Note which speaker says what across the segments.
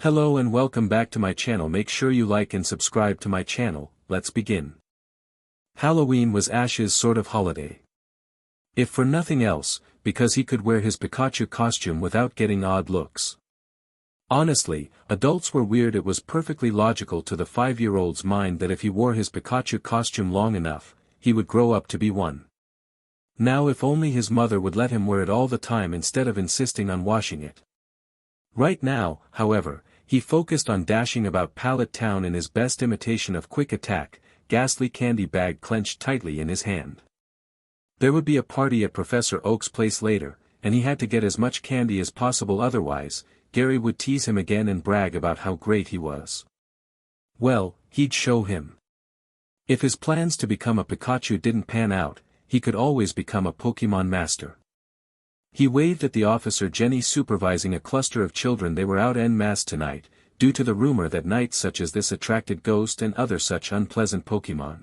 Speaker 1: Hello and welcome back to my channel. Make sure you like and subscribe to my channel. Let's begin. Halloween was Ash's sort of holiday. If for nothing else, because he could wear his Pikachu costume without getting odd looks. Honestly, adults were weird. It was perfectly logical to the 5-year-old's mind that if he wore his Pikachu costume long enough, he would grow up to be one. Now if only his mother would let him wear it all the time instead of insisting on washing it. Right now, however, he focused on dashing about Pallet Town in his best imitation of quick attack, ghastly candy bag clenched tightly in his hand. There would be a party at Professor Oak's place later, and he had to get as much candy as possible, otherwise, Gary would tease him again and brag about how great he was. Well, he'd show him. If his plans to become a Pikachu didn't pan out, he could always become a Pokemon master. He waved at the officer Jenny supervising a cluster of children. They were out en masse tonight, due to the rumor that nights such as this attracted ghosts and other such unpleasant Pokemon.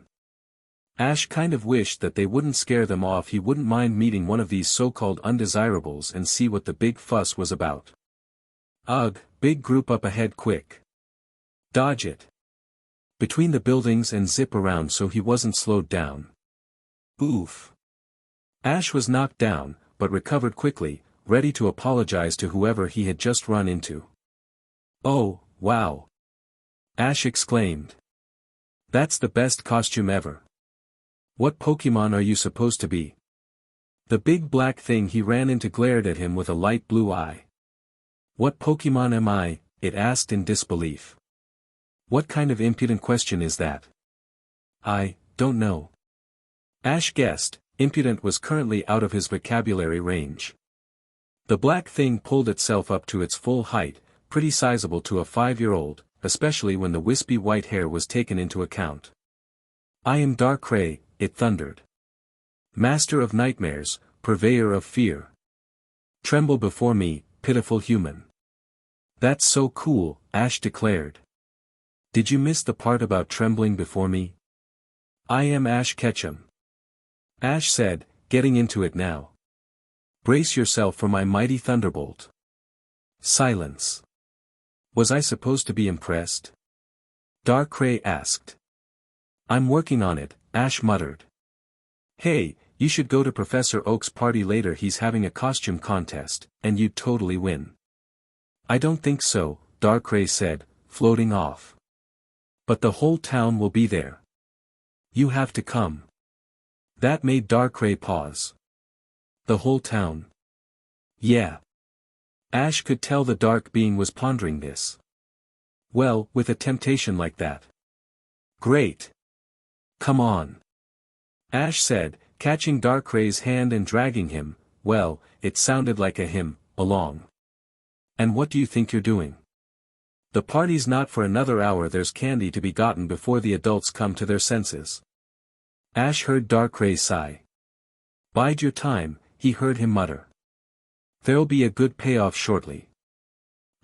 Speaker 1: Ash kind of wished that they wouldn't scare them off. He wouldn't mind meeting one of these so-called undesirables and see what the big fuss was about. Ugh, big group up ahead, quick. Dodge it. Between the buildings and zip around so he wasn't slowed down. Oof. Ash was knocked down, but recovered quickly, ready to apologize to whoever he had just run into. Oh, wow. Ash exclaimed. That's the best costume ever. What Pokemon are you supposed to be? The big black thing he ran into glared at him with a light blue eye. What Pokemon am I? It asked in disbelief. What kind of impudent question is that? I don't know. Ash guessed. Impudent was currently out of his vocabulary range. The black thing pulled itself up to its full height, pretty sizable to a 5-year-old, especially when the wispy white hair was taken into account. I am Darkrai, it thundered. Master of nightmares, purveyor of fear. Tremble before me, pitiful human. That's so cool, Ash declared. Did you miss the part about trembling before me? I am Ash Ketchum. Ash said, getting into it now. Brace yourself for my mighty thunderbolt. Silence. Was I supposed to be impressed? Darkrai asked. I'm working on it, Ash muttered. Hey, you should go to Professor Oak's party later. He's having a costume contest, and you'd totally win. I don't think so, Darkrai said, floating off. But the whole town will be there. You have to come. That made Darkrai pause. The whole town? Yeah. Ash could tell the dark being was pondering this. Well, with a temptation like that. Great. Come on. Ash said, catching Darkrai's hand and dragging him, well, it sounded like a him, along. And what do you think you're doing? The party's not for another hour. There's candy to be gotten before the adults come to their senses. Ash heard Darkrai sigh. Bide your time, he heard him mutter. There'll be a good payoff shortly.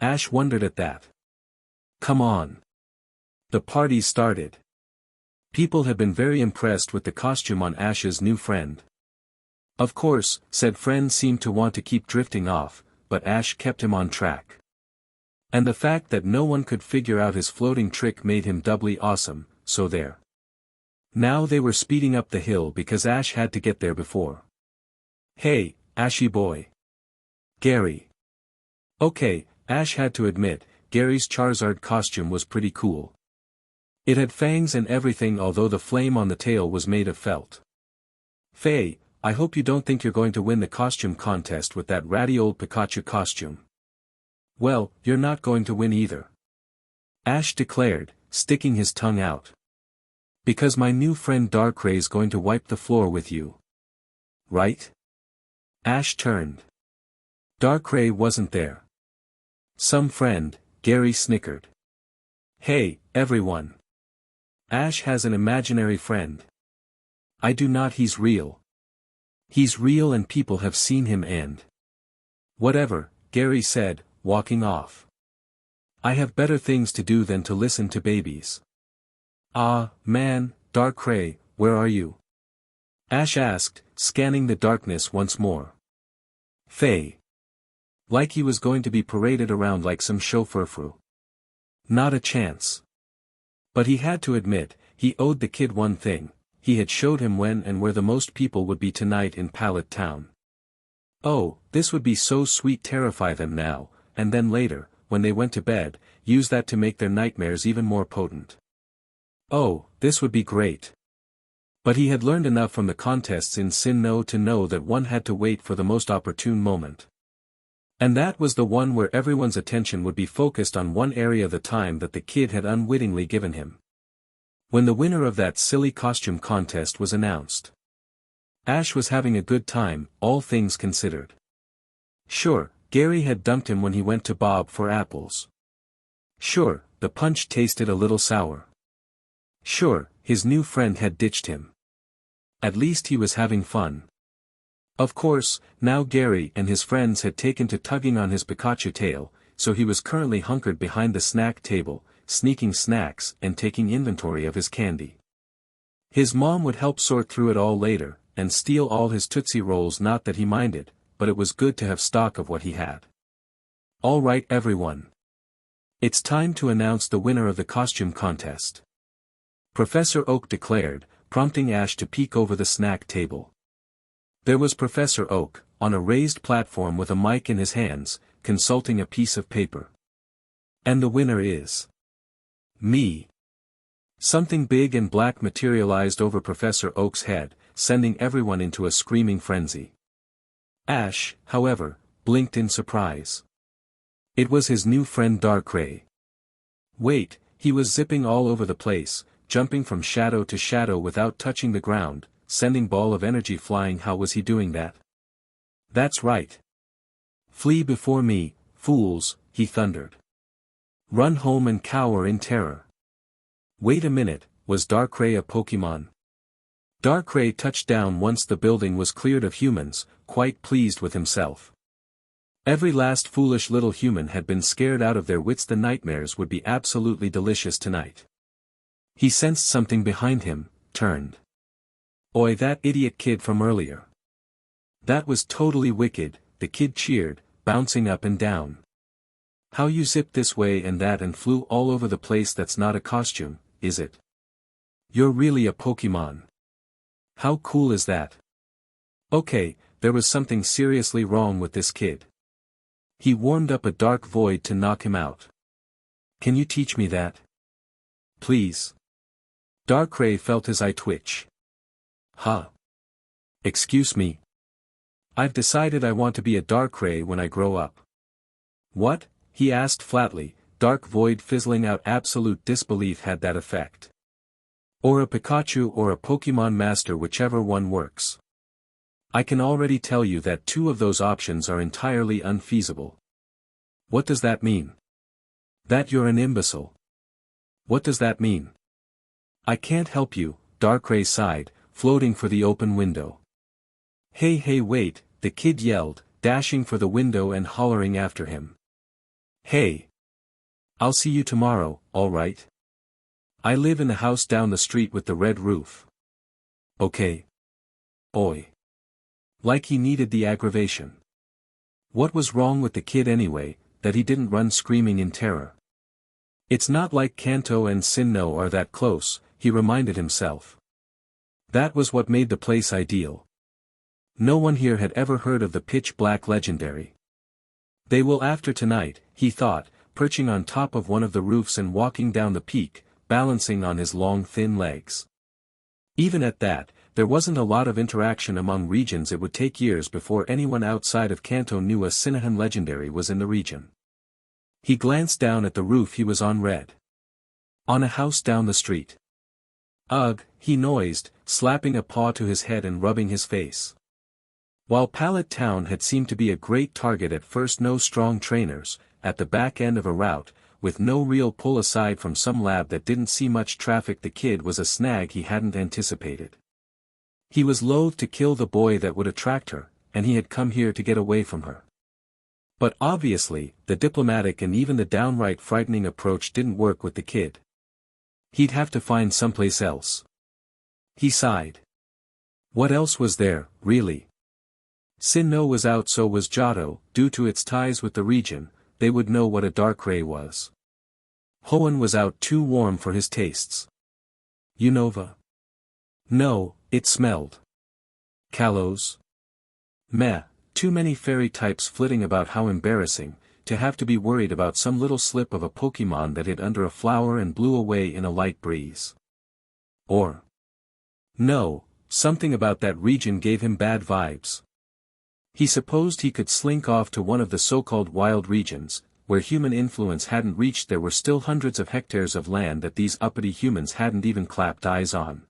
Speaker 1: Ash wondered at that. Come on. The party started. People had been very impressed with the costume on Ash's new friend. Of course, said friend seemed to want to keep drifting off, but Ash kept him on track. And the fact that no one could figure out his floating trick made him doubly awesome, so there. Now they were speeding up the hill because Ash had to get there before. Hey, Ashy boy. Gary. Okay, Ash had to admit, Gary's Charizard costume was pretty cool. It had fangs and everything, although the flame on the tail was made of felt. Faye, I hope you don't think you're going to win the costume contest with that ratty old Pikachu costume. Well, you're not going to win either. Ash declared, sticking his tongue out. Because my new friend Darkrai's going to wipe the floor with you. Right? Ash turned. Darkrai wasn't there. Some friend, Gary snickered. Hey, everyone. Ash has an imaginary friend. I do not. He's real. He's real and people have seen him and... Whatever, Gary said, walking off. I have better things to do than to listen to babies. Ah, man, Darkrai, where are you? Ash asked, scanning the darkness once more. Faye. Like he was going to be paraded around like some chauffeur-fru. Not a chance. But he had to admit, he owed the kid one thing: he had showed him when and where the most people would be tonight in Pallet Town. Oh, this would be so sweet, terrify them now, and then later, when they went to bed, use that to make their nightmares even more potent. Oh, this would be great. But he had learned enough from the contests in Sinnoh to know that one had to wait for the most opportune moment. And that was the one where everyone's attention would be focused on one area of the time that the kid had unwittingly given him. When the winner of that silly costume contest was announced. Ash was having a good time, all things considered. Sure, Gary had dumped him when he went to Bob for apples. Sure, the punch tasted a little sour. Sure, his new friend had ditched him. At least he was having fun. Of course, now Gary and his friends had taken to tugging on his Pikachu tail, so he was currently hunkered behind the snack table, sneaking snacks and taking inventory of his candy. His mom would help sort through it all later, and steal all his Tootsie Rolls, not that he minded, but it was good to have stock of what he had. All right everyone. It's time to announce the winner of the costume contest. Professor Oak declared, prompting Ash to peek over the snack table. There was Professor Oak, on a raised platform with a mic in his hands, consulting a piece of paper. And the winner is... me. Something big and black materialized over Professor Oak's head, sending everyone into a screaming frenzy. Ash, however, blinked in surprise. It was his new friend Darkrai. Wait, he was zipping all over the place, jumping from shadow to shadow without touching the ground, sending ball of energy flying. How was he doing that? That's right. Flee before me, fools, he thundered. Run home and cower in terror. Wait a minute, was Darkrai a Pokemon? Darkrai touched down once the building was cleared of humans, quite pleased with himself. Every last foolish little human had been scared out of their wits. The nightmares would be absolutely delicious tonight. He sensed something behind him, turned. Oi, that idiot kid from earlier. That was totally wicked, the kid cheered, bouncing up and down. How you zipped this way and that and flew all over the place. That's not a costume, is it? You're really a Pokemon. How cool is that? Okay, there was something seriously wrong with this kid. He warmed up a dark void to knock him out. Can you teach me that? Please. Darkrai felt his eye twitch. Huh? Excuse me. I've decided I want to be a Darkrai when I grow up. What? He asked flatly, dark void fizzling out. Absolute disbelief had that effect. Or a Pikachu or a Pokemon Master, whichever one works. I can already tell you that two of those options are entirely unfeasible. What does that mean? That you're an imbecile. What does that mean? I can't help you, Darkrai sighed, floating for the open window. Hey wait, the kid yelled, dashing for the window and hollering after him. Hey! I'll see you tomorrow, all right? I live in the house down the street with the red roof. Okay. Oi. Like he needed the aggravation. What was wrong with the kid anyway, that he didn't run screaming in terror? It's not like Kanto and Sinnoh are that close, he reminded himself. That was what made the place ideal. No one here had ever heard of the pitch black legendary. They will after tonight, he thought, perching on top of one of the roofs and walking down the peak, balancing on his long thin legs. Even at that, there wasn't a lot of interaction among regions. It would take years before anyone outside of Kanto knew a Sinnoh legendary was in the region. He glanced down at the roof he was on. Red. On a house down the street. Ugh, he noised, slapping a paw to his head and rubbing his face. While Pallet Town had seemed to be a great target at first, no strong trainers, at the back end of a route, with no real pull aside from some lab that didn't see much traffic, the kid was a snag he hadn't anticipated. He was loath to kill the boy that would attract her, and he had come here to get away from her. But obviously, the diplomatic and even the downright frightening approach didn't work with the kid. He'd have to find someplace else. He sighed. What else was there, really? Sinnoh was out, so was Johto. Due to its ties with the region, they would know what a Darkrai was. Hoenn was out too warm for his tastes. Unova? No, it smelled. Kalos? Meh, too many fairy types flitting about, how embarrassing, to have to be worried about some little slip of a Pokemon that hid under a flower and blew away in a light breeze. Or? No, something about that region gave him bad vibes. He supposed he could slink off to one of the so-called wild regions, where human influence hadn't reached. There were still hundreds of hectares of land that these uppity humans hadn't even clapped eyes on.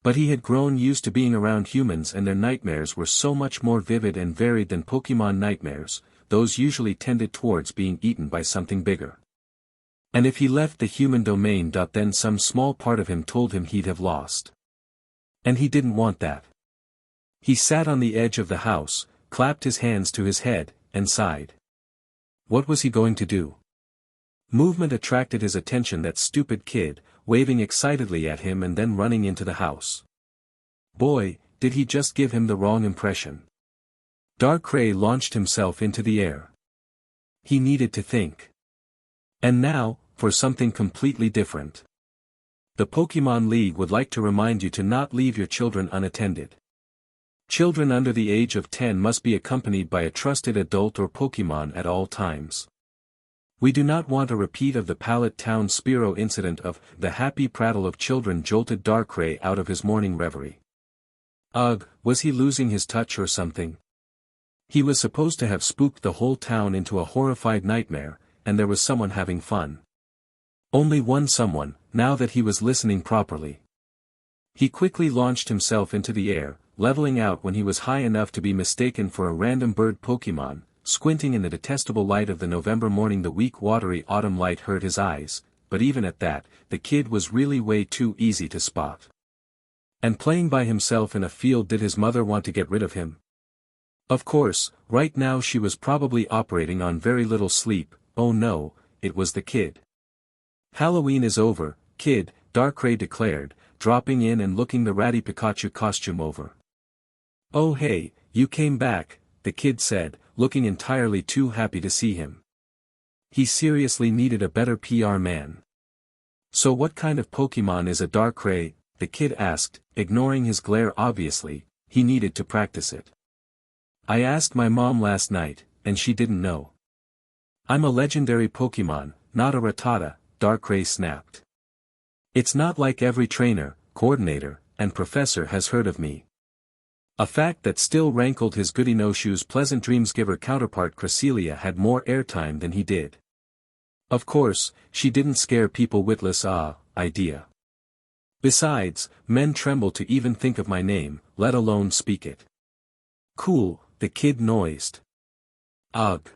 Speaker 1: But he had grown used to being around humans, and their nightmares were so much more vivid and varied than Pokemon nightmares. Those usually tended towards being eaten by something bigger. And if he left the human domain, then some small part of him told him he'd have lost. And he didn't want that. He sat on the edge of the house, clapped his hands to his head, and sighed. What was he going to do? Movement attracted his attention. That stupid kid, waving excitedly at him and then running into the house. Boy, did he just give him the wrong impression. Darkrai launched himself into the air. He needed to think. And now, for something completely different. The Pokemon League would like to remind you to not leave your children unattended. Children under the age of 10 must be accompanied by a trusted adult or Pokemon at all times. We do not want a repeat of the Pallet Town Spearow incident. Of the happy prattle of children jolted Darkrai out of his morning reverie. Ugh, was he losing his touch or something? He was supposed to have spooked the whole town into a horrified nightmare, and there was someone having fun. Only one someone, now that he was listening properly. He quickly launched himself into the air, leveling out when he was high enough to be mistaken for a random bird Pokemon. Squinting in the detestable light of the November morning, the weak watery autumn light hurt his eyes, but even at that, the kid was really way too easy to spot. And playing by himself in a field, did his mother want to get rid of him? Of course, right now she was probably operating on very little sleep. Oh no, it was the kid. Halloween is over, kid, Darkrai declared, dropping in and looking the ratty Pikachu costume over. Oh hey, you came back, the kid said, looking entirely too happy to see him. He seriously needed a better PR man. So what kind of Pokemon is a Darkrai? The kid asked, ignoring his glare. Obviously, he needed to practice it. I asked my mom last night, and she didn't know. I'm a legendary Pokemon, not a Rattata, Darkrai snapped. It's not like every trainer, coordinator, and professor has heard of me. A fact that still rankled his goody no-shoes pleasant dreams giver counterpart. Cresselia had more airtime than he did. Of course, she didn't scare people. Witless idea. Besides, men tremble to even think of my name, let alone speak it. Cool, the kid noised. Ugh.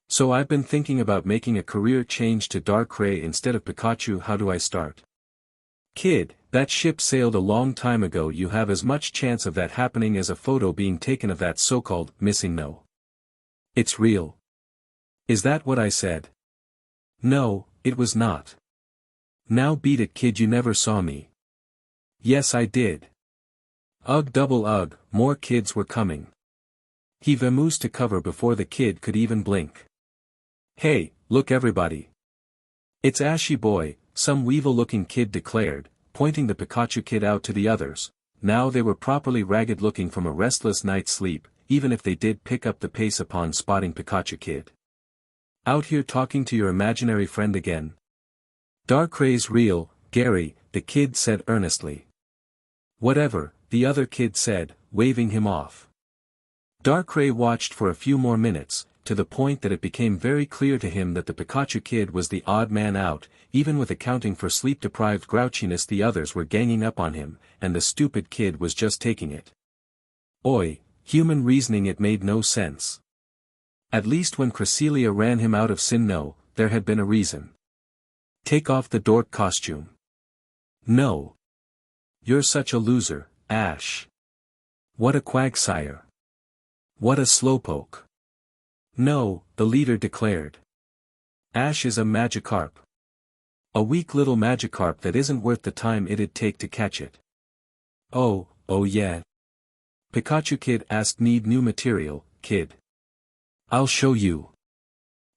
Speaker 1: So I've been thinking about making a career change to Darkrai instead of Pikachu. How do I start? Kid, that ship sailed a long time ago. You have as much chance of that happening as a photo being taken of that so-called missing no. It's real. Is that what I said? No, it was not. Now beat it, kid, you never saw me. Yes, I did. Ugh, double ugh, more kids were coming. He vamoosed to cover before the kid could even blink. Hey, look everybody. It's Ashy Boy, some weevil-looking kid declared, pointing the Pikachu kid out to the others. Now they were properly ragged-looking from a restless night's sleep, even if they did pick up the pace upon spotting Pikachu kid. Out here talking to your imaginary friend again? Darkrai's real, Gary, the kid said earnestly. Whatever, the other kid said, waving him off. Darkrai watched for a few more minutes, to the point that it became very clear to him that the Pikachu kid was the odd man out. Even with accounting for sleep-deprived grouchiness, the others were ganging up on him, and the stupid kid was just taking it. Oi, human reasoning, it made no sense. At least when Cresselia ran him out of Sinnoh, there had been a reason. Take off the dork costume. No. You're such a loser, Ash. What a quagsire. What a slowpoke. No, the leader declared. Ash is a Magikarp. A weak little Magikarp that isn't worth the time it'd take to catch it. Oh yeah. Pikachu kid asked, need new material, kid. I'll show you.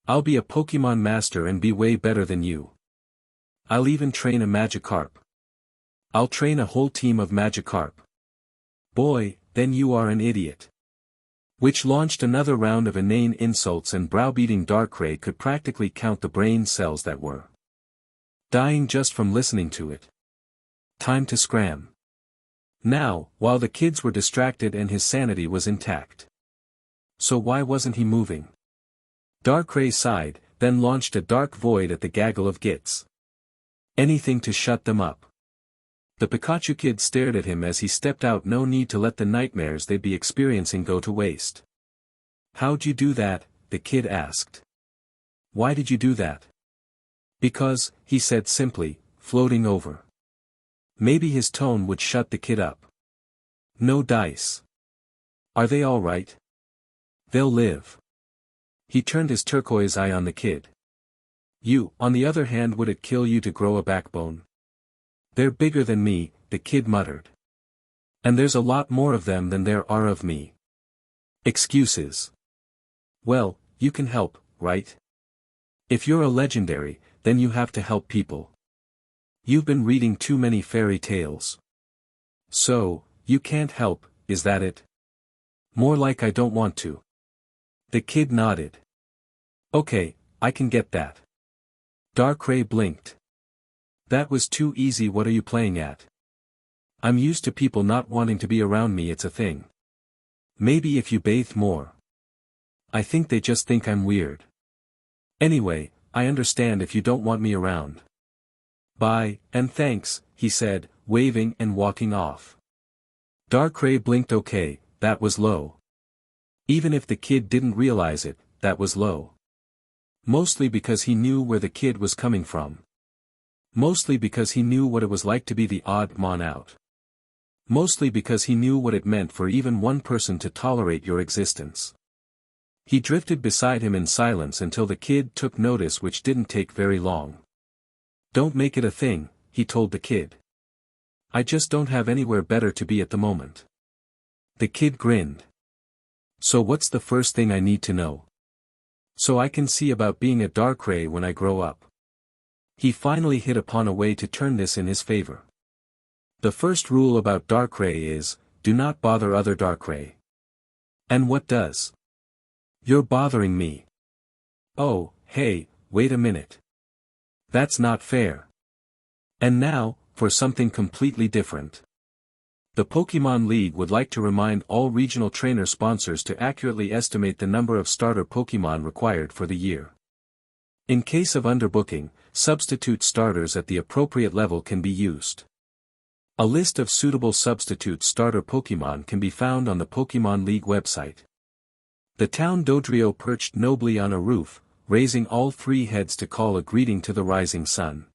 Speaker 1: I'll be a Pokemon master and be way better than you. I'll even train a Magikarp. I'll train a whole team of Magikarp. Boy, then you are an idiot. Which launched another round of inane insults, and browbeating Darkrai could practically count the brain cells that were dying just from listening to it. Time to scram. Now, while the kids were distracted and his sanity was intact. So why wasn't he moving? Darkrai sighed, then launched a dark void at the gaggle of gits. Anything to shut them up. The Pikachu kid stared at him as he stepped out. No need to let the nightmares they'd be experiencing go to waste. How'd you do that? The kid asked. Why did you do that? Because, he said simply, floating over. Maybe his tone would shut the kid up. No dice. Are they all right? They'll live. He turned his turquoise eye on the kid. You, on the other hand, would it kill you to grow a backbone? They're bigger than me, the kid muttered. And there's a lot more of them than there are of me. Excuses. Well, you can help, right? If you're a legendary, then you have to help people. You've been reading too many fairy tales. So, you can't help, is that it? More like I don't want to. The kid nodded. Okay, I can get that. Darkrai blinked. That was too easy. What are you playing at? I'm used to people not wanting to be around me. It's a thing. Maybe if you bathe more. I think they just think I'm weird. Anyway, I understand if you don't want me around. Bye, and thanks, he said, waving and walking off. Darkrai blinked. Okay, that was low. Even if the kid didn't realize it, that was low. Mostly because he knew where the kid was coming from. Mostly because he knew what it was like to be the odd man out. Mostly because he knew what it meant for even one person to tolerate your existence. He drifted beside him in silence until the kid took notice, which didn't take very long. Don't make it a thing, he told the kid. I just don't have anywhere better to be at the moment. The kid grinned. So what's the first thing I need to know? So I can see about being a Darkrai when I grow up. He finally hit upon a way to turn this in his favor. The first rule about Darkrai is, do not bother other Darkrai. And what does? You're bothering me. Oh, hey, wait a minute. That's not fair. And now, for something completely different. The Pokemon League would like to remind all regional trainer sponsors to accurately estimate the number of starter Pokemon required for the year. In case of underbooking, substitute starters at the appropriate level can be used. A list of suitable substitute starter Pokemon can be found on the Pokemon League website. The town Dodrio perched nobly on a roof, raising all three heads to call a greeting to the rising sun.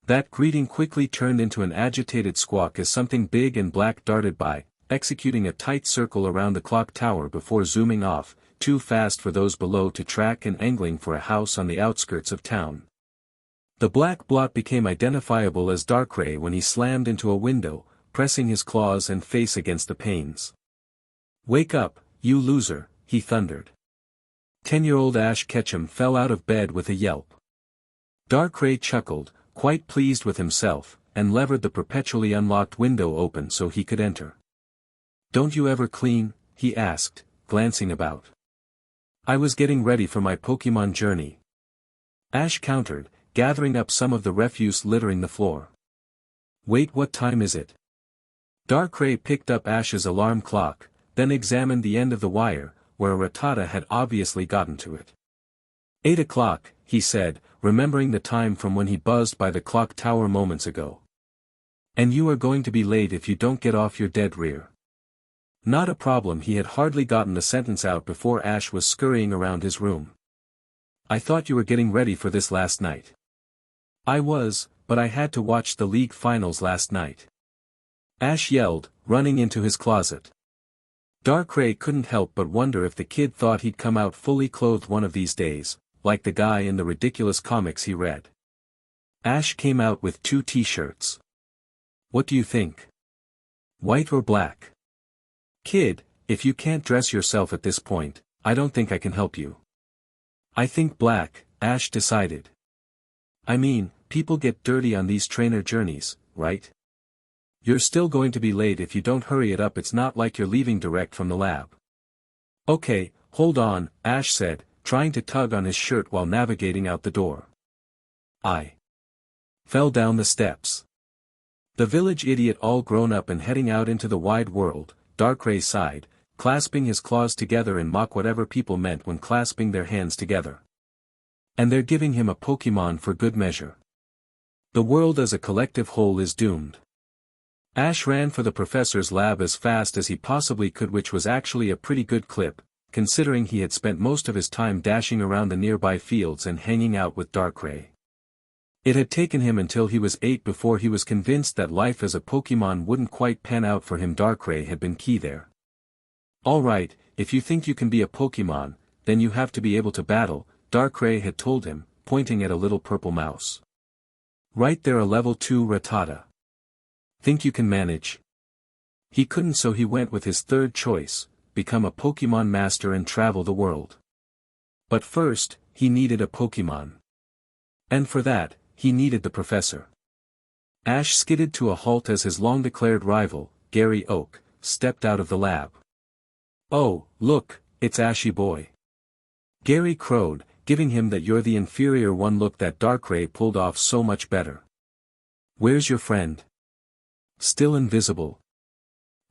Speaker 1: That greeting quickly turned into an agitated squawk as something big and black darted by, executing a tight circle around the clock tower before zooming off, too fast for those below to track, and angling for a house on the outskirts of town. The black blot became identifiable as Darkrai when he slammed into a window, pressing his claws and face against the panes. Wake up, you loser, he thundered. 10-year-old Ash Ketchum fell out of bed with a yelp. Darkrai chuckled, quite pleased with himself, and levered the perpetually unlocked window open so he could enter. Don't you ever clean? He asked, glancing about. I was getting ready for my Pokemon journey. Ash countered, gathering up some of the refuse littering the floor. Wait, what time is it? Darkrai picked up Ash's alarm clock, then examined the end of the wire, where a Rattata had obviously gotten to it. 8 o'clock, he said, remembering the time from when he buzzed by the clock tower moments ago. And you are going to be late if you don't get off your dead rear. Not a problem. He had hardly gotten the sentence out before Ash was scurrying around his room. I thought you were getting ready for this last night. I was, but I had to watch the league finals last night. Ash yelled, running into his closet. Darkrai couldn't help but wonder if the kid thought he'd come out fully clothed one of these days, like the guy in the ridiculous comics he read. Ash came out with 2 t-shirts. What do you think? White or black? Kid, if you can't dress yourself at this point, I don't think I can help you. I think black, Ash decided. I mean, people get dirty on these trainer journeys, right? You're still going to be late if you don't hurry it up. It's not like you're leaving direct from the lab. Okay, hold on, Ash said, trying to tug on his shirt while navigating out the door. I fell down the steps. The village idiot all grown up and heading out into the wide world, Darkrai sighed, clasping his claws together in mock whatever people meant when clasping their hands together. And they're giving him a Pokemon for good measure. The world as a collective whole is doomed. Ash ran for the professor's lab as fast as he possibly could, which was actually a pretty good clip, considering he had spent most of his time dashing around the nearby fields and hanging out with Darkrai. It had taken him until he was 8 before he was convinced that life as a Pokemon wouldn't quite pan out for him. Darkrai had been key there. Alright, if you think you can be a Pokemon, then you have to be able to battle, Darkrai had told him, pointing at a little purple mouse. Right there, a level 2 Rattata. Think you can manage? He couldn't, so he went with his third choice, become a Pokemon master and travel the world. But first, he needed a Pokemon. And for that, he needed the professor. Ash skidded to a halt as his long-declared rival, Gary Oak, stepped out of the lab. Oh, look, it's Ashy Boy. Gary crowed, giving him that you're the inferior one look that Darkrai pulled off so much better. Where's your friend? Still invisible.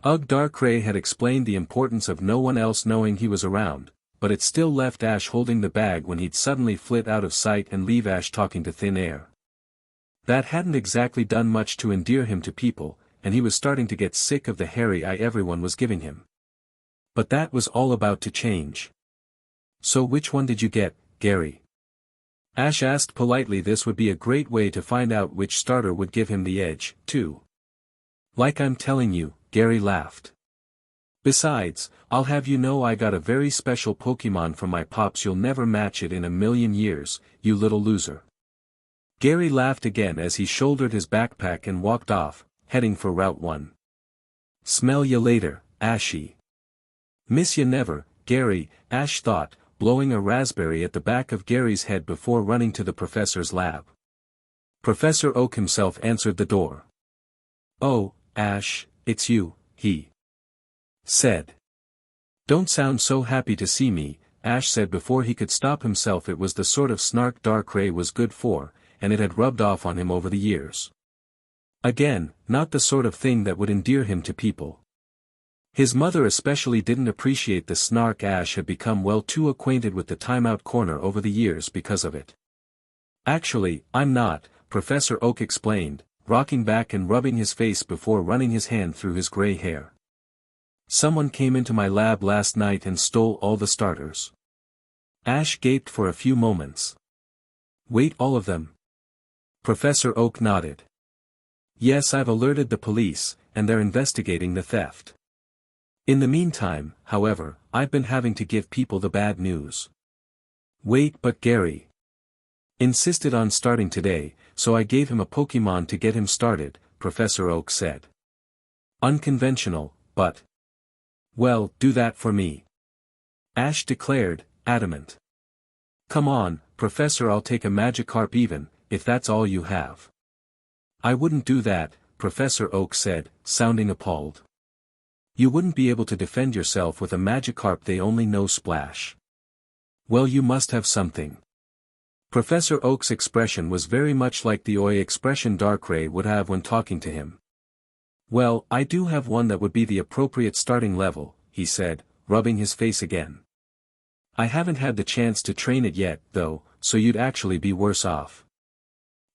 Speaker 1: Ugh, Darkrai had explained the importance of no one else knowing he was around, but it still left Ash holding the bag when he'd suddenly flit out of sight and leave Ash talking to thin air. That hadn't exactly done much to endear him to people, and he was starting to get sick of the hairy eye everyone was giving him. But that was all about to change. So which one did you get, Gary? Ash asked politely. This would be a great way to find out which starter would give him the edge, too. Like I'm telling you, Gary laughed. Besides, I'll have you know I got a very special Pokemon from my pops. You'll never match it in a million years, you little loser. Gary laughed again as he shouldered his backpack and walked off, heading for Route 1. Smell ya later, Ashy. Miss ya never, Gary, Ash thought, blowing a raspberry at the back of Gary's head before running to the professor's lab. Professor Oak himself answered the door. Oh, Ash, it's you, he said. Don't sound so happy to see me, Ash said before he could stop himself. It was the sort of snark Darkrai was good for, and it had rubbed off on him over the years. Again, not the sort of thing that would endear him to people. His mother especially didn't appreciate the snark. Ash had become well too acquainted with the timeout corner over the years because of it. Actually, I'm not, Professor Oak explained, rocking back and rubbing his face before running his hand through his gray hair. Someone came into my lab last night and stole all the starters. Ash gaped for a few moments. Wait, all of them? Professor Oak nodded. Yes, I've alerted the police, and they're investigating the theft. In the meantime, however, I've been having to give people the bad news. Wait, but Gary insisted on starting today, so I gave him a Pokemon to get him started, Professor Oak said. Unconventional, but... Well, do that for me. Ash declared, adamant. Come on, Professor, I'll take a Magikarp even, if that's all you have. I wouldn't do that, Professor Oak said, sounding appalled. You wouldn't be able to defend yourself with a Magikarp. They only know Splash. Well, you must have something. Professor Oak's expression was very much like the oi expression Darkrai would have when talking to him. Well, I do have one that would be the appropriate starting level, he said, rubbing his face again. I haven't had the chance to train it yet, though, so you'd actually be worse off.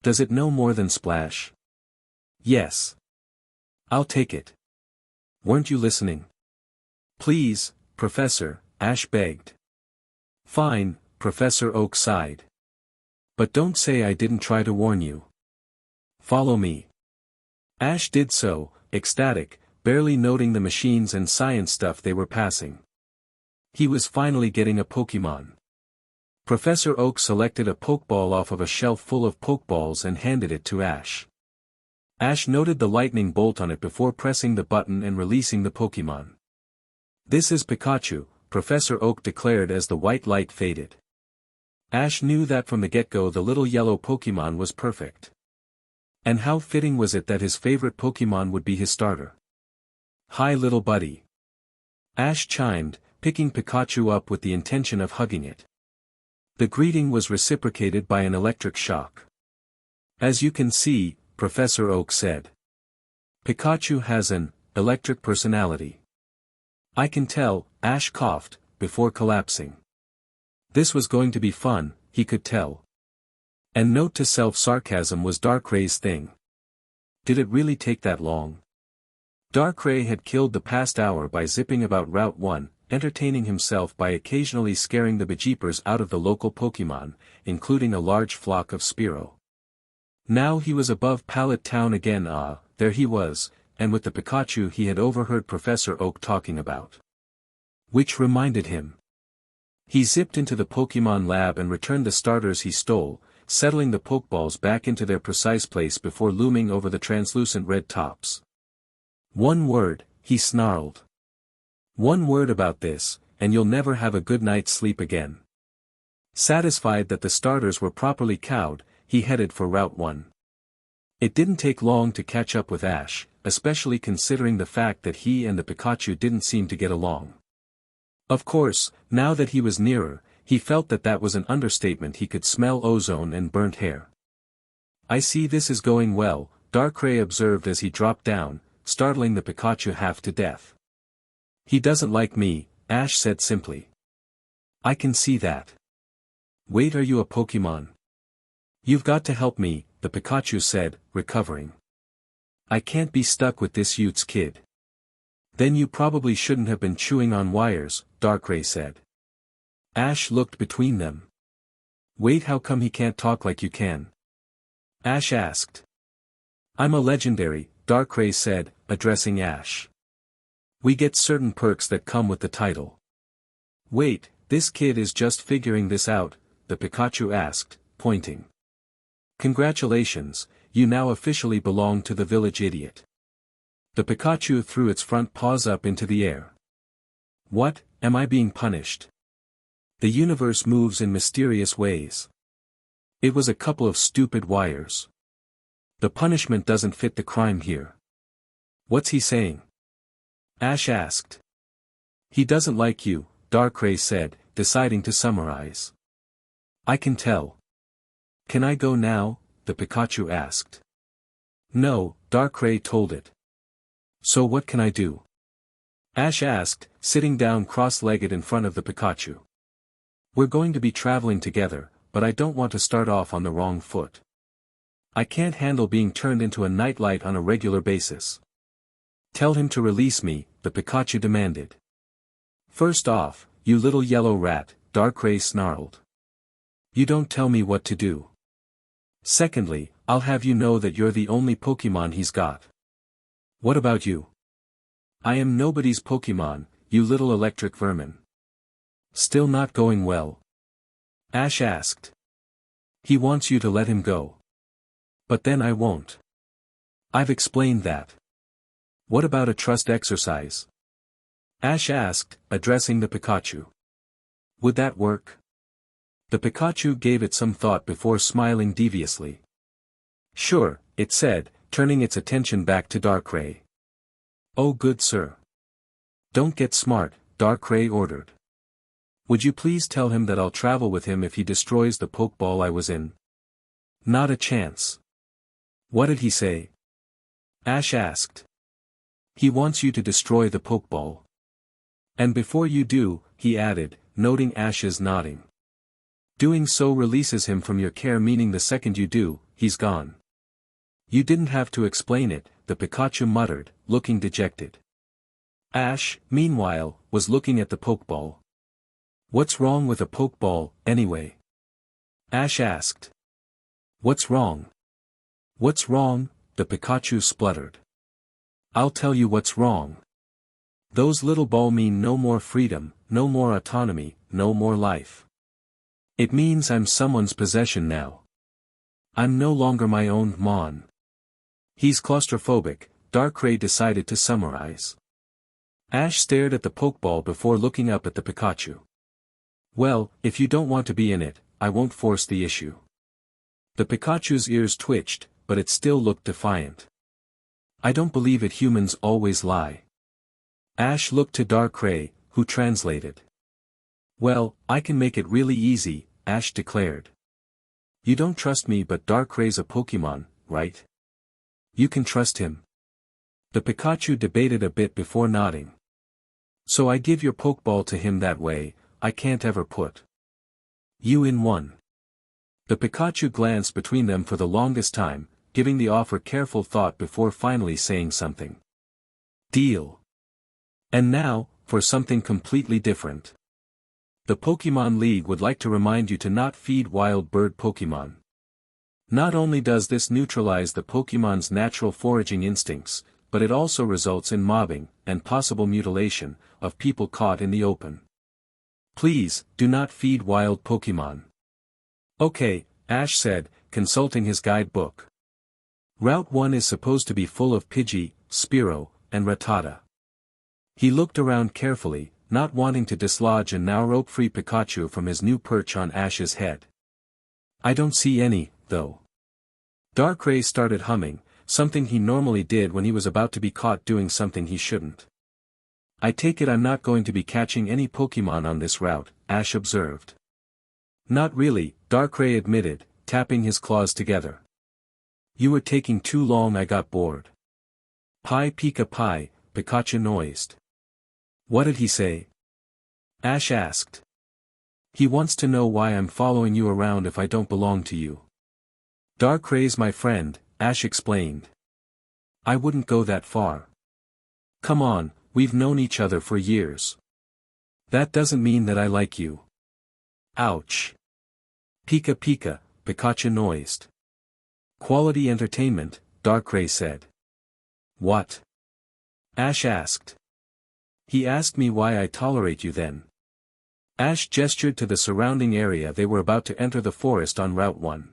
Speaker 1: Does it know more than Splash? Yes. I'll take it. Weren't you listening? Please, Professor, Ash begged. Fine, Professor Oak sighed. But don't say I didn't try to warn you. Follow me. Ash did so, ecstatic, barely noting the machines and science stuff they were passing. He was finally getting a Pokemon. Professor Oak selected a Pokeball off of a shelf full of Pokeballs and handed it to Ash. Ash noted the lightning bolt on it before pressing the button and releasing the Pokemon. This is Pikachu, Professor Oak declared as the white light faded. Ash knew that from the get-go the little yellow Pokemon was perfect. And how fitting was it that his favorite Pokemon would be his starter. "Hi little buddy." Ash chimed, picking Pikachu up with the intention of hugging it. The greeting was reciprocated by an electric shock. "As you can see," Professor Oak said, "Pikachu has an electric personality." "I can tell," Ash coughed, before collapsing. This was going to be fun, he could tell. And note to self, sarcasm was Darkray's thing. Did it really take that long? Darkray had killed the past hour by zipping about Route 1, entertaining himself by occasionally scaring the bejeepers out of the local Pokemon, including a large flock of Spearow. Now he was above Pallet Town again. There he was, and with the Pikachu he had overheard Professor Oak talking about. Which reminded him. He zipped into the Pokemon lab and returned the starters he stole, settling the Pokeballs back into their precise place before looming over the translucent red tops. "One word," he snarled. "One word about this, and you'll never have a good night's sleep again." Satisfied that the starters were properly cowed, he headed for Route 1. It didn't take long to catch up with Ash, especially considering the fact that he and the Pikachu didn't seem to get along. Of course, now that he was nearer, he felt that that was an understatement. He could smell ozone and burnt hair. "I see this is going well," Darkray observed as he dropped down, startling the Pikachu half to death. "He doesn't like me," Ash said simply. "I can see that." "Wait, are you a Pokemon?" "You've got to help me," the Pikachu said, recovering. "I can't be stuck with this Utes kid." "Then you probably shouldn't have been chewing on wires," Darkray said. Ash looked between them. "Wait, how come he can't talk like you can?" Ash asked. "I'm a legendary," Darkray said, addressing Ash. "We get certain perks that come with the title." "Wait, this kid is just figuring this out," the Pikachu asked, pointing. "Congratulations, you now officially belong to the village idiot." The Pikachu threw its front paws up into the air. "What, am I being punished?" The universe moves in mysterious ways. It was a couple of stupid wires. The punishment doesn't fit the crime here. "What's he saying?" Ash asked. "He doesn't like you," Darkray said, deciding to summarize. "I can tell." "Can I go now?" the Pikachu asked. "No," Darkray told it. "So what can I do?" Ash asked, sitting down cross-legged in front of the Pikachu. "We're going to be traveling together, but I don't want to start off on the wrong foot. I can't handle being turned into a nightlight on a regular basis." "Tell him to release me," the Pikachu demanded. "First off, you little yellow rat," Darkray snarled. "You don't tell me what to do. Secondly, I'll have you know that you're the only Pokemon he's got." "What about you?" "I am nobody's Pokemon, you little electric vermin." "Still not going well?" Ash asked. "He wants you to let him go." "But then I won't." "I've explained that." "What about a trust exercise?" Ash asked, addressing the Pikachu. "Would that work?" The Pikachu gave it some thought before smiling deviously. "Sure," it said, turning its attention back to Darkray. "Oh good sir. Don't get smart," Darkray ordered. "Would you please tell him that I'll travel with him if he destroys the Pokeball I was in?" "Not a chance." "What did he say?" Ash asked. "He wants you to destroy the Pokeball. And before you do," he added, noting Ash's nodding. "Doing so releases him from your care, meaning the second you do, he's gone." "You didn't have to explain it," the Pikachu muttered, looking dejected. Ash, meanwhile, was looking at the Pokeball. "What's wrong with a Pokeball, anyway?" Ash asked. "What's wrong?" "What's wrong?" the Pikachu spluttered. "I'll tell you what's wrong. Those little ball mean no more freedom, no more autonomy, no more life. It means I'm someone's possession now. I'm no longer my own mon." "He's claustrophobic," Darkray decided to summarize. Ash stared at the Pokeball before looking up at the Pikachu. "Well, if you don't want to be in it, I won't force the issue. The Pikachu's ears twitched, but it still looked defiant. I don't believe it, humans always lie. Ash looked to Darkrai, who translated. Well, I can make it really easy, Ash declared. You don't trust me, but Darkrai's a Pokemon, right? You can trust him. The Pikachu debated a bit before nodding. So I give your Pokeball to him that way, I can't ever put you in one. The Pikachu glanced between them for the longest time, giving the offer careful thought before finally saying something. Deal. And now, for something completely different. The Pokemon League would like to remind you to not feed wild bird Pokemon. Not only does this neutralize the Pokemon's natural foraging instincts, but it also results in mobbing, and possible mutilation, of people caught in the open. Please, do not feed wild Pokemon. Okay, Ash said, consulting his guidebook. Route 1 is supposed to be full of Pidgey, Spearow, and Rattata. He looked around carefully, not wanting to dislodge a now rope-free Pikachu from his new perch on Ash's head. I don't see any, though. Darkrai started humming, something he normally did when he was about to be caught doing something he shouldn't. I take it I'm not going to be catching any Pokemon on this route, Ash observed. Not really, Darkrai admitted, tapping his claws together. You were taking too long, I got bored. Pie Pika Pie, Pikachu noised. What did he say? Ash asked. He wants to know why I'm following you around if I don't belong to you. Darkrai's my friend, Ash explained. I wouldn't go that far. Come on, we've known each other for years. That doesn't mean that I like you. Ouch. Pika Pika, Pikachu noised. Quality entertainment, Darkrai said. What? Ash asked. He asked me why I tolerate you then. Ash gestured to the surrounding area. They were about to enter the forest on Route 1.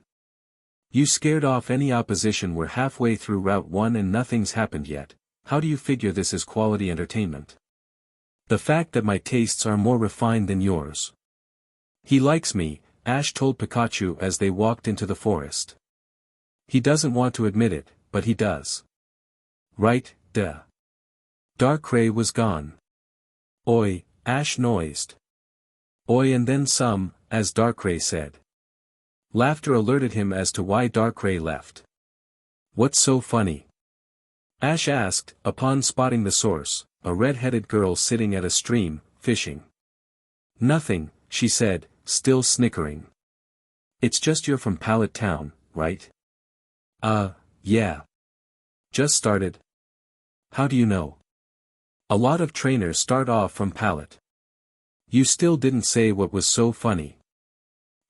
Speaker 1: You scared off any opposition. We're halfway through Route 1 and nothing's happened yet. How do you figure this is quality entertainment? The fact that my tastes are more refined than yours. He likes me, Ash told Pikachu as they walked into the forest. He doesn't want to admit it, but he does. Right, duh. Darkrai was gone. Oi, Ash noised. Oi and then some, as Darkrai said. Laughter alerted him as to why Darkrai left. What's so funny? Ash asked, upon spotting the source, a red-headed girl sitting at a stream, fishing. Nothing, she said, still snickering. It's just you're from Pallet Town, right? Yeah. Just started. How do you know? A lot of trainers start off from Pallet. You still didn't say what was so funny.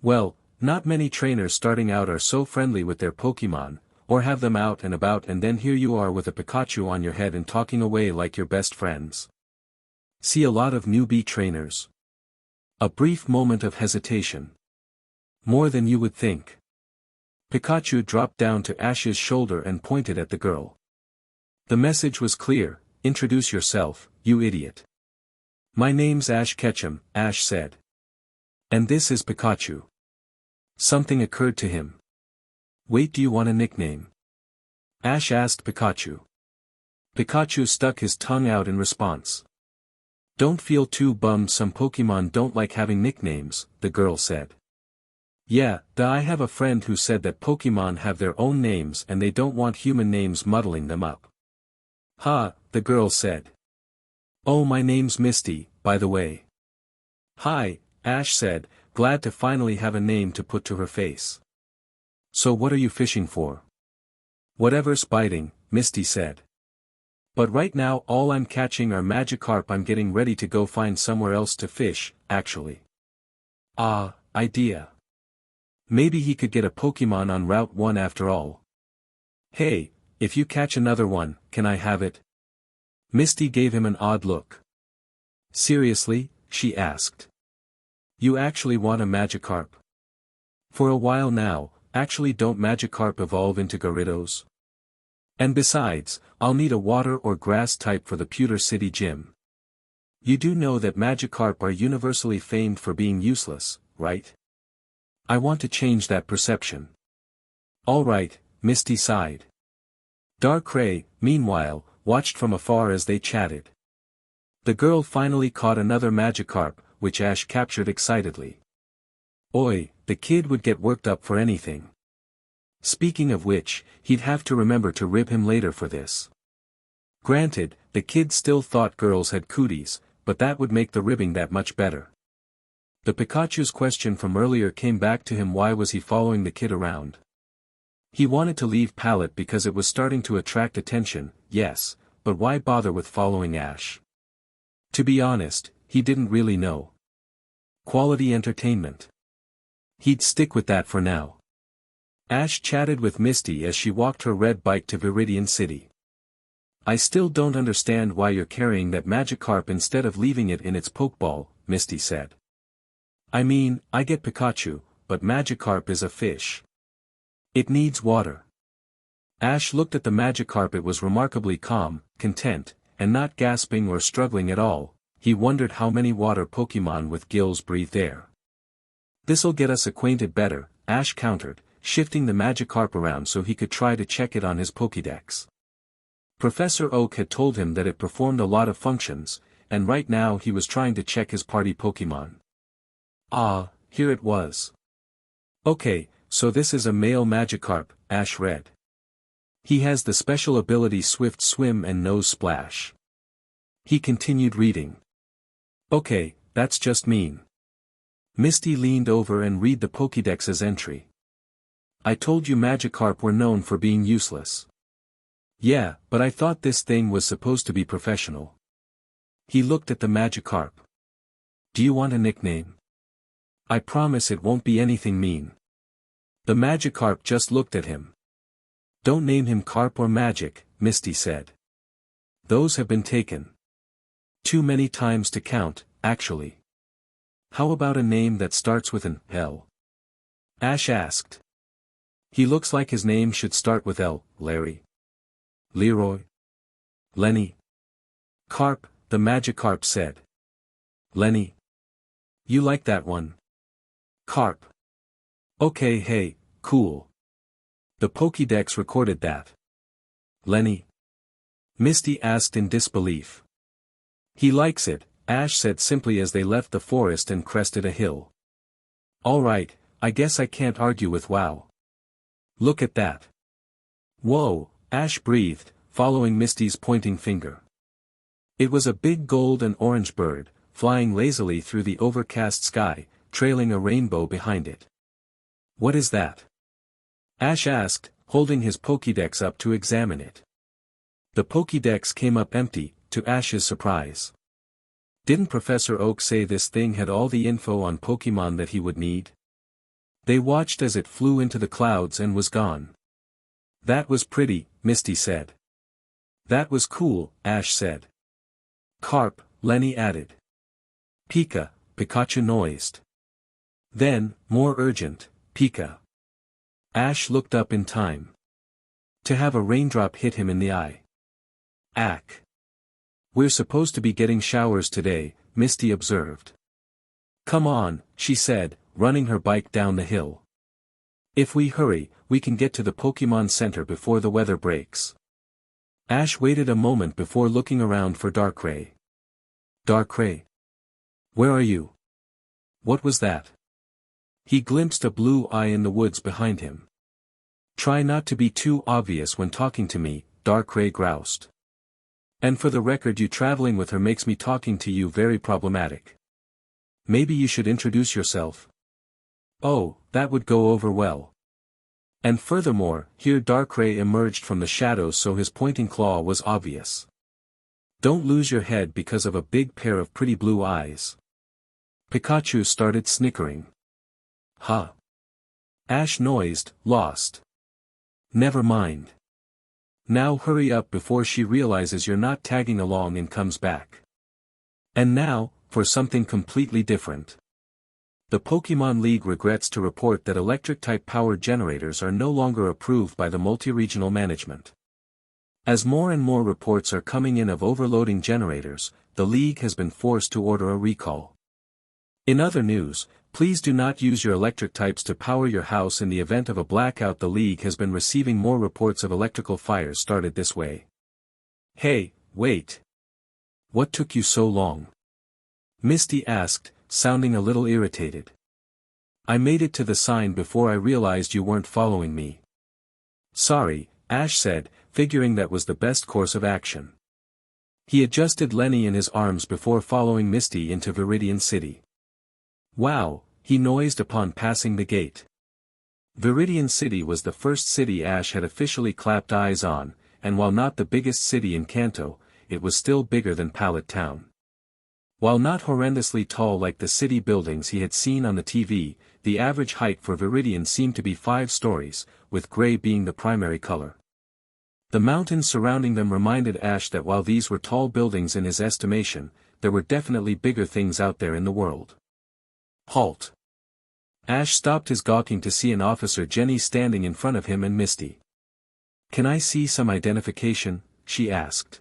Speaker 1: Well, not many trainers starting out are so friendly with their Pokemon, or have them out and about, and then here you are with a Pikachu on your head and talking away like your best friends. See a lot of newbie trainers. A brief moment of hesitation. More than you would think. Pikachu dropped down to Ash's shoulder and pointed at the girl. The message was clear, introduce yourself, you idiot. My name's Ash Ketchum, Ash said. And this is Pikachu. Something occurred to him. Wait, do you want a nickname? Ash asked Pikachu. Pikachu stuck his tongue out in response. Don't feel too bummed, some Pokemon don't like having nicknames, the girl said. Yeah, I have a friend who said that Pokemon have their own names and they don't want human names muddling them up. Ha, the girl said. Oh, my name's Misty, by the way. Hi, Ash said, glad to finally have a name to put to her face. So what are you fishing for? Whatever's biting, Misty said. But right now all I'm catching are Magikarp. I'm getting ready to go find somewhere else to fish, actually. Idea. Maybe he could get a Pokemon on Route 1 after all. Hey, if you catch another one, can I have it? Misty gave him an odd look. Seriously, she asked. You actually want a Magikarp? For a while now, actually don't Magikarp evolve into Gyarados? And besides, I'll need a water or grass type for the Pewter City gym. You do know that Magikarp are universally famed for being useless, right? I want to change that perception. All right, Misty sighed. Darkrai, meanwhile, watched from afar as they chatted. The girl finally caught another Magikarp, which Ash captured excitedly. Oi, the kid would get worked up for anything. Speaking of which, he'd have to remember to rib him later for this. Granted, the kid still thought girls had cooties, but that would make the ribbing that much better. The Pikachu's question from earlier came back to him: why was he following the kid around? He wanted to leave Pallet because it was starting to attract attention, yes, but why bother with following Ash? To be honest, he didn't really know. Quality entertainment. He'd stick with that for now. Ash chatted with Misty as she walked her red bike to Viridian City. I still don't understand why you're carrying that Magikarp instead of leaving it in its Pokeball, Misty said. I mean, I get Pikachu, but Magikarp is a fish. It needs water. Ash looked at the Magikarp. It was remarkably calm, content, and not gasping or struggling at all. He wondered how many water Pokemon with gills breathed air. This'll get us acquainted better, Ash countered, shifting the Magikarp around so he could try to check it on his Pokédex. Professor Oak had told him that it performed a lot of functions, and right now he was trying to check his party Pokemon. Ah, here it was. Okay, so this is a male Magikarp, Ash read. He has the special ability Swift Swim and Nose Splash. He continued reading. Okay, that's just mean. Misty leaned over and read the Pokédex's entry. I told you Magikarp were known for being useless. Yeah, but I thought this thing was supposed to be professional. He looked at the Magikarp. Do you want a nickname? I promise it won't be anything mean. The Magikarp just looked at him. Don't name him Carp or Magic, Misty said. Those have been taken. Too many times to count, actually. How about a name that starts with an L? Ash asked. He looks like his name should start with L, Larry. Leroy. Lenny. Carp, the Magikarp said. Lenny. You like that one? Carp. Okay, hey, cool. The Pokédex recorded that. Lenny. Misty asked in disbelief. He likes it, Ash said simply as they left the forest and crested a hill. Alright, I guess I can't argue with wow. Look at that. Whoa, Ash breathed, following Misty's pointing finger. It was a big gold and orange bird, flying lazily through the overcast sky, trailing a rainbow behind it. What is that? Ash asked, holding his Pokédex up to examine it. The Pokédex came up empty, to Ash's surprise. Didn't Professor Oak say this thing had all the info on Pokémon that he would need? They watched as it flew into the clouds and was gone. That was pretty, Misty said. That was cool, Ash said. Carp, Lenny added. Pikachu noised. Then, more urgent, Pika. Ash looked up in time. To have a raindrop hit him in the eye. Ack. We're supposed to be getting showers today, Misty observed. Come on, she said, running her bike down the hill. If we hurry, we can get to the Pokemon Center before the weather breaks. Ash waited a moment before looking around for Darkrai. Darkrai? Where are you? What was that? He glimpsed a blue eye in the woods behind him. Try not to be too obvious when talking to me, Darkrai groused. And for the record, you traveling with her makes me talking to you very problematic. Maybe you should introduce yourself. Oh, that would go over well. And furthermore, here Darkrai emerged from the shadows so his pointing claw was obvious. Don't lose your head because of a big pair of pretty blue eyes. Pikachu started snickering. Huh. Ash noised, lost. Never mind. Now hurry up before she realizes you're not tagging along and comes back. And now, for something completely different. The Pokemon League regrets to report that electric-type power generators are no longer approved by the multi-regional management. As more and more reports are coming in of overloading generators, the League has been forced to order a recall. In other news, Please do not use your electric types to power your house in the event of a blackout. The league has been receiving more reports of electrical fires started this way. Hey, wait. What took you so long? Misty asked, sounding a little irritated. I made it to the sign before I realized you weren't following me. Sorry, Ash said, figuring that was the best course of action. He adjusted Lenny in his arms before following Misty into Viridian City. Wow, he noised upon passing the gate. Viridian City was the first city Ash had officially clapped eyes on, and while not the biggest city in Kanto, it was still bigger than Pallet Town. While not horrendously tall like the city buildings he had seen on the TV, the average height for Viridian seemed to be 5 stories, with gray being the primary color. The mountains surrounding them reminded Ash that while these were tall buildings in his estimation, there were definitely bigger things out there in the world. Halt! Ash stopped his gawking to see an officer Jenny standing in front of him and Misty. Can I see some identification? She asked.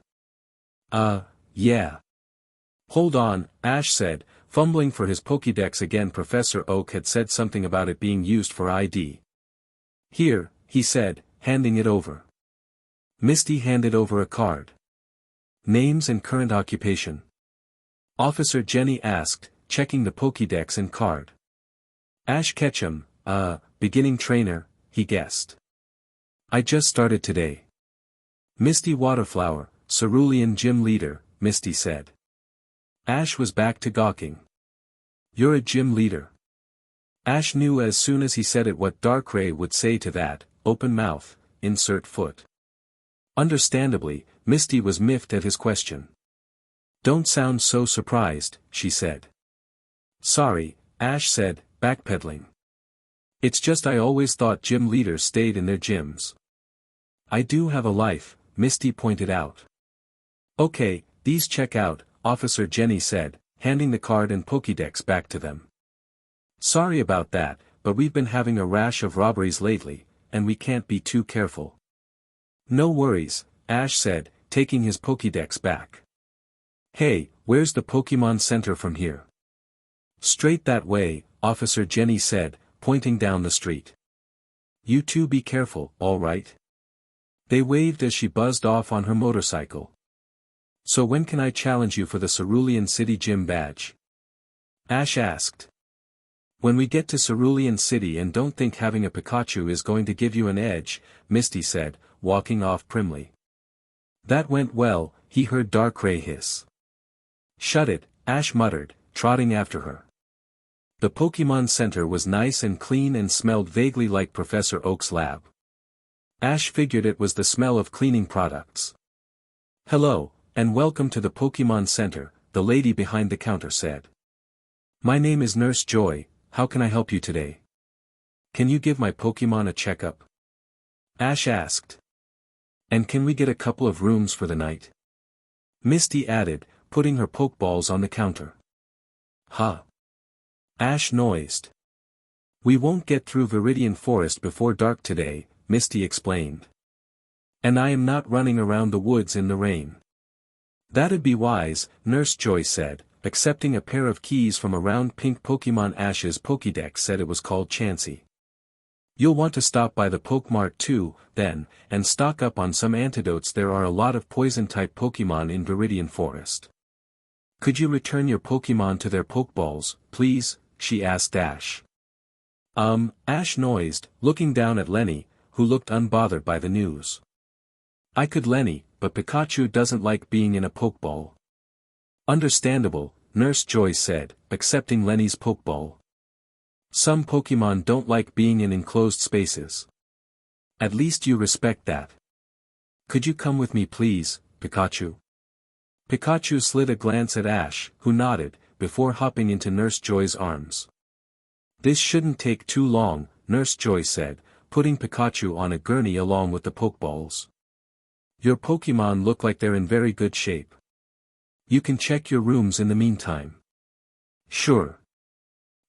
Speaker 1: Yeah. Hold on, Ash said, fumbling for his Pokédex again. Professor Oak had said something about it being used for ID. Here, he said, handing it over. Misty handed over a card. Names and current occupation. Officer Jenny asked, checking the Pokédex and card. Ash Ketchum, beginning trainer, he guessed. I just started today. Misty Waterflower, Cerulean gym leader, Misty said. Ash was back to gawking. You're a gym leader. Ash knew as soon as he said it what Darkrai would say to that, open mouth, insert foot. Understandably, Misty was miffed at his question. Don't sound so surprised, she said. Sorry, Ash said, backpedaling. It's just I always thought gym leaders stayed in their gyms. I do have a life, Misty pointed out. Okay, these check out, Officer Jenny said, handing the card and Pokédex back to them. Sorry about that, but we've been having a rash of robberies lately, and we can't be too careful. No worries, Ash said, taking his Pokédex back. Hey, where's the Pokémon Center from here? Straight that way, Officer Jenny said, pointing down the street. You two be careful, all right? They waved as she buzzed off on her motorcycle. So when can I challenge you for the Cerulean City Gym badge? Ash asked. When we get to Cerulean City, and don't think having a Pikachu is going to give you an edge, Misty said, walking off primly. That went well, he heard Darkrai hiss. Shut it, Ash muttered, trotting after her. The Pokémon Center was nice and clean and smelled vaguely like Professor Oak's lab. Ash figured it was the smell of cleaning products. Hello, and welcome to the Pokémon Center, the lady behind the counter said. My name is Nurse Joy, how can I help you today? Can you give my Pokémon a checkup? Ash asked. And can we get a couple of rooms for the night? Misty added, putting her Pokeballs on the counter. Huh? Ash noised. We won't get through Viridian Forest before dark today, Misty explained. And I am not running around the woods in the rain. That'd be wise, Nurse Joy said, accepting a pair of keys from a round pink Pokémon. Ash's Pokédex said it was called Chansey. You'll want to stop by the Pokemart too, then, and stock up on some antidotes. There are a lot of poison-type Pokémon in Viridian Forest. Could you return your Pokémon to their Pokeballs, please? She asked Ash. Ash noised, looking down at Lenny, who looked unbothered by the news. I could, Lenny, but Pikachu doesn't like being in a Pokeball. Understandable, Nurse Joy said, accepting Lenny's Pokeball. Some Pokemon don't like being in enclosed spaces. At least you respect that. Could you come with me please, Pikachu? Pikachu slid a glance at Ash, who nodded, before hopping into Nurse Joy's arms. This shouldn't take too long, Nurse Joy said, putting Pikachu on a gurney along with the Pokeballs. Your Pokemon look like they're in very good shape. You can check your rooms in the meantime. Sure.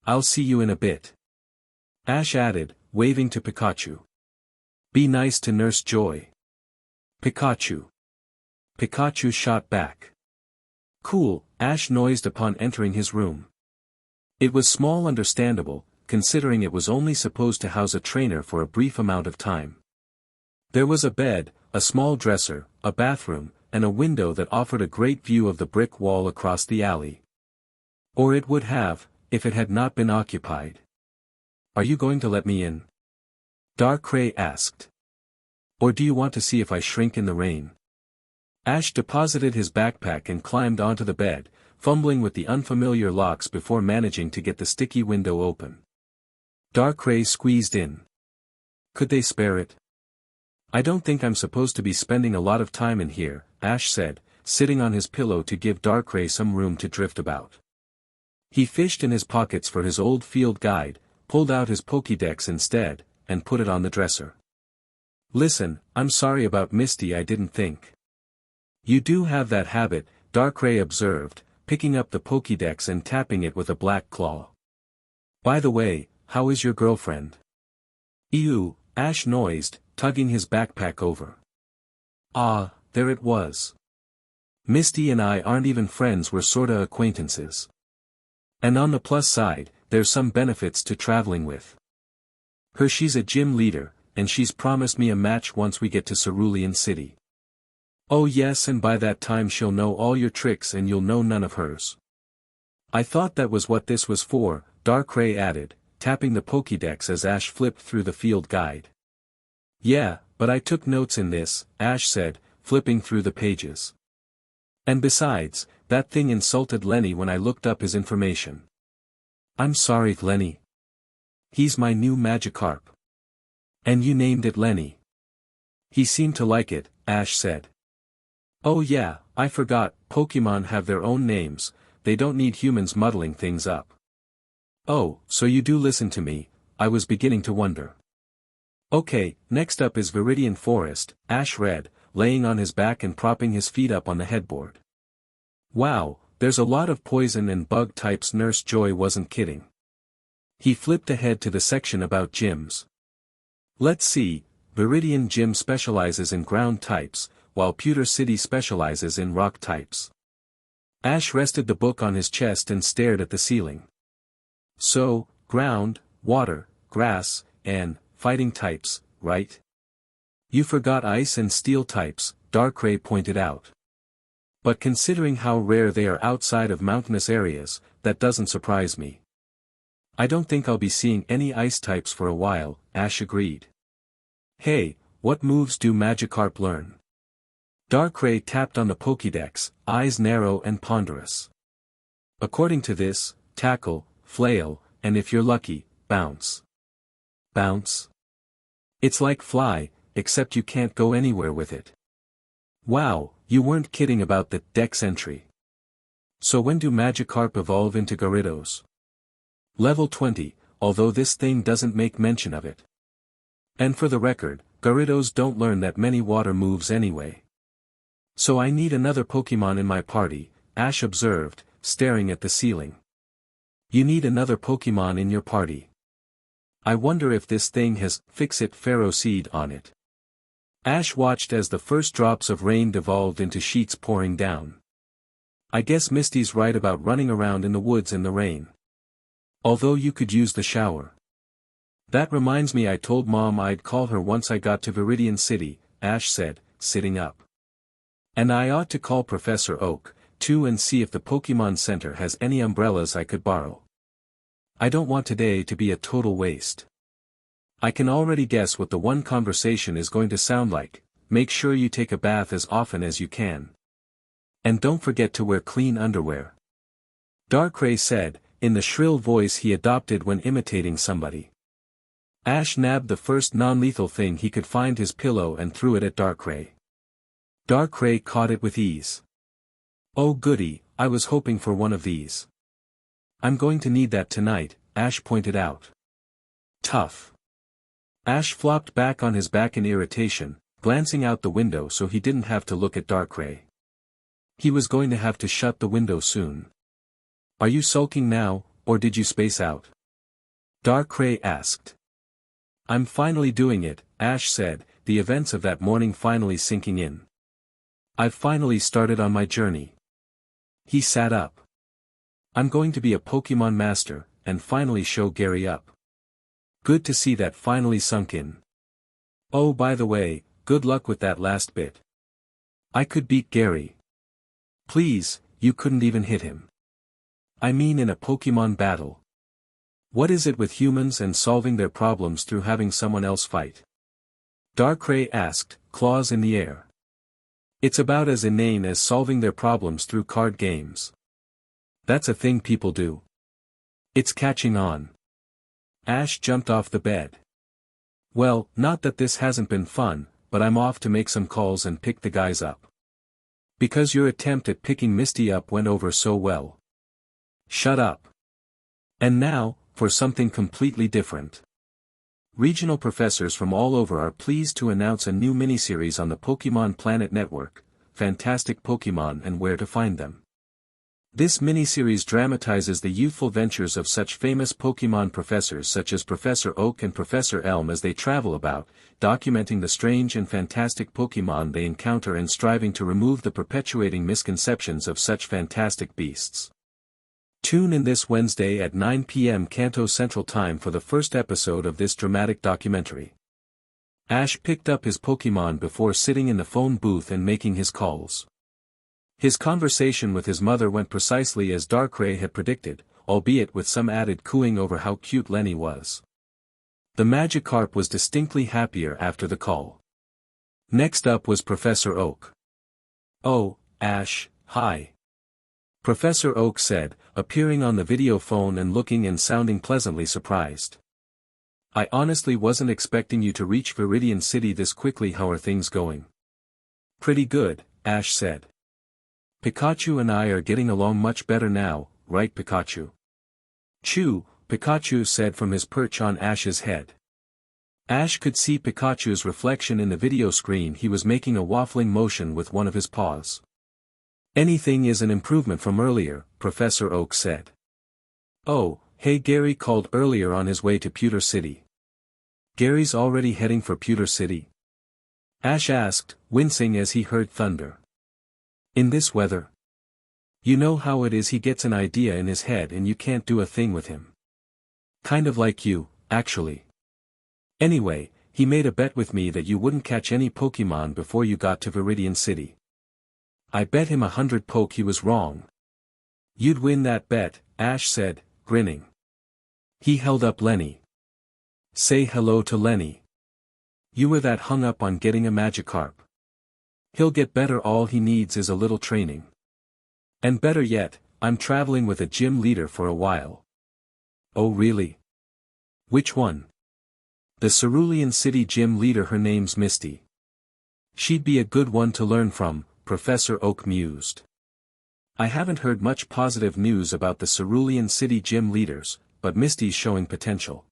Speaker 1: I'll see you in a bit. Ash added, waving to Pikachu. Be nice to Nurse Joy. Pikachu. Pikachu shot back. Cool, Ash noised upon entering his room. It was small, understandable, considering it was only supposed to house a trainer for a brief amount of time. There was a bed, a small dresser, a bathroom, and a window that offered a great view of the brick wall across the alley. Or it would have, if it had not been occupied. "Are you going to let me in?" Darkrai asked. "Or do you want to see if I shrink in the rain?" Ash deposited his backpack and climbed onto the bed, fumbling with the unfamiliar locks before managing to get the sticky window open. Darkrai squeezed in. "Could they spare it?" "I don't think I'm supposed to be spending a lot of time in here," Ash said, sitting on his pillow to give Darkrai some room to drift about. He fished in his pockets for his old field guide, pulled out his Pokédex instead, and put it on the dresser. "Listen, I'm sorry about Misty, I didn't think." "You do have that habit," Darkrai observed, picking up the Pokédex and tapping it with a black claw. "By the way, how is your girlfriend?" "Ew," Ash noised, tugging his backpack over. "Ah, there it was. Misty and I aren't even friends, we're sorta acquaintances. And on the plus side, there's some benefits to traveling with her. She's a gym leader, and she's promised me a match once we get to Cerulean City. Oh yes, and by that time she'll know all your tricks and you'll know none of hers." "I thought that was what this was for," Darkrai added, tapping the Pokédex as Ash flipped through the field guide. "Yeah, but I took notes in this," Ash said, flipping through the pages. "And besides, that thing insulted Lenny when I looked up his information." "I'm sorry, Lenny. He's my new Magikarp." "And you named it Lenny." "He seemed to like it," Ash said. "Oh yeah, I forgot, Pokemon have their own names, they don't need humans muddling things up." "Oh, so you do listen to me, I was beginning to wonder." "Okay, next up is Viridian Forest," Ash read, laying on his back and propping his feet up on the headboard. "Wow, there's a lot of poison and bug types, Nurse Joy wasn't kidding." He flipped ahead to the section about gyms. "Let's see, Viridian Gym specializes in ground types, while Pewter City specializes in rock types." Ash rested the book on his chest and stared at the ceiling. "So, ground, water, grass, and fighting types, right?" "You forgot ice and steel types," Darkrai pointed out. "But considering how rare they are outside of mountainous areas, that doesn't surprise me." "I don't think I'll be seeing any ice types for a while," Ash agreed. "Hey, what moves do Magikarp learn?" Darkrai tapped on the Pokédex, eyes narrow and ponderous. "According to this, tackle, flail, and if you're lucky, bounce." "Bounce? It's like fly, except you can't go anywhere with it." "Wow, you weren't kidding about the Dex entry. So when do Magikarp evolve into Gyarados?" "Level 20, although this thing doesn't make mention of it. And for the record, Gyarados don't learn that many water moves anyway." "So I need another Pokemon in my party," Ash observed, staring at the ceiling. "You need another Pokemon in your party. I wonder if this thing has Fix-It Pharaoh Seed on it." Ash watched as the first drops of rain devolved into sheets pouring down. "I guess Misty's right about running around in the woods in the rain. Although you could use the shower." "That reminds me, I told Mom I'd call her once I got to Viridian City," Ash said, sitting up. "And I ought to call Professor Oak, too, and see if the Pokemon Center has any umbrellas I could borrow. I don't want today to be a total waste. I can already guess what the one conversation is going to sound like. Make sure you take a bath as often as you can. And don't forget to wear clean underwear," Darkrai said, in the shrill voice he adopted when imitating somebody. Ash nabbed the first non-lethal thing he could find, his pillow, and threw it at Darkrai. Darkrai caught it with ease. "Oh goody, I was hoping for one of these." "I'm going to need that tonight," Ash pointed out. "Tough." Ash flopped back on his back in irritation, glancing out the window so he didn't have to look at Darkrai. He was going to have to shut the window soon. "Are you sulking now, or did you space out?" Darkrai asked. "I'm finally doing it," Ash said, the events of that morning finally sinking in. "I've finally started on my journey." He sat up. "I'm going to be a Pokemon master," and finally show Gary up. Good to see that finally sunk in. Oh, by the way, good luck with that last bit. I could beat Gary. Please, you couldn't even hit him. I mean in a Pokemon battle. What is it with humans and solving their problems through having someone else fight? Darkrai asked, claws in the air. It's about as inane as solving their problems through card games. That's a thing people do. It's catching on. Ash jumped off the bed. Well, not that this hasn't been fun, but I'm off to make some calls and pick the guys up. Because your attempt at picking Misty up went over so well. Shut up. And now, for something completely different. Regional professors from all over are pleased to announce a new miniseries on the Pokemon Planet Network, Fantastic Pokemon and Where to Find Them. This miniseries dramatizes the youthful ventures of such famous Pokemon professors such as Professor Oak and Professor Elm as they travel about, documenting the strange and fantastic Pokemon they encounter and striving to remove the perpetuating misconceptions of such fantastic beasts. Tune in this Wednesday at 9 p.m. Kanto Central Time for the first episode of this dramatic documentary. Ash picked up his Pokemon before sitting in the phone booth and making his calls. His conversation with his mother went precisely as Darkrai had predicted, albeit with some added cooing over how cute Lenny was. The Magikarp was distinctly happier after the call. Next up was Professor Oak. Oh, Ash, hi. Professor Oak said, appearing on the video phone and looking and sounding pleasantly surprised. I honestly wasn't expecting you to reach Viridian City this quickly. How are things going? Pretty good, Ash said. Pikachu and I are getting along much better now, right Pikachu? Chew, Pikachu said from his perch on Ash's head. Ash could see Pikachu's reflection in the video screen. He was making a waffling motion with one of his paws. Anything is an improvement from earlier, Professor Oak said. Oh, hey, Gary called earlier on his way to Pewter City. Gary's already heading for Pewter City? Ash asked, wincing as he heard thunder. In this weather? You know how it is, he gets an idea in his head and you can't do a thing with him. Kind of like you, actually. Anyway, he made a bet with me that you wouldn't catch any Pokemon before you got to Viridian City. I bet him 100 poke he was wrong. You'd win that bet, Ash said, grinning. He held up Lenny. Say hello to Lenny. You were that hung up on getting a Magikarp. He'll get better, all he needs is a little training. And better yet, I'm traveling with a gym leader for a while. Oh really? Which one? The Cerulean City gym leader, her name's Misty. She'd be a good one to learn from, Professor Oak mused. I haven't heard much positive news about the Cerulean City gym leaders, but Misty's showing potential.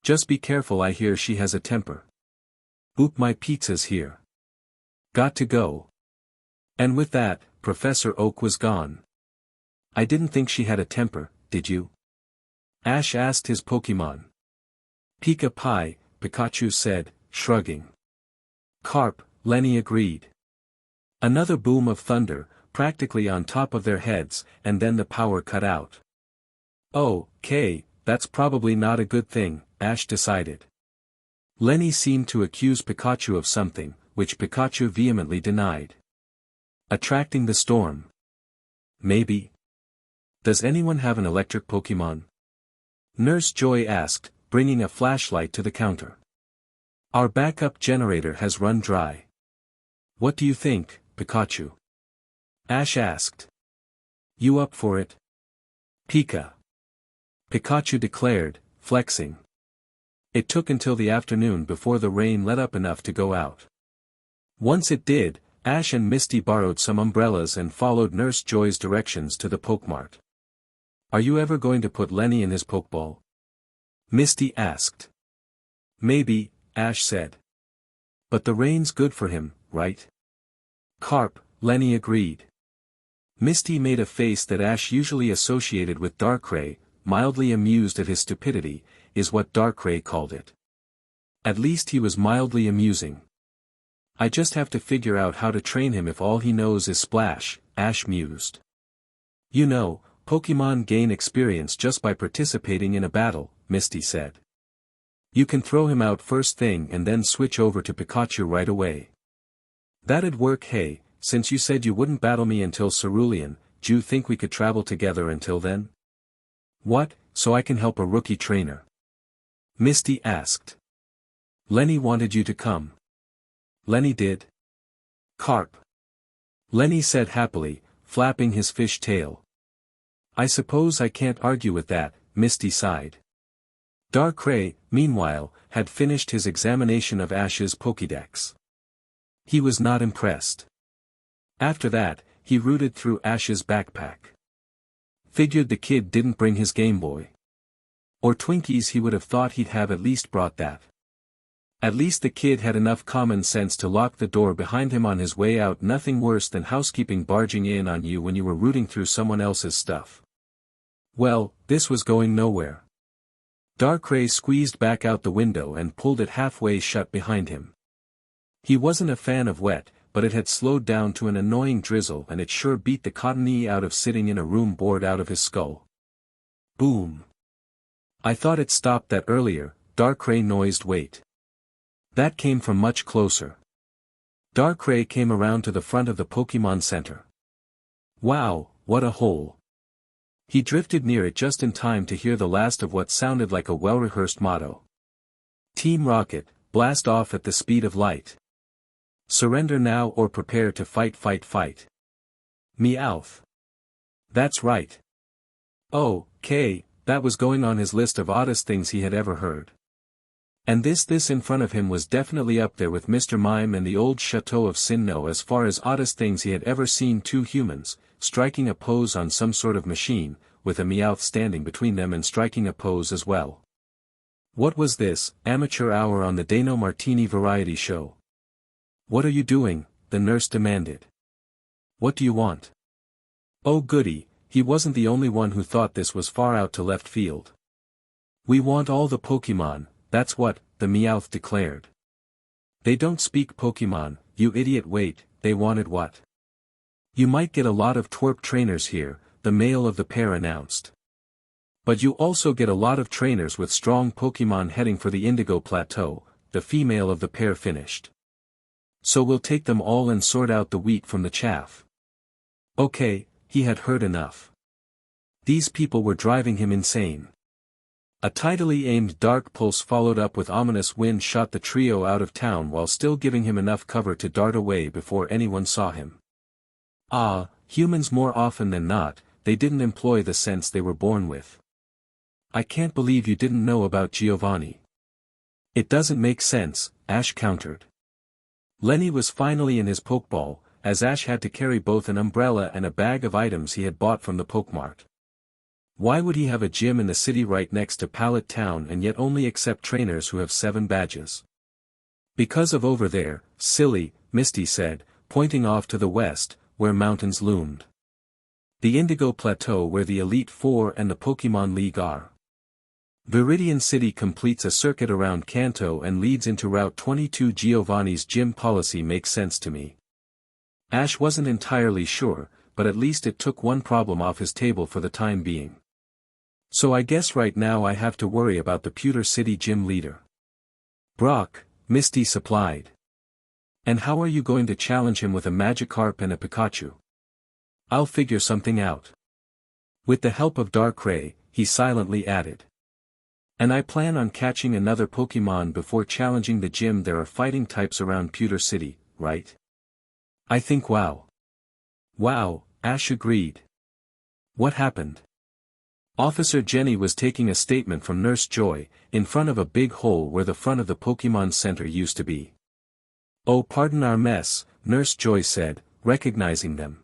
Speaker 1: Just be careful, I hear she has a temper. Oop, my pizza's here. Got to go. And with that, Professor Oak was gone. I didn't think she had a temper, did you? Ash asked his Pokemon. Pika Pie, Pikachu said, shrugging. Carp, Lenny agreed. Another boom of thunder, practically on top of their heads, and then the power cut out. Oh, Kay, that's probably not a good thing, Ash decided. Lenny seemed to accuse Pikachu of something, which Pikachu vehemently denied. Attracting the storm. Maybe. Does anyone have an electric Pokemon? Nurse Joy asked, bringing a flashlight to the counter. Our backup generator has run dry. What do you think, Pikachu? Ash asked. You up for it? Pika. Pikachu declared, flexing. It took until the afternoon before the rain let up enough to go out. Once it did, Ash and Misty borrowed some umbrellas and followed Nurse Joy's directions to the Pokemart. Are you ever going to put Lenny in his Pokeball? Misty asked. Maybe, Ash said. But the rain's good for him, right? Carp, Lenny agreed. Misty made a face that Ash usually associated with Darkrai, mildly amused at his stupidity, is what Darkrai called it. At least he was mildly amusing. I just have to figure out how to train him if all he knows is Splash, Ash mused. You know, Pokemon gain experience just by participating in a battle, Misty said. You can throw him out first thing and then switch over to Pikachu right away. That'd work. Hey, since you said you wouldn't battle me until Cerulean, do you think we could travel together until then? What, so I can help a rookie trainer? Misty asked. Lenny wanted you to come. Lenny did? Carp. Lenny said happily, flapping his fish tail. I suppose I can't argue with that, Misty sighed. Darkrai, meanwhile, had finished his examination of Ash's Pokédex. He was not impressed. After that, he rooted through Ash's backpack. Figured the kid didn't bring his Game Boy. Or Twinkies. He would have thought he'd have at least brought that. At least the kid had enough common sense to lock the door behind him on his way out. Nothing worse than housekeeping barging in on you when you were rooting through someone else's stuff. Well, this was going nowhere. Darkrai squeezed back out the window and pulled it halfway shut behind him. He wasn't a fan of wet, but it had slowed down to an annoying drizzle and it sure beat the cottony out of sitting in a room bored out of his skull. Boom. I thought it stopped that earlier, Darkrai noised. Wait. That came from much closer. Darkrai came around to the front of the Pokemon Center. Wow, what a hole. He drifted near it just in time to hear the last of what sounded like a well-rehearsed motto. Team Rocket, blast off at the speed of light. Surrender now or prepare to fight, fight, fight. Meowth. That's right. Oh, K, that was going on his list of oddest things he had ever heard. And this in front of him was definitely up there with Mr. Mime and the old Chateau of Sinnoh as far as oddest things he had ever seen. Two humans, striking a pose on some sort of machine, with a Meowth standing between them and striking a pose as well. What was this, amateur hour on the Dano Martini variety show? What are you doing? The nurse demanded. What do you want? Oh goody, he wasn't the only one who thought this was far out to left field. We want all the Pokemon, that's what, the Meowth declared. They don't speak Pokemon, you idiot. Wait, they wanted what? You might get a lot of twerp trainers here, the male of the pair announced. But you also get a lot of trainers with strong Pokemon heading for the Indigo Plateau, the female of the pair finished. So we'll take them all and sort out the wheat from the chaff. Okay, he had heard enough. These people were driving him insane. A tidily aimed dark pulse followed up with ominous wind shot the trio out of town while still giving him enough cover to dart away before anyone saw him. Ah, humans more often than not, they didn't employ the sense they were born with. I can't believe you didn't know about Giovanni. It doesn't make sense, Ash countered. Lenny was finally in his Pokeball, as Ash had to carry both an umbrella and a bag of items he had bought from the Pokemart. Why would he have a gym in the city right next to Pallet Town and yet only accept trainers who have 7 badges? Because of over there, silly, Misty said, pointing off to the west, where mountains loomed. The Indigo Plateau where the Elite Four and the Pokemon League are. Viridian City completes a circuit around Kanto and leads into Route 22. Giovanni's gym policy makes sense to me. Ash wasn't entirely sure, but at least it took one problem off his table for the time being. So I guess right now I have to worry about the Pewter City gym leader. Brock, Misty supplied. And how are you going to challenge him with a Magikarp and a Pikachu? I'll figure something out. With the help of Darkrai, he silently added. And I plan on catching another Pokemon before challenging the gym. There are fighting types around Pewter City, right? I think wow. Wow, Ash agreed. What happened? Officer Jenny was taking a statement from Nurse Joy, in front of a big hole where the front of the Pokemon Center used to be. Oh, pardon our mess, Nurse Joy said, recognizing them.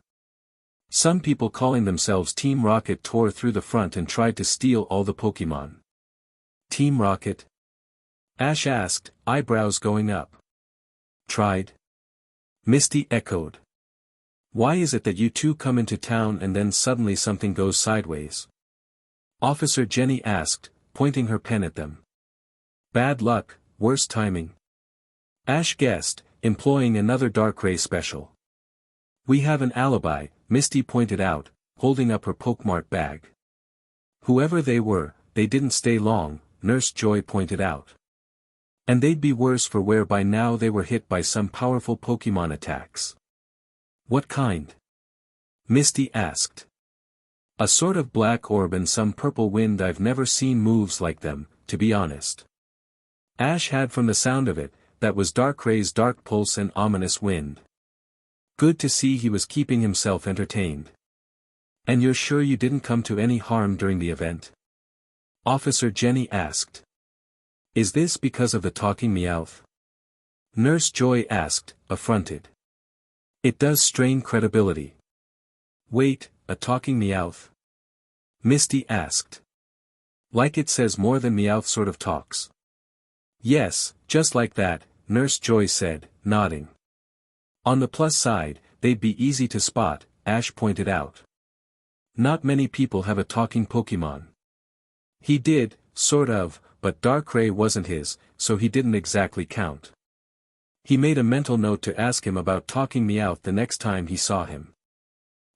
Speaker 1: Some people calling themselves Team Rocket tore through the front and tried to steal all the Pokemon. Team Rocket? Ash asked, eyebrows going up. Tried? Misty echoed. Why is it that you two come into town and then suddenly something goes sideways? Officer Jenny asked, pointing her pen at them. Bad luck, worse timing. Ash guessed, employing another Darkrai special. We have an alibi, Misty pointed out, holding up her Pokemart bag. Whoever they were, they didn't stay long, Nurse Joy pointed out. And they'd be worse for wear by now. They were hit by some powerful Pokemon attacks. What kind? Misty asked. A sort of black orb and some purple wind. I've never seen moves like them, to be honest. Ash had, from the sound of it, that was Darkray's dark pulse and ominous wind. Good to see he was keeping himself entertained. And you're sure you didn't come to any harm during the event? Officer Jenny asked. Is this because of the talking Meowth? Nurse Joy asked, affronted. It does strain credibility. Wait, a talking Meowth? Misty asked. Like it says more than Meowth sort of talks. Yes, just like that, Nurse Joy said, nodding. On the plus side, they'd be easy to spot, Ash pointed out. Not many people have a talking Pokemon. He did, sort of, but Darkrai wasn't his, so he didn't exactly count. He made a mental note to ask him about talking Meowth the next time he saw him.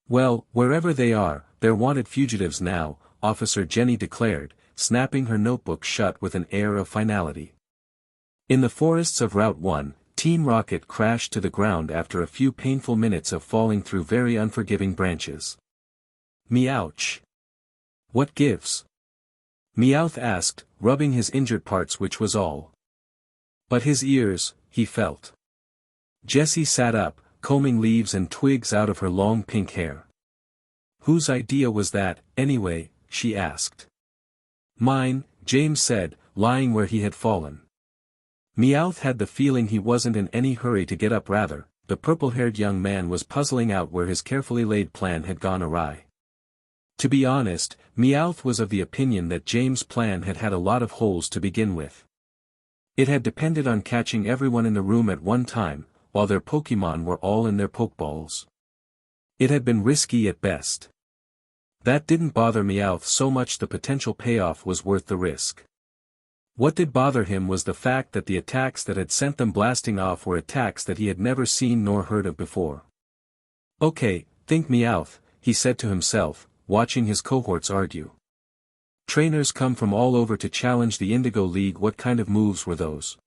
Speaker 1: Well, wherever they are, they're wanted fugitives now, Officer Jenny declared, snapping her notebook shut with an air of finality. In the forests of Route 1, Team Rocket crashed to the ground after a few painful minutes of falling through very unforgiving branches. Meowch. What gives? Meowth asked, rubbing his injured parts, which was all. But his ears, he felt. Jessie sat up, combing leaves and twigs out of her long pink hair. Whose idea was that, anyway? She asked. Mine, James said, lying where he had fallen. Meowth had the feeling he wasn't in any hurry to get up. Rather, the purple-haired young man was puzzling out where his carefully laid plan had gone awry. To be honest, Meowth was of the opinion that James' plan had had a lot of holes to begin with. It had depended on catching everyone in the room at one time, while their Pokemon were all in their Pokeballs. It had been risky at best. That didn't bother Meowth so much. The potential payoff was worth the risk. What did bother him was the fact that the attacks that had sent them blasting off were attacks that he had never seen nor heard of before. Okay, think Meowth, he said to himself, watching his cohorts argue. Trainers come from all over to challenge the Indigo League. What kind of moves were those?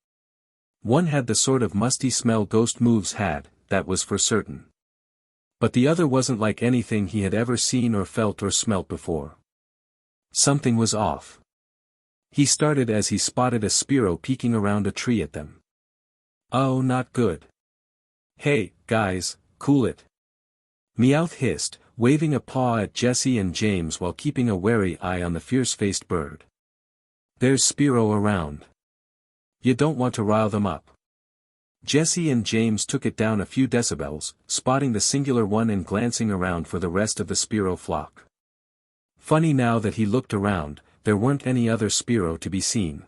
Speaker 1: One had the sort of musty smell ghost moves had, that was for certain. But the other wasn't like anything he had ever seen or felt or smelt before. Something was off. He started as he spotted a Spearow peeking around a tree at them. Oh, not good. Hey, guys, cool it. Meowth hissed, waving a paw at Jessie and James while keeping a wary eye on the fierce-faced bird. There's Spearow around. You don't want to rile them up. Jessie and James took it down a few decibels, spotting the singular one and glancing around for the rest of the Spearow flock. Funny now that he looked around, there weren't any other Spearow to be seen.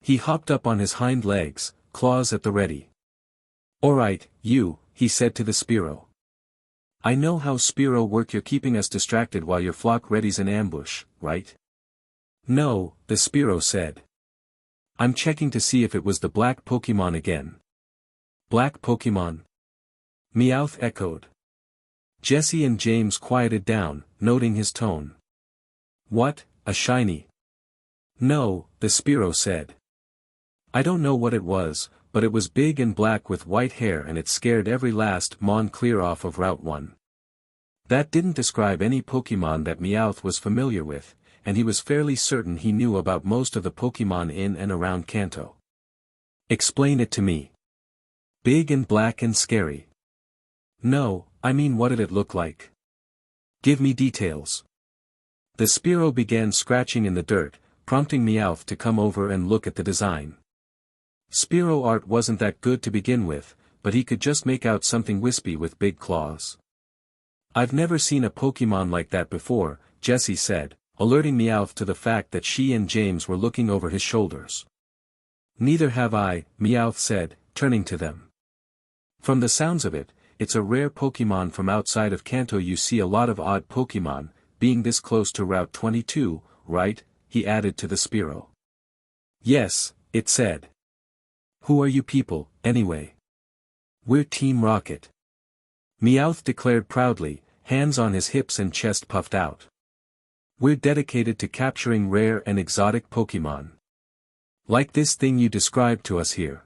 Speaker 1: He hopped up on his hind legs, claws at the ready. Alright, you, he said to the Spearow. I know how Spearow work. You're keeping us distracted while your flock readies an ambush, right? No, the Spearow said. I'm checking to see if it was the black Pokemon again. Black Pokemon? Meowth echoed. Jessie and James quieted down, noting his tone. What, a shiny? No, the Spearow said. I don't know what it was, but it was big and black with white hair and it scared every last Mon clear off of Route 1. That didn't describe any Pokemon that Meowth was familiar with, and he was fairly certain he knew about most of the Pokemon in and around Kanto. Explain it to me. Big and black and scary. No, I mean, what did it look like? Give me details. The Spearow began scratching in the dirt, prompting Meowth to come over and look at the design. Spearow art wasn't that good to begin with, but he could just make out something wispy with big claws. I've never seen a Pokemon like that before, Jessie said, alerting Meowth to the fact that she and James were looking over his shoulders. Neither have I, Meowth said, turning to them. From the sounds of it, it's a rare Pokemon from outside of Kanto. You see a lot of odd Pokemon, being this close to Route 22, right? He added to the Spearow. Yes, it said. Who are you people, anyway? We're Team Rocket. Meowth declared proudly, hands on his hips and chest puffed out. "We're dedicated to capturing rare and exotic Pokemon. Like this thing you described to us here.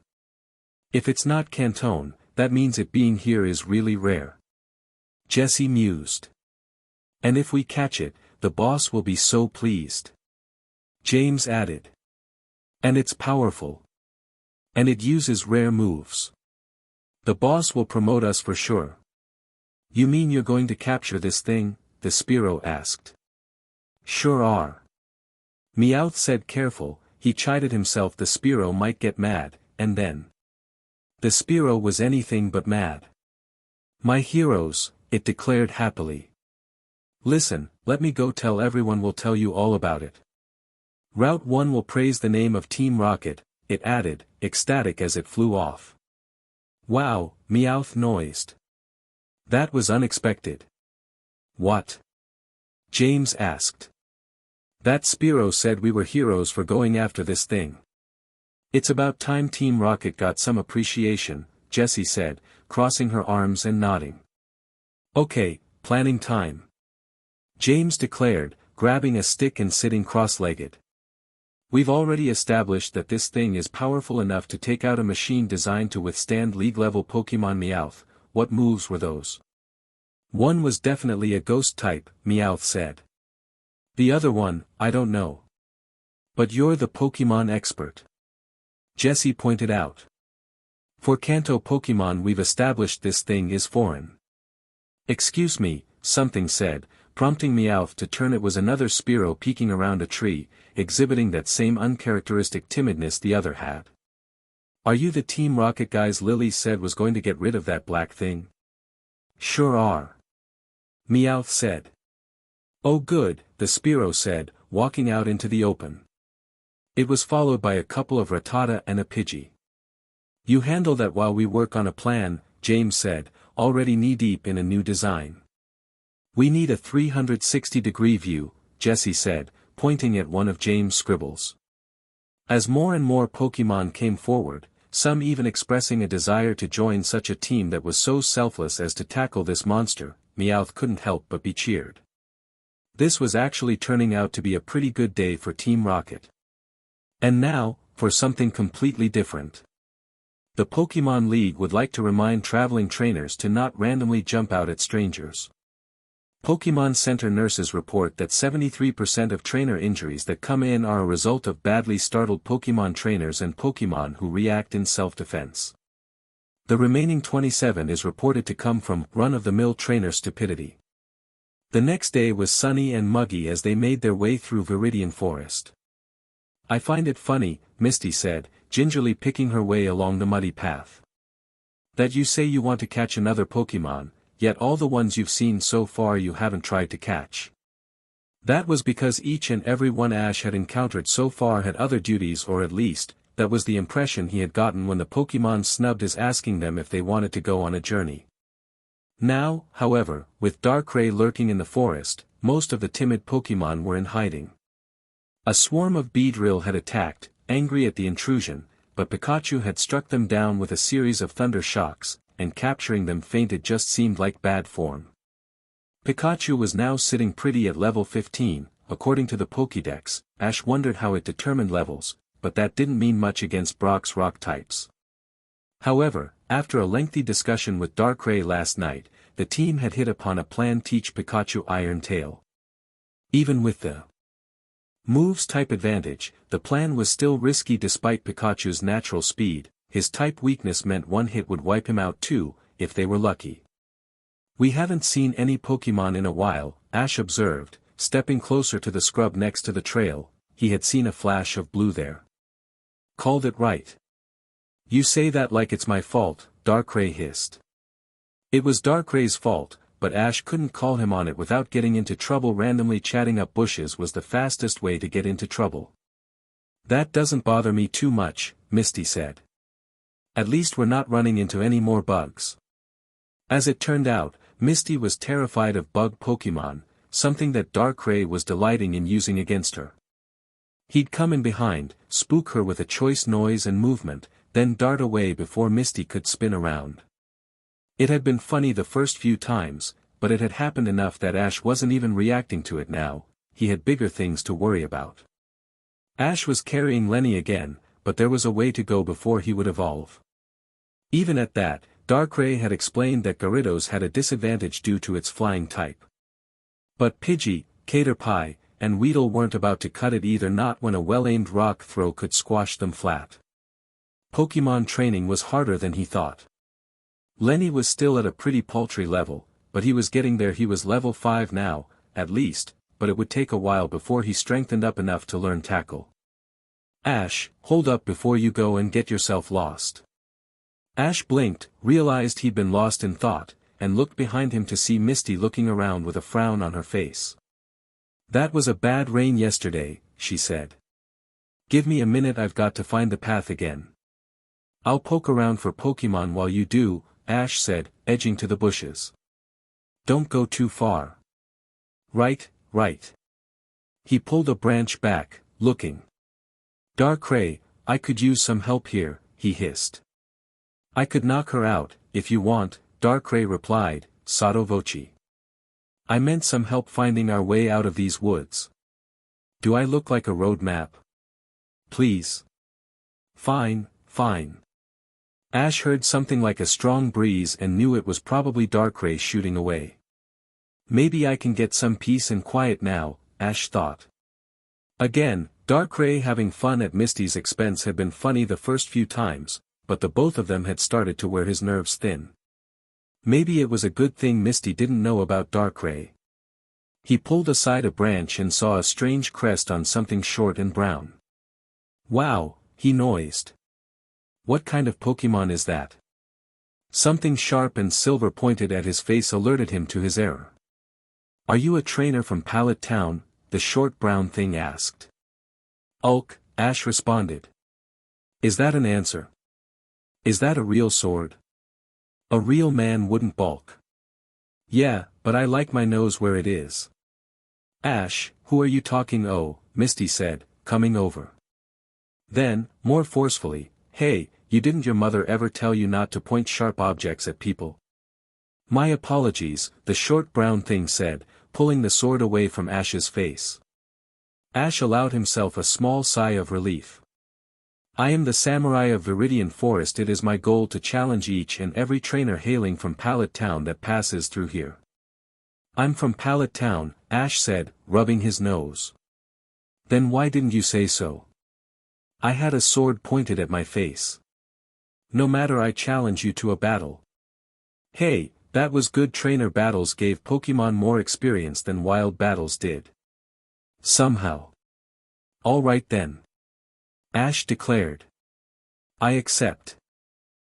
Speaker 1: If it's not Canton, that means it being here is really rare." Jessie mused. "And if we catch it, the boss will be so pleased." James added. "And it's powerful. And it uses rare moves. The boss will promote us for sure." "You mean you're going to capture this thing?" the Spearow asked. "Sure are." Meowth said careful, he chided himself the Spearow might get mad, and then. The Spearow was anything but mad. "My heroes," it declared happily. "Listen, let me go tell everyone, we'll tell you all about it. Route 1 will praise the name of Team Rocket," it added, ecstatic as it flew off. "Wow," Meowth noised. "That was unexpected." "What?" James asked. "That Spearow said we were heroes for going after this thing. It's about time Team Rocket got some appreciation," Jessie said, crossing her arms and nodding. "Okay, planning time," James declared, grabbing a stick and sitting cross-legged. "We've already established that this thing is powerful enough to take out a machine designed to withstand league-level Pokemon. Meowth, what moves were those?" "One was definitely a ghost type," Meowth said. "The other one, I don't know." "But you're the Pokemon expert," Jessie pointed out. "For Kanto Pokemon we've established this thing is foreign." "Excuse me," something said, prompting Meowth to turn. It was another Spearow peeking around a tree, exhibiting that same uncharacteristic timidness the other had. "Are you the Team Rocket guys Lily said was going to get rid of that black thing?" "Sure are," Meowth said. "Oh good," the Spearow said, walking out into the open. It was followed by a couple of Rattata and a Pidgey. "You handle that while we work on a plan," James said, already knee-deep in a new design. "We need a 360-degree view," Jessie said, pointing at one of James' scribbles. As more and more Pokemon came forward, some even expressing a desire to join such a team that was so selfless as to tackle this monster, Meowth couldn't help but be cheered. This was actually turning out to be a pretty good day for Team Rocket. And now, for something completely different. The Pokemon League would like to remind traveling trainers to not randomly jump out at strangers. Pokemon Center nurses report that 73% of trainer injuries that come in are a result of badly startled Pokemon trainers and Pokemon who react in self-defense. The remaining 27% is reported to come from run-of-the-mill trainer stupidity. The next day was sunny and muggy as they made their way through Viridian Forest. "I find it funny," Misty said, gingerly picking her way along the muddy path. "That you say you want to catch another Pokemon, yet all the ones you've seen so far you haven't tried to catch." That was because each and every one Ash had encountered so far had other duties, or at least, that was the impression he had gotten when the Pokemon snubbed his asking them if they wanted to go on a journey. Now, however, with Darkrai lurking in the forest, most of the timid Pokemon were in hiding. A swarm of Beedrill had attacked, angry at the intrusion, but Pikachu had struck them down with a series of thunder shocks, and capturing them fainted just seemed like bad form. Pikachu was now sitting pretty at level 15, according to the Pokédex. Ash wondered how it determined levels, but that didn't mean much against Brock's rock types. However, after a lengthy discussion with Darkrai last night, the team had hit upon a plan: teach Pikachu Iron Tail. Even with the move's type advantage, the plan was still risky despite Pikachu's natural speed. His type weakness meant one hit would wipe him out too, if they were lucky. "We haven't seen any Pokemon in a while," Ash observed, stepping closer to the scrub next to the trail. He had seen a flash of blue there. "Called it right." "You say that like it's my fault," Darkrai hissed. It was Darkrai's fault, but Ash couldn't call him on it without getting into trouble. Randomly chatting up bushes was the fastest way to get into trouble. "That doesn't bother me too much," Misty said. "At least we're not running into any more bugs." As it turned out, Misty was terrified of bug Pokemon, something that Darkrai was delighting in using against her. He'd come in behind, spook her with a choice noise and movement, then dart away before Misty could spin around. It had been funny the first few times, but it had happened enough that Ash wasn't even reacting to it now, he had bigger things to worry about. Ash was carrying Lenny again, but there was a way to go before he would evolve. Even at that, Darkrai had explained that Gyarados had a disadvantage due to its flying type. But Pidgey, Caterpie, and Weedle weren't about to cut it either, not when a well-aimed rock throw could squash them flat. Pokemon training was harder than he thought. Lenny was still at a pretty paltry level, but he was getting there. He was level 5 now, at least, but it would take a while before he strengthened up enough to learn Tackle. Ash, hold up before you go and get yourself lost. Ash blinked, realized he'd been lost in thought, and looked behind him to see Misty looking around with a frown on her face. That was a bad rain yesterday, she said. Give me a minute, I've got to find the path again. I'll poke around for Pokemon while you do, Ash said, edging to the bushes. Don't go too far. Right. He pulled a branch back, looking. Darkrai, I could use some help here, he hissed. I could knock her out, if you want, Darkrai replied, sotto voce. I meant some help finding our way out of these woods. Do I look like a road map? Please. Fine. Ash heard something like a strong breeze and knew it was probably Darkrai shooting away. Maybe I can get some peace and quiet now, Ash thought. Again, Darkrai having fun at Misty's expense had been funny the first few times, but the both of them had started to wear his nerves thin. Maybe it was a good thing Misty didn't know about Darkrai. He pulled aside a branch and saw a strange crest on something short and brown. Wow, he noised. What kind of Pokemon is that? Something sharp and silver pointed at his face alerted him to his error. Are you a trainer from Pallet Town? The short brown thing asked. Ulk, Ash responded. Is that an answer? Is that a real sword? A real man wouldn't balk. Yeah, but I like my nose where it is. Ash, who are you talking? Oh, Misty said, coming over. Then, more forcefully, hey, didn't your mother ever tell you not to point sharp objects at people? My apologies, the short brown thing said, pulling the sword away from Ash's face. Ash allowed himself a small sigh of relief. I am the samurai of Viridian Forest. It is my goal to challenge each and every trainer hailing from Pallet Town that passes through here. I'm from Pallet Town, Ash said, rubbing his nose. Then why didn't you say so? I had a sword pointed at my face. No matter, I challenge you to a battle. Hey, that was good. Trainer battles gave Pokemon more experience than wild battles did. Somehow. All right then. Ash declared. I accept.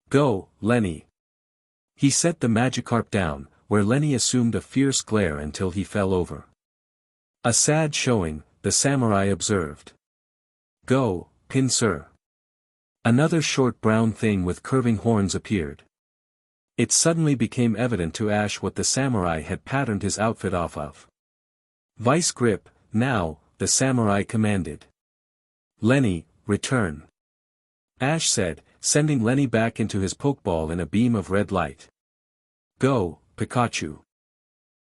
Speaker 1: Go, Lenny. He set the Magikarp down, where Lenny assumed a fierce glare until he fell over. A sad showing, the samurai observed. Go, Pinsir. Another short brown thing with curving horns appeared. It suddenly became evident to Ash what the samurai had patterned his outfit off of. Vice grip, now, the samurai commanded. Lenny, return. Ash said, sending Lenny back into his Pokeball in a beam of red light. Go, Pikachu.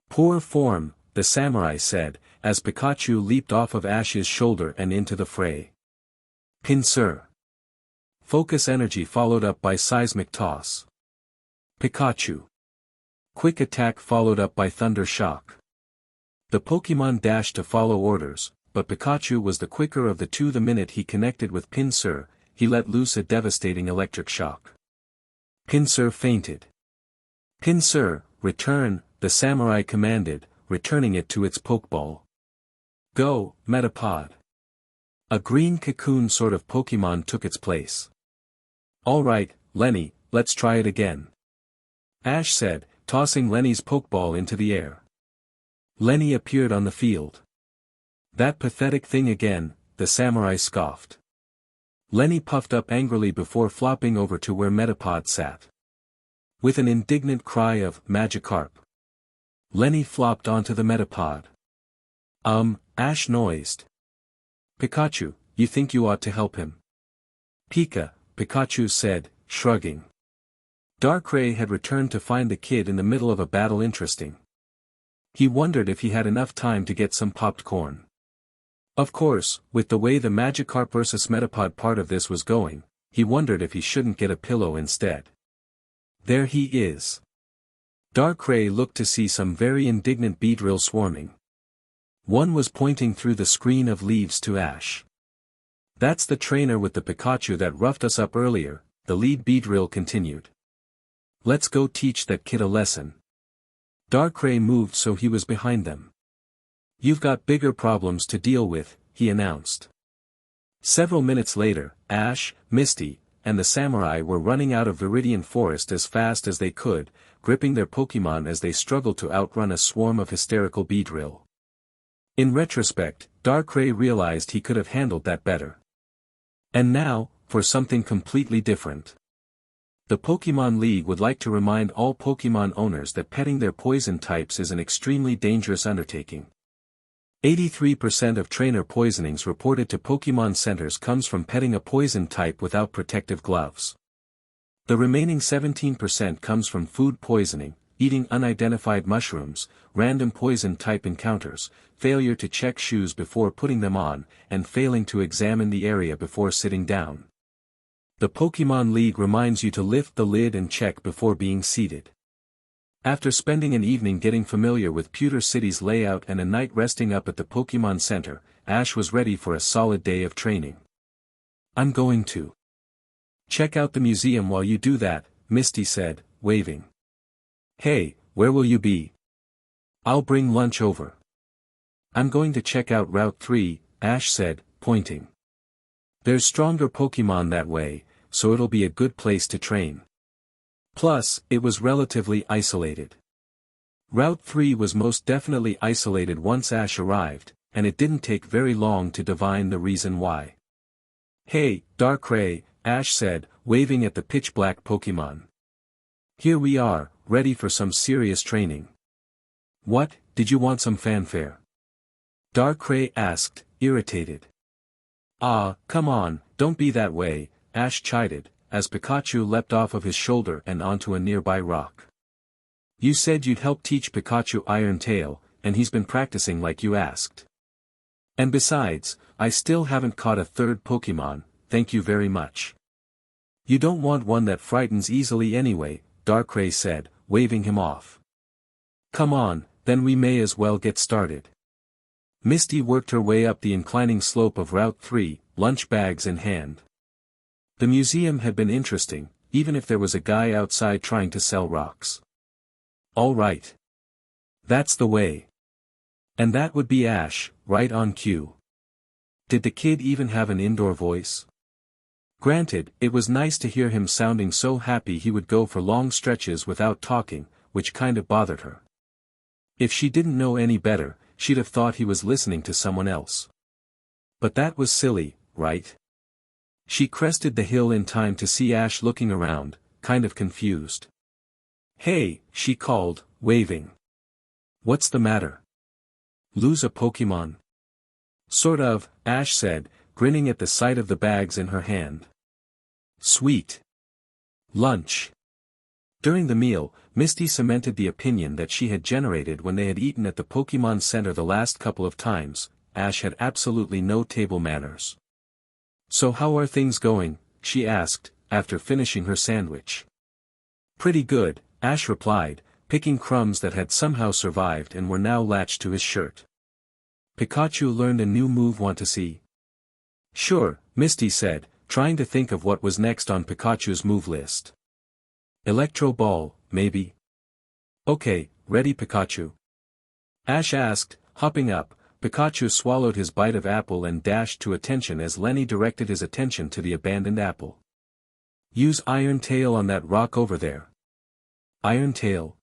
Speaker 1: Poor form, the samurai said, as Pikachu leaped off of Ash's shoulder and into the fray. Pinsir. Focus energy followed up by seismic toss. Pikachu. Quick attack followed up by thunder shock. The Pokemon dashed to follow orders, but Pikachu was the quicker of the two. The minute he connected with Pinsir, he let loose a devastating electric shock. Pinsir fainted. Pinsir, return, the samurai commanded, returning it to its Pokeball. Go, Metapod. A green cocoon sort of Pokemon took its place. All right, Lenny, let's try it again. Ash said, tossing Lenny's Pokeball into the air. Lenny appeared on the field. That pathetic thing again, the samurai scoffed. Lenny puffed up angrily before flopping over to where Metapod sat. With an indignant cry of Magikarp, Lenny flopped onto the Metapod. Ash noised. Pikachu, you think you ought to help him? Pikachu said, shrugging. Darkrai had returned to find the kid in the middle of a battle. Interesting. He wondered if he had enough time to get some popped corn. Of course, with the way the Magikarp vs Metapod part of this was going, he wondered if he shouldn't get a pillow instead. There he is. Darkrai looked to see some very indignant Beedrill swarming. One was pointing through the screen of leaves to Ash. That's the trainer with the Pikachu that roughed us up earlier, the lead Beedrill continued. Let's go teach that kid a lesson. Darkrai moved so he was behind them. You've got bigger problems to deal with, he announced. Several minutes later, Ash, Misty, and the samurai were running out of Viridian Forest as fast as they could, gripping their Pokémon as they struggled to outrun a swarm of hysterical Beedrill. In retrospect, Darkrai realized he could have handled that better. And now, for something completely different. The Pokémon League would like to remind all Pokémon owners that petting their poison types is an extremely dangerous undertaking. 83% of trainer poisonings reported to Pokémon centers comes from petting a poison type without protective gloves. The remaining 17% comes from food poisoning, eating unidentified mushrooms, random poison type encounters, failure to check shoes before putting them on, and failing to examine the area before sitting down. The Pokémon League reminds you to lift the lid and check before being seated. After spending an evening getting familiar with Pewter City's layout and a night resting up at the Pokémon Center, Ash was ready for a solid day of training. I'm going to check out the museum while you do that, Misty said, waving. Hey, where will you be? I'll bring lunch over. I'm going to check out Route 3, Ash said, pointing. There's stronger Pokémon that way, so it'll be a good place to train. Plus, it was relatively isolated. Route 3 was most definitely isolated once Ash arrived, and it didn't take very long to divine the reason why. Hey, Darkrai, Ash said, waving at the pitch-black Pokémon. Here we are, ready for some serious training. What, did you want some fanfare? Darkrai asked, irritated. Ah, come on, don't be that way, Ash chided, as Pikachu leapt off of his shoulder and onto a nearby rock. You said you'd help teach Pikachu Iron Tail, and he's been practicing like you asked. And besides, I still haven't caught a third Pokémon, thank you very much. You don't want one that frightens easily anyway, Darkrai said, waving him off. Come on, then we may as well get started. Misty worked her way up the inclining slope of Route 3, lunch bags in hand. The museum had been interesting, even if there was a guy outside trying to sell rocks. All right. That's the way. And that would be Ash, right on cue. Did the kid even have an indoor voice? Granted, it was nice to hear him sounding so happy he would go for long stretches without talking, which kind of bothered her. If she didn't know any better, she'd have thought he was listening to someone else. But that was silly, right? She crested the hill in time to see Ash looking around, kind of confused. Hey, she called, waving. What's the matter? Lose a Pokémon? Sort of, Ash said, grinning at the sight of the bags in her hand. Sweet. Lunch. During the meal, Misty cemented the opinion that she had generated when they had eaten at the Pokémon Center the last couple of times. Ash had absolutely no table manners. So how are things going? She asked, after finishing her sandwich. Pretty good, Ash replied, picking crumbs that had somehow survived and were now latched to his shirt. Pikachu learned a new move, want to see? Sure, Misty said, trying to think of what was next on Pikachu's move list. Electro Ball, maybe? Okay, ready Pikachu? Ash asked, hopping up. Pikachu swallowed his bite of apple and dashed to attention as Lenny directed his attention to the abandoned apple. Use Iron Tail on that rock over there. Iron Tail.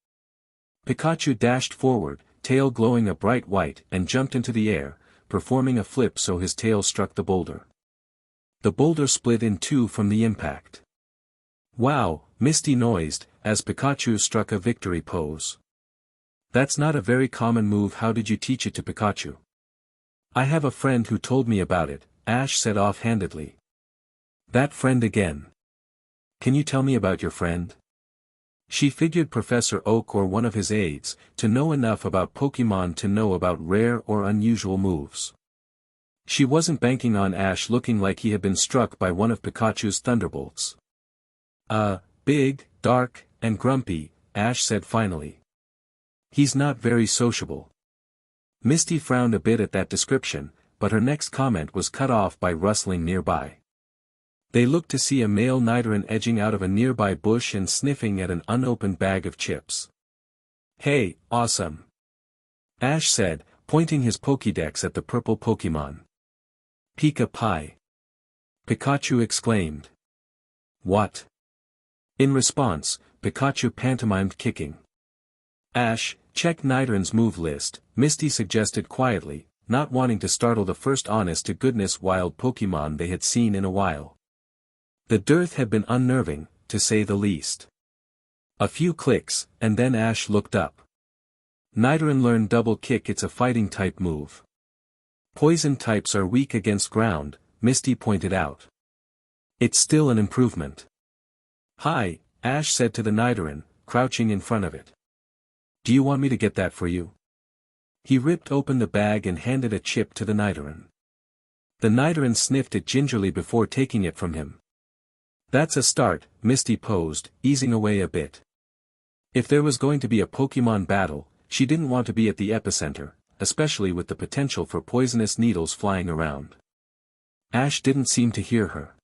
Speaker 1: Pikachu dashed forward, tail glowing a bright white, and jumped into the air, performing a flip so his tail struck the boulder. The boulder split in two from the impact. Wow, Misty noised, as Pikachu struck a victory pose. That's not a very common move. How did you teach it to Pikachu? I have a friend who told me about it, Ash said offhandedly. That friend again. Can you tell me about your friend? She figured Professor Oak or one of his aides, to know enough about Pokemon to know about rare or unusual moves. She wasn't banking on Ash looking like he had been struck by one of Pikachu's thunderbolts. Big, dark, and grumpy, Ash said finally. He's not very sociable. Misty frowned a bit at that description, but her next comment was cut off by rustling nearby. They looked to see a male Nidoran edging out of a nearby bush and sniffing at an unopened bag of chips. Hey, awesome! Ash said, pointing his Pokédex at the purple Pokémon. Pika Pie! Pikachu exclaimed. What? In response, Pikachu pantomimed kicking. Ash, check Nidoran's move list, Misty suggested quietly, not wanting to startle the first honest-to-goodness wild Pokémon they had seen in a while. The dearth had been unnerving, to say the least. A few clicks, and then Ash looked up. Nidoran learned Double Kick. It's a fighting-type move. Poison types are weak against ground, Misty pointed out. It's still an improvement. Hi, Ash said to the Nidoran, crouching in front of it. Do you want me to get that for you? He ripped open the bag and handed a chip to the Nidoran. The Nidoran sniffed it gingerly before taking it from him. That's a start, Misty posed, easing away a bit. If there was going to be a Pokemon battle, she didn't want to be at the epicenter, especially with the potential for poisonous needles flying around. Ash didn't seem to hear her.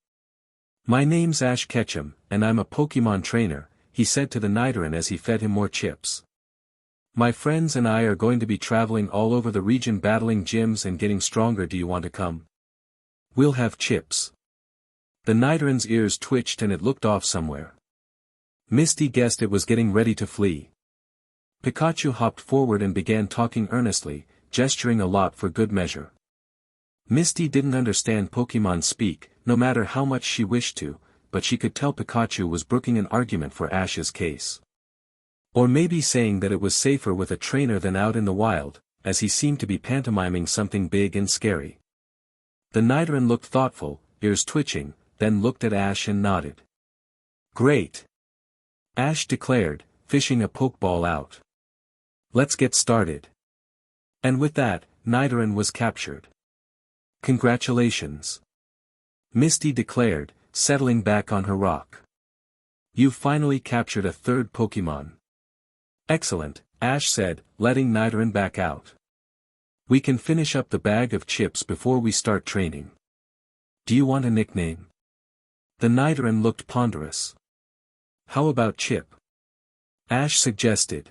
Speaker 1: My name's Ash Ketchum, and I'm a Pokemon trainer, he said to the Nidoran as he fed him more chips. My friends and I are going to be traveling all over the region battling gyms and getting stronger. Do you want to come? We'll have chips. The Nidoran's ears twitched and it looked off somewhere. Misty guessed it was getting ready to flee. Pikachu hopped forward and began talking earnestly, gesturing a lot for good measure. Misty didn't understand Pokemon speak, no matter how much she wished to, but she could tell Pikachu was brooking an argument for Ash's case. Or maybe saying that it was safer with a trainer than out in the wild, as he seemed to be pantomiming something big and scary. The Nidoran looked thoughtful, ears twitching, then looked at Ash and nodded. Great! Ash declared, fishing a Pokeball out. Let's get started. And with that, Nidoran was captured. Congratulations! Misty declared, settling back on her rock. You've finally captured a third Pokemon. Excellent, Ash said, letting Nidoran back out. We can finish up the bag of chips before we start training. Do you want a nickname? The Nidoran looked ponderous. How about Chip? Ash suggested.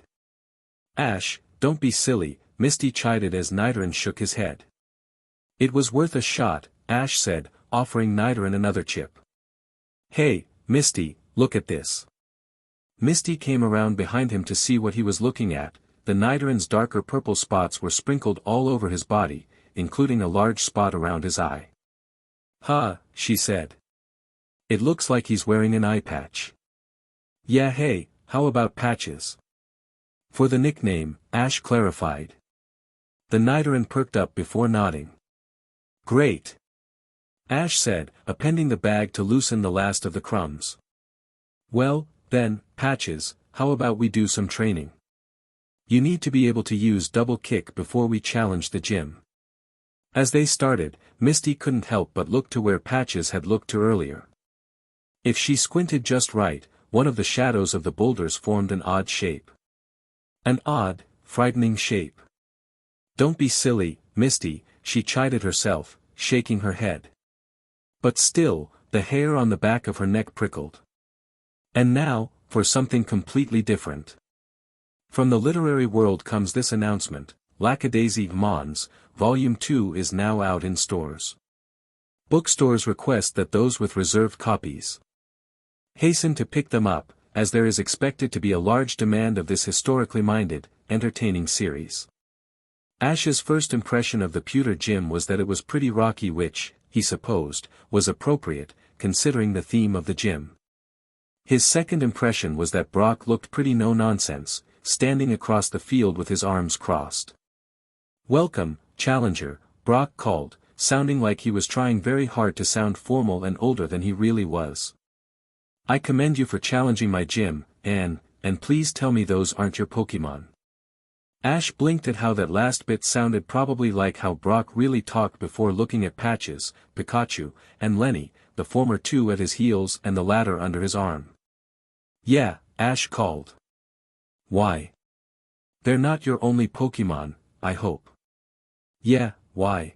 Speaker 1: Ash, don't be silly, Misty chided as Nidoran shook his head. It was worth a shot, Ash said, offering Nidoran another chip. Hey, Misty, look at this. Misty came around behind him to see what he was looking at. The Nidoran's darker purple spots were sprinkled all over his body, including a large spot around his eye. Ha, she said. It looks like he's wearing an eye patch. Yeah, hey, how about patches? For the nickname, Ash clarified. The Nidoran perked up before nodding. Great! Ash said, appending the bag to loosen the last of the crumbs. Well, then, Patches, how about we do some training? You need to be able to use Double Kick before we challenge the gym. As they started, Misty couldn't help but look to where Patches had looked to earlier. If she squinted just right, one of the shadows of the boulders formed an odd shape. An odd, frightening shape. Don't be silly, Misty, she chided herself, shaking her head. But still, the hair on the back of her neck prickled. And now, for something completely different. From the literary world comes this announcement: Lackadaisy Mons, Volume 2 is now out in stores. Bookstores request that those with reserved copies hasten to pick them up, as there is expected to be a large demand of this historically minded, entertaining series. Ash's first impression of the pewter gym was that it was pretty rocky, which, he supposed, was appropriate, considering the theme of the gym. His second impression was that Brock looked pretty no-nonsense, standing across the field with his arms crossed. Welcome, Challenger, Brock called, sounding like he was trying very hard to sound formal and older than he really was. I commend you for challenging my gym, and, and please tell me those aren't your Pokemon. Ash blinked at how that last bit sounded, probably like how Brock really talked, before looking at Patches, Pikachu, and Lenny, the former two at his heels and the latter under his arm. Yeah, Ash called. Why? They're not your only Pokemon, I hope. Yeah, why?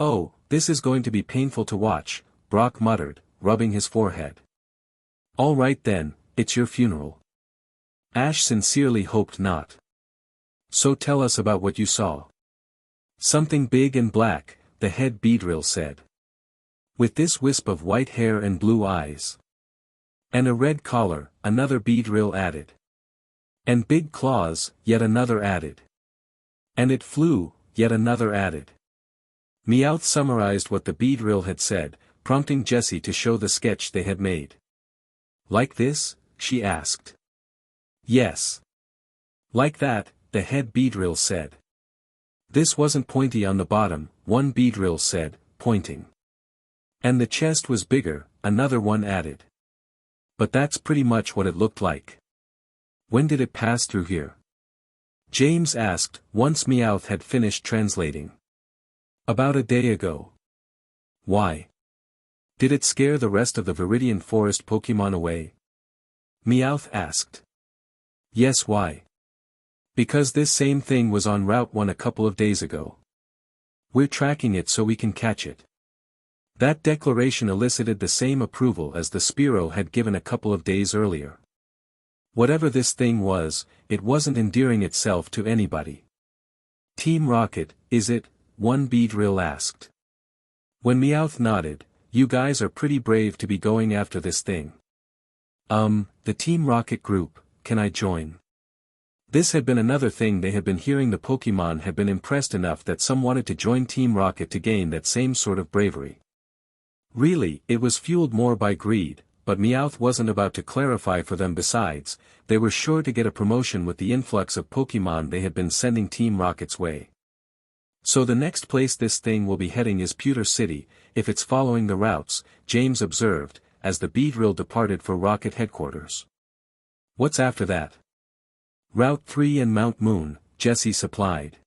Speaker 1: Oh, this is going to be painful to watch, Brock muttered, rubbing his forehead. All right then, it's your funeral. Ash sincerely hoped not. So tell us about what you saw. Something big and black, the head Beedrill said. With this wisp of white hair and blue eyes. And a red collar, another Beedrill added. And big claws, yet another added. And it flew, yet another added. Meowth summarized what the Beedrill had said, prompting Jessie to show the sketch they had made. Like this? She asked. Yes. Like that, the head Beedrill said. This wasn't pointy on the bottom, one Beedrill said, pointing. And the chest was bigger, another one added. But that's pretty much what it looked like. When did it pass through here? James asked, once Meowth had finished translating. About a day ago. Why? Did it scare the rest of the Viridian Forest Pokemon away? Meowth asked. Yes, why? Because this same thing was on Route 1 a couple of days ago. We're tracking it so we can catch it. That declaration elicited the same approval as the Spearow had given a couple of days earlier. Whatever this thing was, it wasn't endearing itself to anybody. Team Rocket, is it? One Beedrill asked. When Meowth nodded, you guys are pretty brave to be going after this thing. The Team Rocket group, can I join? This had been another thing they had been hearing. The Pokemon had been impressed enough that some wanted to join Team Rocket to gain that same sort of bravery. Really, it was fueled more by greed, but Meowth wasn't about to clarify for them. Besides, they were sure to get a promotion with the influx of Pokemon they had been sending Team Rocket's way. So the next place this thing will be heading is Pewter City, if it's following the routes, James observed, as the Beedrill departed for Rocket headquarters. What's after that? Route 3 and Mount Moon, Jessie supplied.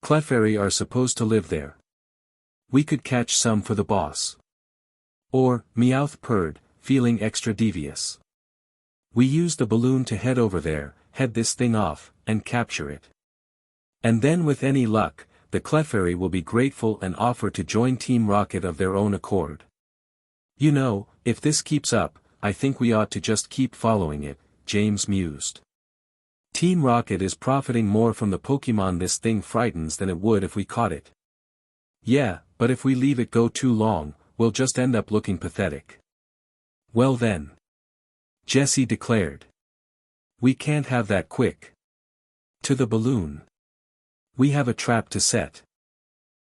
Speaker 1: Clefairy are supposed to live there. We could catch some for the boss. Or, Meowth purred, feeling extra devious. We use the balloon to head over there, head this thing off, and capture it. And then with any luck, the Clefairy will be grateful and offer to join Team Rocket of their own accord. You know, if this keeps up, I think we ought to just keep following it, James mused. Team Rocket is profiting more from the Pokemon this thing frightens than it would if we caught it. Yeah, but if we leave it go too long, we'll just end up looking pathetic. Well then. Jessie declared. We can't have that quick. To the balloon. We have a trap to set.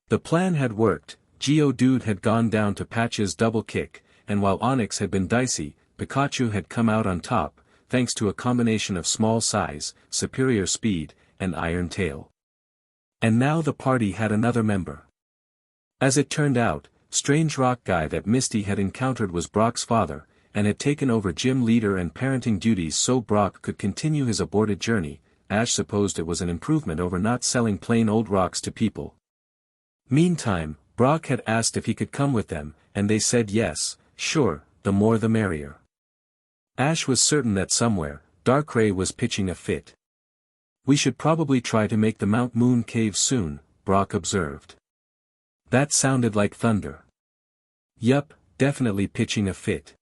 Speaker 1: The plan had worked, Geodude had gone down to Patch's double kick, and while Onix had been dicey, Pikachu had come out on top, thanks to a combination of small size, superior speed, and iron tail. And now the party had another member. As it turned out, strange rock guy that Misty had encountered was Brock's father, and had taken over gym leader and parenting duties so Brock could continue his aborted journey. Ash supposed it was an improvement over not selling plain old rocks to people. Meantime, Brock had asked if he could come with them, and they said yes, sure, the more the merrier. Ash was certain that somewhere, Darkrai was pitching a fit. We should probably try to make the Mount Moon cave soon, Brock observed. That sounded like thunder. Yup, definitely pitching a fit.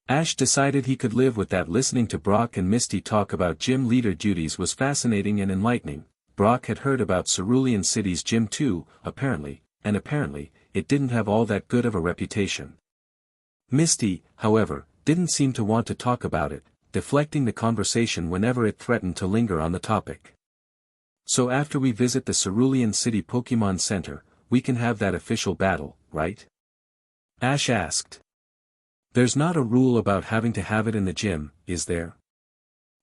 Speaker 1: Ash decided he could live with that. Listening to Brock and Misty talk about gym leader duties was fascinating and enlightening. Brock had heard about Cerulean City's gym too, apparently, and apparently, it didn't have all that good of a reputation. Misty, however, didn't seem to want to talk about it, deflecting the conversation whenever it threatened to linger on the topic. So after we visit the Cerulean City Pokemon Center, we can have that official battle, right? Ash asked. There's not a rule about having to have it in the gym, is there?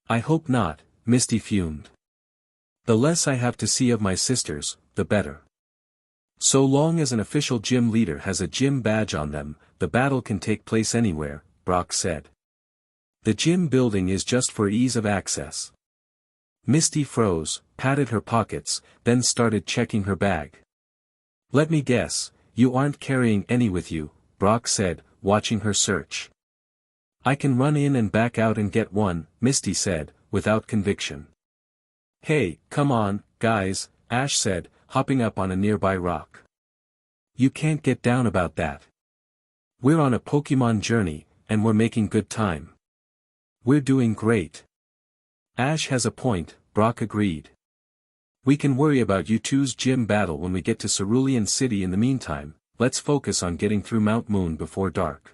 Speaker 1: I hope not, Misty fumed. The less I have to see of my sisters, the better. So long as an official gym leader has a gym badge on them, the battle can take place anywhere, Brock said. The gym building is just for ease of access. Misty froze, patted her pockets, then started checking her bag. Let me guess, you aren't carrying any with you, Brock said, watching her search. I can run in and back out and get one, Misty said, without conviction. Hey, come on, guys, Ash said, hopping up on a nearby rock. You can't get down about that. We're on a Pokemon journey, and we're making good time. We're doing great. Ash has a point, Brock agreed. We can worry about you two's gym battle when we get to Cerulean City. In the meantime, let's focus on getting through Mount Moon before dark.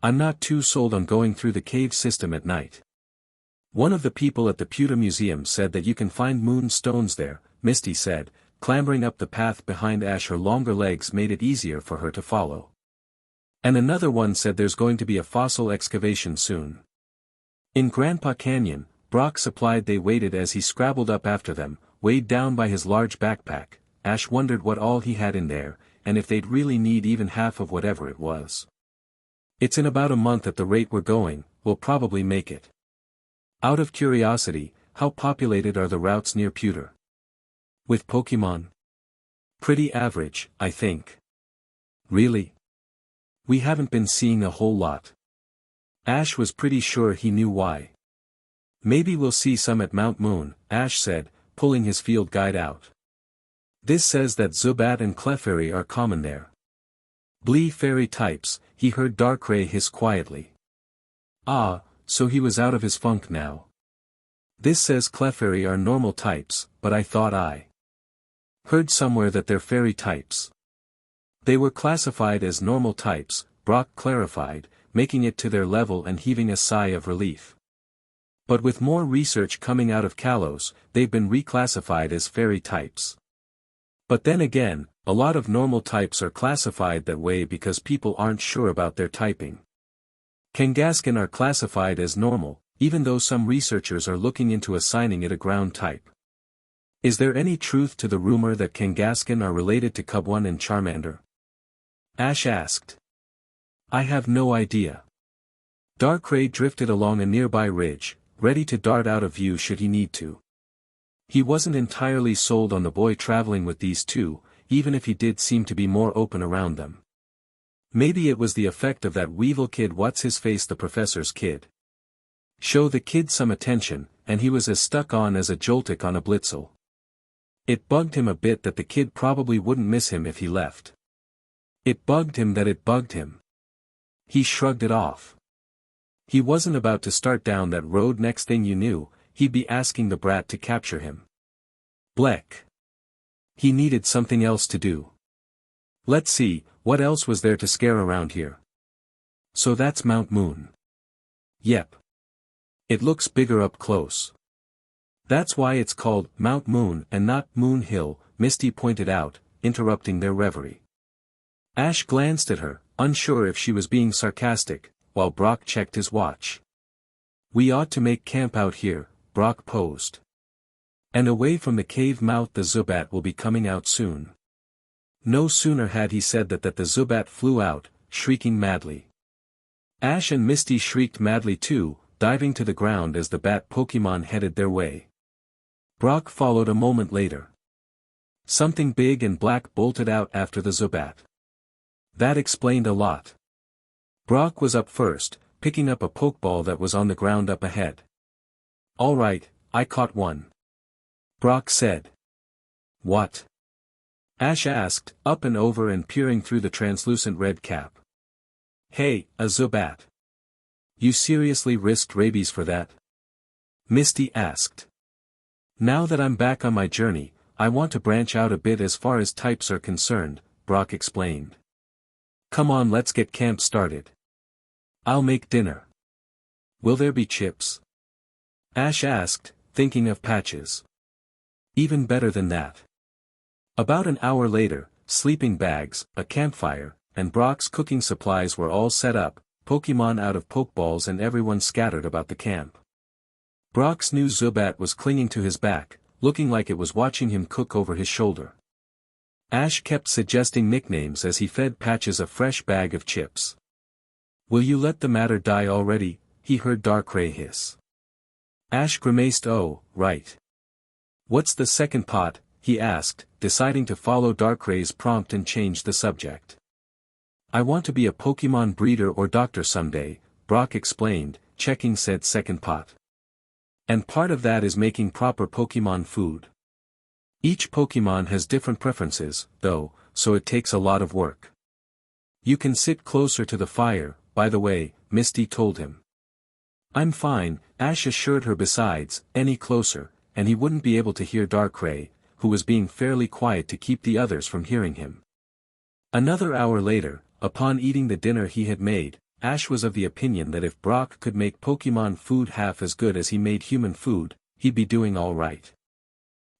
Speaker 1: I'm not too sold on going through the cave system at night. One of the people at the Pewter Museum said that you can find moon stones there, Misty said, clambering up the path behind Ash. Her longer legs made it easier for her to follow. And another one said there's going to be a fossil excavation soon. In Grandpa Canyon, Brock supplied. They waited as he scrabbled up after them, weighed down by his large backpack. Ash wondered what all he had in there, and if they'd really need even half of whatever it was. It's in about a month at the rate we're going, we'll probably make it. Out of curiosity, how populated are the routes near Pewter? With Pokemon? Pretty average, I think. Really? We haven't been seeing a whole lot. Ash was pretty sure he knew why. Maybe we'll see some at Mount Moon, Ash said, pulling his field guide out. This says that Zubat and Clefairy are common there. Blee fairy types, he heard Darkrai hiss quietly. Ah, so he was out of his funk now. This says Clefairy are normal types, but I thought I heard somewhere that they're fairy types. They were classified as normal types, Brock clarified, making it to their level and heaving a sigh of relief. But with more research coming out of Kalos, they've been reclassified as fairy types. But then again, a lot of normal types are classified that way because people aren't sure about their typing. Kangaskhan are classified as normal, even though some researchers are looking into assigning it a ground type. Is there any truth to the rumor that Kangaskhan are related to Cubone and Charmander? Ash asked. I have no idea. Darkrai drifted along a nearby ridge, ready to dart out of view should he need to. He wasn't entirely sold on the boy traveling with these two, even if he did seem to be more open around them. Maybe it was the effect of that Weevil kid. What's his face, the professor's kid. Show the kid some attention, and he was as stuck on as a Joltik on a Blitzel. It bugged him a bit that the kid probably wouldn't miss him if he left. It bugged him that it bugged him. He shrugged it off. He wasn't about to start down that road. Next thing you knew, he'd be asking the brat to capture him. Bleck. He needed something else to do. Let's see, what else was there to scare around here? So that's Mount Moon. Yep. It looks bigger up close. That's why it's called Mount Moon and not Moon Hill, Misty pointed out, interrupting their reverie. Ash glanced at her, unsure if she was being sarcastic, while Brock checked his watch. We ought to make camp out here, Brock posed. And away from the cave mouth. The Zubat will be coming out soon. No sooner had he said that the Zubat flew out, shrieking madly. Ash and Misty shrieked madly too, diving to the ground as the bat Pokemon headed their way. Brock followed a moment later. Something big and black bolted out after the Zubat. That explained a lot. Brock was up first, picking up a Pokeball that was on the ground up ahead. All right, I caught one. Brock said. What? Ash asked, up and over and peering through the translucent red cap. Hey, a Zubat. You seriously risked rabies for that? Misty asked. Now that I'm back on my journey, I want to branch out a bit as far as types are concerned, Brock explained. Come on, let's get camp started. I'll make dinner. Will there be chips? Ash asked, thinking of Patches. Even better than that. About an hour later, sleeping bags, a campfire, and Brock's cooking supplies were all set up, Pokemon out of Pokeballs and everyone scattered about the camp. Brock's new Zubat was clinging to his back, looking like it was watching him cook over his shoulder. Ash kept suggesting nicknames as he fed Patches a fresh bag of chips. Will you let the matter die already? he heard Darkrai hiss. Ash grimaced. Oh, right. What's the second pot? He asked, deciding to follow Darkray's prompt and change the subject. I want to be a Pokemon breeder or doctor someday, Brock explained, checking said second pot. And part of that is making proper Pokemon food. Each Pokemon has different preferences, though, so it takes a lot of work. You can sit closer to the fire, by the way, Misty told him. I'm fine, Ash assured her. Besides, any closer, and he wouldn't be able to hear Darkrai, who was being fairly quiet to keep the others from hearing him. Another hour later, upon eating the dinner he had made, Ash was of the opinion that if Brock could make Pokemon food half as good as he made human food, he'd be doing all right.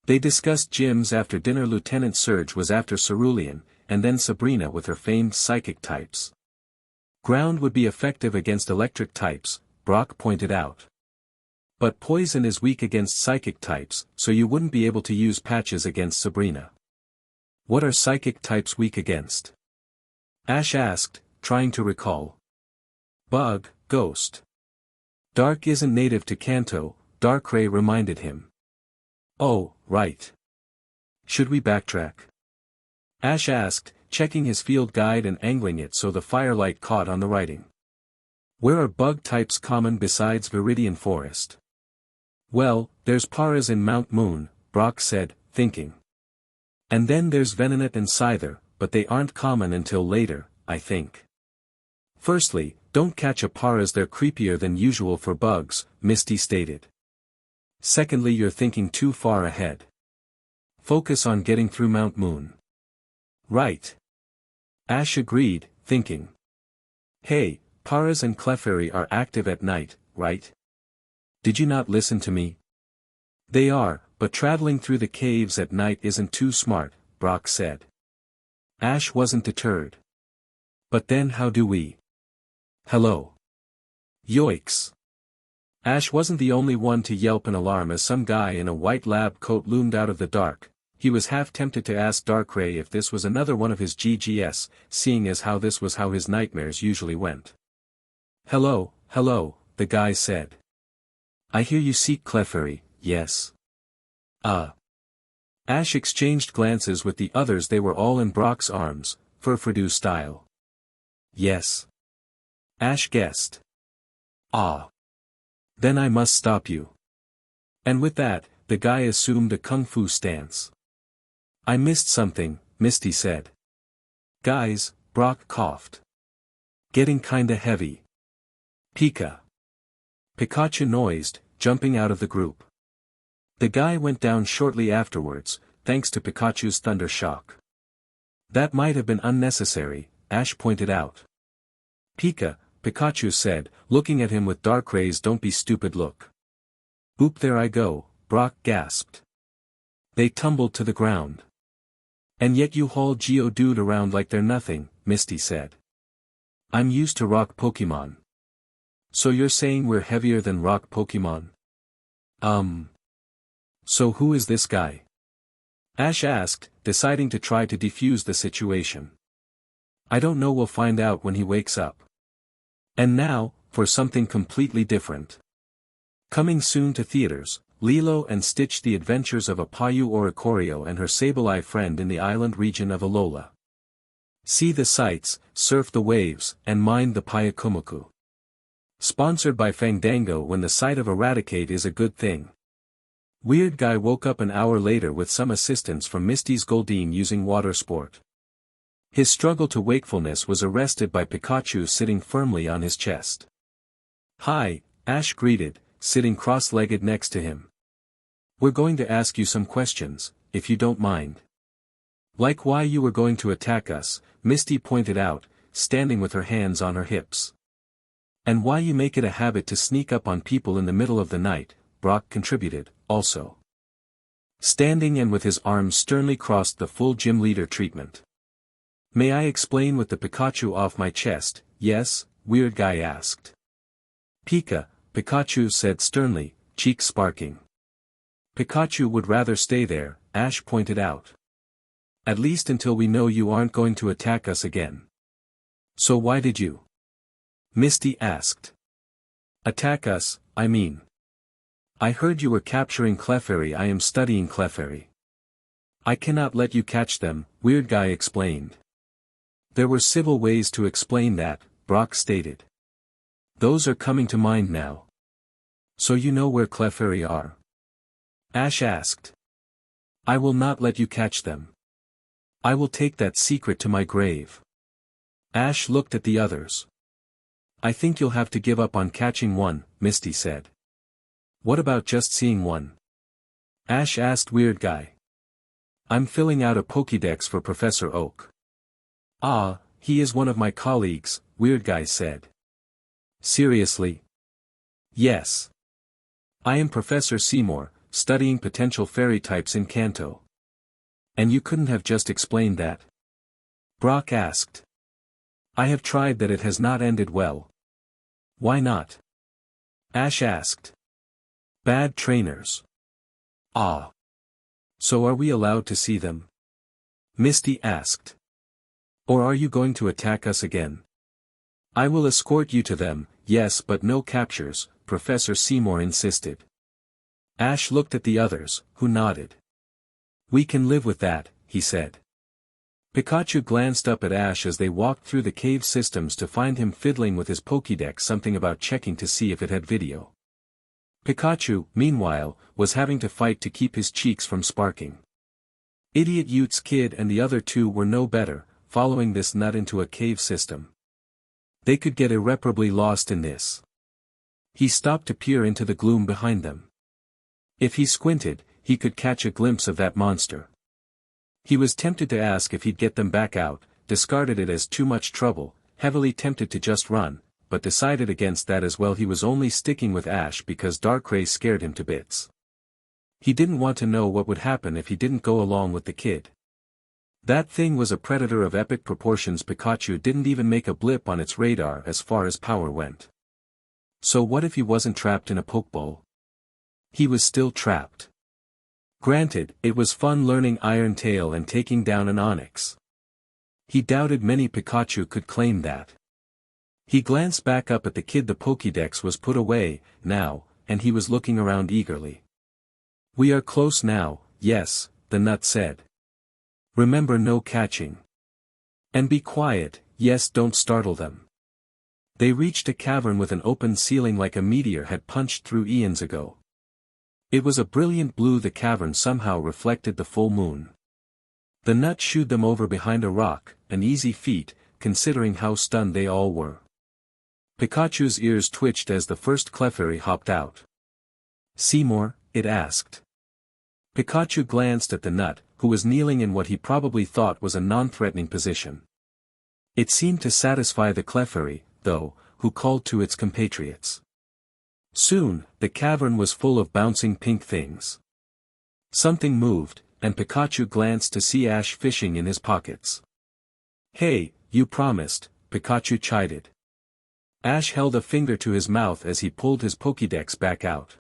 Speaker 1: They discussed gyms after dinner. Lieutenant Surge was after Cerulean, and then Sabrina with her famed psychic types. Ground would be effective against electric types, Brock pointed out. But poison is weak against psychic types, so you wouldn't be able to use patches against Sabrina. What are psychic types weak against? Ash asked, trying to recall. Bug, ghost. Dark isn't native to Kanto, Darkrai reminded him. Oh, right. Should we backtrack? Ash asked, checking his field guide and angling it so the firelight caught on the writing. Where are bug types common besides Viridian Forest? Well, there's Paras in Mount Moon, Brock said, thinking. And then there's Venonat and Scyther, but they aren't common until later, I think. Firstly, don't catch a Paras, they're creepier than usual for bugs, Misty stated. Secondly, you're thinking too far ahead. Focus on getting through Mount Moon. Right. Ash agreed, thinking. Hey, Paras and Clefairy are active at night, right? Did you not listen to me? They are, but traveling through the caves at night isn't too smart, Brock said. Ash wasn't deterred. But then how do we? Hello. Yoicks. Ash wasn't the only one to yelp in alarm as some guy in a white lab coat loomed out of the dark. He was half tempted to ask Darkrai if this was another one of his GGS, seeing as how this was how his nightmares usually went. Hello, the guy said. I hear you seek Clefairy, yes? Ash exchanged glances with the others. They were all in Brock's arms, Furfrou style. Yes. Ash guessed. Then I must stop you. And with that, the guy assumed a kung fu stance. I missed something, Misty said. Guys, Brock coughed. Getting kinda heavy. Pikachu noised, jumping out of the group. The guy went down shortly afterwards, thanks to Pikachu's thunder shock. That might have been unnecessary, Ash pointed out. Pikachu said, looking at him with Darkray's don't be stupid look. Oop, there I go, Brock gasped. They tumbled to the ground. And yet you haul Geodude around like they're nothing, Misty said. I'm used to rock Pokemon. So you're saying we're heavier than rock Pokemon? So who is this guy? Ash asked, deciding to try to defuse the situation. I don't know, we'll find out when he wakes up. And now, for something completely different. Coming soon to theaters, Lilo and Stitch: The Adventures of a Payu Oricorio and Her Sableye Friend in the Island Region of Alola. See the sights, surf the waves, and mind the Payakumoko. Sponsored by Fandango. When the sight of Eradicate is a good thing. Weird Guy woke up an hour later with some assistance from Misty's Goldeen using water sport. His struggle to wakefulness was arrested by Pikachu sitting firmly on his chest. Hi, Ash greeted, sitting cross-legged next to him. We're going to ask you some questions, if you don't mind. Like why you were going to attack us, Misty pointed out, standing with her hands on her hips. And why you make it a habit to sneak up on people in the middle of the night, Brock contributed, also. Standing and with his arms sternly crossed, the full gym leader treatment. May I explain with the Pikachu off my chest? Yes, Weird Guy asked. Pikachu said sternly, cheeks sparking. Pikachu would rather stay there, Ash pointed out. At least until we know you aren't going to attack us again. So why did you? Misty asked. Attack us, I mean. I heard you were capturing Clefairy. I am studying Clefairy. I cannot let you catch them, Weird Guy explained. There were civil ways to explain that, Brock stated. Those are coming to mind now. So you know where Clefairy are? Ash asked. I will not let you catch them. I will take that secret to my grave. Ash looked at the others. I think you'll have to give up on catching one, Misty said. What about just seeing one? Ash asked Weird Guy. I'm filling out a Pokédex for Professor Oak. Ah, he is one of my colleagues, Weird Guy said. Seriously? Yes. I am Professor Seymour, studying potential fairy types in Kanto. And you couldn't have just explained that? Brock asked. I have tried that. It has not ended well. Why not? Ash asked. Bad trainers. Ah. So are we allowed to see them? Misty asked. Or are you going to attack us again? I will escort you to them, yes, but no captures, Professor Seymour insisted. Ash looked at the others, who nodded. We can live with that, he said. Pikachu glanced up at Ash as they walked through the cave systems to find him fiddling with his Pokédex, something about checking to see if it had video. Pikachu, meanwhile, was having to fight to keep his cheeks from sparking. Idiot Utes Kid and the other two were no better, following this nut into a cave system. They could get irreparably lost in this. He stopped to peer into the gloom behind them. If he squinted, he could catch a glimpse of that monster. He was tempted to ask if he'd get them back out, discarded it as too much trouble, heavily tempted to just run, but decided against that as well. He was only sticking with Ash because Darkrai scared him to bits. He didn't want to know what would happen if he didn't go along with the kid. That thing was a predator of epic proportions. Pikachu didn't even make a blip on its radar as far as power went. So what if he wasn't trapped in a Pokeball? He was still trapped. Granted, it was fun learning Iron Tail and taking down an Onix. He doubted many Pikachu could claim that. He glanced back up at the kid. The Pokédex was put away, now, and he was looking around eagerly. We are close now, yes, the nut said. Remember, no catching. And be quiet, yes, don't startle them. They reached a cavern with an open ceiling like a meteor had punched through eons ago. It was a brilliant blue. The cavern somehow reflected the full moon. The nut shooed them over behind a rock, an easy feat, considering how stunned they all were. Pikachu's ears twitched as the first Clefairy hopped out. Seymour, it asked. Pikachu glanced at the nut, who was kneeling in what he probably thought was a non-threatening position. It seemed to satisfy the Clefairy, though, who called to its compatriots. Soon, the cavern was full of bouncing pink things. Something moved, and Pikachu glanced to see Ash fishing in his pockets. Hey, you promised, Pikachu chided. Ash held a finger to his mouth as he pulled his Pokédex back out.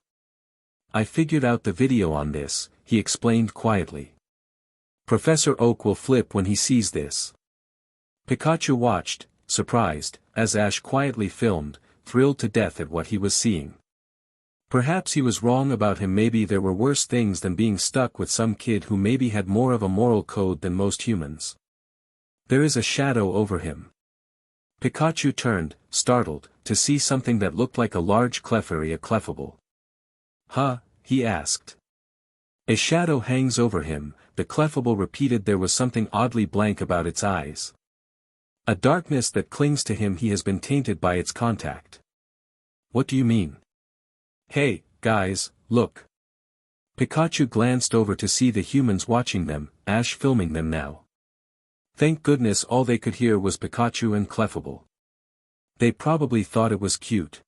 Speaker 1: I figured out the video on this, he explained quietly. Professor Oak will flip when he sees this. Pikachu watched, surprised, as Ash quietly filmed, thrilled to death at what he was seeing. Perhaps he was wrong about him. Maybe there were worse things than being stuck with some kid who maybe had more of a moral code than most humans. There is a shadow over him. Pikachu turned, startled, to see something that looked like a large Clefairy. A Clefable. Huh? He asked. A shadow hangs over him, the Clefable repeated. There was something oddly blank about its eyes. A darkness that clings to him. He has been tainted by its contact. What do you mean? Hey, guys, look. Pikachu glanced over to see the humans watching them, Ash filming them now. Thank goodness all they could hear was Pikachu and Clefable. They probably thought it was cute.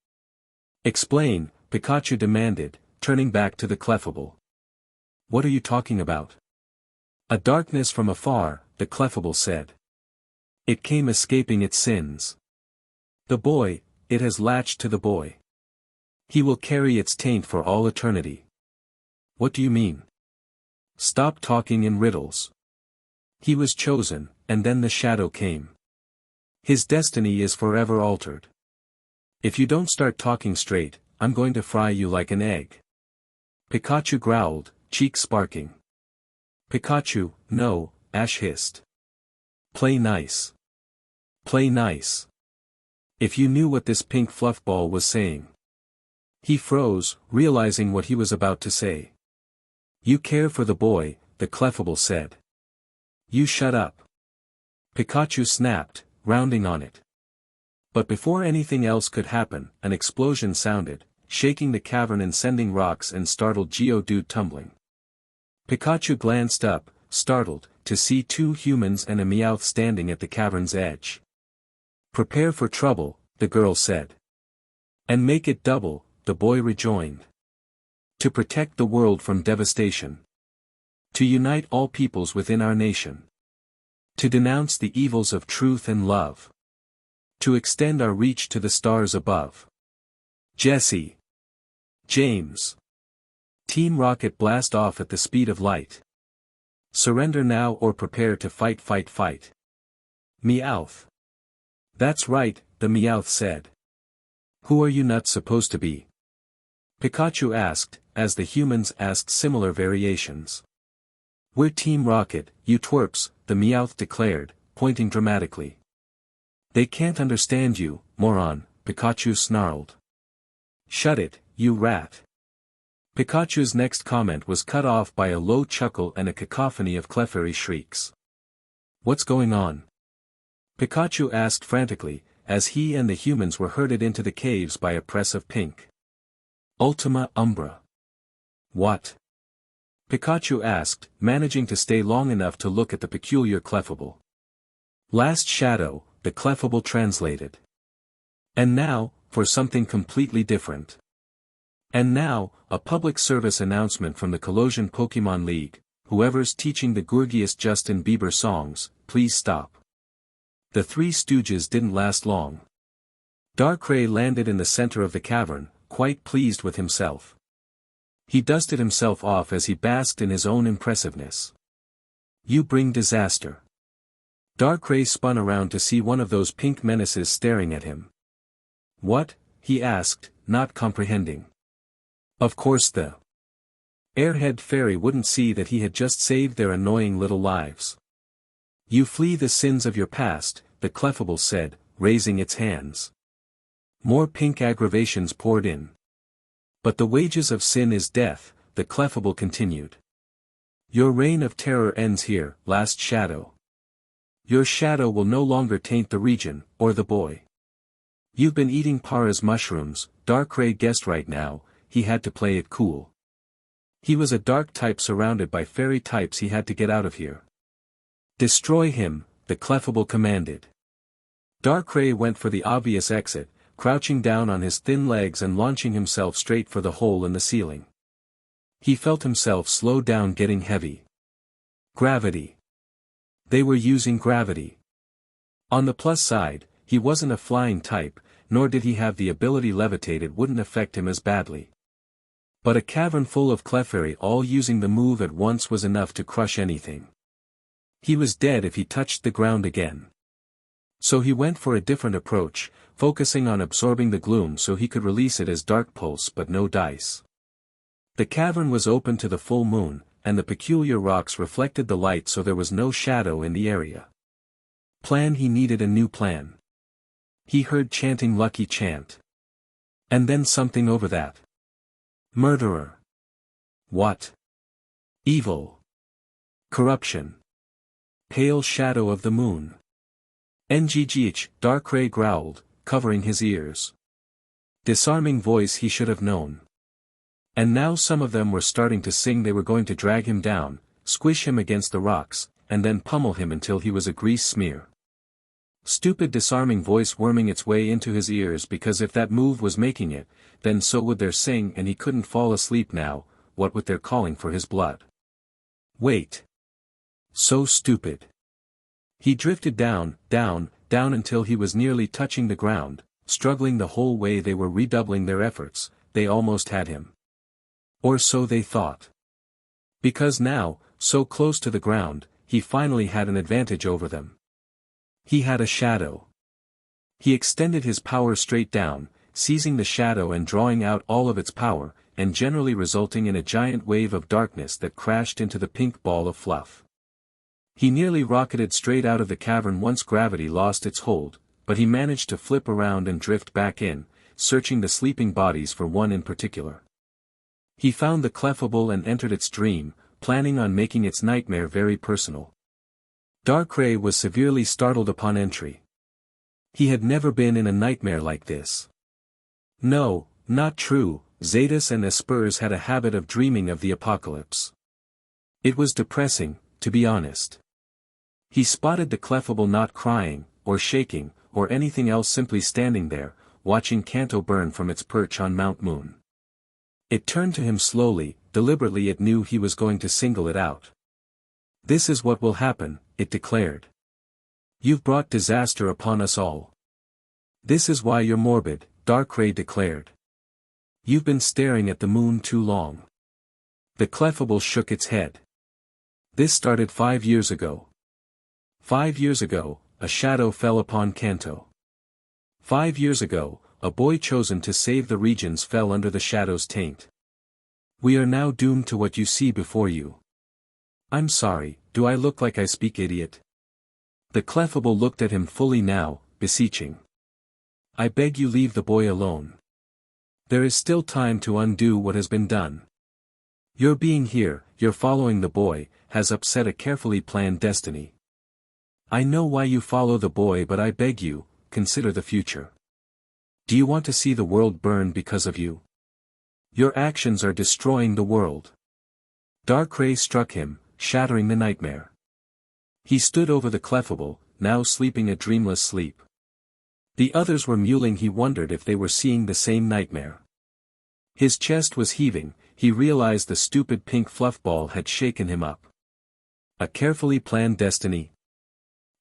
Speaker 1: Explain, Pikachu demanded, turning back to the Clefable. What are you talking about? A darkness from afar, the Clefable said. It came escaping its sins. The boy, it has latched to the boy. He will carry its taint for all eternity. What do you mean? Stop talking in riddles. He was chosen, and then the shadow came. His destiny is forever altered. If you don't start talking straight, I'm going to fry you like an egg. Pikachu growled, cheeks sparking. Pikachu, no, Ash hissed. Play nice. Play nice. If you knew what this pink fluffball was saying. He froze, realizing what he was about to say. You care for the boy, the Clefable said. You shut up. Pikachu snapped, rounding on it. But before anything else could happen, an explosion sounded, shaking the cavern and sending rocks and startled Geodude tumbling. Pikachu glanced up, startled, to see two humans and a Meowth standing at the cavern's edge. Prepare for trouble, the girl said. And make it double, the boy rejoined. To protect the world from devastation. To unite all peoples within our nation. To denounce the evils of truth and love. To extend our reach to the stars above. Jesse. James. Team Rocket blast off at the speed of light. Surrender now or prepare to fight fight fight. Meowth. That's right, the Meowth said. Who are you nuts supposed to be? Pikachu asked, as the humans asked similar variations. We're Team Rocket, you twerps, the Meowth declared, pointing dramatically. They can't understand you, moron, Pikachu snarled. Shut it, you rat. Pikachu's next comment was cut off by a low chuckle and a cacophony of Clefairy shrieks. What's going on? Pikachu asked frantically, as he and the humans were herded into the caves by a press of pink. Ultima Umbra. What? Pikachu asked, managing to stay long enough to look at the peculiar Clefable. Last Shadow, the Clefable translated. And now, for something completely different. And now, a public service announcement from the Colosian Pokemon League, whoever's teaching the gorgeous Justin Bieber songs, please stop. The Three Stooges didn't last long. Darkrai landed in the center of the cavern, quite pleased with himself. He dusted himself off as he basked in his own impressiveness. You bring disaster. Darkrai spun around to see one of those pink menaces staring at him. What? He asked, not comprehending. Of course the Airhead Fairy wouldn't see that he had just saved their annoying little lives. You flee the sins of your past, the Clefable said, raising its hands. More pink aggravations poured in. But the wages of sin is death, the Clefable continued. Your reign of terror ends here, Last Shadow. Your shadow will no longer taint the region, or the boy. You've been eating Para's mushrooms, Darkrai guessed right now, he had to play it cool. He was a dark type surrounded by fairy types, he had to get out of here. Destroy him, the Clefable commanded. Darkrai went for the obvious exit, crouching down on his thin legs and launching himself straight for the hole in the ceiling. He felt himself slow down, getting heavy. Gravity. They were using gravity. On the plus side, he wasn't a flying type, nor did he have the ability levitate, it wouldn't affect him as badly. But a cavern full of Clefairy all using the move at once was enough to crush anything. He was dead if he touched the ground again. So he went for a different approach, focusing on absorbing the gloom so he could release it as Dark Pulse but no dice. The cavern was open to the full moon, and the peculiar rocks reflected the light so there was no shadow in the area. Plan. He needed a new plan. He heard chanting Lucky chant. And then something over that. Murderer. What? Evil. Corruption. Pale shadow of the moon. Nggh, Darkrai growled, covering his ears. Disarming voice he should have known. And now some of them were starting to sing they were going to drag him down, squish him against the rocks, and then pummel him until he was a grease smear. Stupid disarming voice worming its way into his ears, because if that move was making it, then so would their sing, and he couldn't fall asleep now, what with their calling for his blood. Wait. So stupid. He drifted down, down, down until he was nearly touching the ground, struggling the whole way. They were redoubling their efforts, they almost had him. Or so they thought. Because now, so close to the ground, he finally had an advantage over them. He had a shadow. He extended his power straight down, seizing the shadow and drawing out all of its power, and generally resulting in a giant wave of darkness that crashed into the pink ball of fluff. He nearly rocketed straight out of the cavern once gravity lost its hold, but he managed to flip around and drift back in, searching the sleeping bodies for one in particular. He found the Clefable and entered its dream, planning on making its nightmare very personal. Darkrai was severely startled upon entry. He had never been in a nightmare like this. No, not true, Zatus and Espers had a habit of dreaming of the apocalypse. It was depressing, to be honest. He spotted the Clefable not crying, or shaking, or anything else, simply standing there, watching Kanto burn from its perch on Mount Moon. It turned to him slowly, deliberately. It knew he was going to single it out. "This is what will happen," it declared. "You've brought disaster upon us all. This is why you're morbid," Darkrai declared. "You've been staring at the moon too long." The Clefable shook its head. "This started 5 years ago. 5 years ago, a shadow fell upon Kanto. 5 years ago, a boy chosen to save the regions fell under the shadow's taint. We are now doomed to what you see before you." "I'm sorry, do I look like I speak, idiot?" The Clefable looked at him fully now, beseeching. "I beg you, leave the boy alone. There is still time to undo what has been done. Your being here, your following the boy, has upset a carefully planned destiny. I know why you follow the boy, but I beg you, consider the future. Do you want to see the world burn because of you? Your actions are destroying the world." Darkrai struck him, shattering the nightmare. He stood over the Clefable, now sleeping a dreamless sleep. The others were mewling. He wondered if they were seeing the same nightmare. His chest was heaving. He realized the stupid pink fluff ball had shaken him up. A carefully planned destiny?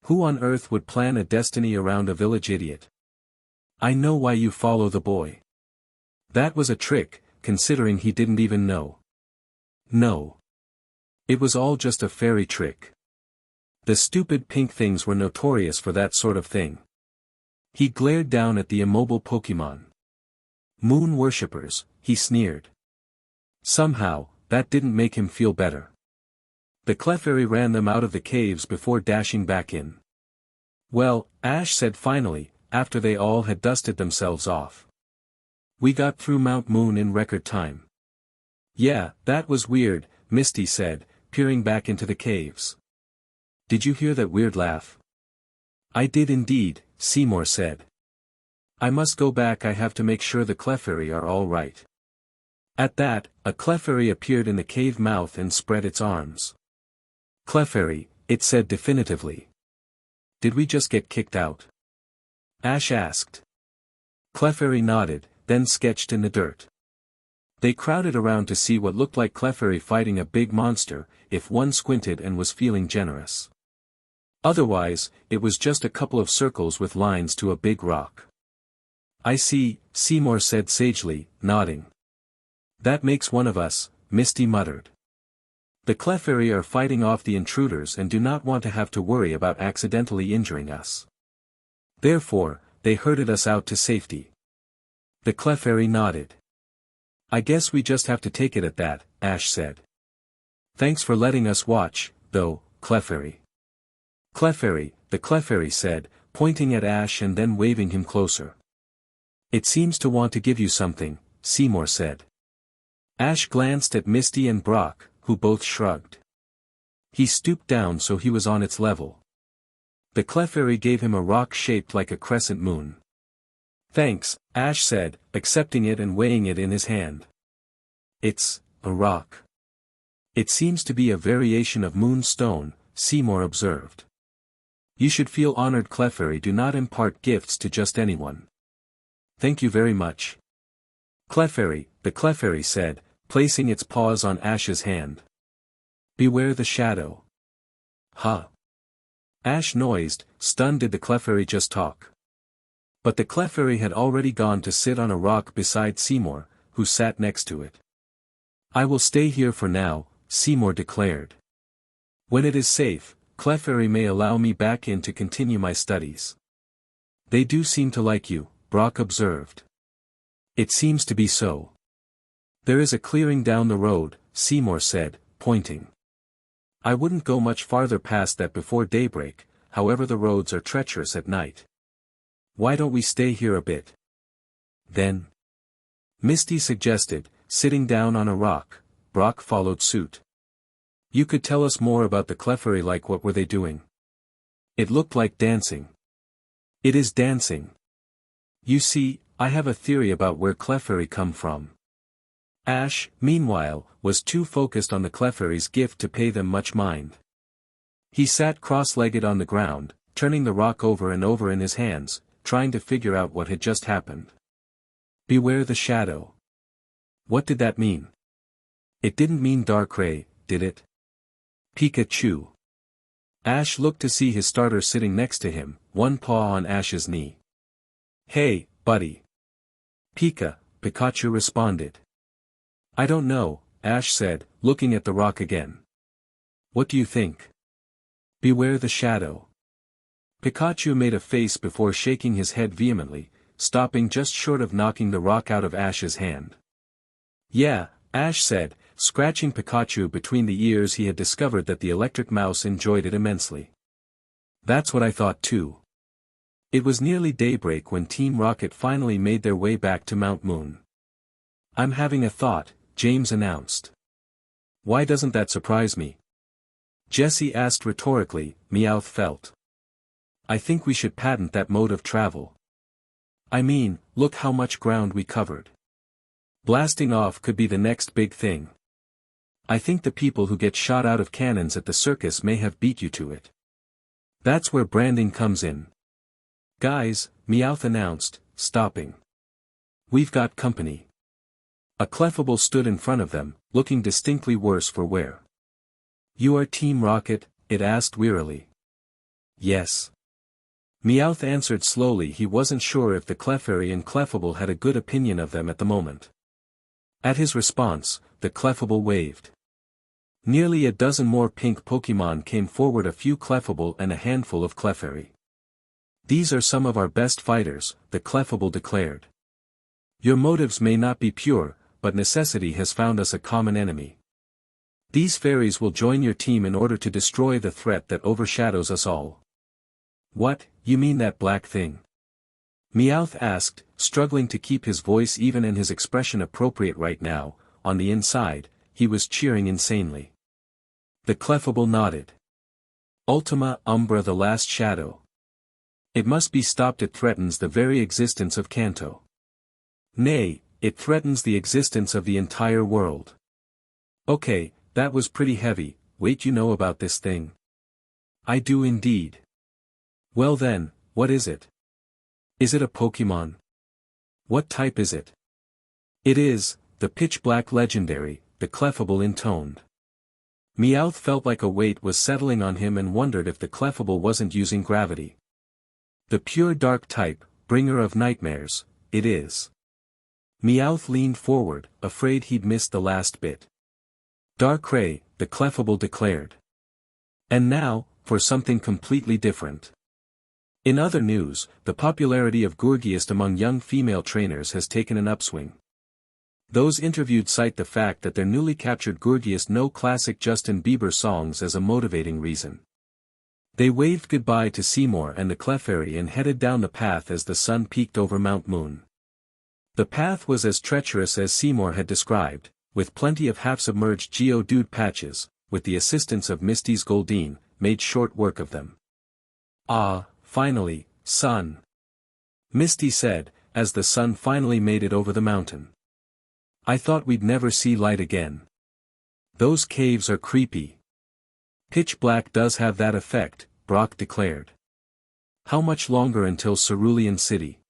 Speaker 1: Who on earth would plan a destiny around a village idiot? "I know why you follow the boy." That was a trick, considering he didn't even know. No. It was all just a fairy trick. The stupid pink things were notorious for that sort of thing. He glared down at the immobile Pokémon. "Moon worshippers," he sneered. Somehow, that didn't make him feel better. The Clefairy ran them out of the caves before dashing back in. "Well," Ash said finally, after they all had dusted themselves off. "We got through Mount Moon in record time." "Yeah, that was weird," Misty said, peering back into the caves. "Did you hear that weird laugh?" "I did indeed," Seymour said. "I must go back. I have to make sure the Clefairy are all right." At that, a Clefairy appeared in the cave mouth and spread its arms. "Clefairy," it said definitively. "Did we just get kicked out?" Ash asked. Clefairy nodded, then sketched in the dirt. They crowded around to see what looked like Clefairy fighting a big monster, if one squinted and was feeling generous. Otherwise, it was just a couple of circles with lines to a big rock. "I see," Seymour said sagely, nodding. "That makes one of us," Misty muttered. "The Clefairy are fighting off the intruders and do not want to have to worry about accidentally injuring us. Therefore, they herded us out to safety." The Clefairy nodded. "I guess we just have to take it at that," Ash said. "Thanks for letting us watch, though, Clefairy." "Clefairy," the Clefairy said, pointing at Ash and then waving him closer. "It seems to want to give you something," Seymour said. Ash glanced at Misty and Brock, who both shrugged. He stooped down so he was on its level. The Clefairy gave him a rock shaped like a crescent moon. "Thanks," Ash said, accepting it and weighing it in his hand. "It's a rock. It seems to be a variation of moonstone," Seymour observed. "You should feel honored. Clefairy do not impart gifts to just anyone." "Thank you very much, Clefairy," the Clefairy said, placing its paws on Ash's hand. "Beware the shadow." "Huh?" Ash noised, stunned. Did the Clefairy just talk? But the Clefairy had already gone to sit on a rock beside Seymour, who sat next to it. "I will stay here for now," Seymour declared. "When it is safe, Clefairy may allow me back in to continue my studies." "They do seem to like you," Brock observed. It seems to be so. There is a clearing down the road, Seymour said, pointing. I wouldn't go much farther past that before daybreak, however the roads are treacherous at night. Why don't we stay here a bit? Then. Misty suggested, sitting down on a rock. Brock followed suit. You could tell us more about the Clefairy, like what were they doing? It looked like dancing. It is dancing. You see, I have a theory about where Clefairy come from. Ash, meanwhile, was too focused on the Clefairy's gift to pay them much mind. He sat cross-legged on the ground, turning the rock over and over in his hands, trying to figure out what had just happened. Beware the shadow. What did that mean? It didn't mean Darkrai, did it? Pikachu. Ash looked to see his starter sitting next to him, one paw on Ash's knee. Hey, buddy. Pikachu responded. I don't know, Ash said, looking at the rock again. What do you think? Beware the shadow. Pikachu made a face before shaking his head vehemently, stopping just short of knocking the rock out of Ash's hand. Yeah, Ash said, scratching Pikachu between the ears. He had discovered that the electric mouse enjoyed it immensely. That's what I thought too. It was nearly daybreak when Team Rocket finally made their way back to Mount Moon. I'm having a thought, James announced. Why doesn't that surprise me? Jessie asked rhetorically. Meowth felt. I think we should patent that mode of travel. I mean, look how much ground we covered. Blasting off could be the next big thing. I think the people who get shot out of cannons at the circus may have beat you to it. That's where branding comes in. Guys, Meowth announced, stopping. We've got company. A Clefable stood in front of them, looking distinctly worse for wear. You are Team Rocket? It asked wearily. Yes. Meowth answered slowly. He wasn't sure if the Clefairy and Clefable had a good opinion of them at the moment. At his response, the Clefable waved. Nearly a dozen more pink Pokémon came forward, a few Clefable and a handful of Clefairy. These are some of our best fighters, the Clefable declared. Your motives may not be pure, but necessity has found us a common enemy. These fairies will join your team in order to destroy the threat that overshadows us all. What, you mean that black thing? Meowth asked, struggling to keep his voice even and his expression appropriate right now. On the inside, he was cheering insanely. The Clefable nodded. Ultima Umbra, the last shadow. It must be stopped. It threatens the very existence of Kanto. Nay, it threatens the existence of the entire world. Okay, that was pretty heavy. Wait, you know about this thing? I do indeed. Well then, what is it? Is it a Pokémon? What type is it? It is, the pitch black legendary, the Clefable intoned. Meowth felt like a weight was settling on him and wondered if the Clefable wasn't using gravity. The pure dark type, bringer of nightmares, it is. Meowth leaned forward, afraid he'd missed the last bit. Darkrai, the Clefable declared. And now, for something completely different. In other news, the popularity of Gourgeist among young female trainers has taken an upswing. Those interviewed cite the fact that their newly captured Gourgeist know classic Justin Bieber songs as a motivating reason. They waved goodbye to Seymour and the Clefairy and headed down the path as the sun peeked over Mount Moon. The path was as treacherous as Seymour had described, with plenty of half-submerged Geodude patches, with the assistance of Misty's Goldeen, made short work of them. Ah, finally, sun. Misty said, as the sun finally made it over the mountain. I thought we'd never see light again. Those caves are creepy. Pitch black does have that effect, Brock declared. How much longer until Cerulean City?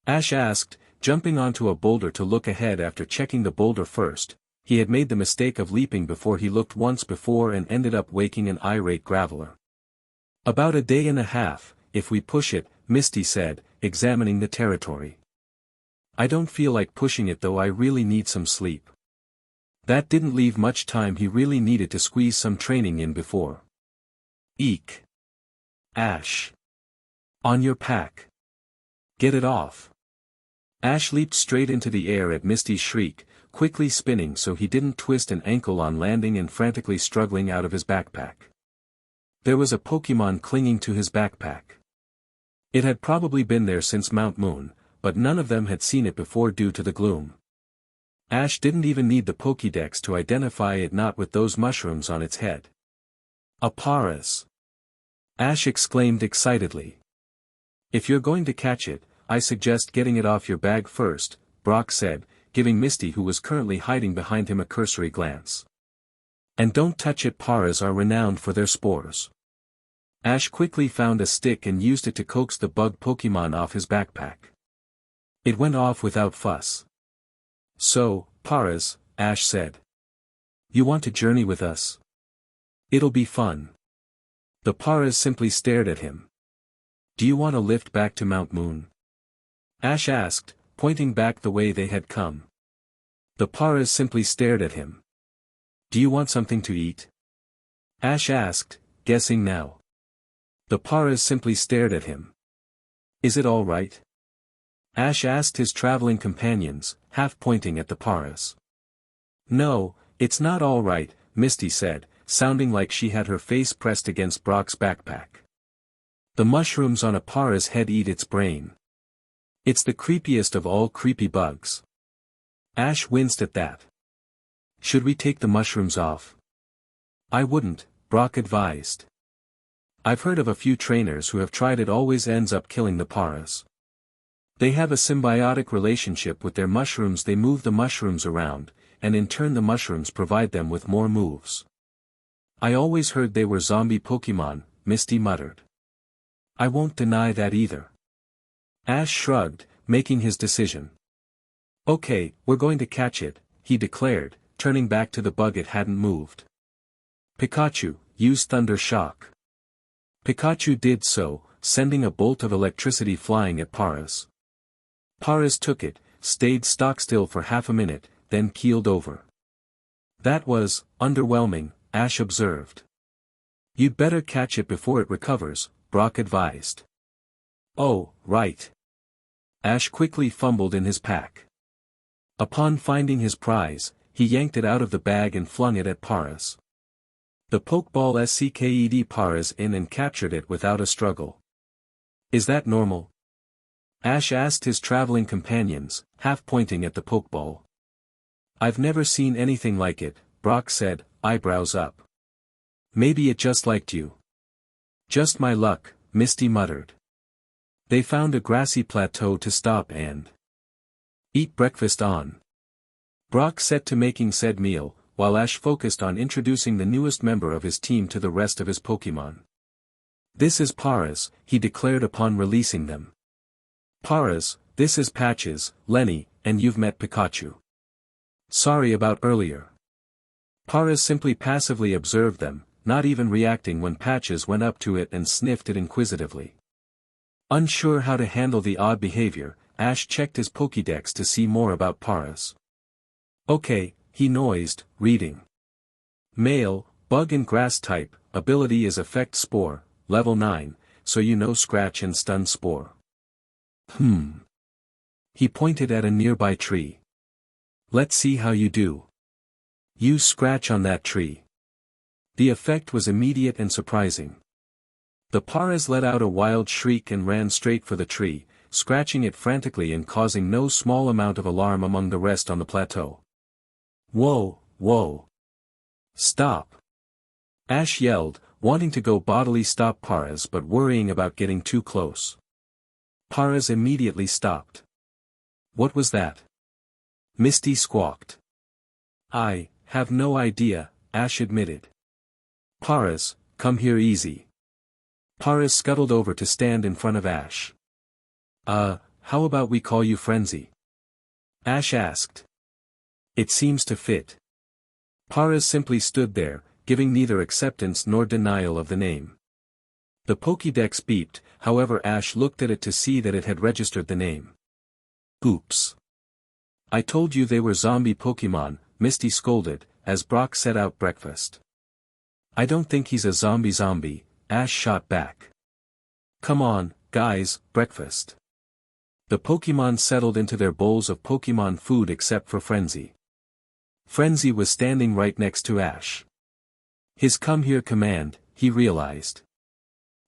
Speaker 1: Ash asked, jumping onto a boulder to look ahead after checking the boulder first. He had made the mistake of leaping before he looked once before and ended up waking an irate Graveler. About a day and a half, if we push it, Misty said, examining the territory. I don't feel like pushing it though. I really need some sleep. That didn't leave much time. He really needed to squeeze some training in before. Eek. Ash. On your pack. Get it off. Ash leaped straight into the air at Misty's shriek, quickly spinning so he didn't twist an ankle on landing and frantically struggling out of his backpack. There was a Pokemon clinging to his backpack. It had probably been there since Mount Moon, but none of them had seen it before due to the gloom. Ash didn't even need the Pokédex to identify it, not with those mushrooms on its head. A Paras! Ash exclaimed excitedly. If you're going to catch it, I suggest getting it off your bag first, Brock said, giving Misty, who was currently hiding behind him, a cursory glance. And don't touch it, Paras are renowned for their spores. Ash quickly found a stick and used it to coax the bug Pokemon off his backpack. It went off without fuss. So, Paras, Ash said. You want to journey with us? It'll be fun. The Paras simply stared at him. Do you want a lift back to Mount Moon? Ash asked, pointing back the way they had come. The Paras simply stared at him. Do you want something to eat? Ash asked, guessing now. The Paras simply stared at him. Is it all right? Ash asked his traveling companions, half pointing at the Paras. No, it's not all right, Misty said, sounding like she had her face pressed against Brock's backpack. The mushrooms on a Paras head eat its brain. It's the creepiest of all creepy bugs. Ash winced at that. Should we take the mushrooms off? I wouldn't, Brock advised. I've heard of a few trainers who have tried it, always ends up killing the Paras. They have a symbiotic relationship with their mushrooms. They move the mushrooms around, and in turn the mushrooms provide them with more moves. I always heard they were zombie Pokemon, Misty muttered. I won't deny that either. Ash shrugged, making his decision. Okay, we're going to catch it, he declared, turning back to the bug it hadn't moved. Pikachu, use Thunder Shock. Pikachu did so, sending a bolt of electricity flying at Paras. Paras took it, stayed stock still for half a minute, then keeled over. That was underwhelming, Ash observed. You'd better catch it before it recovers, Brock advised. Oh, right. Ash quickly fumbled in his pack. Upon finding his prize, he yanked it out of the bag and flung it at Paras. The Pokeball Scked Paras in and captured it without a struggle. Is that normal? Ash asked his traveling companions, half pointing at the Pokeball. I've never seen anything like it, Brock said, eyebrows up. Maybe it just liked you. Just my luck, Misty muttered. They found a grassy plateau to stop and eat breakfast on. Brock set to making said meal, while Ash focused on introducing the newest member of his team to the rest of his Pokemon. This is Paras, he declared upon releasing them. Paras, this is Patches, Lenny, and you've met Pikachu. Sorry about earlier. Paras simply passively observed them, not even reacting when Patches went up to it and sniffed it inquisitively. Unsure how to handle the odd behavior, Ash checked his Pokédex to see more about Paras. Okay, he noised, reading. Male, bug and grass type, ability is Effect Spore, level 9, so you know Scratch and Stun Spore. He pointed at a nearby tree. Let's see how you do. Use Scratch on that tree. The effect was immediate and surprising. The Paras let out a wild shriek and ran straight for the tree, scratching it frantically and causing no small amount of alarm among the rest on the plateau. Whoa, whoa. Stop. Ash yelled, wanting to go bodily stop Paras but worrying about getting too close. Paras immediately stopped. What was that? Misty squawked. I have no idea, Ash admitted. Paras, come here easy. Paras scuttled over to stand in front of Ash. How about we call you Frenzy? Ash asked. It seems to fit. Paras simply stood there, giving neither acceptance nor denial of the name. The Pokédex beeped, however Ash looked at it to see that it had registered the name. Oops. I told you they were zombie Pokemon, Misty scolded, as Brock set out breakfast. I don't think he's a zombie, Ash shot back. Come on, guys, breakfast. The Pokémon settled into their bowls of Pokémon food except for Frenzy. Frenzy was standing right next to Ash. His come here command, he realized.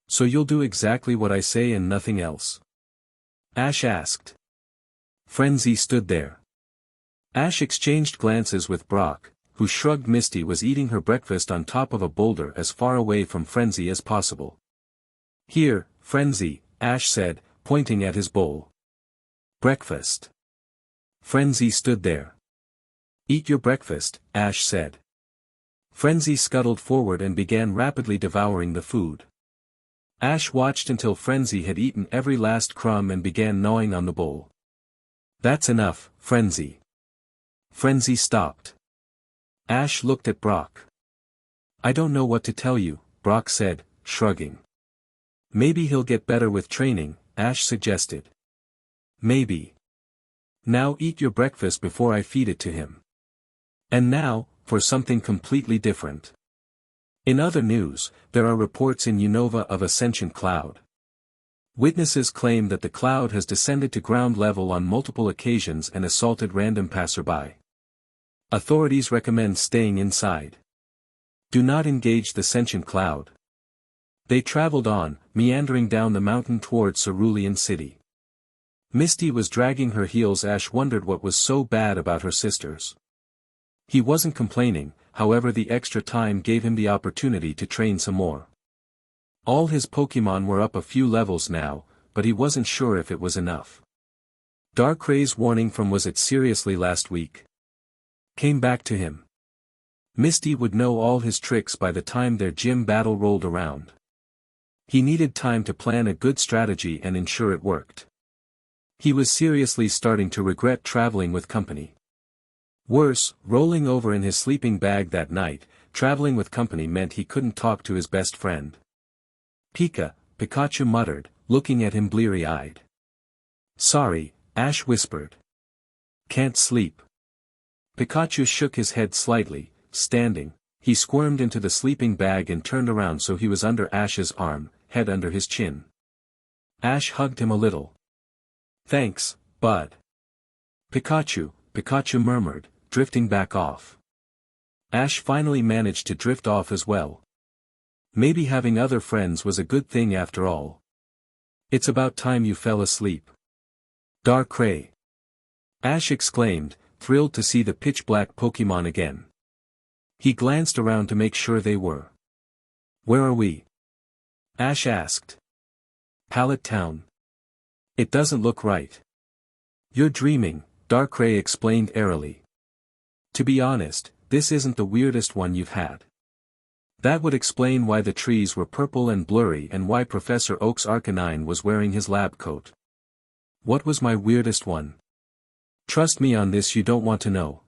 Speaker 1: So you'll do exactly what I say and nothing else? Ash asked. Frenzy stood there. Ash exchanged glances with Brock, who shrugged. Misty was eating her breakfast on top of a boulder as far away from Frenzy as possible. Here, Frenzy, Ash said, pointing at his bowl. Breakfast. Frenzy stood there. Eat your breakfast, Ash said. Frenzy scuttled forward and began rapidly devouring the food. Ash watched until Frenzy had eaten every last crumb and began gnawing on the bowl. That's enough, Frenzy. Frenzy stopped. Ash looked at Brock. I don't know what to tell you, Brock said, shrugging. Maybe he'll get better with training, Ash suggested. Maybe. Now eat your breakfast before I feed it to him. And now, for something completely different. In other news, there are reports in Unova of a sentient cloud. Witnesses claim that the cloud has descended to ground level on multiple occasions and assaulted random passerby. Authorities recommend staying inside. Do not engage the sentient cloud. They traveled on, meandering down the mountain towards Cerulean City. Misty was dragging her heels. Ash wondered what was so bad about her sisters. He wasn't complaining, however the extra time gave him the opportunity to train some more. All his Pokémon were up a few levels now, but he wasn't sure if it was enough. Darkray's warning from Was It Seriously last week came back to him. Misty would know all his tricks by the time their gym battle rolled around. He needed time to plan a good strategy and ensure it worked. He was seriously starting to regret traveling with company. Worse, rolling over in his sleeping bag that night, traveling with company meant he couldn't talk to his best friend. Pikachu muttered, looking at him bleary-eyed. Sorry, Ash whispered. Can't sleep. Pikachu shook his head slightly, standing. He squirmed into the sleeping bag and turned around so he was under Ash's arm, head under his chin. Ash hugged him a little. Thanks, bud. Pikachu murmured, drifting back off. Ash finally managed to drift off as well. Maybe having other friends was a good thing after all. It's about time you fell asleep. Darkrai. Ash exclaimed, thrilled to see the pitch-black Pokémon again. He glanced around to make sure they were. Where are we? Ash asked. Pallet Town. It doesn't look right. You're dreaming, Darkrai explained airily. To be honest, this isn't the weirdest one you've had. That would explain why the trees were purple and blurry and why Professor Oak's Arcanine was wearing his lab coat. What was my weirdest one? Trust me on this, you don't want to know.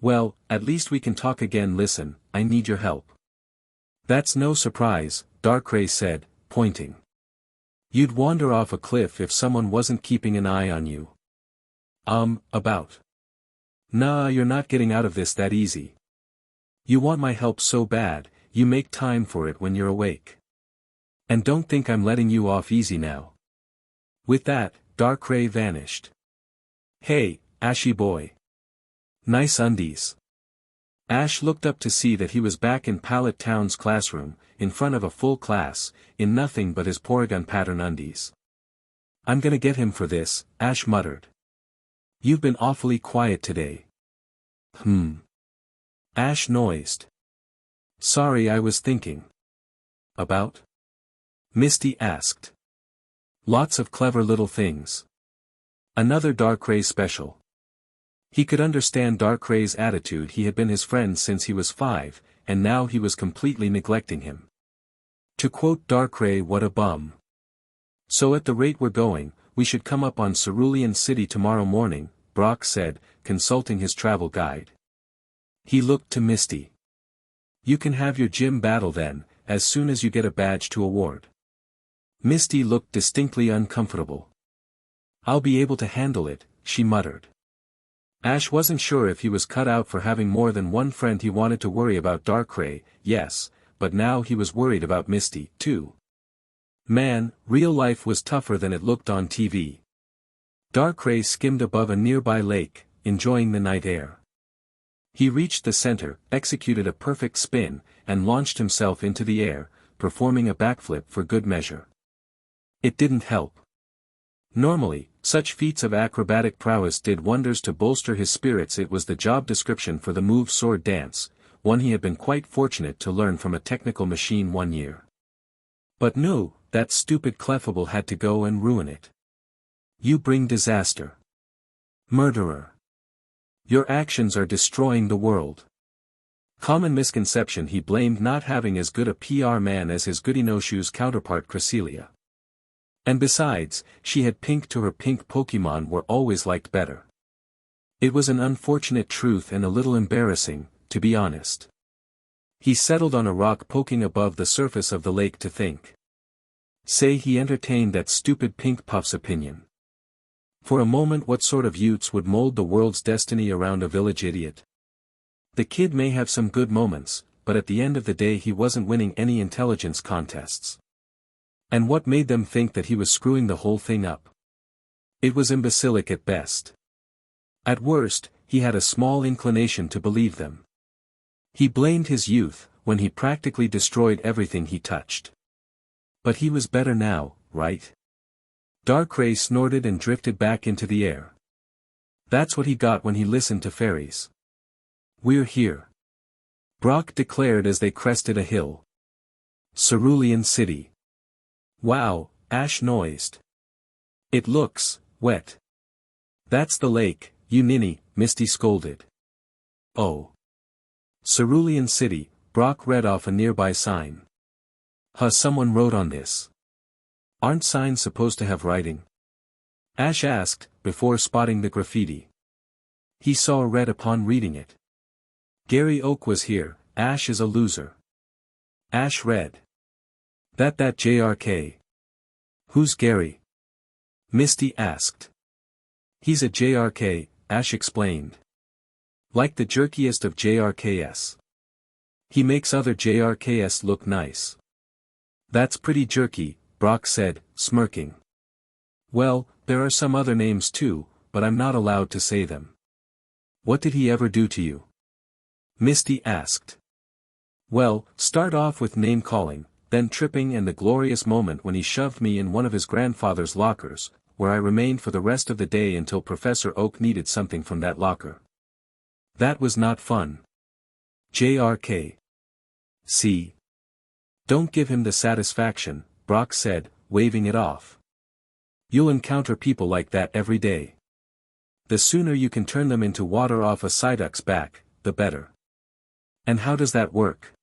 Speaker 1: Well, at least we can talk again. Listen, I need your help. That's no surprise, Darkrai said, pointing. You'd wander off a cliff if someone wasn't keeping an eye on you. About. Nah, you're not getting out of this that easy. You want my help so bad, you make time for it when you're awake. And don't think I'm letting you off easy now. With that, Darkrai vanished. Hey, Ashy boy. Nice undies. Ash looked up to see that he was back in Pallet Town's classroom, in front of a full class, in nothing but his Porygon pattern undies. I'm gonna get him for this, Ash muttered. You've been awfully quiet today. Ash noised. Sorry, I was thinking. About? Misty asked. Lots of clever little things. Another Darkrai special. He could understand Darkray's attitude. He had been his friend since he was 5, and now he was completely neglecting him. To quote Darkrai, what a bum. So at the rate we're going, we should come up on Cerulean City tomorrow morning, Brock said, consulting his travel guide. He looked to Misty. You can have your gym battle then, as soon as you get a badge to award. Misty looked distinctly uncomfortable. I'll be able to handle it, she muttered. Ash wasn't sure if he was cut out for having more than one friend. He wanted to worry about Darkrai, yes, but now he was worried about Misty, too. Man, real life was tougher than it looked on TV. Darkrai skimmed above a nearby lake, enjoying the night air. He reached the center, executed a perfect spin, and launched himself into the air, performing a backflip for good measure. It didn't help. Normally, such feats of acrobatic prowess did wonders to bolster his spirits. It was the job description for the move sword dance, one he had been quite fortunate to learn from a technical machine 1 year. But no, that stupid Clefable had to go and ruin it. You bring disaster. Murderer. Your actions are destroying the world. Common misconception. He blamed not having as good a PR man as his goody-no-shoes counterpart Cresselia. And besides, she had pink to her pink Pokemon were always liked better. It was an unfortunate truth and a little embarrassing, to be honest. He settled on a rock poking above the surface of the lake to think. Say he entertained that stupid Pink Puff's opinion. For a moment, what sort of youths would mold the world's destiny around a village idiot? The kid may have some good moments, but at the end of the day he wasn't winning any intelligence contests. And what made them think that he was screwing the whole thing up? It was imbecilic at best. At worst, he had a small inclination to believe them. He blamed his youth, when he practically destroyed everything he touched. But he was better now, right? Darkrai snorted and drifted back into the air. That's what he got when he listened to fairies. We're here. Brock declared as they crested a hill. Cerulean City. Wow, Ash noised. It looks wet. That's the lake, you ninny, Misty scolded. Oh. Cerulean City, Brock read off a nearby sign. Huh, someone wrote on this. Aren't signs supposed to have writing? Ash asked, before spotting the graffiti. He saw red upon reading it. Gary Oak was here, Ash is a loser. Ash read. That JRK. Who's Gary? Misty asked. He's a JRK, Ash explained. Like the jerkiest of JRKs. He makes other JRKs look nice. That's pretty jerky, Brock said, smirking. Well, there are some other names too, but I'm not allowed to say them. What did he ever do to you? Misty asked. Well, start off with name-calling, then tripping, and the glorious moment when he shoved me in one of his grandfather's lockers, where I remained for the rest of the day until Professor Oak needed something from that locker. That was not fun. JRK. See? Don't give him the satisfaction, Brock said, waving it off. You'll encounter people like that every day. The sooner you can turn them into water off a Psyduck's back, the better. And how does that work?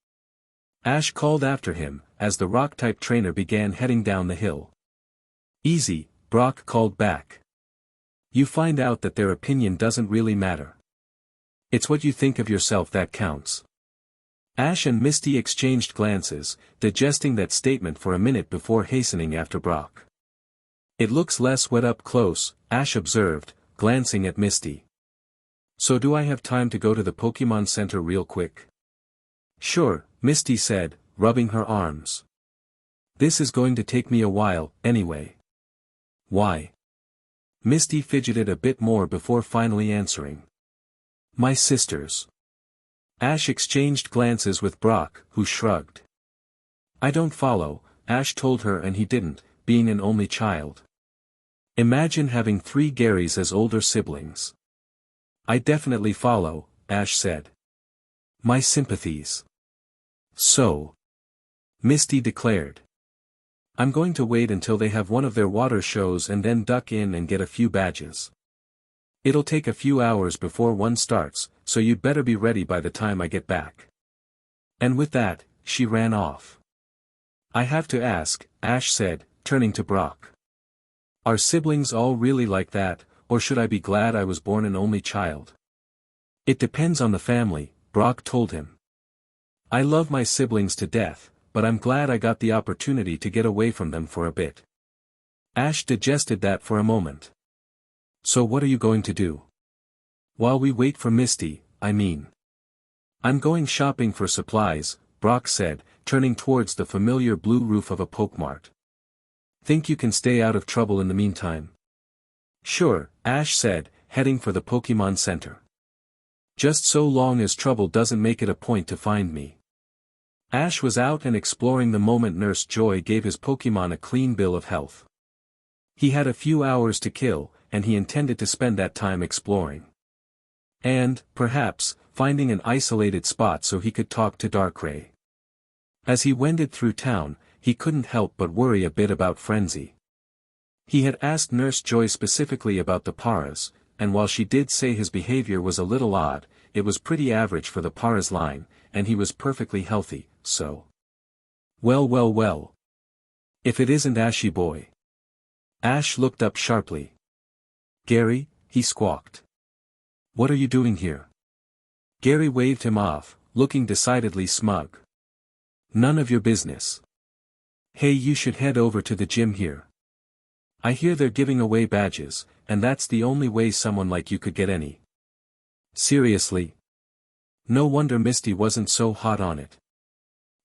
Speaker 1: Ash called after him, as the rock-type trainer began heading down the hill. Easy, Brock called back. You find out that their opinion doesn't really matter. It's what you think of yourself that counts. Ash and Misty exchanged glances, digesting that statement for a minute before hastening after Brock. It looks less wet up close, Ash observed, glancing at Misty. So do I have time to go to the Pokemon Center real quick? Sure, Misty said, rubbing her arms. This is going to take me a while, anyway. Why? Misty fidgeted a bit more before finally answering. My sisters. Ash exchanged glances with Brock, who shrugged. I don't follow, Ash told her, and he didn't, being an only child. Imagine having 3 Garys as older siblings. I definitely follow, Ash said. My sympathies. So. Misty declared. I'm going to wait until they have one of their water shows and then duck in and get a few badges. It'll take a few hours before one starts, so you'd better be ready by the time I get back. And with that, she ran off. I have to ask, Ash said, turning to Brock. Are siblings all really like that, or should I be glad I was born an only child? It depends on the family, Brock told him. I love my siblings to death, but I'm glad I got the opportunity to get away from them for a bit. Ash digested that for a moment. So what are you going to do? While we wait for Misty, I mean. I'm going shopping for supplies, Brock said, turning towards the familiar blue roof of a Pokemart. Think you can stay out of trouble in the meantime? Sure, Ash said, heading for the Pokemon Center. Just so long as trouble doesn't make it a point to find me. Ash was out and exploring the moment Nurse Joy gave his Pokemon a clean bill of health. He had a few hours to kill, and he intended to spend that time exploring. And, perhaps, finding an isolated spot so he could talk to Darkrai. As he wended through town, he couldn't help but worry a bit about Frenzy. He had asked Nurse Joy specifically about the Paras, and while she did say his behavior was a little odd, it was pretty average for the Paras line, and he was perfectly healthy, so. Well. If it isn't Ashy Boy. Ash looked up sharply. Gary, he squawked. What are you doing here? Gary waved him off, looking decidedly smug. None of your business. Hey, you should head over to the gym here. I hear they're giving away badges, and that's the only way someone like you could get any. Seriously? No wonder Misty wasn't so hot on it.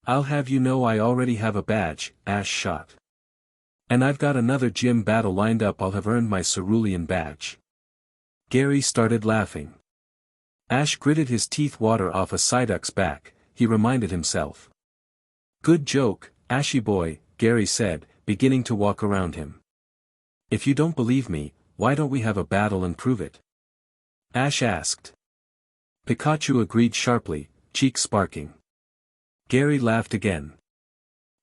Speaker 1: I'll have you know I already have a badge, Ash shot. And I've got another gym battle lined up. I'll have earned my Cerulean badge. Gary started laughing. Ash gritted his teeth. Water off a Psyduck's back, he reminded himself. Good joke, Ashy Boy, Gary said, beginning to walk around him. If you don't believe me, why don't we have a battle and prove it? Ash asked. Pikachu agreed sharply, cheeks sparking. Gary laughed again.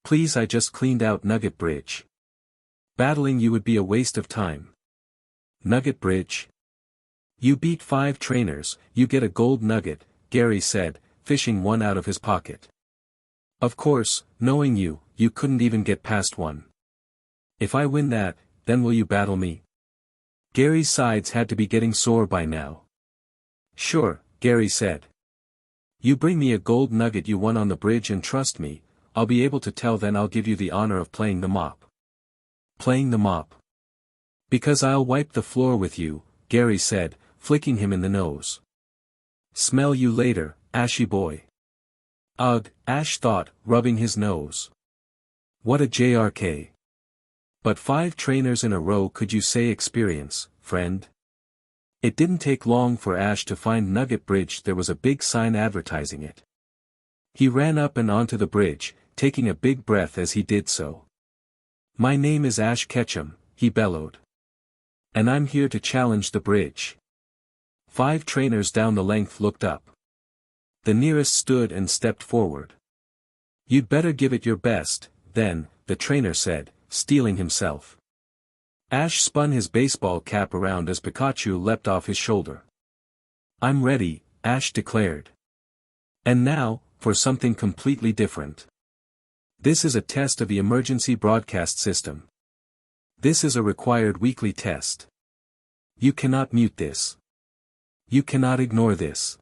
Speaker 1: Please, I just cleaned out Nugget Bridge. Battling you would be a waste of time. Nugget Bridge? You beat 5 trainers, you get a gold nugget, Gary said, fishing one out of his pocket. Of course, knowing you, you couldn't even get past one. If I win that, then will you battle me? Gary's sides had to be getting sore by now. Sure, Gary said. You bring me a gold nugget you won on the bridge and trust me, I'll be able to tell, then I'll give you the honor of playing the mop. Playing the mop? Because I'll wipe the floor with you, Gary said, flicking him in the nose. Smell you later, Ashy Boy. Ugh, Ash thought, rubbing his nose. What a JRK. But 5 trainers in a row, could you say experience, friend? It didn't take long for Ash to find Nugget Bridge. There was a big sign advertising it. He ran up and onto the bridge, taking a big breath as he did so. My name is Ash Ketchum, he bellowed. And I'm here to challenge the bridge. 5 trainers down the length looked up. The nearest stood and stepped forward. You'd better give it your best, then, the trainer said, steeling himself. Ash spun his baseball cap around as Pikachu leapt off his shoulder. I'm ready, Ash declared. And now, for something completely different. This is a test of the emergency broadcast system. This is a required weekly test. You cannot mute this. You cannot ignore this.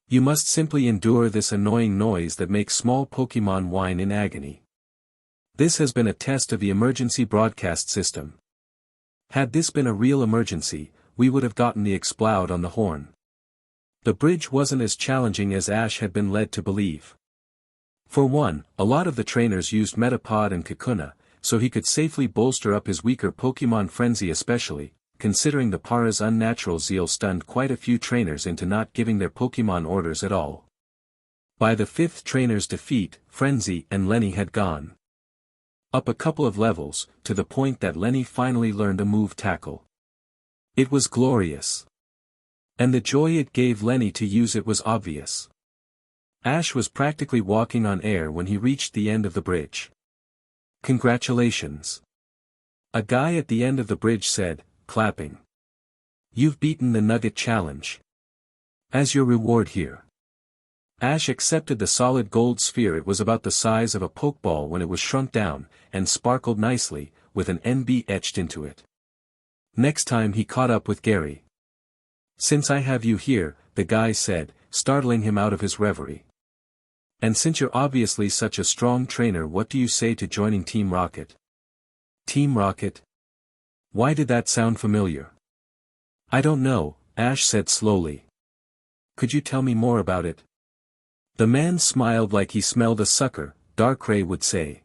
Speaker 1: You must simply endure this annoying noise that makes small Pokemon whine in agony. This has been a test of the emergency broadcast system. Had this been a real emergency, we would have gotten the Exploud on the horn. The bridge wasn't as challenging as Ash had been led to believe. For one, a lot of the trainers used Metapod and Kakuna, so he could safely bolster up his weaker Pokemon. Frenzy especially, considering the Para's unnatural zeal stunned quite a few trainers into not giving their Pokemon orders at all. By the 5th trainer's defeat, Frenzy and Lenny had gone up a couple of levels, to the point that Lenny finally learned a move Tackle. It was glorious. And the joy it gave Lenny to use it was obvious. Ash was practically walking on air when he reached the end of the bridge. Congratulations. A guy at the end of the bridge said, clapping. You've beaten the Nugget Challenge. As your reward here. Ash accepted the solid gold sphere. It was about the size of a pokeball when it was shrunk down, and sparkled nicely, with an NB etched into it. Next time he caught up with Gary. Since I have you here, the guy said, startling him out of his reverie. And since you're obviously such a strong trainer, what do you say to joining Team Rocket? Team Rocket? Why did that sound familiar? I don't know, Ash said slowly. Could you tell me more about it? The man smiled like he smelled a sucker, Darkrai would say.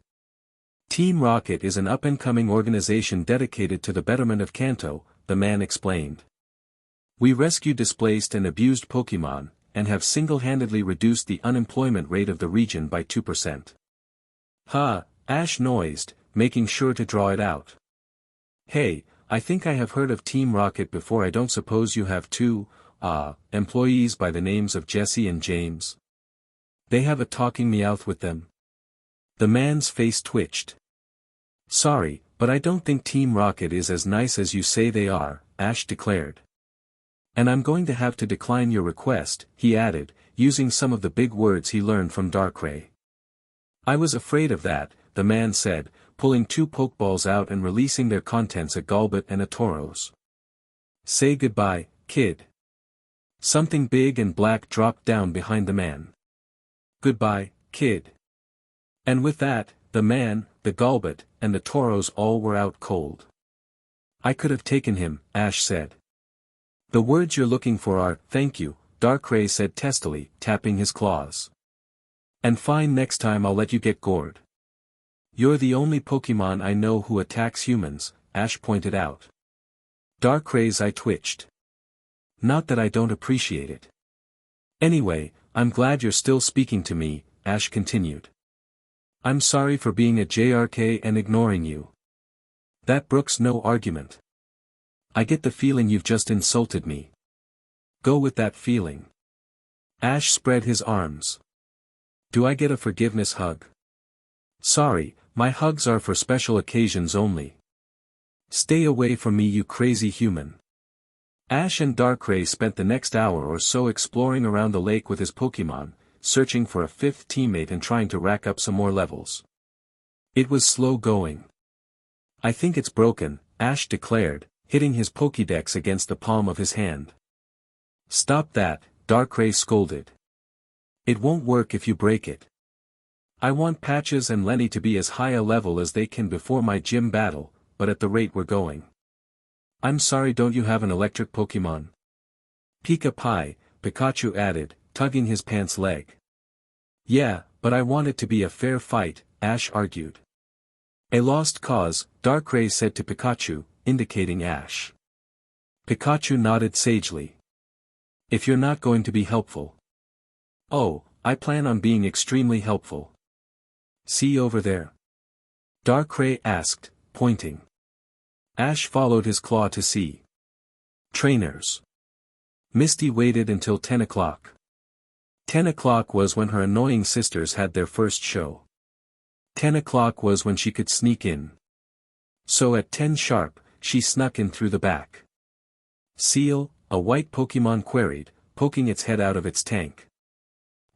Speaker 1: Team Rocket is an up-and-coming organization dedicated to the betterment of Kanto, the man explained. We rescue displaced and abused Pokemon, and have single-handedly reduced the unemployment rate of the region by 2%. Ha, Ash noised, making sure to draw it out. Hey, I think I have heard of Team Rocket before. I don't suppose you have two, employees by the names of Jesse and James? They have a talking Meowth with them. The man's face twitched. Sorry, but I don't think Team Rocket is as nice as you say they are, Ash declared. And I'm going to have to decline your request, he added, using some of the big words he learned from Darkrai. I was afraid of that, the man said, pulling two Pokeballs out and releasing their contents, a Golbat and a Tauros. Say goodbye, kid. Something big and black dropped down behind the man. Goodbye, kid. And with that, the man, the Golbat, and the Tauros all were out cold. I could have taken him, Ash said. The words you're looking for are, thank you, Darkrai said testily, tapping his claws. And fine, next time I'll let you get gored. You're the only Pokemon I know who attacks humans, Ash pointed out. Darkrai's eye twitched. Not that I don't appreciate it. Anyway, I'm glad you're still speaking to me, Ash continued. I'm sorry for being a JRK and ignoring you. That brooks no argument. I get the feeling you've just insulted me. Go with that feeling. Ash spread his arms. Do I get a forgiveness hug? Sorry, my hugs are for special occasions only. Stay away from me, you crazy human. Ash and Darkrai spent the next hour or so exploring around the lake with his Pokemon, searching for a fifth teammate and trying to rack up some more levels. It was slow going. I think it's broken, Ash declared, hitting his Pokédex against the palm of his hand. Stop that, Darkrai scolded. It won't work if you break it. I want Patches and Lenny to be as high a level as they can before my gym battle, but at the rate we're going. I'm sorry, don't you have an electric Pokemon? Pikachu added, tugging his pants leg. Yeah, but I want it to be a fair fight, Ash argued. A lost cause, Darkrai said to Pikachu, indicating Ash. Pikachu nodded sagely. If you're not going to be helpful. Oh, I plan on being extremely helpful. See over there? Darkrai asked, pointing. Ash followed his claw to see. Trainers. Misty waited until 10 o'clock. 10 o'clock was when her annoying sisters had their first show. 10 o'clock was when she could sneak in. So at 10 sharp, she snuck in through the back. Seal, a white Pokemon queried, poking its head out of its tank.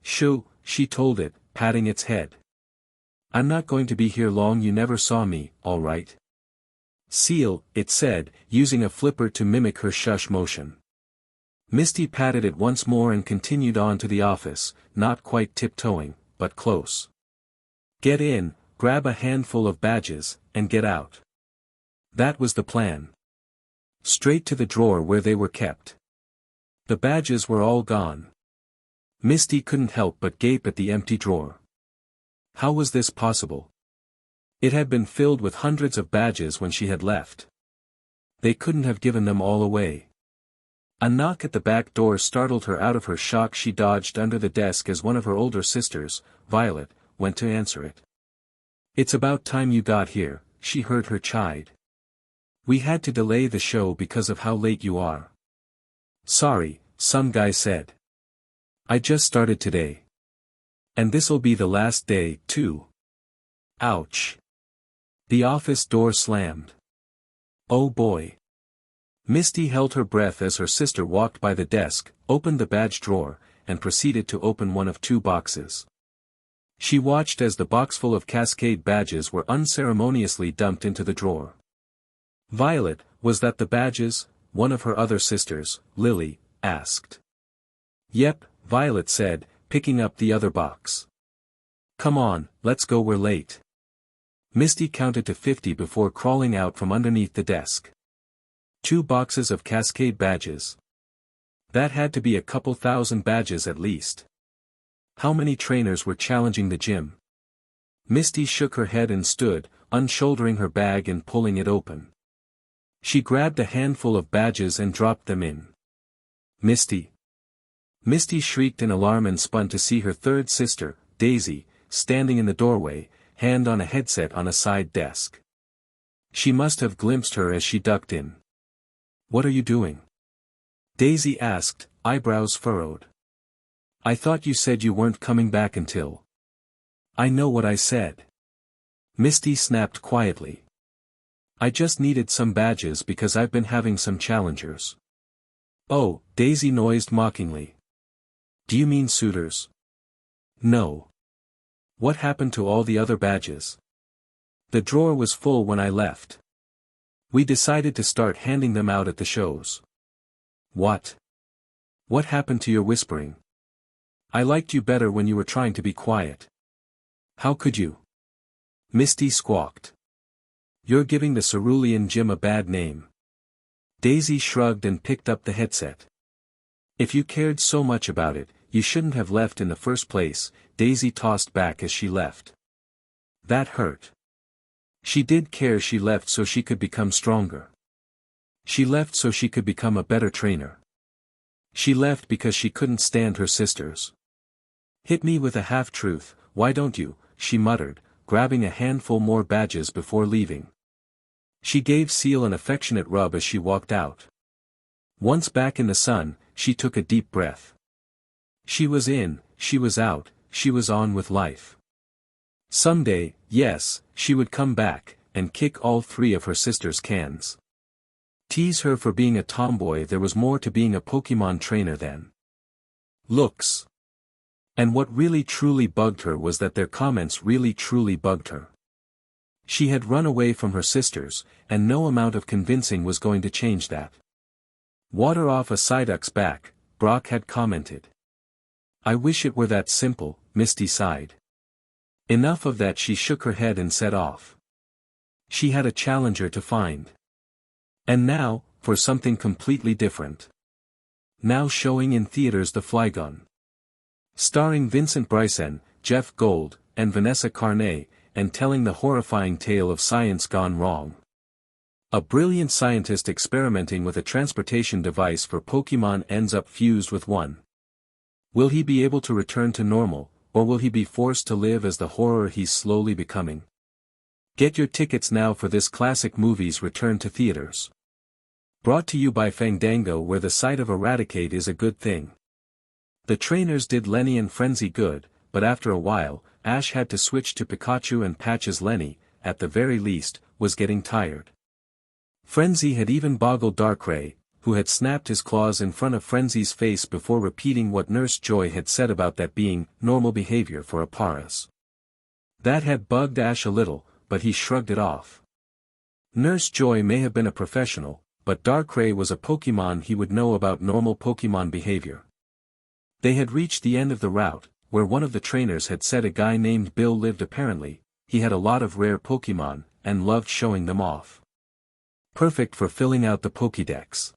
Speaker 1: Shoo, she told it, patting its head. I'm not going to be here long, you never saw me, all right? Seal, it said, using a flipper to mimic her shush motion. Misty patted it once more and continued on to the office, not quite tiptoeing, but close. Get in, grab a handful of badges, and get out. That was the plan. Straight to the drawer where they were kept. The badges were all gone. Misty couldn't help but gape at the empty drawer. How was this possible? It had been filled with hundreds of badges when she had left. They couldn't have given them all away. A knock at the back door startled her out of her shock. She dodged under the desk as one of her older sisters, Violet, went to answer it. It's about time you got here, she heard her chide. We had to delay the show because of how late you are. Sorry, some guy said. I just started today. And this'll be the last day, too. Ouch. The office door slammed. Oh boy. Misty held her breath as her sister walked by the desk, opened the badge drawer, and proceeded to open one of two boxes. She watched as the box full of Cascade badges were unceremoniously dumped into the drawer. Violet, was that the badges? One of her other sisters, Lily, asked. Yep, Violet said, picking up the other box. Come on, let's go, we're late. Misty counted to 50 before crawling out from underneath the desk. 2 boxes of Cascade badges. That had to be a couple thousand badges at least. How many trainers were challenging the gym? Misty shook her head and stood, unshouldering her bag and pulling it open. She grabbed a handful of badges and dropped them in. Misty. Misty shrieked in alarm and spun to see her third sister, Daisy, standing in the doorway, hand on a headset on a side desk. She must have glimpsed her as she ducked in. "What are you doing?" Daisy asked, eyebrows furrowed. "I thought you said you weren't coming back until—" "I know what I said." Misty snapped quietly. "I just needed some badges because I've been having some challengers." "Oh," Daisy noised mockingly. "Do you mean suitors?" "No. What happened to all the other badges?" "The drawer was full when I left. We decided to start handing them out at the shows." "What? What happened to your whispering? I liked you better when you were trying to be quiet." "How could you?" Misty squawked. "You're giving the cerulean gym a bad name." Daisy shrugged and picked up the headset. "If you cared so much about it, you shouldn't have left in the first place," Daisy tossed back as she left. That hurt. She did care. She left so she could become stronger. She left so she could become a better trainer. She left because she couldn't stand her sisters. "Hit me with a half-truth, why don't you?" she muttered, grabbing a handful more badges before leaving. She gave Seal an affectionate rub as she walked out. Once back in the sun, she took a deep breath. She was in, she was out, she was on with life. Someday, yes, she would come back, and kick all three of her sisters' cans. Tease her for being a tomboy. There was more to being a Pokemon trainer than looks. And what really truly bugged her was that their comments really truly bugged her. She had run away from her sisters, and no amount of convincing was going to change that. "Water off a Psyduck's back," Brock had commented. "I wish it were that simple," Misty sighed. Enough of that. She shook her head and set off. She had a challenger to find. And now, for something completely different. Now showing in theaters, The Flygon. Starring Vincent Bryson, Jeff Gold, and Vanessa Carney, and telling the horrifying tale of science gone wrong. A brilliant scientist experimenting with a transportation device for Pokemon ends up fused with one. Will he be able to return to normal, or will he be forced to live as the horror he's slowly becoming? Get your tickets now for this classic movie's return to theaters. Brought to you by Fandango, where the sight of Eradicate is a good thing. The trainers did Lenny and Frenzy good, but after a while, Ash had to switch to Pikachu, and Patch's Lenny, at the very least, was getting tired. Frenzy had even boggled Darkrai, who had snapped his claws in front of Frenzy's face before repeating what Nurse Joy had said about that being normal behavior for a Paras. That had bugged Ash a little, but he shrugged it off. Nurse Joy may have been a professional, but Darkrai was a Pokemon. He would know about normal Pokemon behavior. They had reached the end of the route, where one of the trainers had said a guy named Bill lived. Apparently, he had a lot of rare Pokemon, and loved showing them off. Perfect for filling out the Pokédex.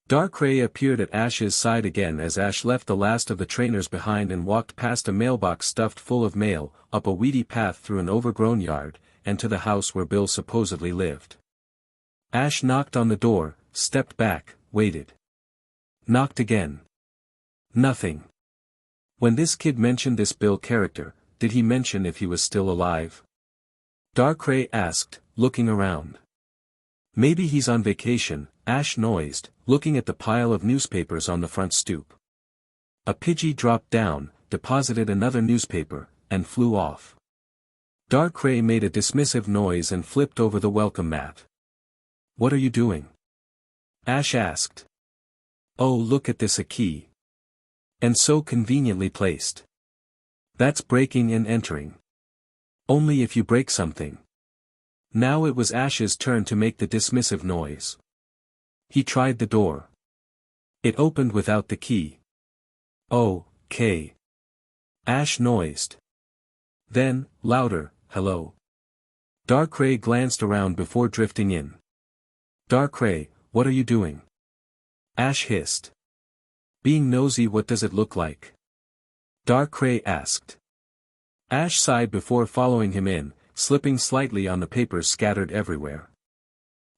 Speaker 1: Darkrai appeared at Ash's side again as Ash left the last of the trainers behind and walked past a mailbox stuffed full of mail, up a weedy path through an overgrown yard, and to the house where Bill supposedly lived. Ash knocked on the door, stepped back, waited. Knocked again. Nothing. When this kid mentioned this Bill character, did he mention if he was still alive? Darkrai asked, looking around. Maybe he's on vacation, Ash noised, looking at the pile of newspapers on the front stoop. A Pidgey dropped down, deposited another newspaper, and flew off. Darkrai made a dismissive noise and flipped over the welcome mat. "What are you doing?" Ash asked. "Oh, look at this, a key. And so conveniently placed. That's breaking and entering. Only if you break something." Now it was Ash's turn to make the dismissive noise. He tried the door. It opened without the key. "Oh, K." Ash noised. Then, louder, "Hello." Darkrai glanced around before drifting in. "Darkrai, what are you doing?" Ash hissed. "Being nosy. What does it look like?" Darkrai asked. Ash sighed before following him in, slipping slightly on the papers scattered everywhere.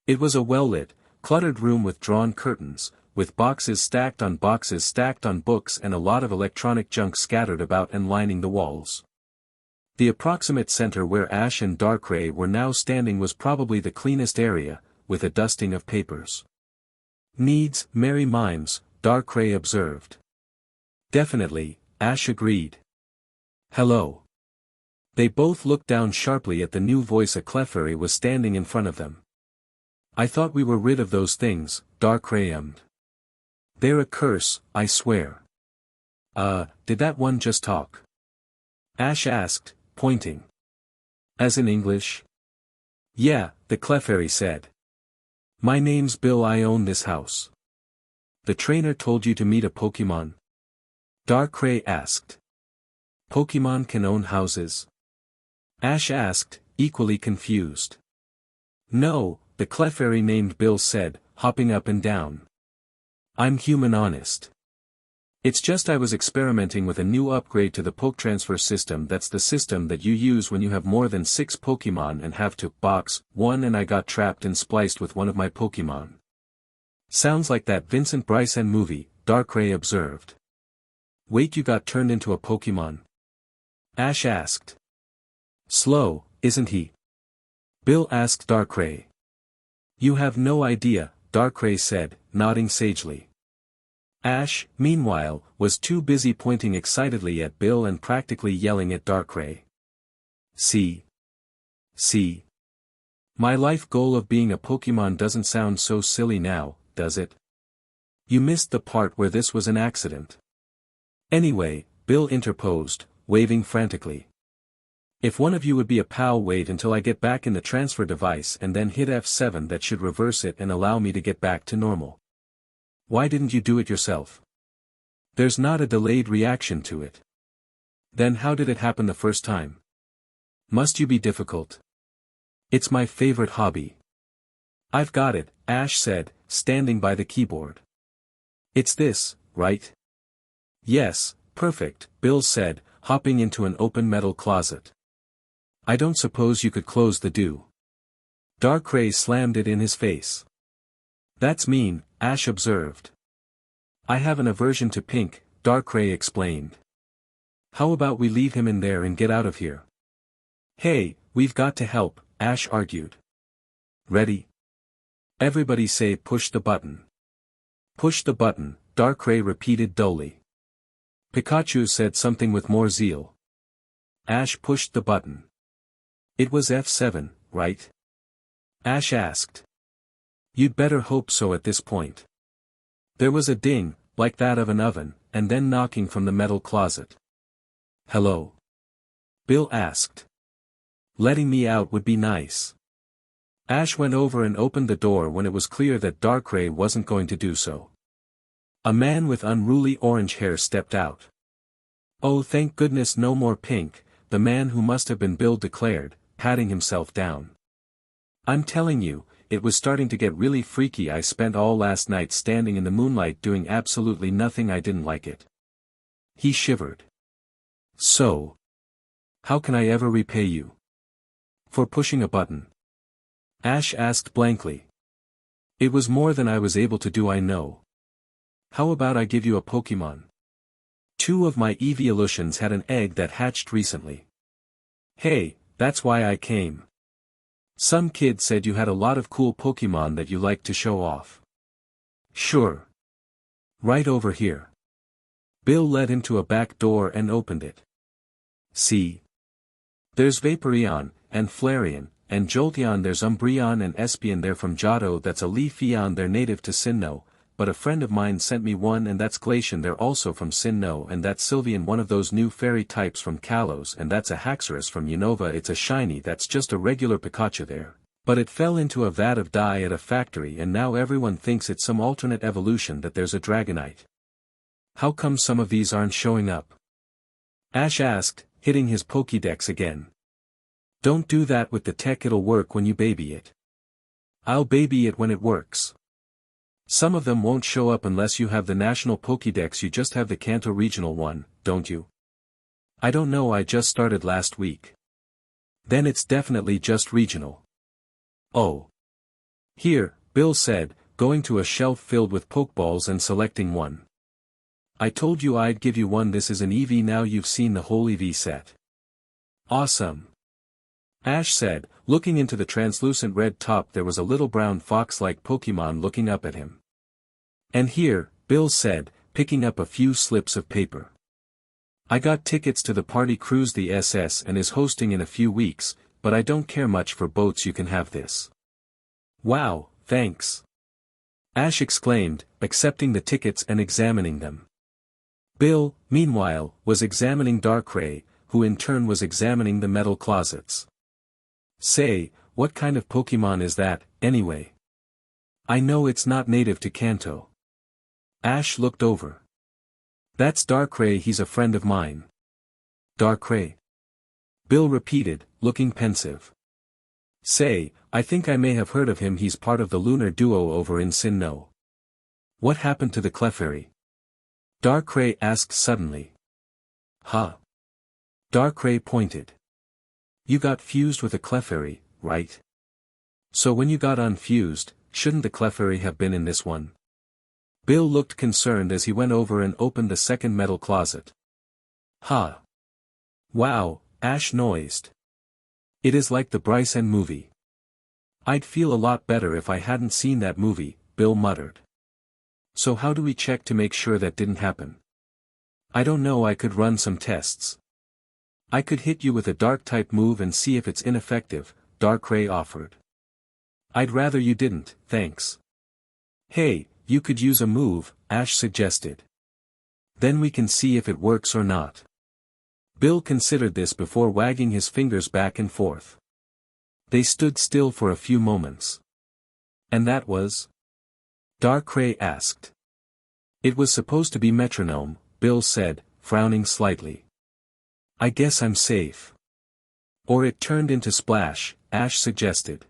Speaker 1: It was a well-lit, cluttered room with drawn curtains, with boxes stacked on books and a lot of electronic junk scattered about and lining the walls. The approximate center where Ash and Darkrai were now standing was probably the cleanest area, with a dusting of papers. "Needs merry mimes," Darkrai observed. "Definitely," Ash agreed. "Hello." They both looked down sharply at the new voice. A Clefairy was standing in front of them. "I thought we were rid of those things," Darkrai ummed. "They're a curse, I swear." Did that one just talk?" Ash asked, pointing. "As in English?" "Yeah," the Clefairy said. "My name's Bill. I own this house." "The trainer told you to meet a Pokemon?" Darkrai asked. "Pokemon can own houses?" Ash asked, equally confused. "No," the Clefairy named Bill said, hopping up and down. "I'm human, honest. It's just I was experimenting with a new upgrade to the Poketransfer system. That's the system that you use when you have more than 6 Pokemon and have to box one, and I got trapped and spliced with one of my Pokemon." "Sounds like that Vincent Bryson movie," Darkrai observed. "Wait, you got turned into a Pokemon?" Ash asked. "Slow, isn't he?" Bill asked Darkrai. "You have no idea," Darkrai said, nodding sagely. Ash, meanwhile, was too busy pointing excitedly at Bill and practically yelling at Darkrai. See? My life goal of being a Pokemon doesn't sound so silly now, does it? You missed the part where this was an accident." "Anyway," Bill interposed, waving frantically. "If one of you would be a pal, wait until I get back in the transfer device and then hit F7. That should reverse it and allow me to get back to normal." "Why didn't you do it yourself?" "There's not a delayed reaction to it." "Then how did it happen the first time?" "Must you be difficult?" "It's my favorite hobby." "I've got it," Ash said, standing by the keyboard. "It's this, right?" "Yes, perfect," Bill said, hopping into an open metal closet. "I don't suppose you could close the door?" Darkrai slammed it in his face. "That's mean," Ash observed. "I have an aversion to pink," Darkrai explained. "How about we leave him in there and get out of here?" "Hey, we've got to help," Ash argued. "Ready? Everybody say push the button." "Push the button," Darkrai repeated dully. Pikachu said something with more zeal. Ash pushed the button. "It was F7, right?" Ash asked. "You'd better hope so at this point." There was a ding, like that of an oven, and then knocking from the metal closet. "Hello?" Bill asked. "Letting me out would be nice." Ash went over and opened the door when it was clear that Darkrai wasn't going to do so. A man with unruly orange hair stepped out. "Oh, thank goodness, no more pink," the man who must have been Bill declared, patting himself down. "I'm telling you, it was starting to get really freaky. I spent all last night standing in the moonlight doing absolutely nothing. I didn't like it." He shivered. "So? How can I ever repay you?" "For pushing a button?" Ash asked blankly. "It was more than I was able to do, I know. How about I give you a Pokemon? 2 of my evolutions had an egg that hatched recently." "Hey, that's why I came. Some kid said you had a lot of cool Pokemon that you liked to show off." "Sure. Right over here." Bill led him to a back door and opened it. "See? There's Vaporeon, and Flareon, and Jolteon. There's Umbreon and Espeon. They're from Johto. That's a Leafeon. They're native to Sinnoh, but a friend of mine sent me one, and that's Glaceon. They're also from Sinnoh. And that's Sylveon, one of those new fairy types from Kalos. And that's a Haxorus from Unova. It's a shiny. That's just a regular Pikachu there, but it fell into a vat of dye at a factory, and now everyone thinks it's some alternate evolution. That there's a Dragonite. How come some of these aren't showing up?" Ash asked, hitting his Pokédex again. "Don't do that with the tech. It'll work when you baby it." "I'll baby it when it works. Some of them won't show up unless you have the national Pokédex. You just have the Kanto regional one, don't you?" "I don't know. I just started last week." "Then it's definitely just regional." "Oh. Here, Bill said, going to a shelf filled with pokeballs and selecting one. I told you I'd give you one. This is an EV. Now you've seen the whole EV set. Awesome. Ash said, looking into the translucent red top. There was a little brown fox-like Pokemon looking up at him. And here, Bill said, picking up a few slips of paper. I got tickets to the party cruise the SS and is hosting in a few weeks, but I don't care much for boats. You can have this. Wow, thanks. Ash exclaimed, accepting the tickets and examining them. Bill, meanwhile, was examining Darkrai, who in turn was examining the metal closets. Say, what kind of Pokemon is that, anyway? I know it's not native to Kanto. Ash looked over. That's Darkrai. He's a friend of mine. Darkrai? Bill repeated, looking pensive. Say, I think I may have heard of him. He's part of the lunar duo over in Sinnoh. What happened to the Clefairy? Darkrai asked suddenly. Huh? Darkrai pointed. You got fused with a Clefairy, right? So when you got unfused, shouldn't the Clefairy have been in this one? Bill looked concerned as he went over and opened the second metal closet. Huh? Wow, Ash noised. It is like the Bryson movie. I'd feel a lot better if I hadn't seen that movie, Bill muttered. So how do we check to make sure that didn't happen? I don't know. I could run some tests. I could hit you with a dark type move and see if it's ineffective, Darkrai offered. I'd rather you didn't, thanks. Hey, you could use a move, Ash suggested. Then we can see if it works or not. Bill considered this before wagging his fingers back and forth. They stood still for a few moments. And that was? Darkrai asked. It was supposed to be metronome, Bill said, frowning slightly. I guess I'm safe. Or it turned into Splash, Ash suggested.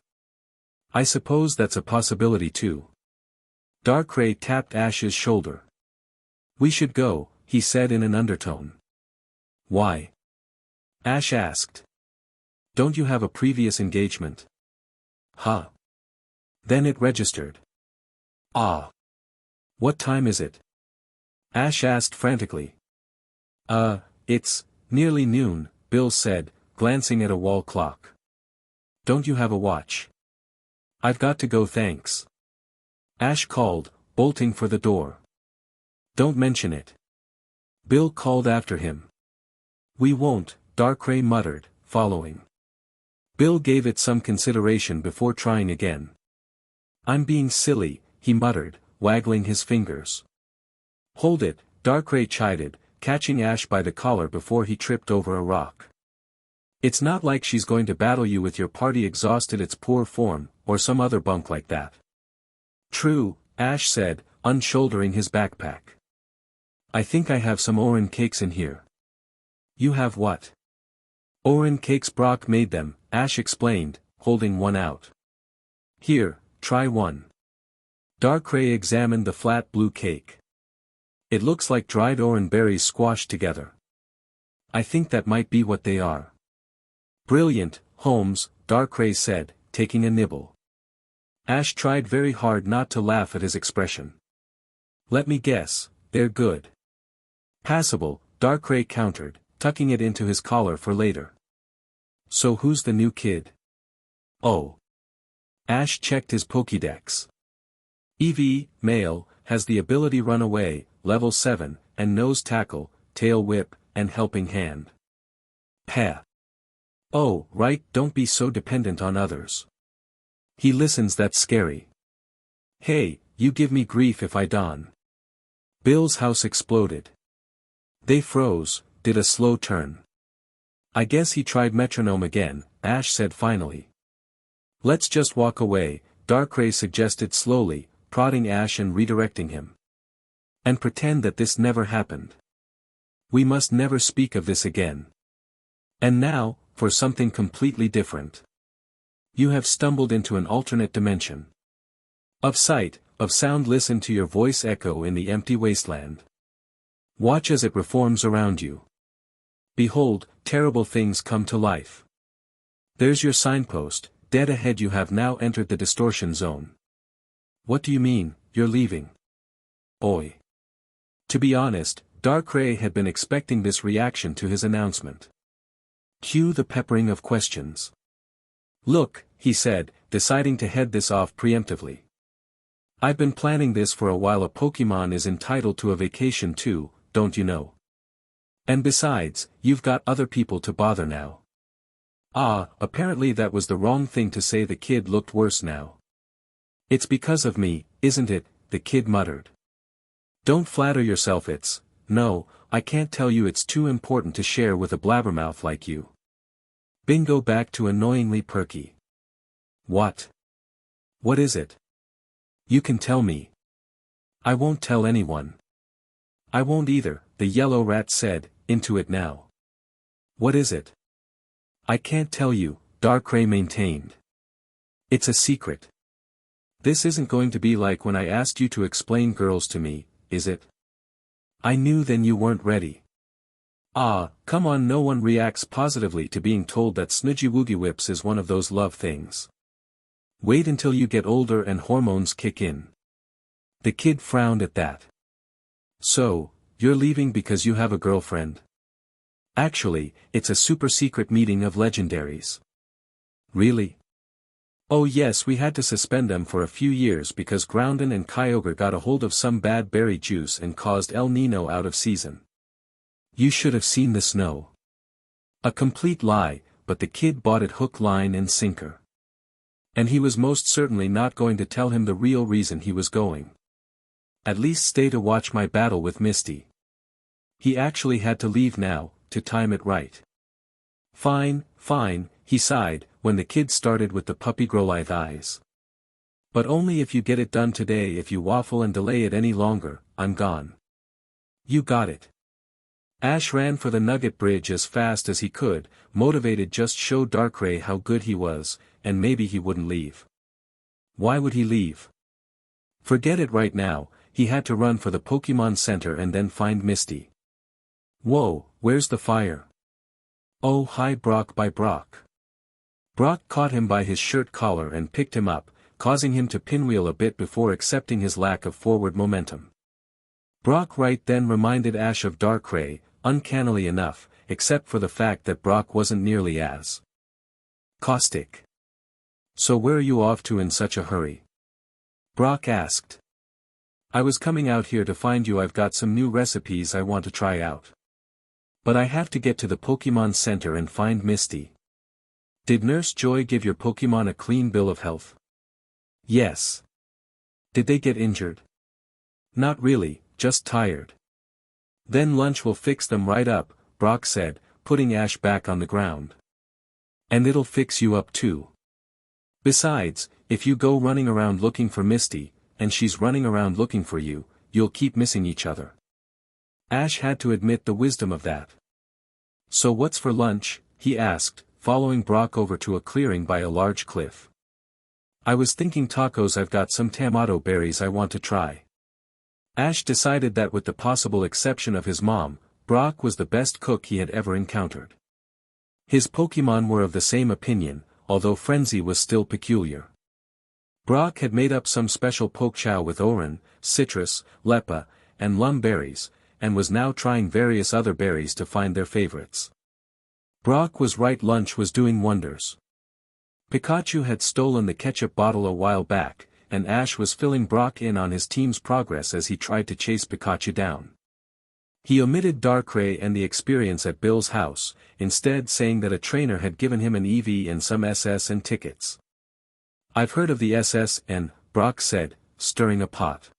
Speaker 1: I suppose that's a possibility too. Darkrai tapped Ash's shoulder. We should go, he said in an undertone. Why? Ash asked. Don't you have a previous engagement? Huh? Then it registered. Ah. What time is it? Ash asked frantically. It's nearly noon, Bill said, glancing at a wall clock. Don't you have a watch? I've got to go, thanks. Ash called, bolting for the door. Don't mention it. Bill called after him. We won't, Darkrai muttered, following. Bill gave it some consideration before trying again. I'm being silly, he muttered, waggling his fingers. Hold it, Darkrai chided, catching Ash by the collar before he tripped over a rock. It's not like she's going to battle you with your party exhausted. It's poor form, or some other bunk like that. True, Ash said, unshouldering his backpack. I think I have some oren cakes in here. You have what? Oren cakes. Brock made them, Ash explained, holding one out. Here, try one. Darkrai examined the flat blue cake. It looks like dried oren berries squashed together. I think that might be what they are. Brilliant, Holmes, Darkrai said, taking a nibble. Ash tried very hard not to laugh at his expression. Let me guess, they're good. Passable, Darkrai countered, tucking it into his collar for later. So who's the new kid? Oh. Ash checked his Pokédex. EV, male, has the ability run away, level 7, and nose tackle, tail whip, and helping hand. Heh. Oh, right, don't be so dependent on others. He listens, that's scary. Hey, you give me grief if I don. Bill's house exploded. They froze, did a slow turn. I guess he tried metronome again, Ash said finally. Let's just walk away, Darkrai suggested slowly, prodding Ash and redirecting him. And pretend that this never happened. We must never speak of this again. And now, for something completely different. You have stumbled into an alternate dimension. Of sight, of sound. Listen to your voice echo in the empty wasteland. Watch as it reforms around you. Behold, terrible things come to life. There's your signpost, dead ahead. You have now entered the distortion zone. What do you mean, you're leaving? Oi. To be honest, Darkrai had been expecting this reaction to his announcement. Cue the peppering of questions. Look, he said, deciding to head this off preemptively. I've been planning this for a while. A Pokemon is entitled to a vacation too, don't you know? And besides, you've got other people to bother now. Ah, apparently that was the wrong thing to say. The kid looked worse now. It's because of me, isn't it? The kid muttered. Don't flatter yourself. No, I can't tell you. It's too important to share with a blabbermouth like you. Bingo back to annoyingly perky. What? What is it? You can tell me. I won't tell anyone. I won't either, the yellow rat said, into it now. What is it? I can't tell you, Darkrai maintained. It's a secret. This isn't going to be like when I asked you to explain girls to me, is it? I knew then you weren't ready. Ah, come on. No one reacts positively to being told that Snoogie-Woogie-Whips is one of those love things. Wait until you get older and hormones kick in. The kid frowned at that. So, you're leaving because you have a girlfriend? Actually, it's a super secret meeting of legendaries. Really? Oh yes, we had to suspend them for a few years because Groudon and Kyogre got a hold of some bad berry juice and caused El Nino out of season. You should have seen the snow. A complete lie, but the kid bought it hook, line and sinker. And he was most certainly not going to tell him the real reason he was going. At least stay to watch my battle with Misty. He actually had to leave now, to time it right. Fine, fine, he sighed, when the kid started with the puppy Growlithe eyes. But only if you get it done today. If you waffle and delay it any longer, I'm gone. You got it. Ash ran for the Nugget Bridge as fast as he could, motivated just show Darkrai how good he was, and maybe he wouldn't leave. Why would he leave? Forget it right now. He had to run for the Pokemon Center and then find Misty. Whoa, where's the fire? Oh hi Brock. By Brock. Brock caught him by his shirt collar and picked him up, causing him to pinwheel a bit before accepting his lack of forward momentum. Brock right then reminded Ash of Darkrai, uncannily enough, except for the fact that Brock wasn't nearly as caustic. So where are you off to in such a hurry? Brock asked. I was coming out here to find you. I've got some new recipes I want to try out. But I have to get to the Pokemon Center and find Misty. Did Nurse Joy give your Pokemon a clean bill of health? Yes. Did they get injured? Not really, just tired. Then lunch will fix them right up, Brock said, putting Ash back on the ground. And it'll fix you up too. Besides, if you go running around looking for Misty, and she's running around looking for you, you'll keep missing each other. Ash had to admit the wisdom of that. So what's for lunch? He asked, following Brock over to a clearing by a large cliff. I was thinking tacos. I've got some tomato berries I want to try. Ash decided that with the possible exception of his mom, Brock was the best cook he had ever encountered. His Pokemon were of the same opinion, although Frenzy was still peculiar. Brock had made up some special pokechow with Oran, citrus, lepa, and lum berries, and was now trying various other berries to find their favorites. Brock was right, lunch was doing wonders. Pikachu had stolen the ketchup bottle a while back, and Ash was filling Brock in on his team's progress as he tried to chase Pikachu down. He omitted Darkrai and the experience at Bill's house, instead saying that a trainer had given him an EV and some SS and tickets. I've heard of the SSN, Brock said, stirring a pot.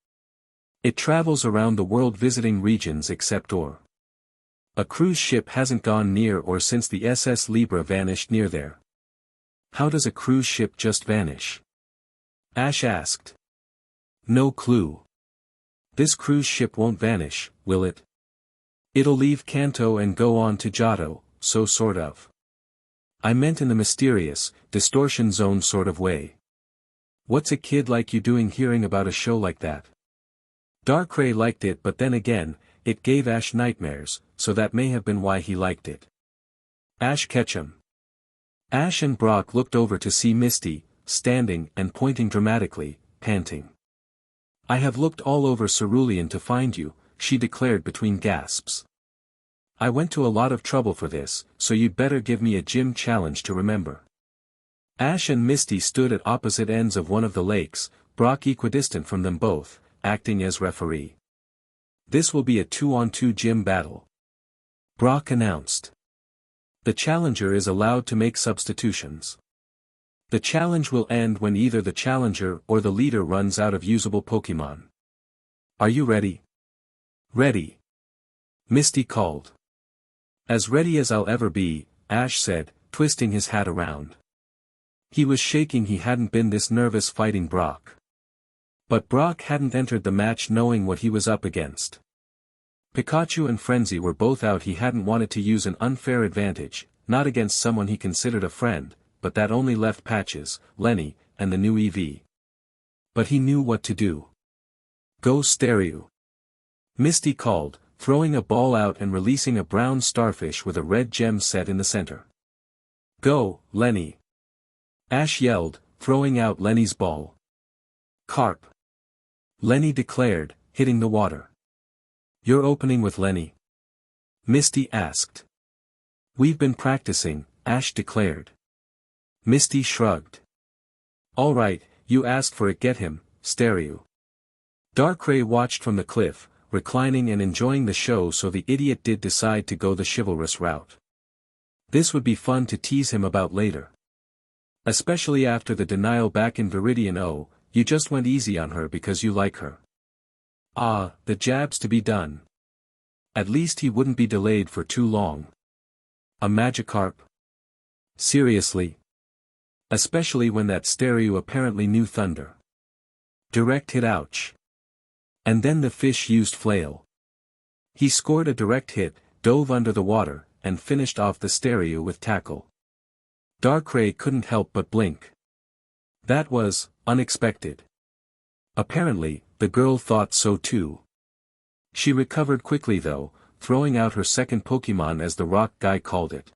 Speaker 1: It travels around the world visiting regions except Or. A cruise ship hasn't gone near or since the SS Libra vanished near there. How does a cruise ship just vanish? Ash asked. No clue. This cruise ship won't vanish, will it? It'll leave Kanto and go on to Johto, so sort of. I meant in the mysterious, distortion zone sort of way. What's a kid like you doing hearing about a show like that? Darkrai liked it, but then again, it gave Ash nightmares, so that may have been why he liked it. Ash Ketchum. Ash and Brock looked over to see Misty, standing and pointing dramatically, panting. I have looked all over Cerulean to find you, she declared between gasps. I went to a lot of trouble for this, so you'd better give me a gym challenge to remember. Ash and Misty stood at opposite ends of one of the lakes, Brock equidistant from them both, acting as referee. This will be a 2-on-2 gym battle, Brock announced. The challenger is allowed to make substitutions. The challenge will end when either the challenger or the leader runs out of usable Pokemon. Are you ready? Ready. Misty called. As ready as I'll ever be, Ash said, twisting his hat around. He was shaking. He hadn't been this nervous fighting Brock. But Brock hadn't entered the match knowing what he was up against. Pikachu and Frenzy were both out. He hadn't wanted to use an unfair advantage, not against someone he considered a friend, but that only left Patches, Lenny, and the new EV. But he knew what to do. Go Stereo. Misty called, throwing a ball out and releasing a brown starfish with a red gem set in the center. Go, Lenny. Ash yelled, throwing out Lenny's ball. Carp. Lenny declared, hitting the water. You're opening with Lenny? Misty asked. We've been practicing, Ash declared. Misty shrugged. All right, you asked for it. Get him, Stereo. Darkrai watched from the cliff, reclining and enjoying the show, so the idiot did decide to go the chivalrous route. This would be fun to tease him about later. Especially after the denial back in Viridian. Oh, you just went easy on her because you like her. Ah, the jabs to be done. At least he wouldn't be delayed for too long. A Magikarp? Seriously? Especially when that Stereo apparently knew thunder. Direct hit. Ouch. And then the fish used flail. He scored a direct hit, dove under the water, and finished off the Stereo with tackle. Darkrai couldn't help but blink. That was unexpected. Apparently, the girl thought so too. She recovered quickly though, throwing out her second Pokemon, as the rock guy called it.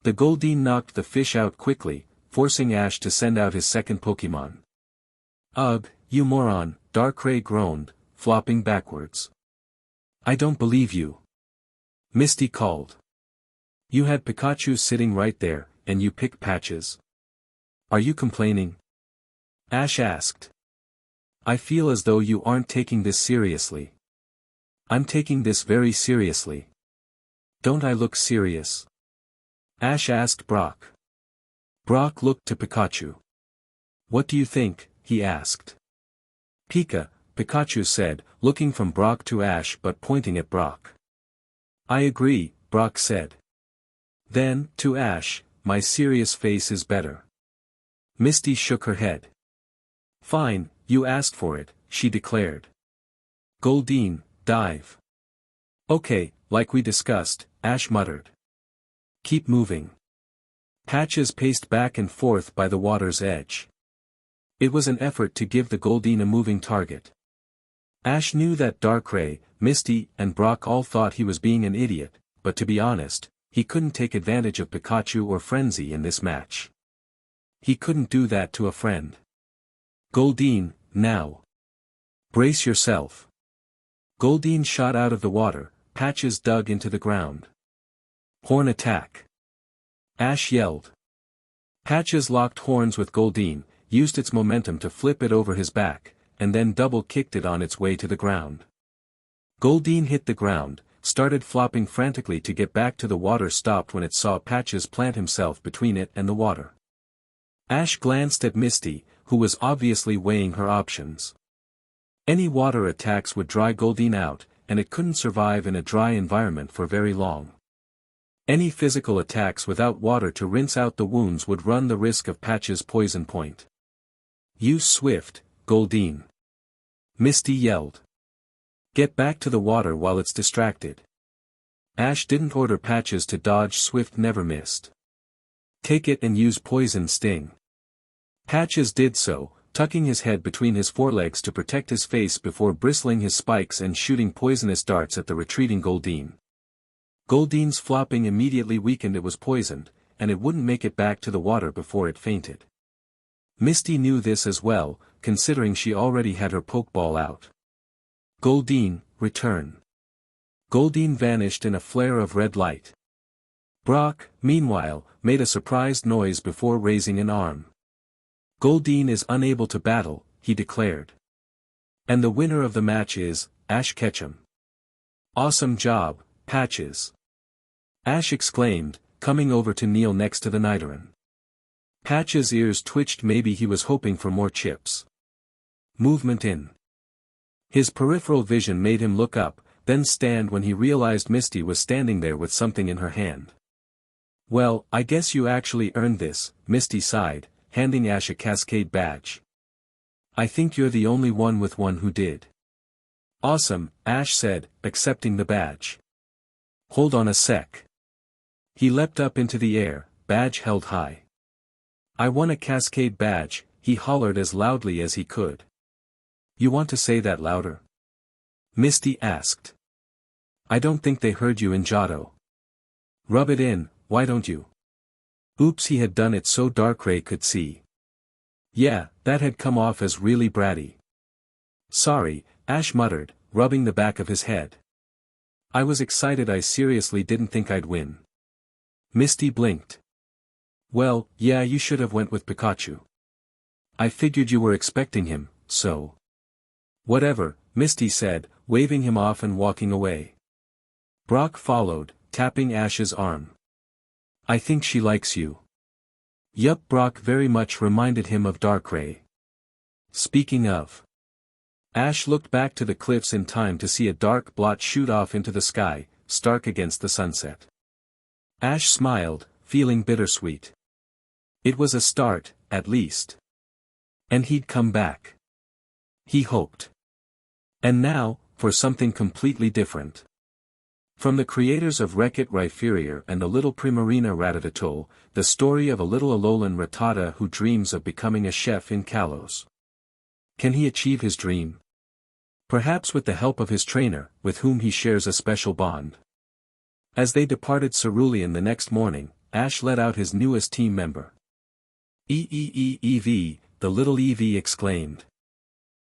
Speaker 1: The Goldeen knocked the fish out quickly, forcing Ash to send out his second Pokemon. Ugh, you moron, Darkrai groaned, flopping backwards. I don't believe you. Misty called. You had Pikachu sitting right there, and you picked Patches. Are you complaining? Ash asked. I feel as though you aren't taking this seriously. I'm taking this very seriously. Don't I look serious? Ash asked Brock. Brock looked to Pikachu. What do you think? He asked. Pikachu said, looking from Brock to Ash but pointing at Brock. I agree, Brock said. Then, to Ash, my serious face is better. Misty shook her head. Fine, you asked for it, she declared. Goldeen, dive. Okay, like we discussed, Ash muttered. Keep moving. Patches paced back and forth by the water's edge. It was an effort to give the Goldeen a moving target. Ash knew that Darkrai, Misty, and Brock all thought he was being an idiot, but to be honest, he couldn't take advantage of Pikachu or Frenzy in this match. He couldn't do that to a friend. Goldeen, now. Brace yourself. Goldeen shot out of the water, Patches dug into the ground. Horn attack. Ash yelled. Patches locked horns with Goldeen, used its momentum to flip it over his back, and then double-kicked it on its way to the ground. Goldeen hit the ground, started flopping frantically to get back to the water, stopped when it saw Patches plant himself between it and the water. Ash glanced at Misty, who was obviously weighing her options. Any water attacks would dry Goldeen out, and it couldn't survive in a dry environment for very long. Any physical attacks without water to rinse out the wounds would run the risk of Patches' poison point. Use Swift, Goldeen. Misty yelled. Get back to the water while it's distracted. Ash didn't order Patches to dodge. Swift never missed. Take it and use Poison Sting. Patches did so, tucking his head between his forelegs to protect his face before bristling his spikes and shooting poisonous darts at the retreating Goldeen. Goldeen's flopping immediately weakened. It was poisoned, and it wouldn't make it back to the water before it fainted. Misty knew this as well, considering she already had her Pokeball out. Goldeen, return. Goldeen vanished in a flare of red light. Brock, meanwhile, made a surprised noise before raising an arm. Goldeen is unable to battle, he declared. And the winner of the match is, Ash Ketchum. Awesome job, Patches. Ash exclaimed, coming over to kneel next to the Nidoran. Patches' ears twitched, maybe he was hoping for more chips. Movement in. His peripheral vision made him look up, then stand when he realized Misty was standing there with something in her hand. Well, I guess you actually earned this, Misty sighed, handing Ash a Cascade badge. I think you're the only one with one who did. Awesome, Ash said, accepting the badge. Hold on a sec. He leapt up into the air, badge held high. I won a Cascade badge, he hollered as loudly as he could. You want to say that louder? Misty asked. I don't think they heard you in Johto. Rub it in, why don't you? Oops, he had done it so Darkrai could see. Yeah, that had come off as really bratty. Sorry, Ash muttered, rubbing the back of his head. I was excited, I seriously didn't think I'd win. Misty blinked. Well, yeah, you should have went with Pikachu. I figured you were expecting him, so. Whatever, Misty said, waving him off and walking away. Brock followed, tapping Ash's arm. I think she likes you. Yup, Brock very much reminded him of Darkrai. Speaking of. Ash looked back to the cliffs in time to see a dark blot shoot off into the sky, stark against the sunset. Ash smiled, feeling bittersweet. It was a start, at least. And he'd come back. He hoped. And now, for something completely different. From the creators of Wreck-It Rhyperior and the Little Primarina Rattata, the story of a little Alolan Rattata who dreams of becoming a chef in Kalos. Can he achieve his dream? Perhaps with the help of his trainer, with whom he shares a special bond. As they departed Cerulean the next morning, Ash let out his newest team member. Eevee, the little Eevee exclaimed.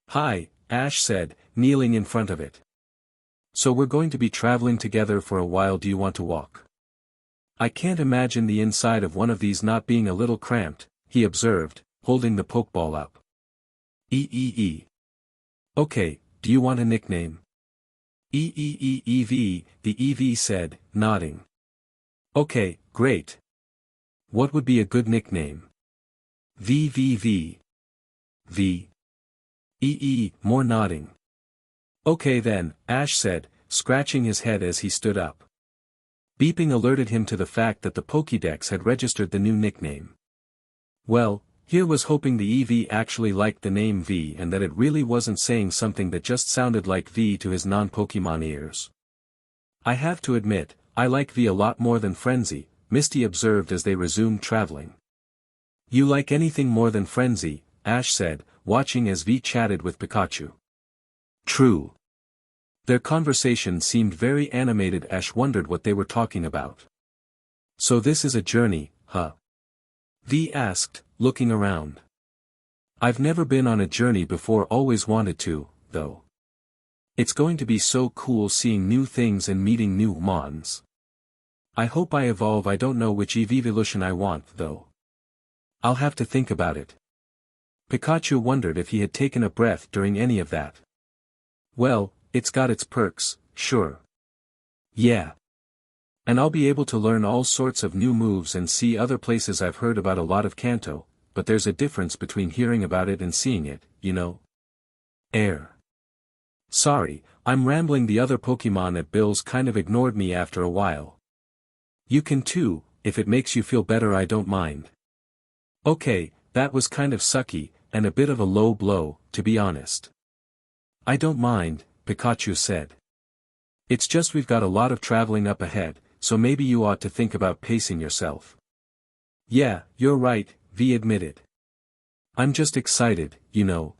Speaker 1: Hi, Ash said, kneeling in front of it. So we're going to be traveling together for a while, do you want to walk? I can't imagine the inside of one of these not being a little cramped, he observed, holding the Pokeball up. Okay, do you want a nickname? Eevee, the Eevee said, nodding. Okay, great. What would be a good nickname? VVV. V. More nodding. Okay then, Ash said, scratching his head as he stood up. Beeping alerted him to the fact that the Pokédex had registered the new nickname. Well, here was hoping the Eevee actually liked the name V and that it really wasn't saying something that just sounded like V to his non-Pokemon ears. I have to admit, I like V a lot more than Frenzy, Misty observed as they resumed traveling. You like anything more than Frenzy, Ash said, watching as V chatted with Pikachu. True. Their conversation seemed very animated. Ash wondered what they were talking about. So this is a journey, huh? V asked, looking around. I've never been on a journey before, always wanted to, though. It's going to be so cool seeing new things and meeting new mons. I hope I evolve. I don't know which evolution I want, though. I'll have to think about it. Pikachu wondered if he had taken a breath during any of that. Well, it's got its perks, sure. Yeah. And I'll be able to learn all sorts of new moves and see other places. I've heard about a lot of Kanto, but there's a difference between hearing about it and seeing it, you know? Air. Sorry, I'm rambling. The other Pokemon at Bill's kind of ignored me after a while. You can too, if it makes you feel better. I don't mind. Okay, that was kind of sucky, and a bit of a low blow, to be honest. I don't mind, Pikachu said. It's just we've got a lot of traveling up ahead, so maybe you ought to think about pacing yourself. Yeah, you're right, V admitted. I'm just excited, you know.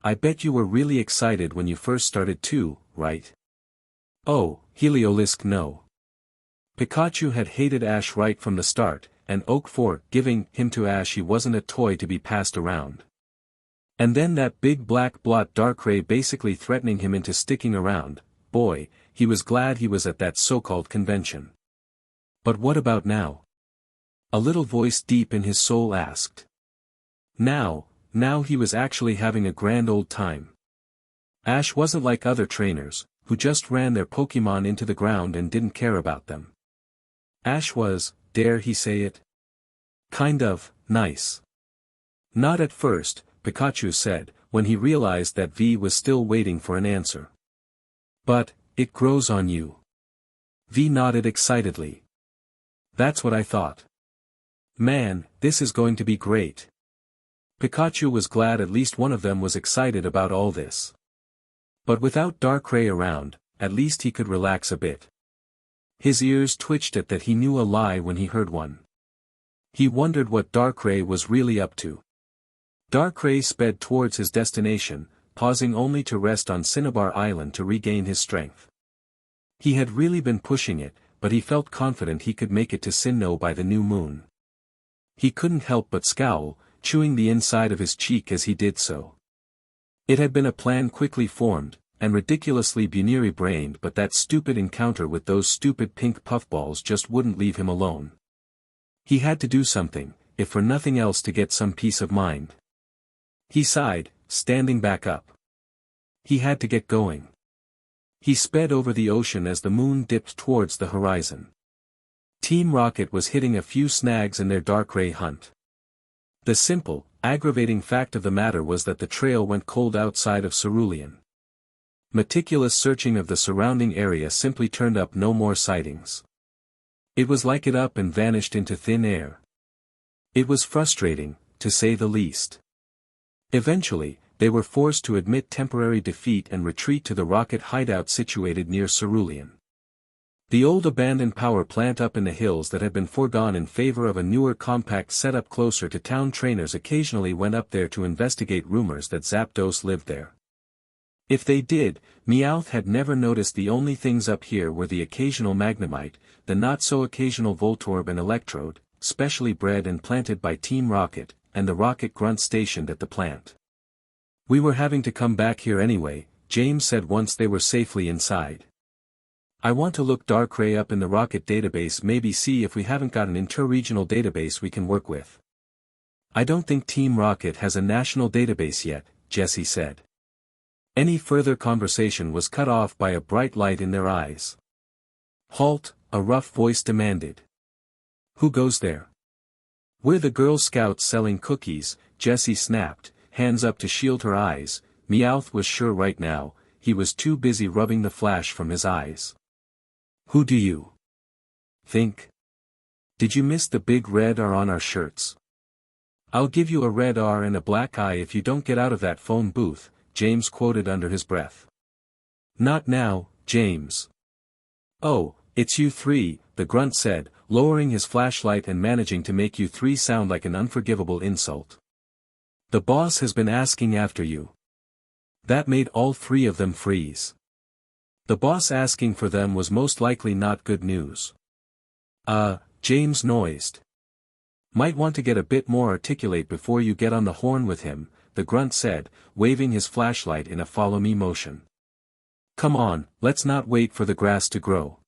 Speaker 1: I bet you were really excited when you first started too, right? Oh, Heliolisk, no. Pikachu had hated Ash right from the start, and Oak for giving him to Ash. He wasn't a toy to be passed around. And then that big black blot Darkrai basically threatening him into sticking around. Boy, he was glad he was at that so-called convention. But what about now? A little voice deep in his soul asked. Now he was actually having a grand old time. Ash wasn't like other trainers, who just ran their Pokémon into the ground and didn't care about them. Ash was, dare he say it? Kind of, nice. Not at first, Pikachu said, when he realized that V was still waiting for an answer. But, it grows on you. V nodded excitedly. That's what I thought. Man, this is going to be great. Pikachu was glad at least one of them was excited about all this. But without Darkrai around, at least he could relax a bit. His ears twitched at that he knew a lie when he heard one. He wondered what Darkrai was really up to. Darkrai sped towards his destination, pausing only to rest on Cinnabar Island to regain his strength. He had really been pushing it, but he felt confident he could make it to Sinnoh by the new moon. He couldn't help but scowl, chewing the inside of his cheek as he did so. It had been a plan quickly formed, and ridiculously Buniri-brained, but that stupid encounter with those stupid pink puffballs just wouldn't leave him alone. He had to do something, if for nothing else to get some peace of mind. He sighed, standing back up. He had to get going. He sped over the ocean as the moon dipped towards the horizon. Team Rocket was hitting a few snags in their Darkrai hunt. The simple, aggravating fact of the matter was that the trail went cold outside of Cerulean. Meticulous searching of the surrounding area simply turned up no more sightings. It was like it up and vanished into thin air. It was frustrating, to say the least. Eventually, they were forced to admit temporary defeat and retreat to the rocket hideout situated near Cerulean. The old abandoned power plant up in the hills that had been foregone in favor of a newer compact setup closer to town. Trainers occasionally went up there to investigate rumors that Zapdos lived there. If they did, Meowth had never noticed. The only things up here were the occasional Magnemite, the not-so-occasional Voltorb and Electrode, specially bred and planted by Team Rocket, and the rocket grunt stationed at the plant. We were having to come back here anyway, James said once they were safely inside. I want to look Darkrai up in the rocket database, maybe see if we haven't got an inter-regional database we can work with. I don't think Team Rocket has a national database yet, Jessie said. Any further conversation was cut off by a bright light in their eyes. Halt, a rough voice demanded. Who goes there? We're the Girl Scouts selling cookies, Jessie snapped, hands up to shield her eyes. Meowth was sure right now, he was too busy rubbing the flash from his eyes. Who do you think? Did you miss the big red R on our shirts? I'll give you a red R and a black eye if you don't get out of that phone booth, James quoted under his breath. Not now, James. Oh, it's you three, the grunt said, lowering his flashlight and managing to make you three sound like an unforgivable insult. The boss has been asking after you. That made all three of them freeze. The boss asking for them was most likely not good news. James noised. Might want to get a bit more articulate before you get on the horn with him, the grunt said, waving his flashlight in a follow-me motion. Come on, let's not wait for the grass to grow.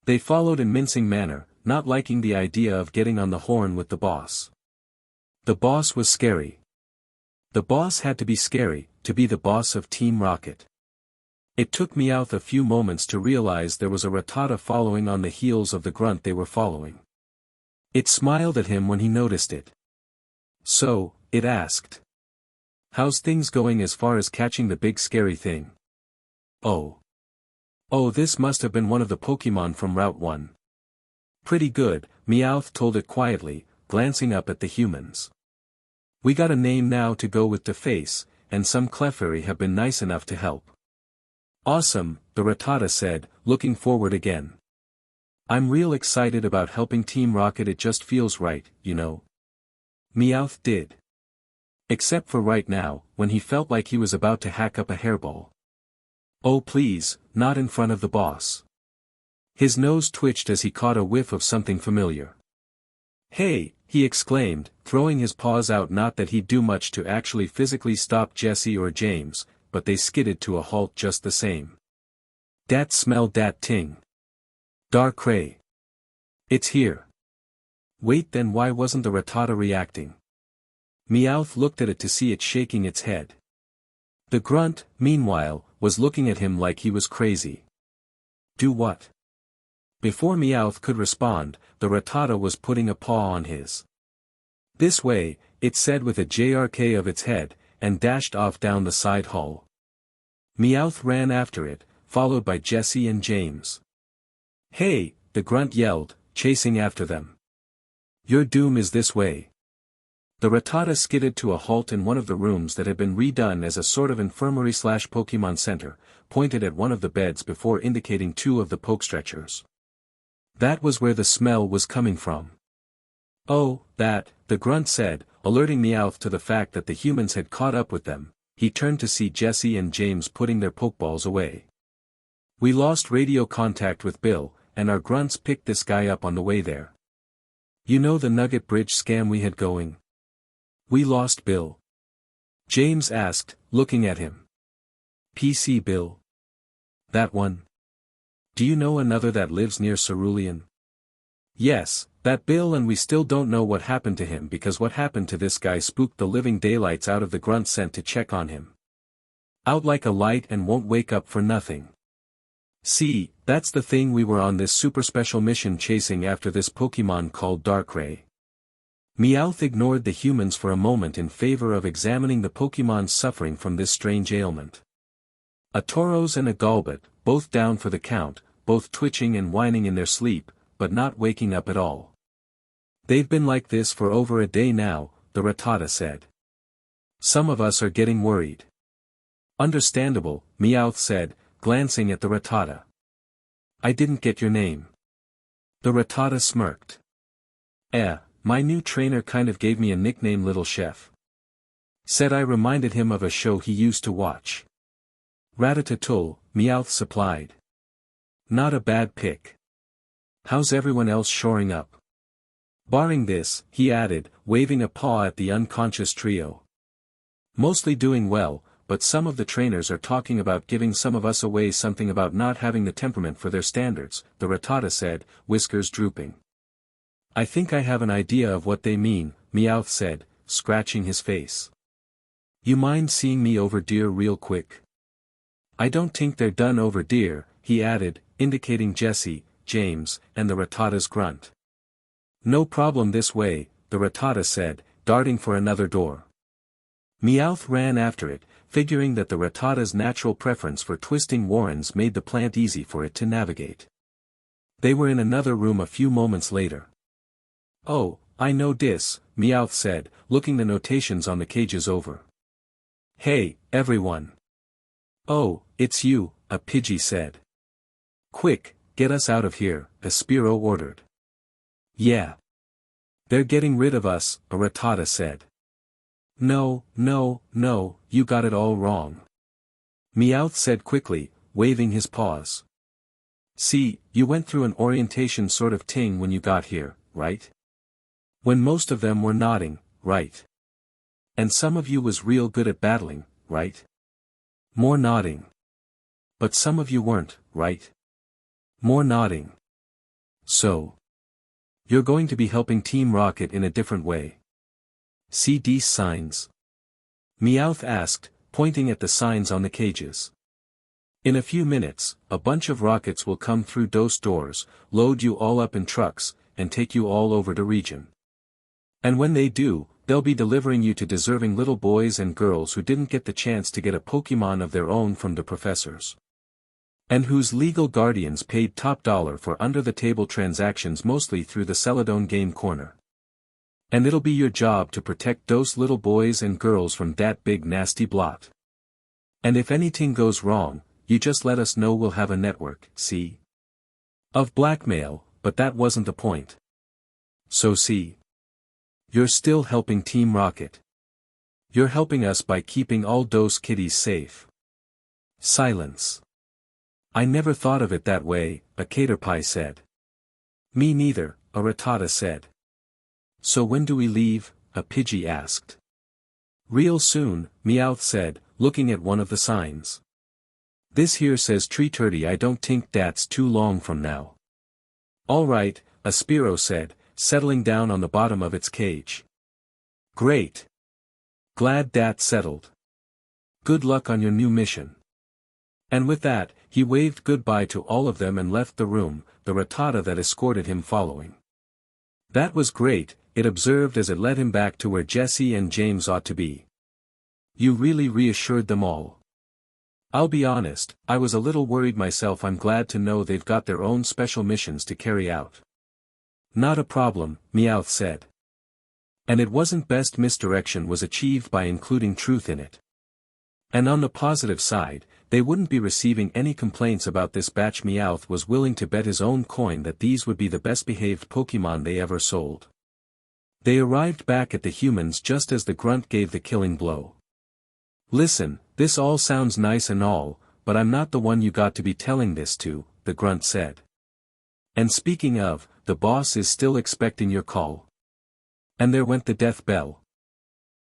Speaker 1: They followed in mincing manner, not liking the idea of getting on the horn with the boss. The boss was scary. The boss had to be scary, to be the boss of Team Rocket. It took Meowth a few moments to realize there was a Rattata following on the heels of the grunt they were following. It smiled at him when he noticed it. So, it asked. How's things going as far as catching the big scary thing? Oh, this must have been one of the Pokémon from Route 1. Pretty good, Meowth told it quietly, glancing up at the humans. We got a name now to go with Deface, and some Clefairy have been nice enough to help. Awesome, the Rattata said, looking forward again. I'm real excited about helping Team Rocket, it just feels right, you know. Meowth did. Except for right now, when he felt like he was about to hack up a hairball. Oh please, not in front of the boss. His nose twitched as he caught a whiff of something familiar. Hey, he exclaimed, throwing his paws out. Not that he'd do much to actually physically stop Jesse or James, but they skidded to a halt just the same. "Dat smell dat ting. Darkrai. It's here." Wait, then why wasn't the Rattata reacting? Meowth looked at it to see it shaking its head. The grunt, meanwhile, was looking at him like he was crazy. Do what? Before Meowth could respond, the Rattata was putting a paw on his. "This way," it said with a jerk of its head, and dashed off down the side hall. Meowth ran after it, followed by Jesse and James. "Hey!" the grunt yelled, chasing after them. "Your doom is this way." The Rattata skidded to a halt in one of the rooms that had been redone as a sort of infirmary/Pokemon center, pointed at one of the beds before indicating two of the pokestretchers. That was where the smell was coming from. "Oh, that," the grunt said, alerting Meowth to the fact that the humans had caught up with them. He turned to see Jesse and James putting their Pokeballs away. "We lost radio contact with Bill, and our grunts picked this guy up on the way there. You know the Nugget Bridge scam we had going? We lost Bill." James asked, looking at him. "PC Bill? That one? Do you know another that lives near Cerulean?" "Yes, that Bill, and we still don't know what happened to him because what happened to this guy spooked the living daylights out of the grunt sent to check on him. Out like a light and won't wake up for nothing. See, that's the thing, we were on this super special mission chasing after this Pokemon called Darkrai." Meowth ignored the humans for a moment in favor of examining the Pokemon suffering from this strange ailment. A Tauros and a Golbat, both down for the count, both twitching and whining in their sleep, but not waking up at all. "They've been like this for over a day now," the Rattata said. "Some of us are getting worried." "Understandable," Meowth said, glancing at the Rattata. "I didn't get your name." The Rattata smirked. My new trainer kind of gave me a nickname, Little Chef. Said I reminded him of a show he used to watch." "Ratatouille," Meowth supplied. "Not a bad pick. How's everyone else shoring up?" "Barring this," he added, waving a paw at the unconscious trio. "Mostly doing well, but some of the trainers are talking about giving some of us away, something about not having the temperament for their standards," the Rattata said, whiskers drooping. "I think I have an idea of what they mean," Meowth said, scratching his face. "You mind seeing me over deer real quick?" "I don't think they're done over deer," he added, indicating Jesse, James, and the Rattata's grunt. "No problem, this way," the Rattata said, darting for another door. Meowth ran after it, figuring that the Rattata's natural preference for twisting warrens made the plant easy for it to navigate. They were in another room a few moments later. "Oh, I know dis," Meowth said, looking the notations on the cages over. "Hey, everyone." "Oh, it's you," a Pidgey said. "Quick, get us out of here," a Spearow ordered. "Yeah. They're getting rid of us," a Rattata said. No, you got it all wrong," Meowth said quickly, waving his paws. "See, you went through an orientation sort of ting when you got here, right? When most of them were nodding, right? And some of you was real good at battling, right? More nodding. But some of you weren't, right? More nodding. So, you're going to be helping Team Rocket in a different way. See these signs?" Meowth asked, pointing at the signs on the cages. "In a few minutes, a bunch of rockets will come through those doors, load you all up in trucks, and take you all over the region. And when they do, they'll be delivering you to deserving little boys and girls who didn't get the chance to get a Pokemon of their own from the professors. And whose legal guardians paid top dollar for under-the-table transactions, mostly through the Celadon Game Corner. And it'll be your job to protect those little boys and girls from that big nasty blot. And if anything goes wrong, you just let us know, we'll have a network, see? Of blackmail, but that wasn't the point. So see? You're still helping Team Rocket. You're helping us by keeping all those kiddies safe." Silence. "I never thought of it that way," a Caterpie said. "Me neither," a Rattata said. So when do we leave? A Pidgey asked. Real soon, Meowth said, looking at one of the signs. This here says Tree Turdy. I don't think that's too long from now. All right, a Spearow said, settling down on the bottom of its cage. Great. Glad that's settled. Good luck on your new mission. And with that, he waved goodbye to all of them and left the room, the Rattata that escorted him following. That was great, it observed as it led him back to where Jessie and James ought to be. You really reassured them all. I'll be honest, I was a little worried myself. I'm glad to know they've got their own special missions to carry out. Not a problem, Meowth said. And it wasn't best misdirection was achieved by including truth in it. And on the positive side, they wouldn't be receiving any complaints about this batch. Meowth was willing to bet his own coin that these would be the best behaved Pokemon they ever sold. They arrived back at the humans just as the grunt gave the killing blow. Listen, this all sounds nice and all, but I'm not the one you got to be telling this to, the grunt said. And speaking of, the boss is still expecting your call. And there went the death bell.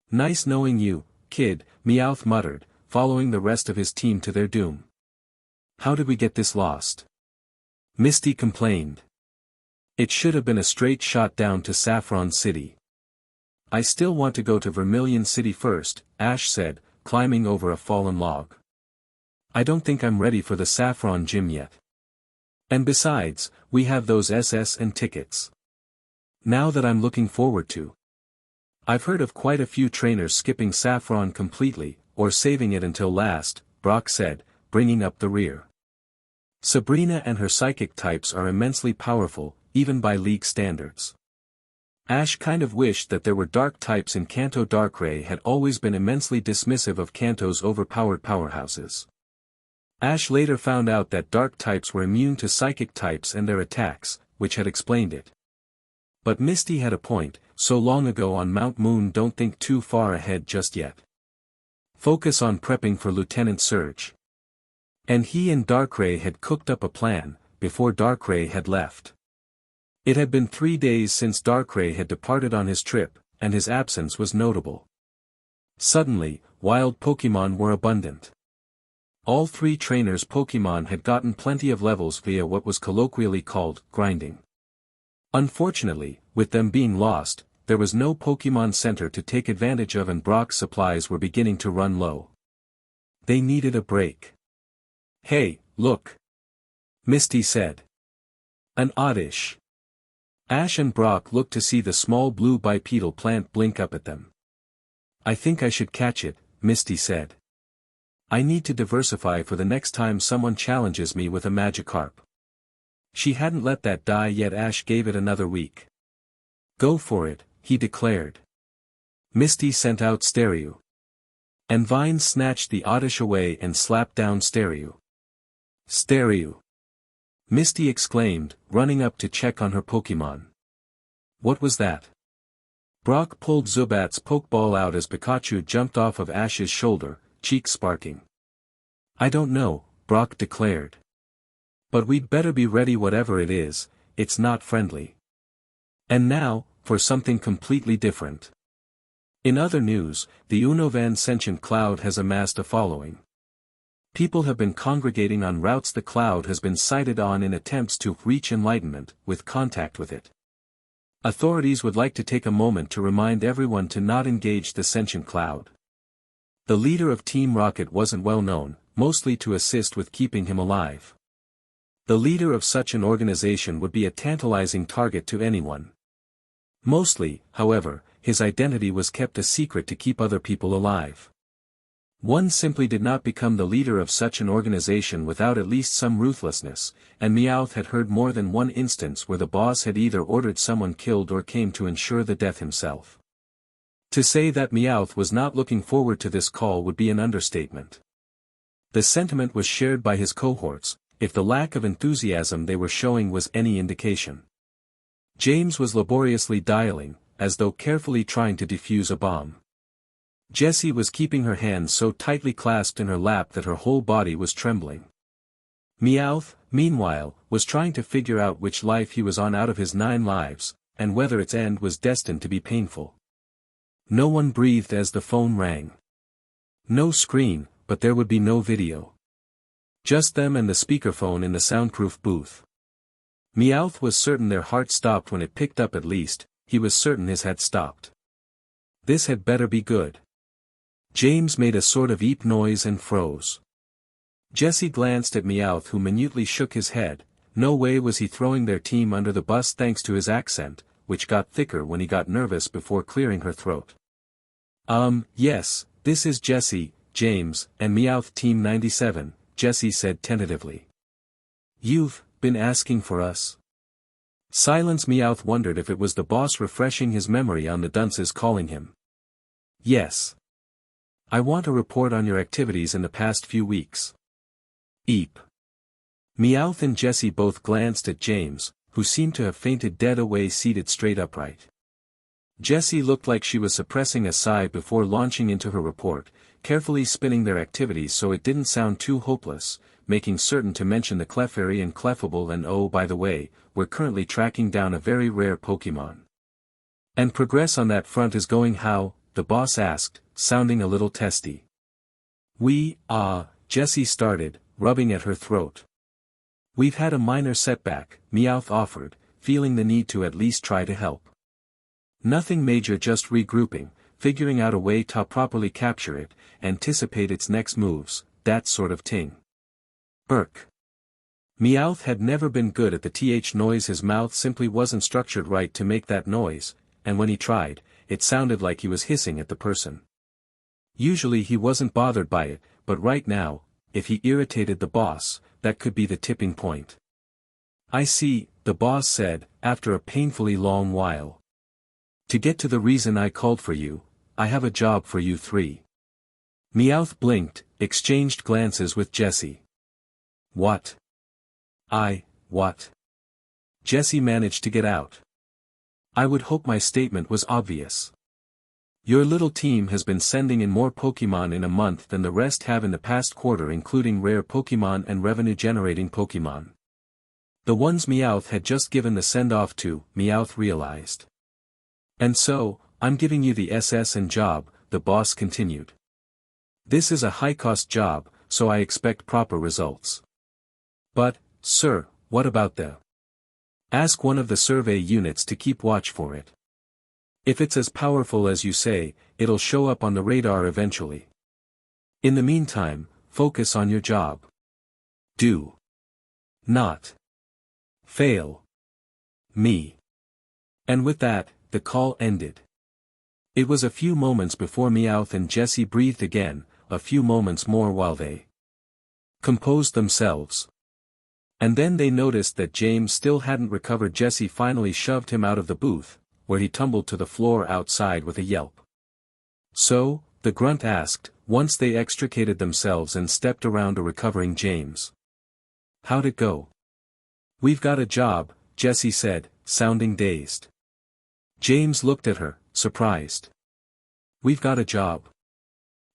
Speaker 1: Nice knowing you, kid, Meowth muttered, following the rest of his team to their doom. How did we get this lost? Misty complained. It should have been a straight shot down to Saffron City. I still want to go to Vermilion City first, Ash said, climbing over a fallen log. I don't think I'm ready for the Saffron Gym yet. And besides, we have those SS and tickets. Now that I'm looking forward to. I've heard of quite a few trainers skipping Saffron completely, or saving it until last, Brock said, bringing up the rear. Sabrina and her psychic types are immensely powerful, even by league standards. Ash kind of wished that there were dark types in Kanto. Darkrai had always been immensely dismissive of Kanto's overpowered powerhouses. Ash later found out that dark types were immune to psychic types and their attacks, which had explained it. But Misty had a point, so long ago on Mount Moon. Don't think too far ahead just yet. Focus on prepping for Lieutenant Surge. And he and Darkrai had cooked up a plan, before Darkrai had left. It had been 3 days since Darkrai had departed on his trip, and his absence was notable. Suddenly, wild Pokemon were abundant. All 3 trainers' Pokemon had gotten plenty of levels via what was colloquially called grinding. Unfortunately, with them being lost, there was no Pokemon Center to take advantage of, and Brock's supplies were beginning to run low. They needed a break. Hey, look! Misty said. An oddish. Ash and Brock looked to see the small blue bipedal plant blink up at them. I think I should catch it, Misty said. I need to diversify for the next time someone challenges me with a Magikarp. She hadn't let that die yet. Ash gave it another week. Go for it, he declared. Misty sent out Staryu. And Vine snatched the oddish away and slapped down Staryu. Staryu! Misty exclaimed, running up to check on her Pokemon. What was that? Brock pulled Zubat's Pokeball out as Pikachu jumped off of Ash's shoulder, cheeks sparking. I don't know, Brock declared. But we'd better be ready whatever it is, it's not friendly. And now, for something completely different. In other news, the Unnovan sentient cloud has amassed a following. People have been congregating on routes the cloud has been sighted on in attempts to reach enlightenment, with contact with it. Authorities would like to take a moment to remind everyone to not engage the sentient cloud. The leader of Team Rocket wasn't well known, mostly to assist with keeping him alive. The leader of such an organization would be a tantalizing target to anyone. Mostly, however, his identity was kept a secret to keep other people alive. One simply did not become the leader of such an organization without at least some ruthlessness, and Meowth had heard more than one instance where the boss had either ordered someone killed or came to ensure the death himself. To say that Meowth was not looking forward to this call would be an understatement. The sentiment was shared by his cohorts, if the lack of enthusiasm they were showing was any indication. James was laboriously dialing, as though carefully trying to defuse a bomb. Jessie was keeping her hands so tightly clasped in her lap that her whole body was trembling. Meowth, meanwhile, was trying to figure out which life he was on out of his 9 lives, and whether its end was destined to be painful. No one breathed as the phone rang. No screen, but there would be no video. Just them and the speakerphone in the soundproof booth. Meowth was certain their heart stopped when it picked up. At least, he was certain his had stopped. This had better be good. James made a sort of eep noise and froze. Jessie glanced at Meowth, who minutely shook his head. No way was he throwing their team under the bus thanks to his accent, which got thicker when he got nervous before clearing her throat. Yes, this is Jessie, James, and Meowth Team 97, Jessie said tentatively. You've been asking for us? Silence. Meowth wondered if it was the boss refreshing his memory on the dunces calling him. Yes. I want a report on your activities in the past few weeks. Eep. Meowth and Jessie both glanced at James, who seemed to have fainted dead away seated straight upright. Jessie looked like she was suppressing a sigh before launching into her report, carefully spinning their activities so it didn't sound too hopeless, making certain to mention the Clefairy and Clefable and oh by the way, we're currently tracking down a very rare Pokemon. And progress on that front is going how? The boss asked, sounding a little testy. Jessie started, rubbing at her throat. We've had a minor setback, Meowth offered, feeling the need to at least try to help. Nothing major, just regrouping, figuring out a way to properly capture it, anticipate its next moves, that sort of ting. Irk. Meowth had never been good at the th noise. His mouth simply wasn't structured right to make that noise, and when he tried, it sounded like he was hissing at the person. Usually he wasn't bothered by it, but right now, if he irritated the boss, that could be the tipping point. I see, the boss said, after a painfully long while. To get to the reason I called for you, I have a job for you three. Meowth blinked, exchanged glances with Jessie. What? What? Jessie managed to get out. I would hope my statement was obvious. Your little team has been sending in more Pokemon in a month than the rest have in the past quarter, including rare Pokemon and revenue-generating Pokemon. The ones Meowth had just given the send-off to, Meowth realized. And so, I'm giving you the SS and job, the boss continued. This is a high-cost job, so I expect proper results. But, sir, what about the? Ask one of the survey units to keep watch for it. If it's as powerful as you say, it'll show up on the radar eventually. In the meantime, focus on your job. Do not fail me. And with that, the call ended. It was a few moments before Meowth and Jessie breathed again, a few moments more while they composed themselves. And then they noticed that James still hadn't recovered. Jessie finally shoved him out of the booth, where he tumbled to the floor outside with a yelp. So, the grunt asked, once they extricated themselves and stepped around a recovering James. How'd it go? We've got a job, Jessie said, sounding dazed. James looked at her, surprised. We've got a job.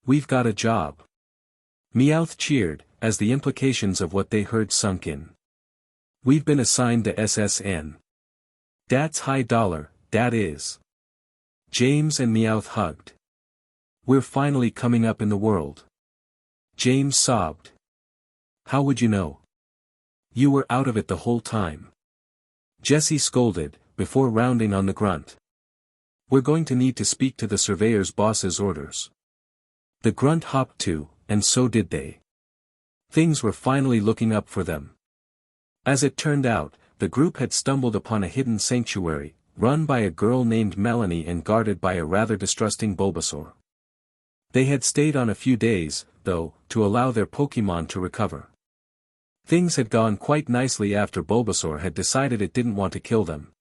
Speaker 1: We've got a job. Meowth cheered, as the implications of what they heard sunk in. We've been assigned to SSN. That's high dollar, that is. James and Meowth hugged. We're finally coming up in the world. James sobbed. How would you know? You were out of it the whole time. Jessie scolded, before rounding on the grunt. We're going to need to speak to the surveyor's boss's orders. The grunt hopped too, and so did they. Things were finally looking up for them. As it turned out, the group had stumbled upon a hidden sanctuary, run by a girl named Melanie and guarded by a rather distrusting Bulbasaur. They had stayed on a few days, though, to allow their Pokemon to recover. Things had gone quite nicely after Bulbasaur had decided it didn't want to kill them.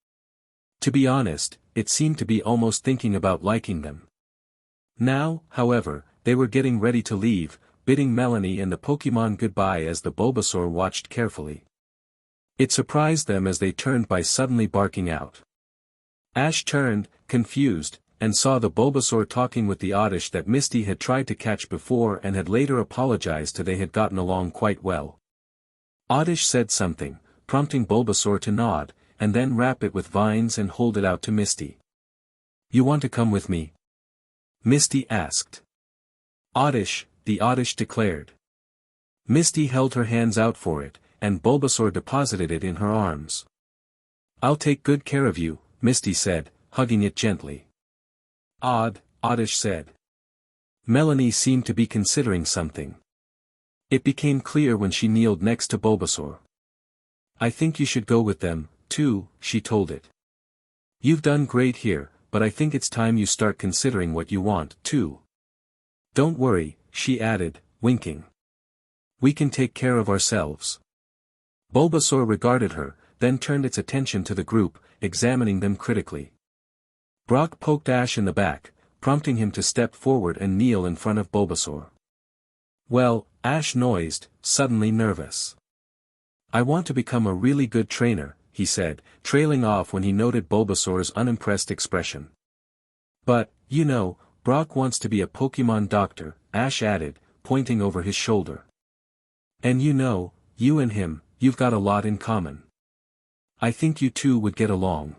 Speaker 1: To be honest, it seemed to be almost thinking about liking them. Now, however, they were getting ready to leave, bidding Melanie and the Pokemon goodbye as the Bulbasaur watched carefully. It surprised them as they turned by suddenly barking out. Ash turned, confused, and saw the Bulbasaur talking with the Oddish that Misty had tried to catch before and had later apologized to. They had gotten along quite well. Oddish said something, prompting Bulbasaur to nod, and then wrap it with vines and hold it out to Misty. "You want to come with me?" Misty asked. "Oddish," the Oddish declared. Misty held her hands out for it, and Bulbasaur deposited it in her arms. "I'll take good care of you," Misty said, hugging it gently. "Odd," Oddish said. Melanie seemed to be considering something. It became clear when she kneeled next to Bulbasaur. "I think you should go with them, too," she told it. "You've done great here, but I think it's time you start considering what you want, too. Don't worry," she added, winking. "We can take care of ourselves." Bulbasaur regarded her, then turned its attention to the group, examining them critically. Brock poked Ash in the back, prompting him to step forward and kneel in front of Bulbasaur. "Well," Ash noised, suddenly nervous. "I want to become a really good trainer," he said, trailing off when he noted Bulbasaur's unimpressed expression. "But, you know, Brock wants to be a Pokemon doctor," Ash added, pointing over his shoulder. "And you know, you and him, you've got a lot in common. I think you two would get along."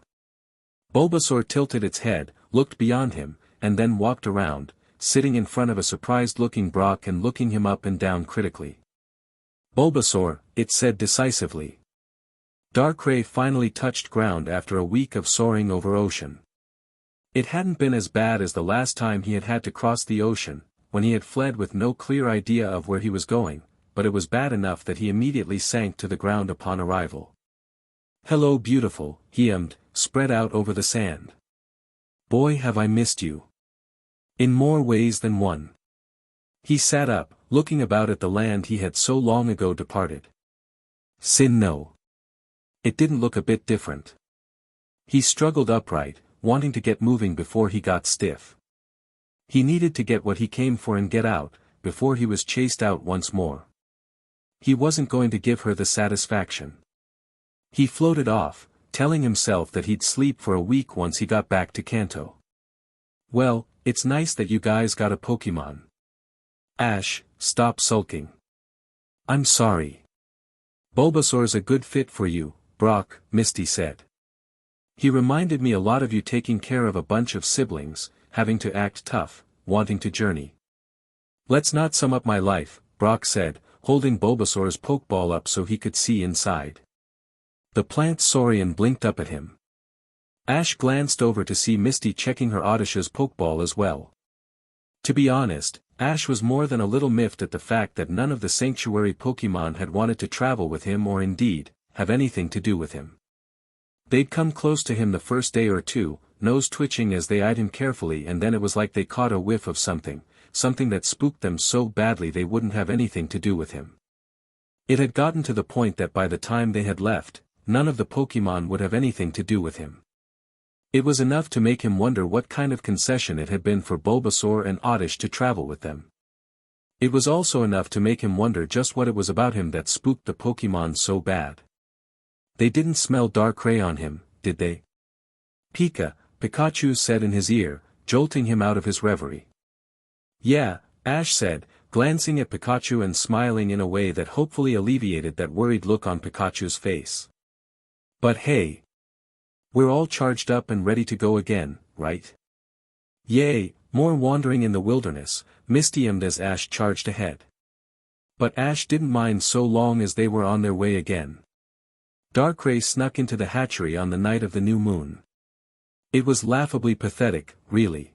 Speaker 1: Bulbasaur tilted its head, looked beyond him, and then walked around, sitting in front of a surprised-looking Brock and looking him up and down critically. "Bulbasaur," it said decisively. Darkrai finally touched ground after a week of soaring over ocean. It hadn't been as bad as the last time he had had to cross the ocean, when he had fled with no clear idea of where he was going, but it was bad enough that he immediately sank to the ground upon arrival. "Hello beautiful," he hummed, spread out over the sand. "Boy have I missed you. In more ways than one." He sat up, looking about at the land he had so long ago departed. Sin no. It didn't look a bit different. He struggled upright, wanting to get moving before he got stiff. He needed to get what he came for and get out, before he was chased out once more. He wasn't going to give her the satisfaction. He floated off, telling himself that he'd sleep for a week once he got back to Kanto. "Well, it's nice that you guys got a Pokemon. Ash, stop sulking. I'm sorry. Bulbasaur's a good fit for you, Brock," Misty said. "He reminded me a lot of you taking care of a bunch of siblings, having to act tough, wanting to journey." "Let's not sum up my life," Brock said, holding Bulbasaur's Pokeball up so he could see inside. The plant saurian blinked up at him. Ash glanced over to see Misty checking her Oddish's Pokeball as well. To be honest, Ash was more than a little miffed at the fact that none of the Sanctuary Pokemon had wanted to travel with him or indeed, have anything to do with him. They'd come close to him the first day or two, nose twitching as they eyed him carefully, and then it was like they caught a whiff of something that spooked them so badly they wouldn't have anything to do with him. It had gotten to the point that by the time they had left, none of the Pokemon would have anything to do with him. It was enough to make him wonder what kind of concession it had been for Bulbasaur and Oddish to travel with them. It was also enough to make him wonder just what it was about him that spooked the Pokemon so bad. "They didn't smell Darkrai on him, did they?" Pikachu said in his ear, jolting him out of his reverie. "Yeah," Ash said, glancing at Pikachu and smiling in a way that hopefully alleviated that worried look on Pikachu's face. "But hey! We're all charged up and ready to go again, right?" "Yay, more wandering in the wilderness," Misty hummed as Ash charged ahead. But Ash didn't mind so long as they were on their way again. Darkrai snuck into the hatchery on the night of the new moon. It was laughably pathetic, really.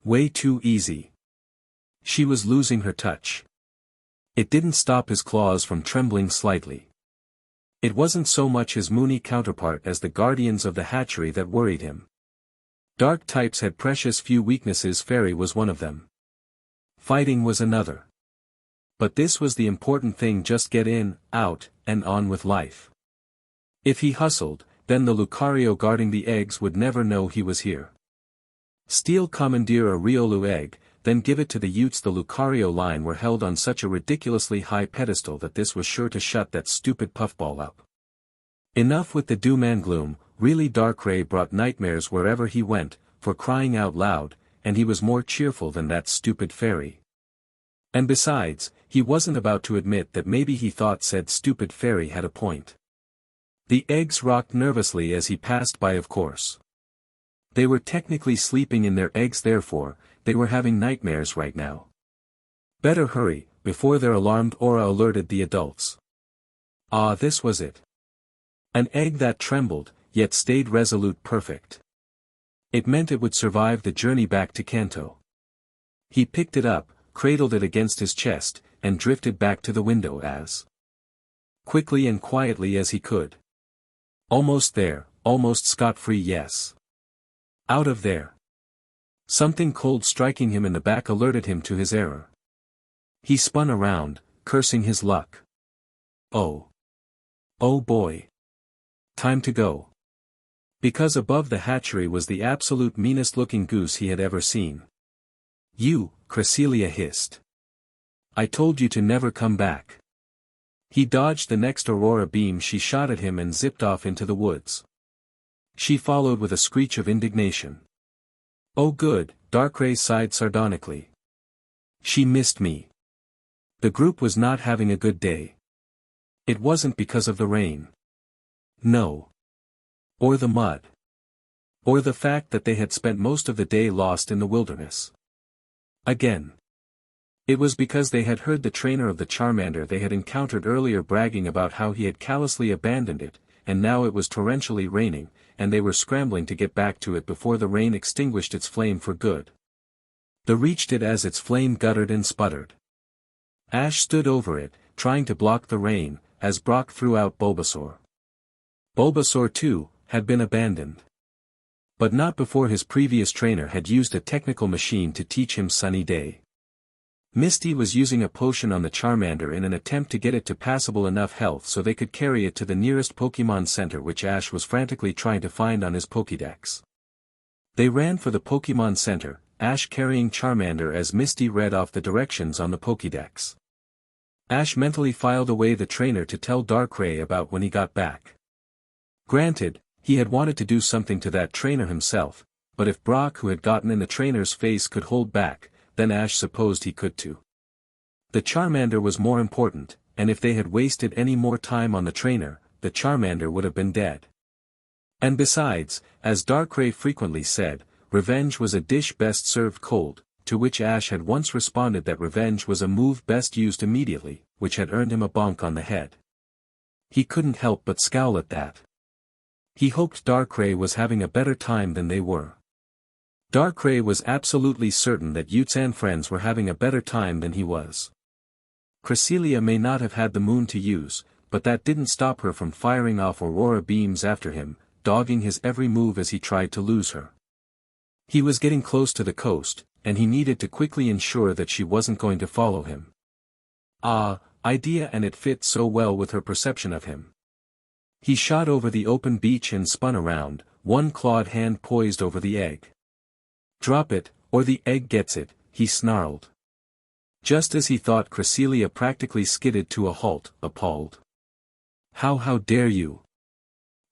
Speaker 1: Way too easy. She was losing her touch. It didn't stop his claws from trembling slightly. It wasn't so much his moony counterpart as the guardians of the hatchery that worried him. Dark types had precious few weaknesses. Fairy was one of them. Fighting was another. But this was the important thing: just get in, out, and on with life. If he hustled, then the Lucario guarding the eggs would never know he was here. Steal commandeer a Riolu egg, then give it to the Utes. The Lucario line were held on such a ridiculously high pedestal that this was sure to shut that stupid puffball up. Enough with the doom and gloom. Really, Darkrai brought nightmares wherever he went, for crying out loud, and he was more cheerful than that stupid fairy. And besides, he wasn't about to admit that maybe he thought said stupid fairy had a point. The eggs rocked nervously as he passed by, of course. They were technically sleeping in their eggs, therefore, they were having nightmares right now. Better hurry, before their alarmed aura alerted the adults. Ah, this was it. An egg that trembled, yet stayed resolute, perfect. It meant it would survive the journey back to Kanto. He picked it up, cradled it against his chest, and drifted back to the window as quickly and quietly as he could. Almost there, almost scot-free, yes. Out of there. Something cold striking him in the back alerted him to his error. He spun around, cursing his luck. Oh. Oh boy. Time to go. Because above the hatchery was the absolute meanest-looking goose he had ever seen. You, Cresselia hissed. I told you to never come back. He dodged the next aurora beam she shot at him and zipped off into the woods. She followed with a screech of indignation. Oh good, Darkrai sighed sardonically. She missed me. The group was not having a good day. It wasn't because of the rain. No. Or the mud. Or the fact that they had spent most of the day lost in the wilderness. Again. It was because they had heard the trainer of the Charmander they had encountered earlier bragging about how he had callously abandoned it, and now it was torrentially raining, and they were scrambling to get back to it before the rain extinguished its flame for good. They reached it as its flame guttered and sputtered. Ash stood over it, trying to block the rain, as Brock threw out Bulbasaur. Bulbasaur, too, had been abandoned. But not before his previous trainer had used a technical machine to teach him Sunny Day. Misty was using a potion on the Charmander in an attempt to get it to passable enough health so they could carry it to the nearest Pokémon Center, which Ash was frantically trying to find on his Pokédex. They ran for the Pokémon Center, Ash carrying Charmander as Misty read off the directions on the Pokédex. Ash mentally filed away the trainer to tell Darkrai about when he got back. Granted, he had wanted to do something to that trainer himself, but if Brock, who had gotten in the trainer's face, could hold back, then Ash supposed he could too. The Charmander was more important, and if they had wasted any more time on the trainer, the Charmander would have been dead. And besides, as Darkrai frequently said, revenge was a dish best served cold, to which Ash had once responded that revenge was a move best used immediately, which had earned him a bonk on the head. He couldn't help but scowl at that. He hoped Darkrai was having a better time than they were. Darkrai was absolutely certain that Utes and friends were having a better time than he was. Cresselia may not have had the moon to use, but that didn't stop her from firing off aurora beams after him, dogging his every move as he tried to lose her. He was getting close to the coast, and he needed to quickly ensure that she wasn't going to follow him. Idea, and it fit so well with her perception of him. He shot over the open beach and spun around, one clawed hand poised over the egg. Drop it, or the egg gets it, he snarled. Just as he thought, Cresselia practically skidded to a halt, appalled. How dare you?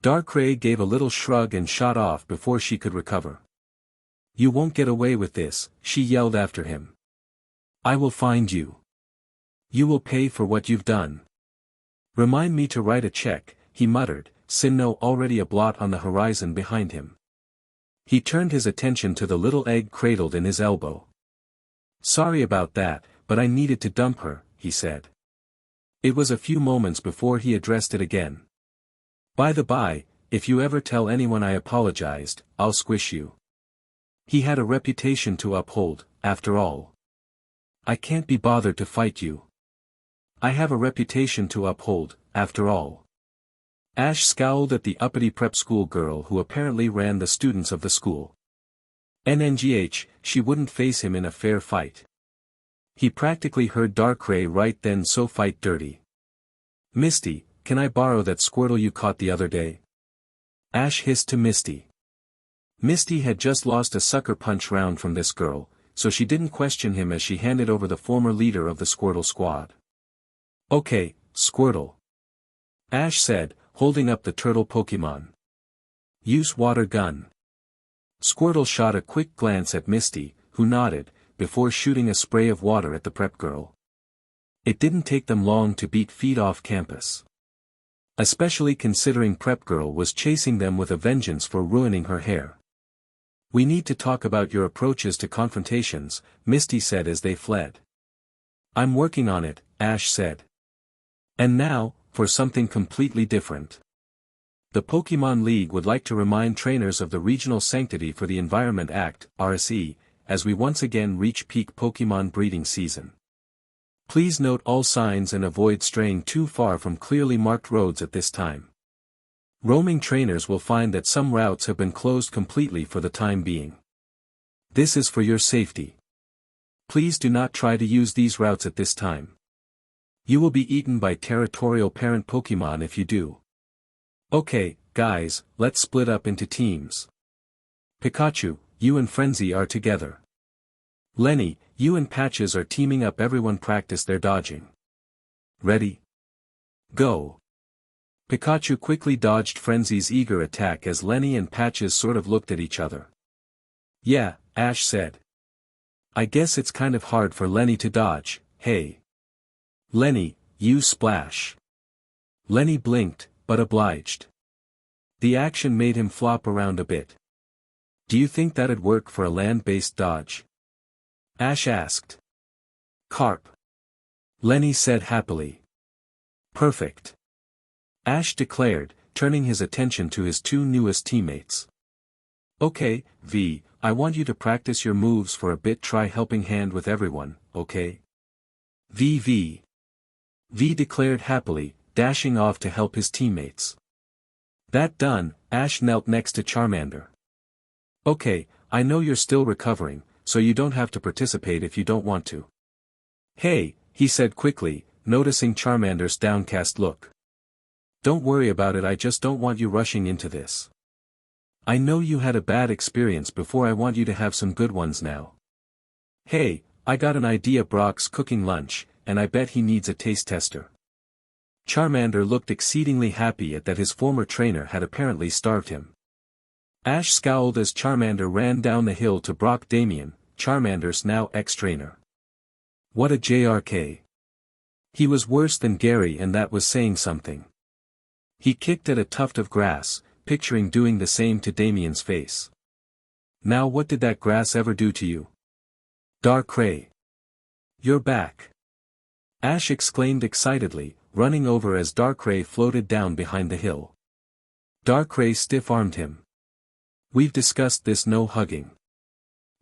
Speaker 1: Darkrai gave a little shrug and shot off before she could recover. You won't get away with this, she yelled after him. I will find you. You will pay for what you've done. Remind me to write a check, he muttered, Sinnoh already a blot on the horizon behind him. He turned his attention to the little egg cradled in his elbow. Sorry about that, but I needed to dump her, he said. It was a few moments before he addressed it again. By the by, if you ever tell anyone I apologized, I'll squish you. He had a reputation to uphold, after all. I can't be bothered to fight you. I have a reputation to uphold, after all. Ash scowled at the uppity prep school girl who apparently ran the students of the school. NNGH, she wouldn't face him in a fair fight. He practically heard Darkrai right then, so fight dirty. Misty, can I borrow that Squirtle you caught the other day? Ash hissed to Misty. Misty had just lost a sucker punch round from this girl, so she didn't question him as she handed over the former leader of the Squirtle squad. Okay, Squirtle. Ash said, holding up the turtle Pokemon. Use water gun. Squirtle shot a quick glance at Misty, who nodded, before shooting a spray of water at the prep girl. It didn't take them long to beat feet off campus. Especially considering Prep Girl was chasing them with a vengeance for ruining her hair. We need to talk about your approaches to confrontations, Misty said as they fled. I'm working on it, Ash said. And now, for something completely different. The Pokemon League would like to remind trainers of the Regional Sanctity for the Environment Act, RSE, as we once again reach peak Pokemon breeding season. Please note all signs and avoid straying too far from clearly marked roads at this time. Roaming trainers will find that some routes have been closed completely for the time being. This is for your safety. Please do not try to use these routes at this time. You will be eaten by territorial parent Pokemon if you do. Okay, guys, let's split up into teams. Pikachu, you and Frenzy are together. Lenny, you and Patches are teaming up. Everyone practice their dodging. Ready? Go. Pikachu quickly dodged Frenzy's eager attack as Lenny and Patches sort of looked at each other. Yeah, Ash said. I guess it's kind of hard for Lenny to dodge, hey. Lenny, you splash. Lenny blinked, but obliged. The action made him flop around a bit. Do you think that'd work for a land-based dodge? Ash asked. Carp. Lenny said happily. Perfect. Ash declared, turning his attention to his two newest teammates. Okay, V, I want you to practice your moves for a bit. Try helping hand with everyone, okay? V declared happily, dashing off to help his teammates. That done, Ash knelt next to Charmander. Okay, I know you're still recovering, so you don't have to participate if you don't want to. Hey, he said quickly, noticing Charmander's downcast look. Don't worry about it, I just don't want you rushing into this. I know you had a bad experience before, I want you to have some good ones now. Hey, I got an idea. Brock's cooking lunch, and I bet he needs a taste tester. Charmander looked exceedingly happy at that his former trainer had apparently starved him. Ash scowled as Charmander ran down the hill to Brock. Damien, Charmander's now ex-trainer. What a JRK. He was worse than Gary, and that was saying something. He kicked at a tuft of grass, picturing doing the same to Damien's face. Now what did that grass ever do to you? Darkrai. You're back. Ash exclaimed excitedly, running over as Darkrai floated down behind the hill. Darkrai stiff-armed him. We've discussed this, no hugging.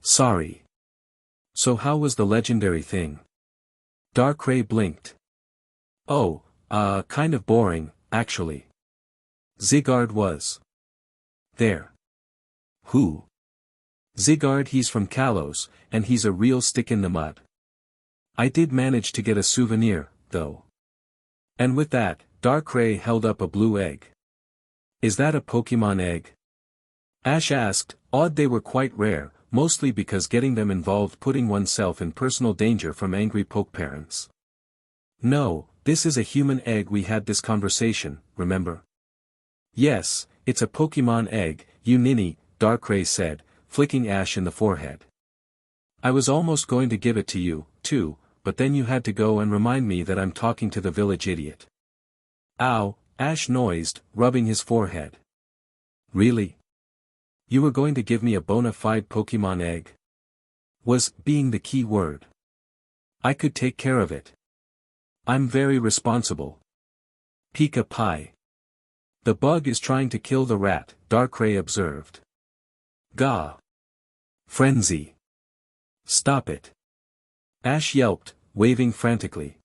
Speaker 1: Sorry. So how was the legendary thing? Darkrai blinked. Oh, kind of boring, actually. Zygarde was there. Who? Zygarde, he's from Kalos, and he's a real stick in the mud. I did manage to get a souvenir, though. And with that, Darkrai held up a blue egg. Is that a Pokemon egg? Ash asked, awed. They were quite rare, mostly because getting them involved putting oneself in personal danger from angry poke parents. No, this is a human egg. We had this conversation, remember? Yes, it's a Pokemon egg, you ninny, Darkrai said, flicking Ash in the forehead. I was almost going to give it to you, too, but then you had to go and remind me that I'm talking to the village idiot. Ow, Ash noised, rubbing his forehead. Really? You were going to give me a bona fide Pokemon egg? Was being the key word. I could take care of it. I'm very responsible. Pika Pie. The bug is trying to kill the rat, Darkrai observed. Gah. Frenzy. Stop it. Ash yelped, waving frantically.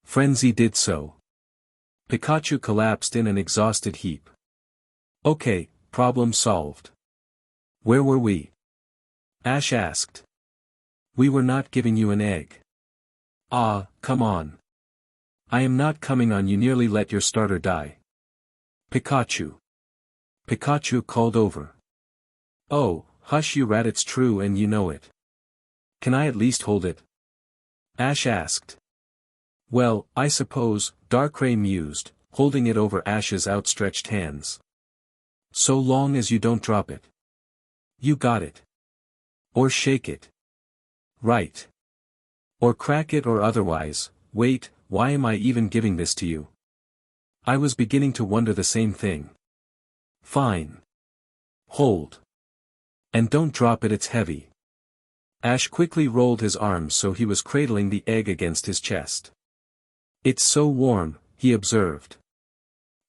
Speaker 1: Frenzy did so. Pikachu collapsed in an exhausted heap. Okay, problem solved. Where were we? Ash asked. We were not giving you an egg. Ah, come on. I am not coming on, you nearly let your starter die. Pikachu. Pikachu called over. Oh, hush you rat, it's true and you know it. Can I at least hold it? Ash asked. Well, I suppose, Darkrai mused, holding it over Ash's outstretched hands. So long as you don't drop it. You got it. Or shake it. Right. Or crack it or otherwise. Wait, why am I even giving this to you? I was beginning to wonder the same thing. Fine. Hold. And don't drop it, it's heavy. Ash quickly rolled his arms so he was cradling the egg against his chest. It's so warm, he observed.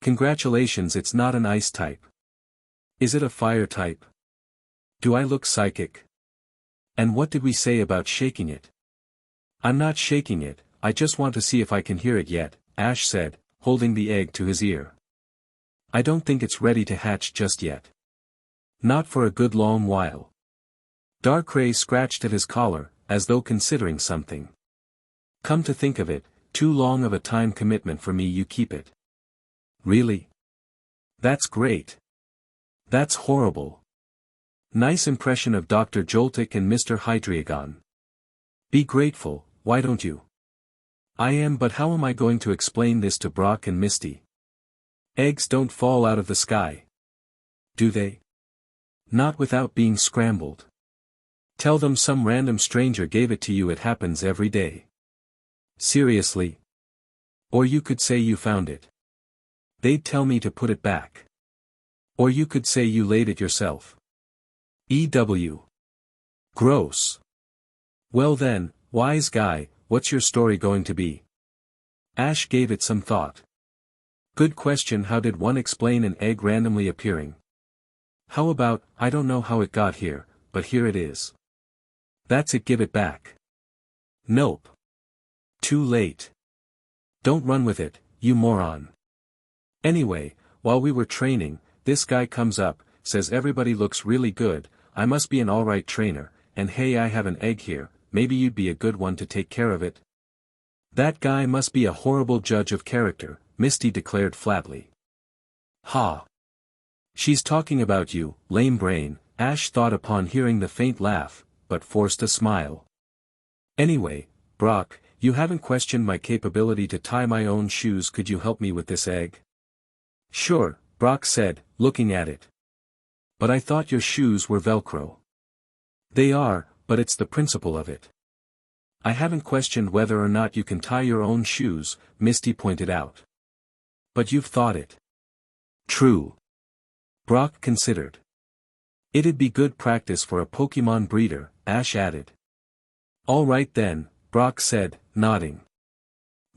Speaker 1: Congratulations, it's not an ice type. Is it a fire type? Do I look psychic? And what did we say about shaking it? I'm not shaking it, I just want to see if I can hear it yet, Ash said, holding the egg to his ear. I don't think it's ready to hatch just yet. Not for a good long while. Darkrai scratched at his collar, as though considering something. Come to think of it, too long of a time commitment for me, you keep it. Really? That's great. That's horrible. Nice impression of Dr. Joltik and Mr. Hydreigon. Be grateful, why don't you? I am, but how am I going to explain this to Brock and Misty? Eggs don't fall out of the sky. Do they? Not without being scrambled. Tell them some random stranger gave it to you, it happens every day. Seriously? Or you could say you found it. They'd tell me to put it back. Or you could say you laid it yourself. EW. Gross. Well then, wise guy, what's your story going to be? Ash gave it some thought. Good question, how did one explain an egg randomly appearing? How about, I don't know how it got here, but here it is. That's it, give it back. Nope. Too late. Don't run with it, you moron. Anyway, while we were training, this guy comes up, says everybody looks really good, I must be an alright trainer, and hey, I have an egg here, maybe you'd be a good one to take care of it. That guy must be a horrible judge of character, Misty declared flatly. Ha! She's talking about you, lame brain, Ash thought upon hearing the faint laugh, but forced a smile. Anyway, Brock, you haven't questioned my capability to tie my own shoes, could you help me with this egg? Sure, Brock said, looking at it. But I thought your shoes were Velcro. They are, but it's the principle of it. I haven't questioned whether or not you can tie your own shoes, Misty pointed out. But you've thought it. True. Brock considered. It'd be good practice for a Pokemon breeder, Ash added. All right then, Brock said, nodding.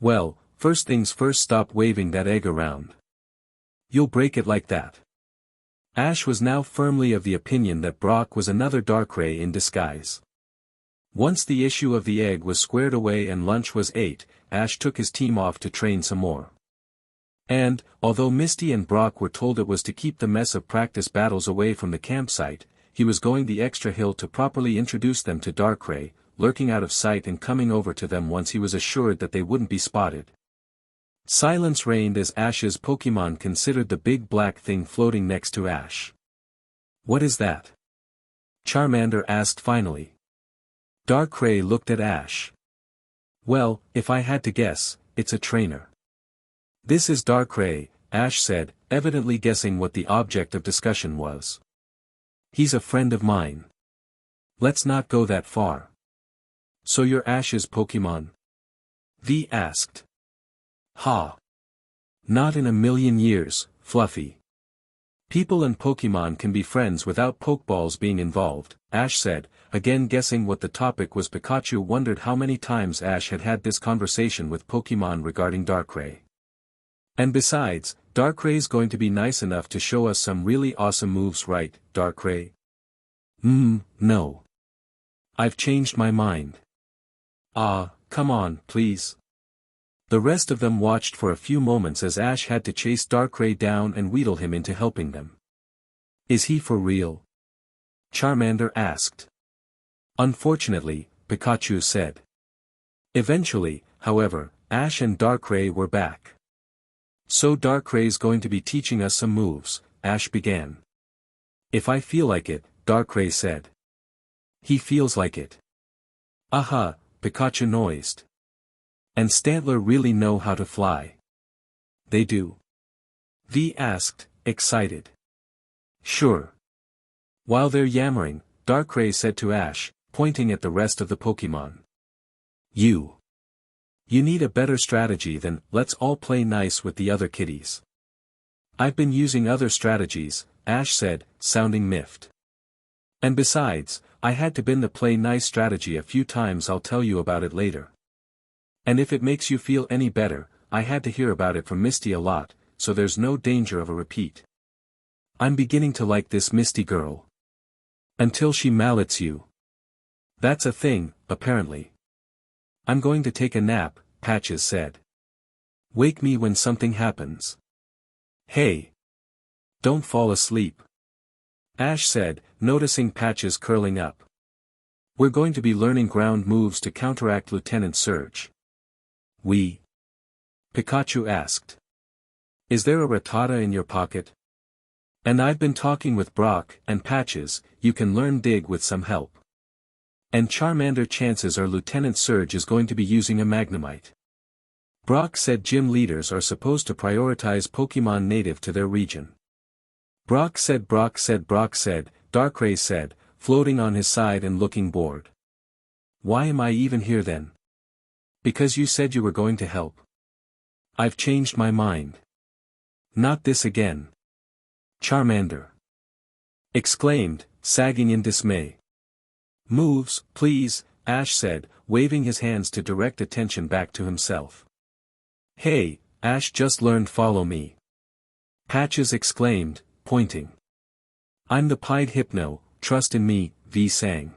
Speaker 1: Well, first things first, stop waving that egg around. You'll break it like that. Ash was now firmly of the opinion that Brock was another Darkrai in disguise. Once the issue of the egg was squared away and lunch was ate, Ash took his team off to train some more. And, although Misty and Brock were told it was to keep the mess of practice battles away from the campsite, he was going the extra hill to properly introduce them to Darkrai, lurking out of sight and coming over to them once he was assured that they wouldn't be spotted. Silence reigned as Ash's Pokemon considered the big black thing floating next to Ash. What is that? Charmander asked finally. Darkrai looked at Ash. Well, if I had to guess, it's a trainer. This is Darkrai, Ash said, evidently guessing what the object of discussion was. He's a friend of mine. Let's not go that far. So you're Ash's Pokemon? V asked. Ha! Not in a million years, Fluffy. People and Pokemon can be friends without Pokeballs being involved, Ash said, again guessing what the topic was. Pikachu wondered how many times Ash had had this conversation with Pokemon regarding Darkrai. And besides, Darkrai's going to be nice enough to show us some really awesome moves, right, Darkrai? No. I've changed my mind. Ah, come on, please. The rest of them watched for a few moments as Ash had to chase Darkrai down and wheedle him into helping them. Is he for real? Charmander asked. Unfortunately, Pikachu said. Eventually, however, Ash and Darkrai were back. So Darkrai's going to be teaching us some moves, Ash began. If I feel like it, Darkrai said. He feels like it. Aha, Pikachu noised. And Stantler really know how to fly. They do? V asked, excited. Sure. While they're yammering, Darkrai said to Ash, pointing at the rest of the Pokemon. You. You need a better strategy than, let's all play nice with the other kitties. I've been using other strategies, Ash said, sounding miffed. And besides, I had to bin the play nice strategy a few times. I'll tell you about it later. And if it makes you feel any better, I had to hear about it from Misty a lot, so there's no danger of a repeat. I'm beginning to like this Misty girl. Until she mallets you. That's a thing, apparently. I'm going to take a nap, Patches said. Wake me when something happens. Hey. Don't fall asleep. Ash said, noticing Patches curling up. We're going to be learning ground moves to counteract Lieutenant Surge. We? Pikachu asked. Is there a Rattata in your pocket? And I've been talking with Brock and Patches, you can learn Dig with some help. And Charmander, chances are Lieutenant Surge is going to be using a Magnemite. Brock said gym leaders are supposed to prioritize Pokemon native to their region. Brock said, Darkrai said, floating on his side and looking bored. Why am I even here then? Because you said you were going to help. I've changed my mind. Not this again. Charmander exclaimed, sagging in dismay. Moves, please, Ash said, waving his hands to direct attention back to himself. Hey, Ash just learned follow me. Patches exclaimed, pointing. I'm the Pied Hypno, trust in me, V sang.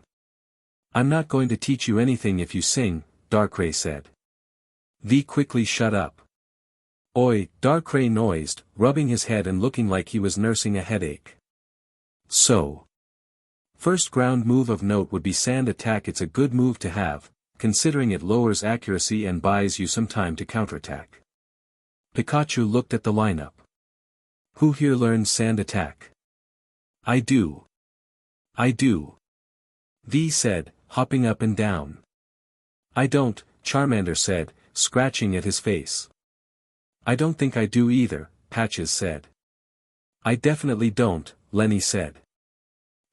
Speaker 1: I'm not going to teach you anything if you sing, Darkrai said. V quickly shut up. Oi, Darkrai noised, rubbing his head and looking like he was nursing a headache. So. First ground move of note would be Sand Attack. It's a good move to have, considering it lowers accuracy and buys you some time to counterattack. Pikachu looked at the lineup. Who here learns Sand Attack? I do. V said, hopping up and down. I don't, Charmander said, scratching at his face. I don't think I do either, Patches said. I definitely don't, Lenny said.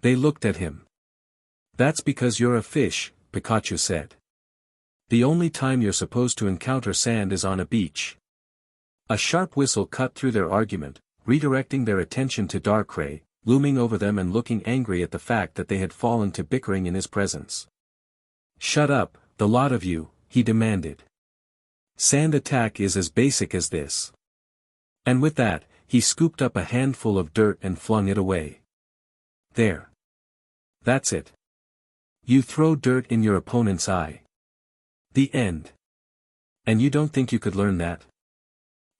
Speaker 1: They looked at him. That's because you're a fish, Pikachu said. The only time you're supposed to encounter sand is on a beach. A sharp whistle cut through their argument, redirecting their attention to Darkrai, looming over them and looking angry at the fact that they had fallen to bickering in his presence. Shut up, the lot of you, he demanded. Sand Attack is as basic as this. And with that, he scooped up a handful of dirt and flung it away. There. That's it. You throw dirt in your opponent's eye. The end. And you don't think you could learn that?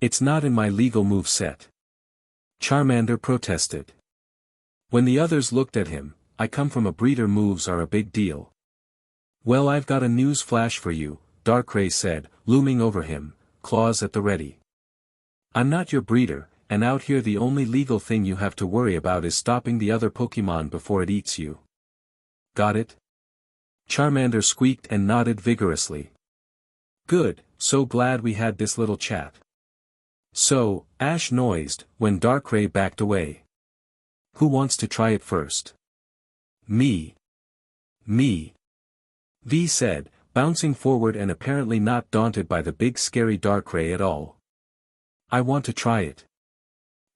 Speaker 1: It's not in my legal move set. Charmander protested. When the others looked at him, I come from a breeder, moves are a big deal. Well, I've got a news flash for you, Darkrai said, looming over him, claws at the ready. I'm not your breeder, and out here the only legal thing you have to worry about is stopping the other Pokemon before it eats you. Got it? Charmander squeaked and nodded vigorously. Good, so glad we had this little chat. So, Ash noised, when Darkrai backed away. Who wants to try it first? Me. V said, bouncing forward and apparently not daunted by the big scary Darkrai at all. I want to try it.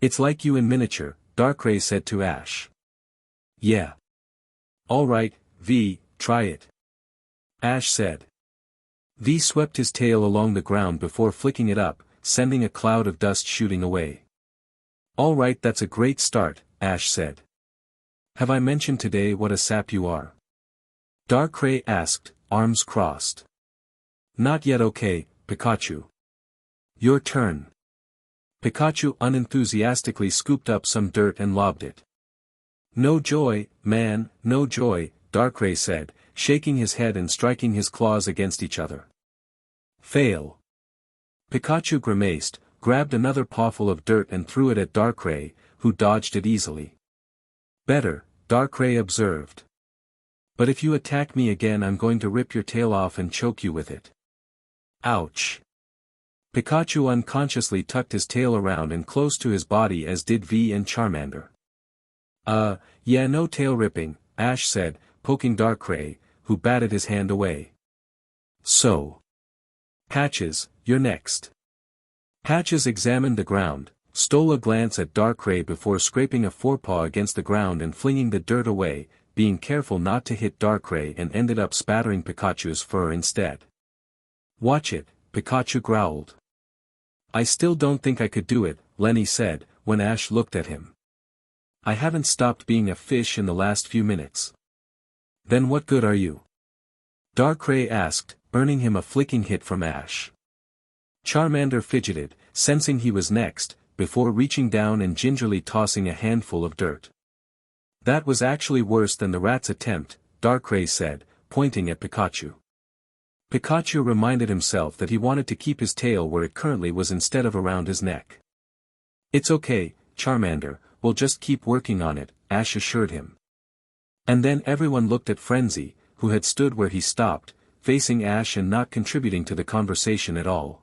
Speaker 1: It's like you in miniature, Darkrai said to Ash. Yeah. Alright, V, try it. Ash said. V swept his tail along the ground before flicking it up, sending a cloud of dust shooting away. Alright, that's a great start, Ash said. Have I mentioned today what a sap you are? Darkrai asked, arms crossed. Not yet. Okay, Pikachu. Your turn. Pikachu unenthusiastically scooped up some dirt and lobbed it. No joy, man, no joy, Darkrai said, shaking his head and striking his claws against each other. Fail. Pikachu grimaced, grabbed another pawful of dirt and threw it at Darkrai, who dodged it easily. Better, Darkrai observed. But if you attack me again, I'm going to rip your tail off and choke you with it. Ouch. Pikachu unconsciously tucked his tail around and close to his body, as did V and Charmander. Yeah, no tail ripping, Ash said, poking Darkrai, who batted his hand away. So. Patches, you're next. Patches examined the ground, stole a glance at Darkrai before scraping a forepaw against the ground and flinging the dirt away, being careful not to hit Darkrai, and ended up spattering Pikachu's fur instead. Watch it, Pikachu growled. I still don't think I could do it, Lenny said, when Ash looked at him. I haven't stopped being a fish in the last few minutes. Then what good are you? Darkrai asked, earning him a flicking hit from Ash. Charmander fidgeted, sensing he was next, before reaching down and gingerly tossing a handful of dirt. That was actually worse than the rat's attempt, Darkrai said, pointing at Pikachu. Pikachu reminded himself that he wanted to keep his tail where it currently was instead of around his neck. It's okay, Charmander, we'll just keep working on it, Ash assured him. And then everyone looked at Frenzy, who had stood where he stopped, facing Ash and not contributing to the conversation at all.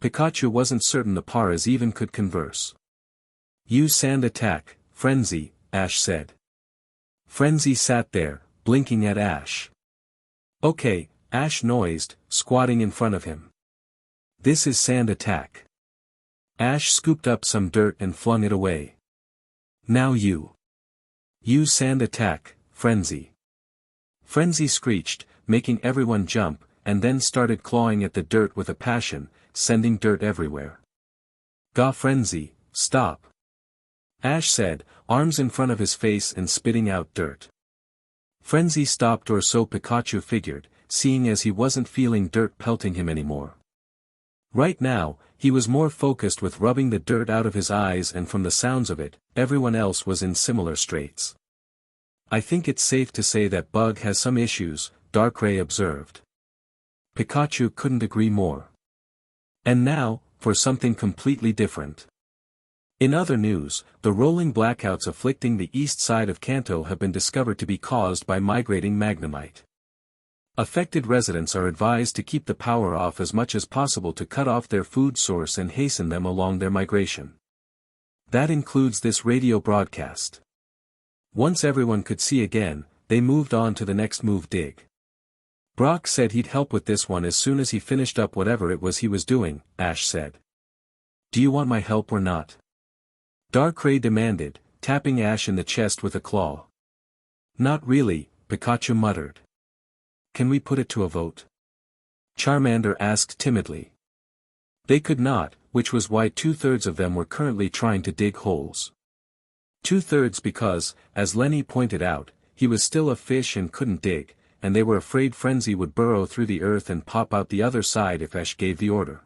Speaker 1: Pikachu wasn't certain the Paras even could converse. Use sand attack, Frenzy, Ash said. Frenzy sat there, blinking at Ash. Okay, Ash noised, squatting in front of him. This is sand attack. Ash scooped up some dirt and flung it away. Now you. Use sand attack, Frenzy. Frenzy screeched, making everyone jump, and then started clawing at the dirt with a passion, sending dirt everywhere. Gah Frenzy, stop. Ash said, arms in front of his face and spitting out dirt. Frenzy stopped, or so Pikachu figured, seeing as he wasn't feeling dirt pelting him anymore. Right now, he was more focused with rubbing the dirt out of his eyes, and from the sounds of it, everyone else was in similar straits. I think it's safe to say that Bug has some issues, Darkrai observed. Pikachu couldn't agree more. And now, for something completely different. In other news, the rolling blackouts afflicting the east side of Kanto have been discovered to be caused by migrating magnemite. Affected residents are advised to keep the power off as much as possible to cut off their food source and hasten them along their migration. That includes this radio broadcast. Once everyone could see again, they moved on to the next move dig. Brock said he'd help with this one as soon as he finished up whatever it was he was doing, Ash said. Do you want my help or not? Darkrai demanded, tapping Ash in the chest with a claw. Not really, Pikachu muttered. Can we put it to a vote? Charmander asked timidly. They could not, which was why 2/3 of them were currently trying to dig holes. 2/3 because, as Lenny pointed out, he was still a fish and couldn't dig, and they were afraid Frenzy would burrow through the earth and pop out the other side if Ash gave the order.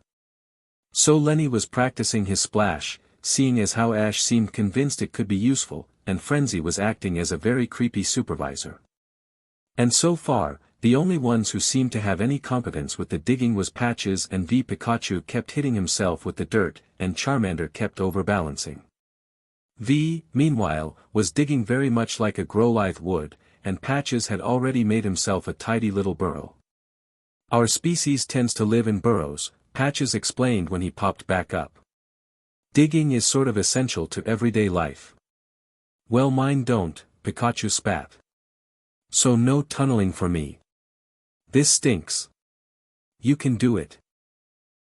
Speaker 1: So Lenny was practicing his splash, seeing as how Ash seemed convinced it could be useful, and Frenzy was acting as a very creepy supervisor. And so far, the only ones who seemed to have any competence with the digging was Patches and Pikachu kept hitting himself with the dirt, and Charmander kept overbalancing. V, meanwhile, was digging very much like a Growlithe would, and Patches had already made himself a tidy little burrow. Our species tends to live in burrows, Patches explained when he popped back up. Digging is sort of essential to everyday life. Well, mine don't, Pikachu spat. So no tunneling for me. This stinks. You can do it.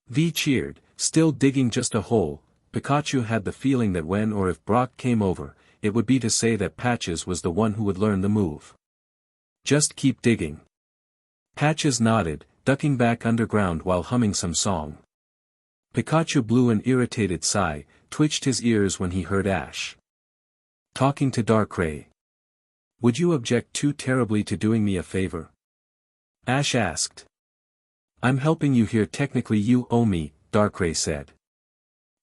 Speaker 1: V cheered, still digging just a hole. Pikachu had the feeling that when or if Brock came over, it would be to say that Patches was the one who would learn the move. Just keep digging. Patches nodded, ducking back underground while humming some song. Pikachu blew an irritated sigh, twitched his ears when he heard Ash talking to Darkrai. Would you object too terribly to doing me a favor? Ash asked. I'm helping you here, technically you owe me, Darkrai said.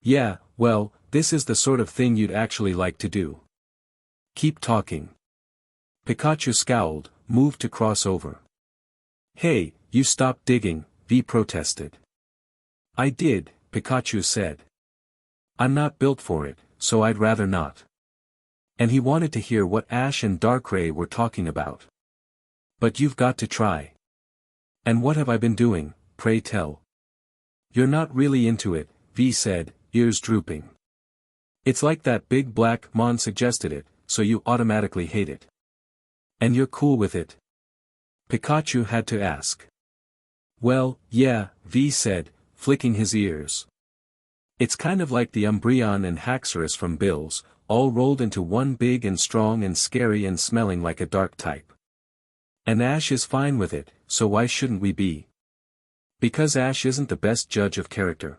Speaker 1: Yeah, well, this is the sort of thing you'd actually like to do. Keep talking. Pikachu scowled, moved to cross over. Hey, you stop digging, V protested. I did, Pikachu said. I'm not built for it, so I'd rather not. And he wanted to hear what Ash and Darkrai were talking about. But you've got to try. And what have I been doing, pray tell? You're not really into it, V said, ears drooping. It's like that big black mon suggested it, so you automatically hate it. And you're cool with it? Pikachu had to ask. Well, yeah, V said, flicking his ears. It's kind of like the Umbreon and Haxorus from Bills, all rolled into one big and strong and scary and smelling like a dark type. And Ash is fine with it, so why shouldn't we be? Because Ash isn't the best judge of character.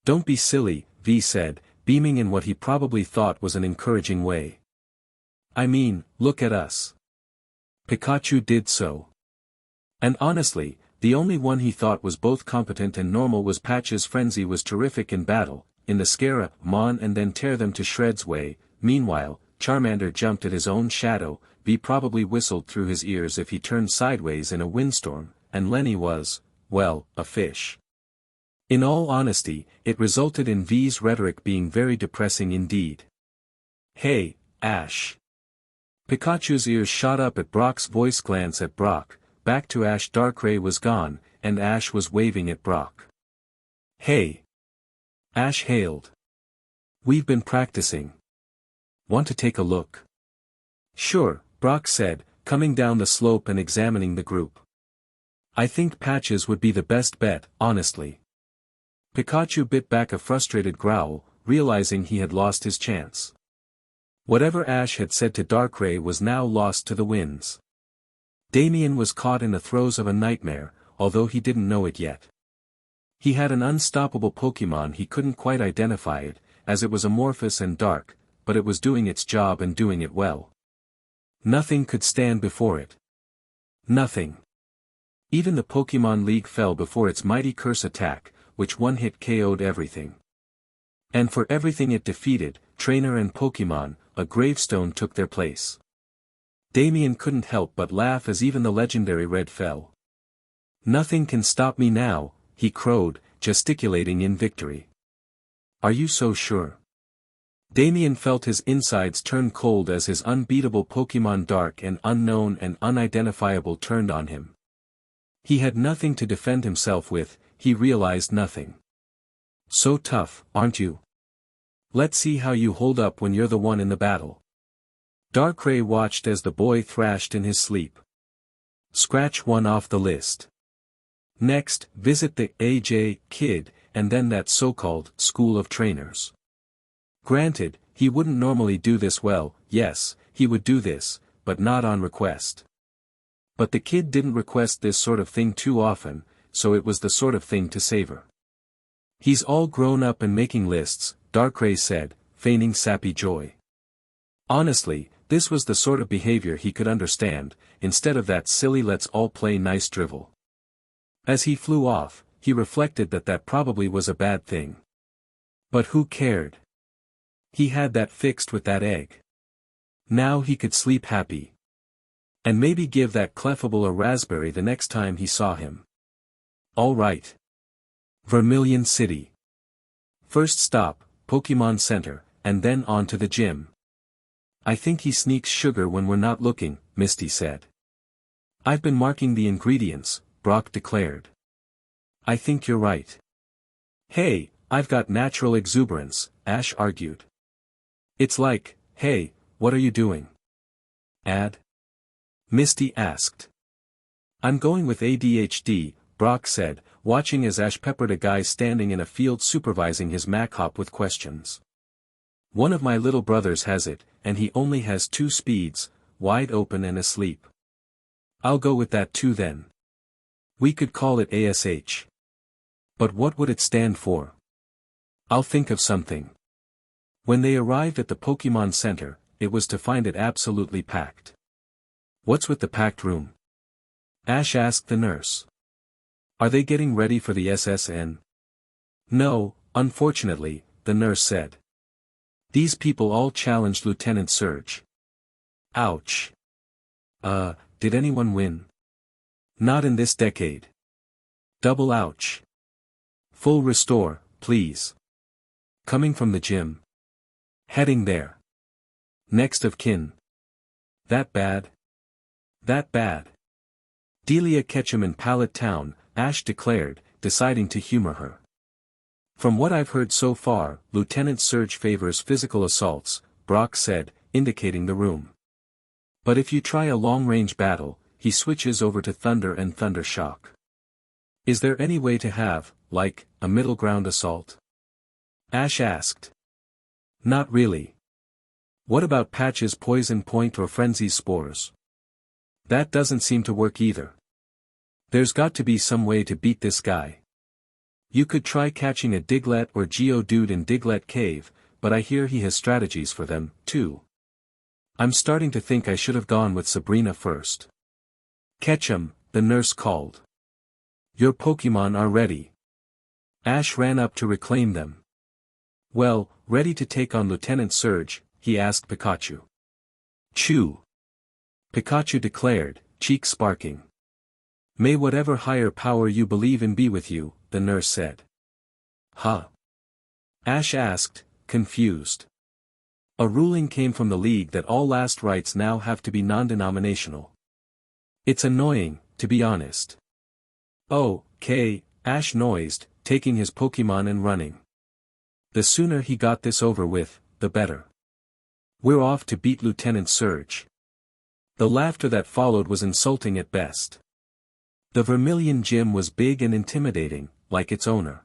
Speaker 1: Don't be silly, V said, beaming in what he probably thought was an encouraging way. I mean, look at us. Pikachu did so. And honestly, the only one he thought was both competent and normal was Patch's Frenzy was terrific in battle, in the scare Mon and then tear them to shreds way. Meanwhile, Charmander jumped at his own shadow, V probably whistled through his ears if he turned sideways in a windstorm, and Lenny was, well, a fish. In all honesty, it resulted in V's rhetoric being very depressing indeed. Hey, Ash. Pikachu's ears shot up at Brock's voice. Glance at Brock. Back to Ash. Darkrai was gone, and Ash was waving at Brock. Hey! Ash hailed. We've been practicing. Want to take a look? Sure, Brock said, coming down the slope and examining the group. I think Patches would be the best bet, honestly. Pikachu bit back a frustrated growl, realizing he had lost his chance. Whatever Ash had said to Darkrai was now lost to the winds. Damien was caught in the throes of a nightmare, although he didn't know it yet. He had an unstoppable Pokemon. He couldn't quite identify it, as it was amorphous and dark, but it was doing its job and doing it well. Nothing could stand before it. Nothing. Even the Pokemon League fell before its mighty curse attack, which one hit KO'd everything. And for everything it defeated, trainer and Pokemon, a gravestone took their place. Damien couldn't help but laugh as even the legendary Red fell. Nothing can stop me now, he crowed, gesticulating in victory. Are you so sure? Damien felt his insides turn cold as his unbeatable Pokemon Dark and Unknown and Unidentifiable turned on him. He had nothing to defend himself with, he realized nothing. So tough, aren't you? Let's see how you hold up when you're the one in the battle. Darkrai watched as the boy thrashed in his sleep. Scratch one off the list. Next, visit the AJ kid, and then that so-called school of trainers. Granted, he wouldn't normally do this. Well, yes, he would do this, but not on request. But the kid didn't request this sort of thing too often, so it was the sort of thing to savor. He's all grown up and making lists, Darkrai said, feigning sappy joy. Honestly, this was the sort of behavior he could understand, instead of that silly let's all play nice drivel. As he flew off, he reflected that that probably was a bad thing. But who cared? He had that fixed with that egg. Now he could sleep happy. And maybe give that Clefable a raspberry the next time he saw him. All right. Vermilion City. First stop, Pokemon Center, and then on to the gym. I think he sneaks sugar when we're not looking, Misty said. I've been marking the ingredients, Brock declared. I think you're right. Hey, I've got natural exuberance, Ash argued. It's like, hey, what are you doing? Ad? Misty asked. I'm going with ADHD, Brock said, watching as Ash peppered a guy standing in a field supervising his Mach-Hop with questions. One of my little brothers has it, and he only has 2 speeds, wide open and asleep. I'll go with that too then. We could call it ASH. But what would it stand for? I'll think of something. When they arrived at the Pokemon Center, it was to find it absolutely packed. What's with the packed room? Ash asked the nurse. Are they getting ready for the SSN? No, unfortunately, the nurse said. These people all challenged Lieutenant Surge. Ouch. Did anyone win? Not in this decade. Double ouch. Full restore, please. Coming from the gym. Heading there. Next of kin. That bad? That bad. Delia Ketchum in Pallet Town, Ash declared, deciding to humor her. From what I've heard so far, Lieutenant Surge favors physical assaults, Brock said, indicating the room. But if you try a long-range battle, he switches over to Thunder and Thunder Shock. Is there any way to have, like, a middle ground assault? Ash asked. Not really. What about Patch's poison point or Frenzy's spores? That doesn't seem to work either. There's got to be some way to beat this guy. You could try catching a Diglett or Geodude in Diglett Cave, but I hear he has strategies for them, too. I'm starting to think I should have gone with Sabrina first. Catch 'em, the nurse called. Your Pokémon are ready. Ash ran up to reclaim them. Well, ready to take on Lieutenant Surge, he asked Pikachu. Chew. Pikachu declared, cheeks sparking. May whatever higher power you believe in be with you, the nurse said. Huh? Ash asked, confused. A ruling came from the League that all last rites now have to be non-denominational. It's annoying, to be honest. Oh, okay, Ash noised, taking his Pokémon and running. The sooner he got this over with, the better. We're off to beat Lieutenant Surge. The laughter that followed was insulting at best. The Vermilion Gym was big and intimidating, like its owner.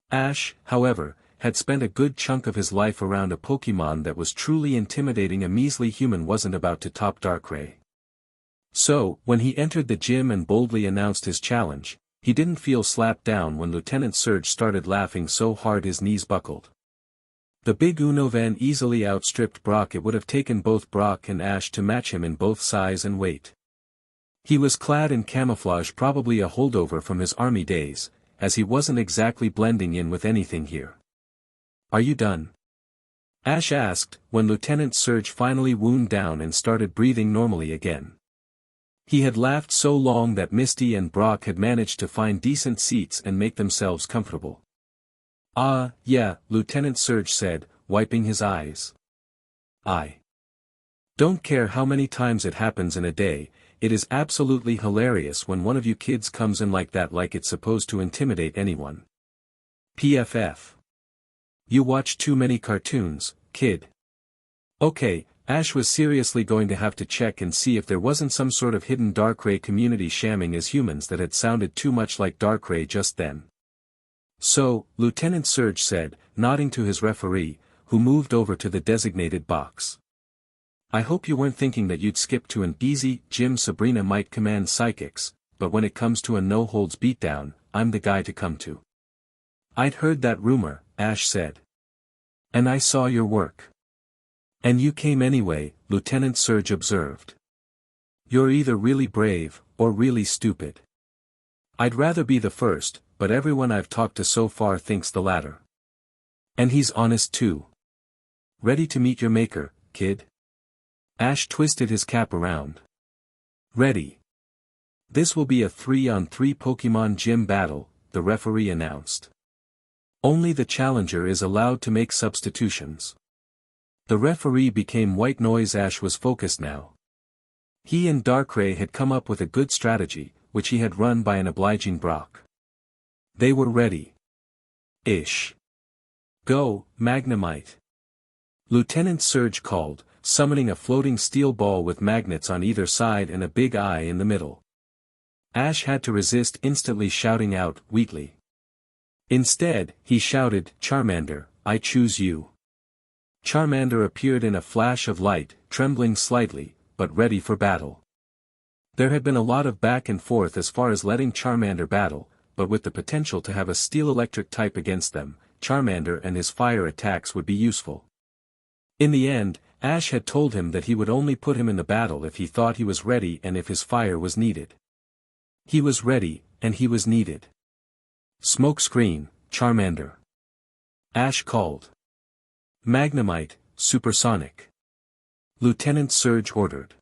Speaker 1: Ash, however, had spent a good chunk of his life around a Pokémon that was truly intimidating. A measly human wasn't about to top Darkrai. So, when he entered the gym and boldly announced his challenge, he didn't feel slapped down when Lieutenant Surge started laughing so hard his knees buckled. The big Unovan easily outstripped Brock. It would have taken both Brock and Ash to match him in both size and weight. He was clad in camouflage, probably a holdover from his army days, as he wasn't exactly blending in with anything here. Are you done? Ash asked, when Lieutenant Surge finally wound down and started breathing normally again. He had laughed so long that Misty and Brock had managed to find decent seats and make themselves comfortable. Yeah, Lieutenant Surge said, wiping his eyes. I don't care how many times it happens in a day, it is absolutely hilarious when one of you kids comes in like that, like it's supposed to intimidate anyone. PFF. You watch too many cartoons, kid. Okay, Ash was seriously going to have to check and see if there wasn't some sort of hidden Darkrai community shamming as humans that had sounded too much like Darkrai just then. So, Lieutenant Surge said, nodding to his referee, who moved over to the designated box. I hope you weren't thinking that you'd skip to an easy gym. Sabrina might command psychics, but when it comes to a no-holds beatdown, I'm the guy to come to. I'd heard that rumor, Ash said. And I saw your work. And you came anyway, Lieutenant Surge observed. You're either really brave, or really stupid. I'd rather be the first, but everyone I've talked to so far thinks the latter. And he's honest too. Ready to meet your maker, kid? Ash twisted his cap around. Ready. This will be a 3-on-3 Pokémon gym battle, the referee announced. Only the challenger is allowed to make substitutions. The referee became white noise. Ash was focused now. He and Darkrai had come up with a good strategy, which he had run by an obliging Brock. They were ready. Ish. Go, Magnemite. Lieutenant Surge called, summoning a floating steel ball with magnets on either side and a big eye in the middle. Ash had to resist instantly shouting out, Wheatley. Instead, he shouted, Charmander, I choose you. Charmander appeared in a flash of light, trembling slightly, but ready for battle. There had been a lot of back and forth as far as letting Charmander battle, but with the potential to have a steel-electric type against them, Charmander and his fire attacks would be useful. In the end, Ash had told him that he would only put him in the battle if he thought he was ready and if his fire was needed. He was ready, and he was needed. Smokescreen, Charmander. Ash called. Magnemite, Supersonic. Lieutenant Surge ordered.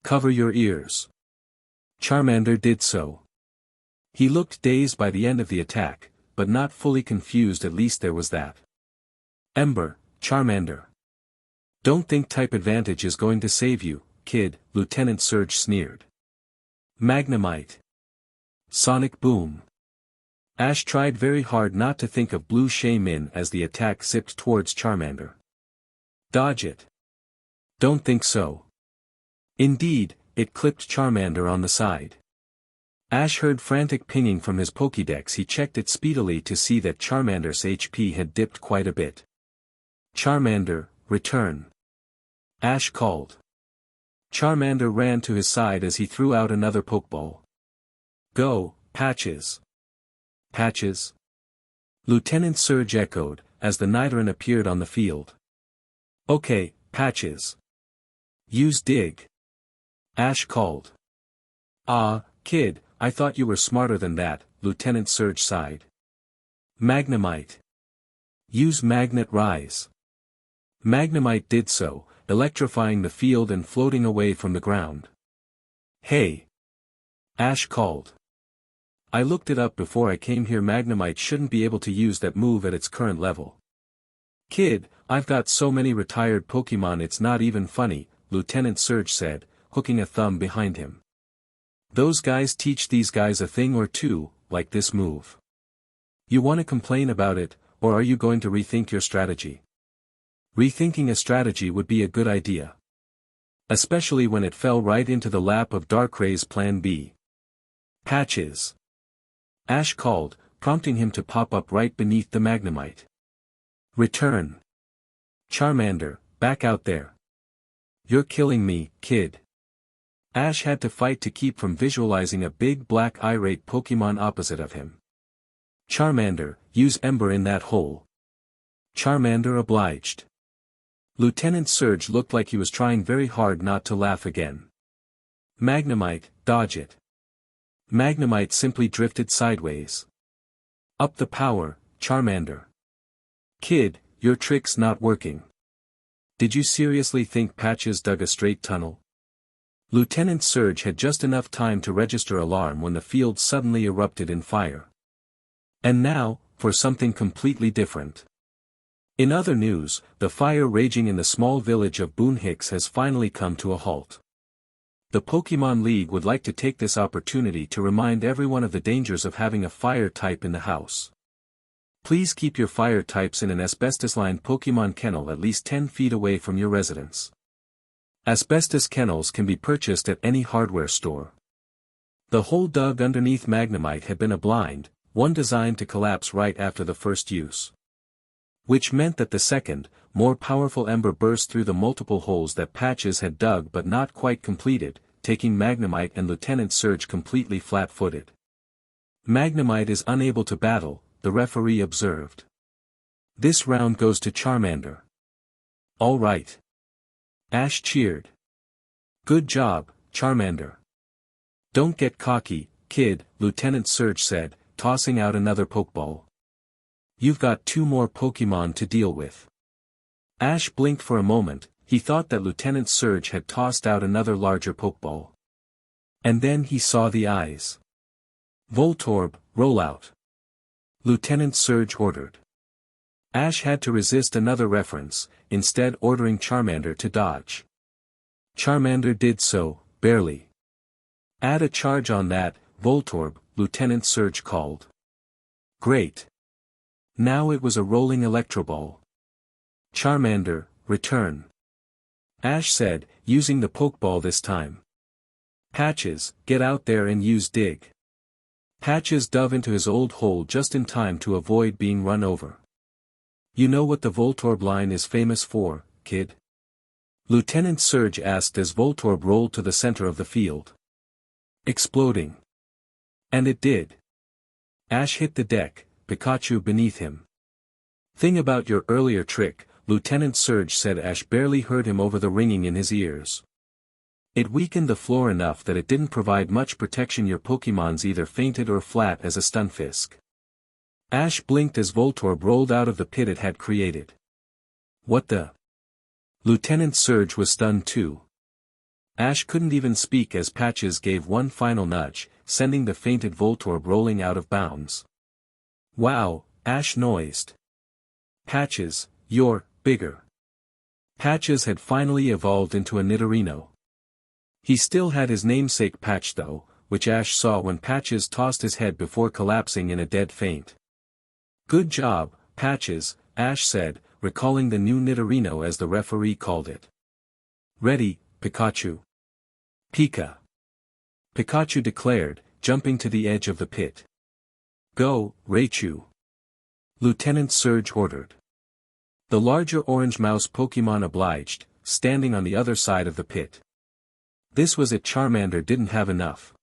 Speaker 1: Cover your ears. Charmander did so. He looked dazed by the end of the attack, but not fully confused. At least there was that. Ember, Charmander. Don't think type advantage is going to save you, kid, Lieutenant Surge sneered. Magnemite. Sonic Boom. Ash tried very hard not to think of Blue Shaymin as the attack zipped towards Charmander. Dodge it. Don't think so. Indeed, it clipped Charmander on the side. Ash heard frantic pinging from his Pokédex. He checked it speedily to see that Charmander's HP had dipped quite a bit. Charmander, return. Ash called. Charmander ran to his side as he threw out another Pokeball. Go, Patches. Patches? Lieutenant Surge echoed, as the Nidoran appeared on the field. Okay, Patches. Use Dig. Ash called. Ah, kid, I thought you were smarter than that, Lieutenant Surge sighed. Magnemite. Use Magnet Rise. Magnemite did so, electrifying the field and floating away from the ground. Hey! Ash called. I looked it up before I came here. Magnemite shouldn't be able to use that move at its current level. Kid, I've got so many retired Pokemon it's not even funny, Lieutenant Surge said, hooking a thumb behind him. Those guys teach these guys a thing or two, like this move. You want to complain about it, or are you going to rethink your strategy? Rethinking a strategy would be a good idea. Especially when it fell right into the lap of Darkray's Plan B. Patches. Ash called, prompting him to pop up right beneath the Magnemite. Return. Charmander, back out there. You're killing me, kid. Ash had to fight to keep from visualizing a big black irate Pokemon opposite of him. Charmander, use Ember in that hole. Charmander obliged. Lieutenant Surge looked like he was trying very hard not to laugh again. Magnemite, dodge it. Magnemite simply drifted sideways. Up the power, Charmander. Kid, your trick's not working. Did you seriously think Patches dug a straight tunnel? Lieutenant Surge had just enough time to register alarm when the field suddenly erupted in fire. And now, for something completely different. In other news, the fire raging in the small village of Boonhix has finally come to a halt. The Pokemon League would like to take this opportunity to remind everyone of the dangers of having a fire type in the house. Please keep your fire types in an asbestos-lined Pokemon kennel at least 10 feet away from your residence. Asbestos kennels can be purchased at any hardware store. The hole dug underneath Magnemite had been a blind, one designed to collapse right after the first use. Which meant that the second, more powerful ember burst through the multiple holes that Patches had dug but not quite completed, taking Magnemite and Lieutenant Surge completely flat-footed. Magnemite is unable to battle, the referee observed. This round goes to Charmander. All right. Ash cheered. Good job, Charmander. Don't get cocky, kid, Lieutenant Surge said, tossing out another Pokeball. You've got 2 more Pokemon to deal with. Ash blinked for a moment, he thought that Lieutenant Surge had tossed out another larger Pokeball. And then he saw the eyes. Voltorb, roll out. Lieutenant Surge ordered. Ash had to resist another reference, instead ordering Charmander to dodge. Charmander did so, barely. Add a charge on that, Voltorb, Lieutenant Surge called. Great. Now it was a rolling Electro Ball. Charmander, return. Ash said, using the Pokeball this time. Patches, get out there and use Dig. Patches dove into his old hole just in time to avoid being run over. You know what the Voltorb line is famous for, kid? Lieutenant Surge asked as Voltorb rolled to the center of the field. Exploding. And it did. Ash hit the deck, Pikachu beneath him. Thing about your earlier trick, Lieutenant Surge said. Ash barely heard him over the ringing in his ears. It weakened the floor enough that it didn't provide much protection. Your Pokemons either fainted or flat as a Stunfisk. Ash blinked as Voltorb rolled out of the pit it had created. What the? Lieutenant Surge was stunned too. Ash couldn't even speak as Patches gave one final nudge, sending the fainted Voltorb rolling out of bounds. Wow, Ash noised. Patches, you're bigger. Patches had finally evolved into a Nidorino. He still had his namesake Patch though, which Ash saw when Patches tossed his head before collapsing in a dead faint. Good job, Patches, Ash said, recalling the new Nidorino as the referee called it. Ready, Pikachu. Pika. Pikachu declared, jumping to the edge of the pit. "Go, Raichu!" Lieutenant Surge ordered. The larger orange mouse Pokémon obliged, standing on the other side of the pit. This was it. Charmander didn't have enough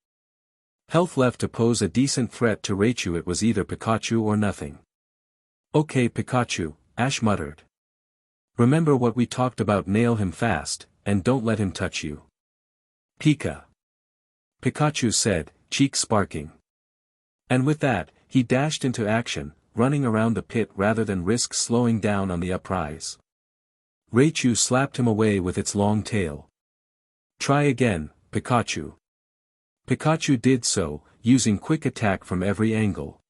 Speaker 1: health left to pose a decent threat to Raichu. It was either Pikachu or nothing. "Okay, Pikachu," Ash muttered. "Remember what we talked about. Nail him fast, and don't let him touch you." Pikachu said, cheeks sparking. And with that, he dashed into action, running around the pit rather than risk slowing down on the uprise. Raichu slapped him away with its long tail. "Try again, Pikachu." Pikachu did so, using quick attack from every angle.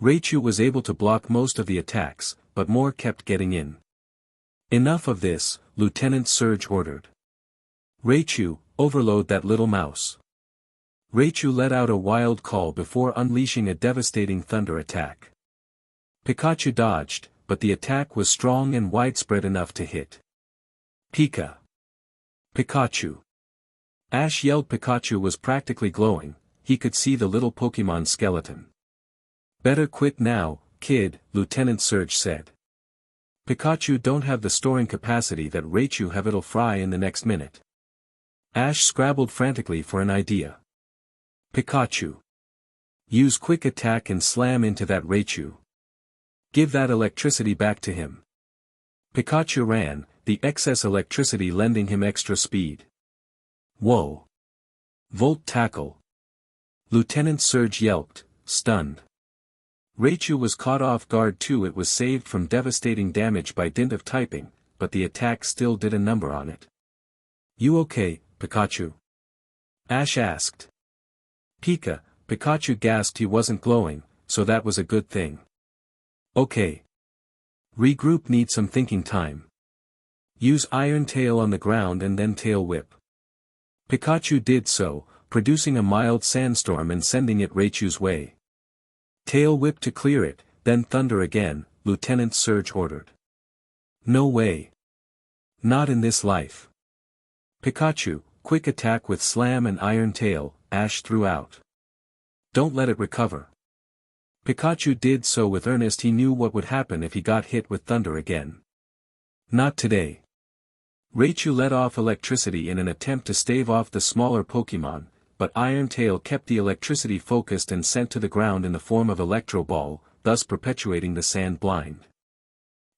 Speaker 1: Raichu was able to block most of the attacks, but more kept getting in. "Enough of this," Lieutenant Surge ordered. "Raichu, overload that little mouse." Raichu let out a wild call before unleashing a devastating thunder attack. Pikachu dodged, but the attack was strong and widespread enough to hit. Pikachu! Ash yelled. Pikachu was practically glowing, he could see the little Pokémon skeleton. "Better quit now, kid," Lieutenant Surge said. "Pikachu don't have the storing capacity that Raichu have. It'll fry in the next minute." Ash scrabbled frantically for an idea. "Pikachu! Use quick attack and slam into that Raichu. Give that electricity back to him." Pikachu ran, the excess electricity lending him extra speed. "Whoa! Volt tackle!" Lieutenant Surge yelped, stunned. Raichu was caught off guard too. It was saved from devastating damage by dint of typing, but the attack still did a number on it. "You okay, Pikachu?" Ash asked. Pikachu gasped. He wasn't glowing, so that was a good thing. "Okay. Regroup. Need some thinking time. Use Iron Tail on the ground and then Tail Whip." Pikachu did so, producing a mild sandstorm and sending it Raichu's way. "Tail Whip to clear it, then thunder again," Lieutenant Surge ordered. "No way. Not in this life." "Pikachu, quick attack with Slam and Iron Tail," Ash threw out. "Don't let it recover." Pikachu did so with earnest. He knew what would happen if he got hit with thunder again. "Not today." Raichu let off electricity in an attempt to stave off the smaller Pokémon, but Iron Tail kept the electricity focused and sent to the ground in the form of Electro Ball, thus perpetuating the sand blind.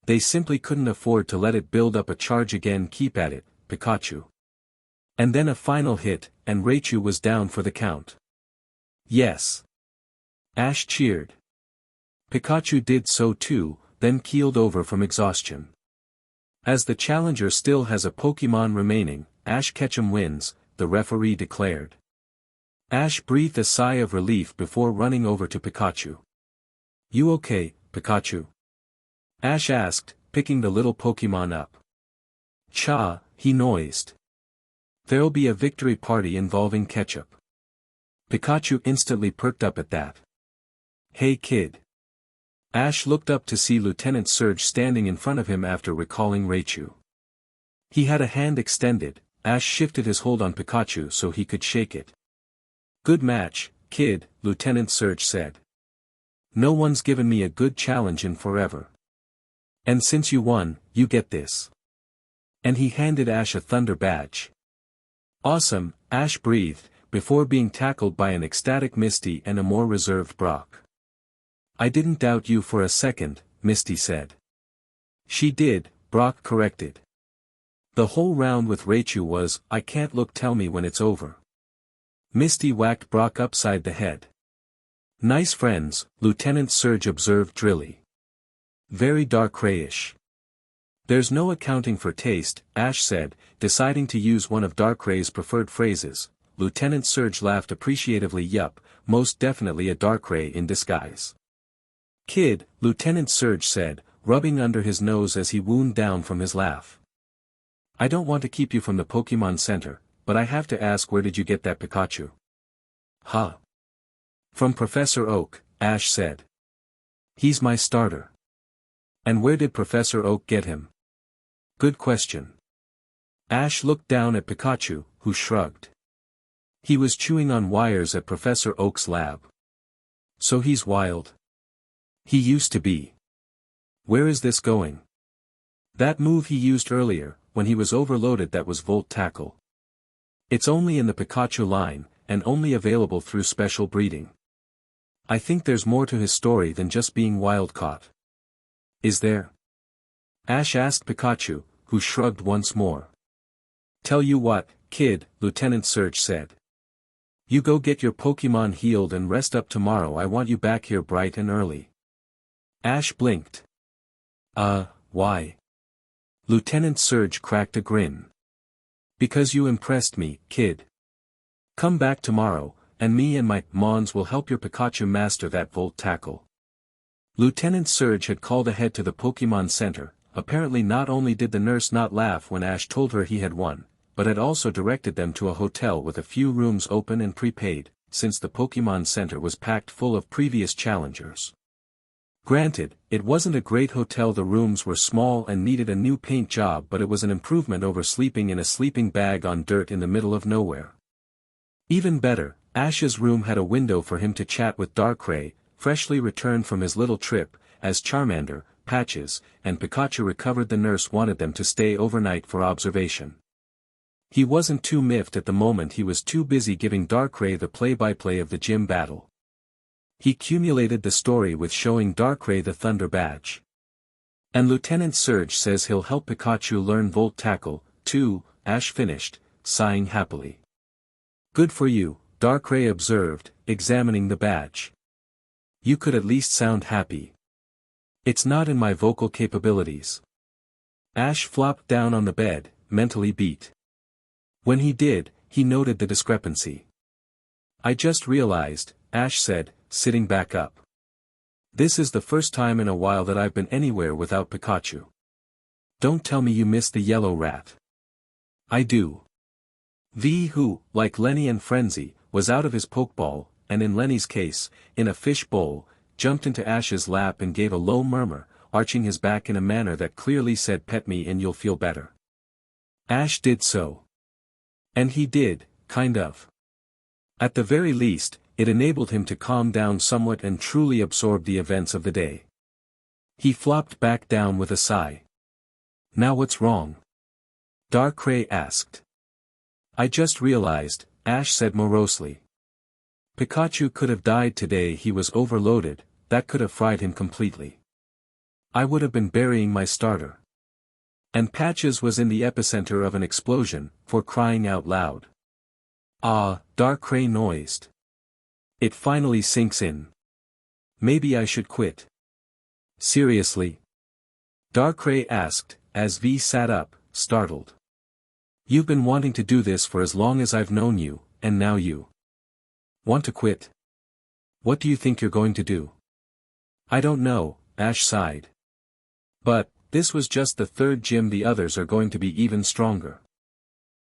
Speaker 1: They simply couldn't afford to let it build up a charge again. "Keep at it, Pikachu." And then a final hit, and Raichu was down for the count. "Yes!" Ash cheered. Pikachu did so too, then keeled over from exhaustion. As the challenger still has a Pokémon remaining, Ash Ketchum wins, the referee declared. Ash breathed a sigh of relief before running over to Pikachu. "You okay, Pikachu?" Ash asked, picking the little Pokémon up. "Cha," he noised. "There'll be a victory party involving ketchup." Pikachu instantly perked up at that. "Hey kid." Ash looked up to see Lieutenant Surge standing in front of him after recalling Raichu. He had a hand extended. Ash shifted his hold on Pikachu so he could shake it. "Good match, kid," Lieutenant Surge said. "No one's given me a good challenge in forever. And since you won, you get this." And he handed Ash a Thunder badge. "Awesome," Ash breathed, before being tackled by an ecstatic Misty and a more reserved Brock. "I didn't doubt you for a second," Misty said. "She did," Brock corrected. "The whole round with Raichu was, I can't look. Tell me when it's over." Misty whacked Brock upside the head. "Nice friends," Lieutenant Surge observed drily. "Very dark grayish." "There's no accounting for taste," Ash said, deciding to use one of Darkray's preferred phrases. Lieutenant Surge laughed appreciatively. "Yup, most definitely a Darkray in disguise." "Kid," Lieutenant Surge said, rubbing under his nose as he wound down from his laugh. "I don't want to keep you from the Pokémon Center, but I have to ask, where did you get that Pikachu?" "Huh? From Professor Oak," Ash said. "He's my starter." "And where did Professor Oak get him?" "Good question." Ash looked down at Pikachu, who shrugged. He was chewing on wires at Professor Oak's lab. So he's wild. He used to be. Where is this going? That move he used earlier, when he was overloaded, that was Volt Tackle. It's only in the Pikachu line, and only available through special breeding. I think there's more to his story than just being wild-caught. Is there? Ash asked Pikachu, who shrugged once more. Tell you what, kid, Lieutenant Surge said. You go get your Pokemon healed and rest up tomorrow. I want you back here bright and early. Ash blinked. Why? Lieutenant Surge cracked a grin. Because you impressed me, kid. Come back tomorrow, and me and my Mons will help your Pikachu master that Volt Tackle. Lieutenant Surge had called ahead to the Pokemon Center. Apparently not only did the nurse not laugh when Ash told her he had won, but had also directed them to a hotel with a few rooms open and prepaid, since the Pokemon Center was packed full of previous challengers. Granted, it wasn't a great hotel. The rooms were small and needed a new paint job, but it was an improvement over sleeping in a sleeping bag on dirt in the middle of nowhere. Even better, Ash's room had a window for him to chat with Darkrai, freshly returned from his little trip, as Charmander, Patches, and Pikachu recovered. The nurse wanted them to stay overnight for observation. He wasn't too miffed at the moment. He was too busy giving Darkrai the play-by-play of the gym battle. He cumulated the story with showing Darkrai the Thunder Badge. And Lieutenant Surge says he'll help Pikachu learn Volt Tackle, too, Ash finished, sighing happily. Good for you, Darkrai observed, examining the badge. You could at least sound happy. It's not in my vocal capabilities. Ash flopped down on the bed, mentally beat. When he did, he noted the discrepancy. I just realized, Ash said, sitting back up. This is the first time in a while that I've been anywhere without Pikachu. Don't tell me you miss the yellow rat. I do. V, who, like Lenny and Frenzy, was out of his Pokeball, and in Lenny's case, in a fish bowl, jumped into Ash's lap and gave a low murmur, arching his back in a manner that clearly said, pet me and you'll feel better. Ash did so. And he did, kind of. At the very least, it enabled him to calm down somewhat and truly absorb the events of the day. He flopped back down with a sigh. Now what's wrong? Darkrai asked. I just realized, Ash said morosely. Pikachu could have died today. He was overloaded, that could have fried him completely. I would have been burying my starter. And Patches was in the epicenter of an explosion, for crying out loud. Darkrai noised. It finally sinks in. Maybe I should quit. Seriously? Darkrai asked, as V sat up, startled. You've been wanting to do this for as long as I've known you, and now you want to quit? What do you think you're going to do? I don't know, Ash sighed. But, this was just the third gym. The others are going to be even stronger.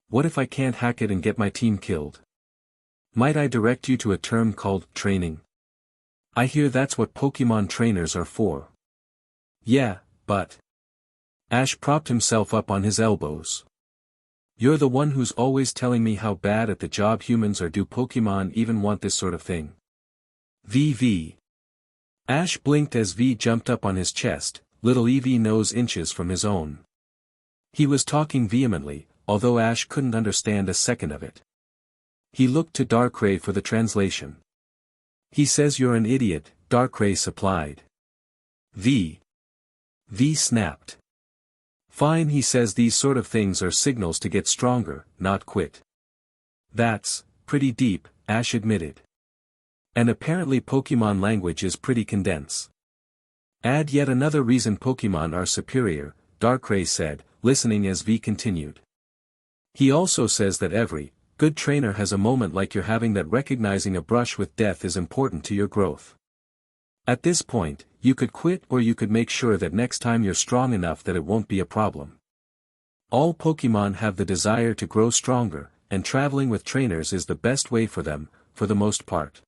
Speaker 1: What if I can't hack it and get my team killed? Might I direct you to a term called training? I hear that's what Pokemon trainers are for. Yeah, but... Ash propped himself up on his elbows. You're the one who's always telling me how bad at the job humans are. Do Pokemon even want this sort of thing? V. Ash blinked as V jumped up on his chest, little Eevee nose inches from his own. He was talking vehemently, although Ash couldn't understand a second of it. He looked to Darkrai for the translation. He says you're an idiot, Darkrai supplied. V snapped. Fine, he says these sort of things are signals to get stronger, not quit. That's pretty deep, Ash admitted. And apparently Pokemon language is pretty condensed. Add yet another reason Pokemon are superior, Darkrai said, listening as V continued. He also says that every good trainer has a moment like you're having, that recognizing a brush with death is important to your growth. At this point, you could quit, or you could make sure that next time you're strong enough that it won't be a problem. All Pokemon have the desire to grow stronger, and traveling with trainers is the best way for them, for the most part.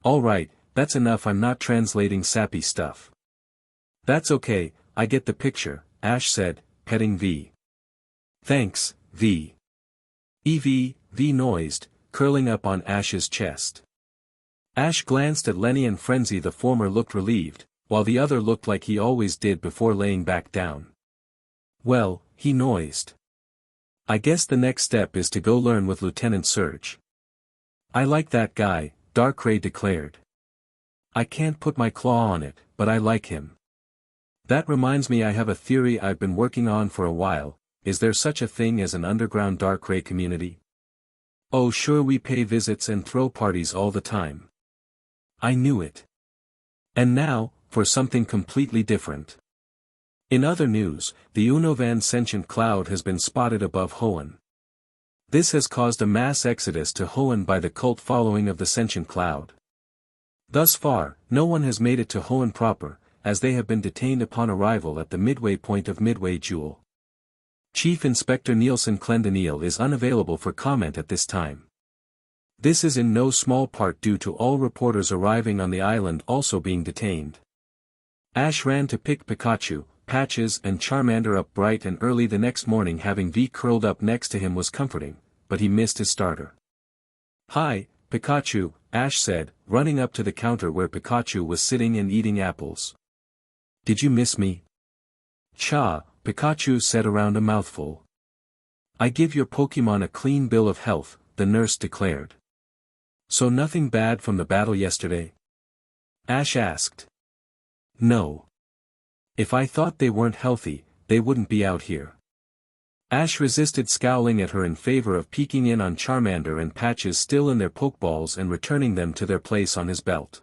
Speaker 1: Alright, that's enough. I'm not translating sappy stuff. That's okay, I get the picture, Ash said, petting V. Thanks, V. V noised, curling up on Ash's chest. Ash glanced at Lenny and Frenzy. The former looked relieved, while the other looked like he always did before laying back down. Well, he noised. I guess the next step is to go learn with Lieutenant Surge. I like that guy, Darkrai declared. I can't put my claw on it, but I like him. That reminds me, I have a theory I've been working on for a while. Is there such a thing as an underground Darkrai community? Oh sure, we pay visits and throw parties all the time. I knew it. And now, for something completely different. In other news, the Unnovan sentient cloud has been spotted above Hoenn. This has caused a mass exodus to Hoenn by the cult following of the sentient cloud. Thus far, no one has made it to Hoenn proper, as they have been detained upon arrival at the midway point of Midway Jewel. Chief Inspector Nielsen Clendenil is unavailable for comment at this time. This is in no small part due to all reporters arriving on the island also being detained. Ash ran to pick Pikachu, Patches and Charmander up bright and early the next morning. Having V curled up next to him was comforting, but he missed his starter. Hi, Pikachu, Ash said, running up to the counter where Pikachu was sitting and eating apples. Did you miss me? Cha, Pikachu said around a mouthful. I give your Pokemon a clean bill of health, the nurse declared. So nothing bad from the battle yesterday? Ash asked. No. If I thought they weren't healthy, they wouldn't be out here. Ash resisted scowling at her in favor of peeking in on Charmander and Patches still in their Pokeballs and returning them to their place on his belt.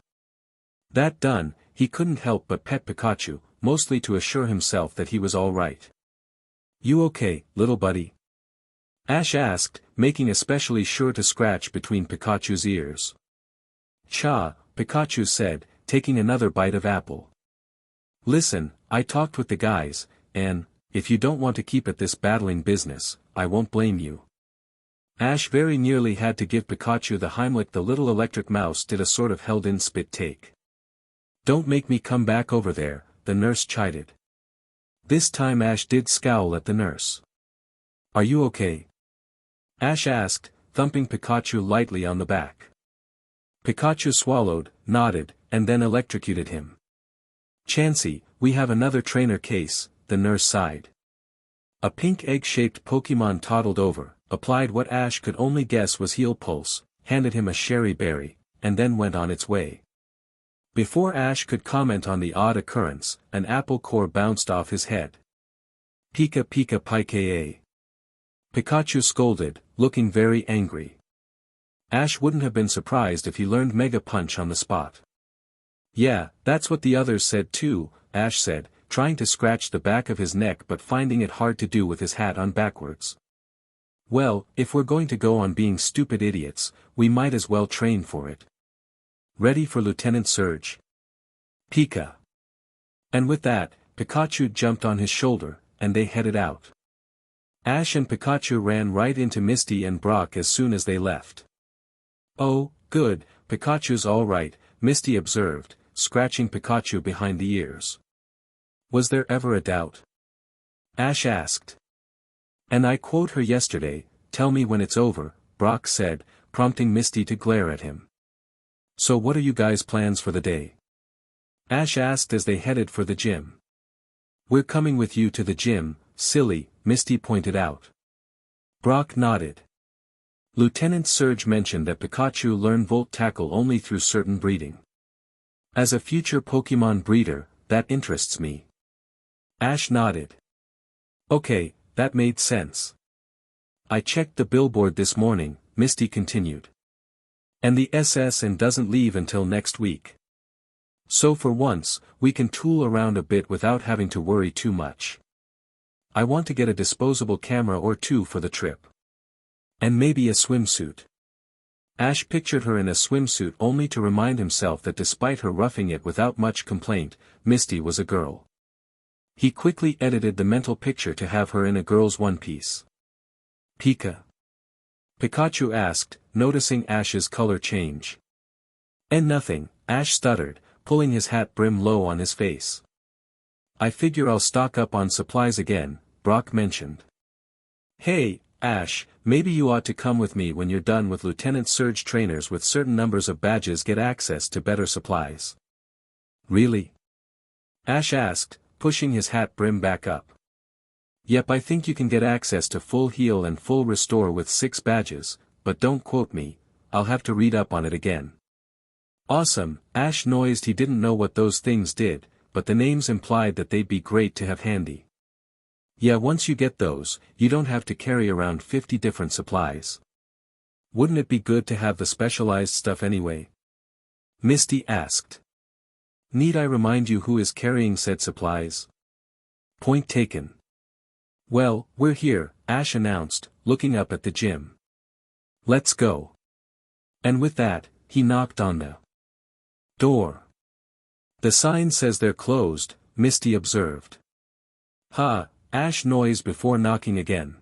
Speaker 1: That done, he couldn't help but pet Pikachu, mostly to assure himself that he was all right. You okay, little buddy? Ash asked, making especially sure to scratch between Pikachu's ears. Cha, Pikachu said, taking another bite of apple. Listen, I talked with the guys, and, if you don't want to keep at this battling business, I won't blame you. Ash very nearly had to give Pikachu the Heimlich. The little electric mouse did a sort of held-in spit take. Don't make me come back over there, the nurse chided. This time Ash did scowl at the nurse. Are you okay? Ash asked, thumping Pikachu lightly on the back. Pikachu swallowed, nodded, and then electrocuted him. Chansey, we have another trainer case, the nurse sighed. A pink egg-shaped Pokemon toddled over, applied what Ash could only guess was Heal Pulse, handed him a Sherry Berry, and then went on its way. Before Ash could comment on the odd occurrence, an apple core bounced off his head. Pika Pika Pika. Pikachu scolded, looking very angry. Ash wouldn't have been surprised if he learned Mega Punch on the spot. Yeah, that's what the others said too, Ash said, trying to scratch the back of his neck but finding it hard to do with his hat on backwards. Well, if we're going to go on being stupid idiots, we might as well train for it. Ready for Lieutenant Surge? Pika. And with that, Pikachu jumped on his shoulder, and they headed out. Ash and Pikachu ran right into Misty and Brock as soon as they left. Oh, good, Pikachu's all right, Misty observed, scratching Pikachu behind the ears. Was there ever a doubt? Ash asked. And I quote her yesterday, tell me when it's over, Brock said, prompting Misty to glare at him. So what are you guys' plans for the day? Ash asked as they headed for the gym. We're coming with you to the gym, silly, Misty pointed out. Brock nodded. Lieutenant Surge mentioned that Pikachu learned Volt Tackle only through certain breeding. As a future Pokemon breeder, that interests me. Ash nodded. Okay, that made sense. I checked the billboard this morning, Misty continued. And the SSN doesn't leave until next week. So for once, we can tool around a bit without having to worry too much. I want to get a disposable camera or two for the trip. And maybe a swimsuit. Ash pictured her in a swimsuit only to remind himself that despite her roughing it without much complaint, Misty was a girl. He quickly edited the mental picture to have her in a girl's one-piece. Pika? Pikachu asked, noticing Ash's color change. And nothing, Ash stuttered, pulling his hat brim low on his face. I figure I'll stock up on supplies again, Brock mentioned. Hey, Ash, maybe you ought to come with me when you're done with Lieutenant Surge. Trainers with certain numbers of badges get access to better supplies. Really? Ash asked, pushing his hat brim back up. Yep, I think you can get access to full heal and full restore with 6 badges, but don't quote me, I'll have to read up on it again. Awesome, Ash noised. He didn't know what those things did, but the names implied that they'd be great to have handy. Yeah, once you get those, you don't have to carry around 50 different supplies. Wouldn't it be good to have the specialized stuff anyway? Misty asked. Need I remind you who is carrying said supplies? Point taken. Well, we're here, Ash announced, looking up at the gym. Let's go. And with that, he knocked on the door. The sign says they're closed, Misty observed. Ha, Ash noised before knocking again.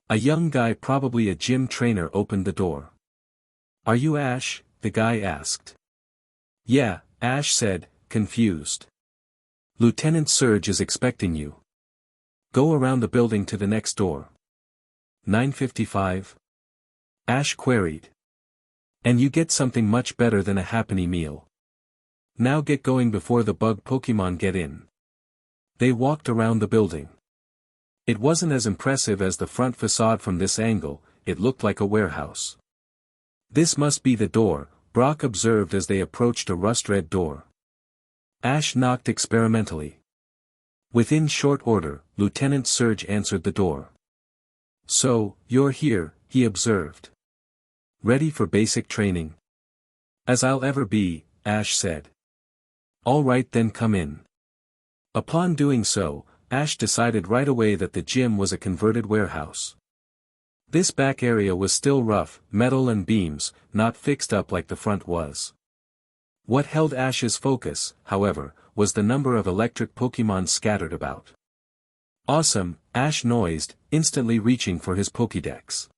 Speaker 1: A young guy, probably a gym trainer, opened the door. Are you Ash? The guy asked. Yeah, Ash said, confused. Lieutenant Surge is expecting you. Go around the building to the next door. 9:55? Ash queried. And you get something much better than a Happy Meal. Now get going before the bug Pokemon get in. They walked around the building. It wasn't as impressive as the front facade from this angle, it looked like a warehouse. This must be the door, Brock observed as they approached a rust-red door. Ash knocked experimentally. Within short order, Lieutenant Surge answered the door. So, you're here, he observed. Ready for basic training? As I'll ever be, Ash said. All right then, come in. Upon doing so, Ash decided right away that the gym was a converted warehouse. This back area was still rough, metal and beams, not fixed up like the front was. What held Ash's focus, however, was the number of electric Pokemon scattered about. Awesome, Ash noised, instantly reaching for his Pokédex.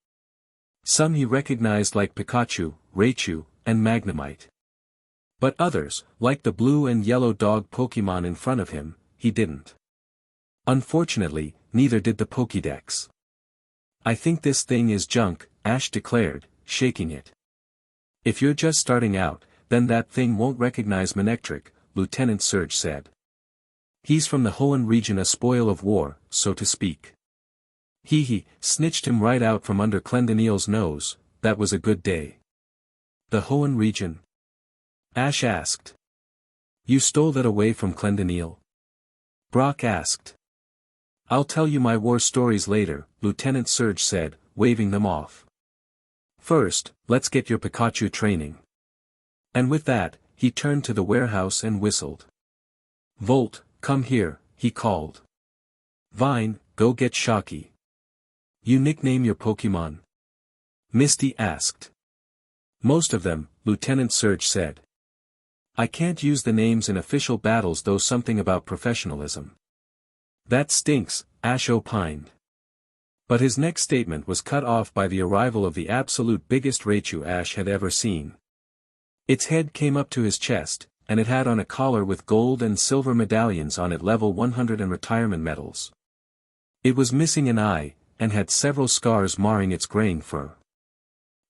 Speaker 1: Some he recognized like Pikachu, Raichu, and Magnemite. But others, like the blue and yellow dog Pokemon in front of him, he didn't. Unfortunately, neither did the Pokédex. I think this thing is junk, Ash declared, shaking it. If you're just starting out, then that thing won't recognize Manectric, Lieutenant Surge said. He's from the Hoenn region, a spoil of war, so to speak. He snitched him right out from under Clendeneal's nose. That was a good day. The Hoenn region? Ash asked. You stole that away from Clendeneal? Brock asked. I'll tell you my war stories later, Lieutenant Surge said, waving them off. First, let's get your Pikachu training. And with that, he turned to the warehouse and whistled. Volt, come here, he called. Vine, go get Shocky. You nickname your Pokemon? Misty asked. Most of them, Lieutenant Surge said. I can't use the names in official battles, though. Something about professionalism. That stinks, Ash opined. But his next statement was cut off by the arrival of the absolute biggest Raichu Ash had ever seen. Its head came up to his chest, and it had on a collar with gold and silver medallions on it, level 100 and retirement medals. It was missing an eye, and had several scars marring its graying fur.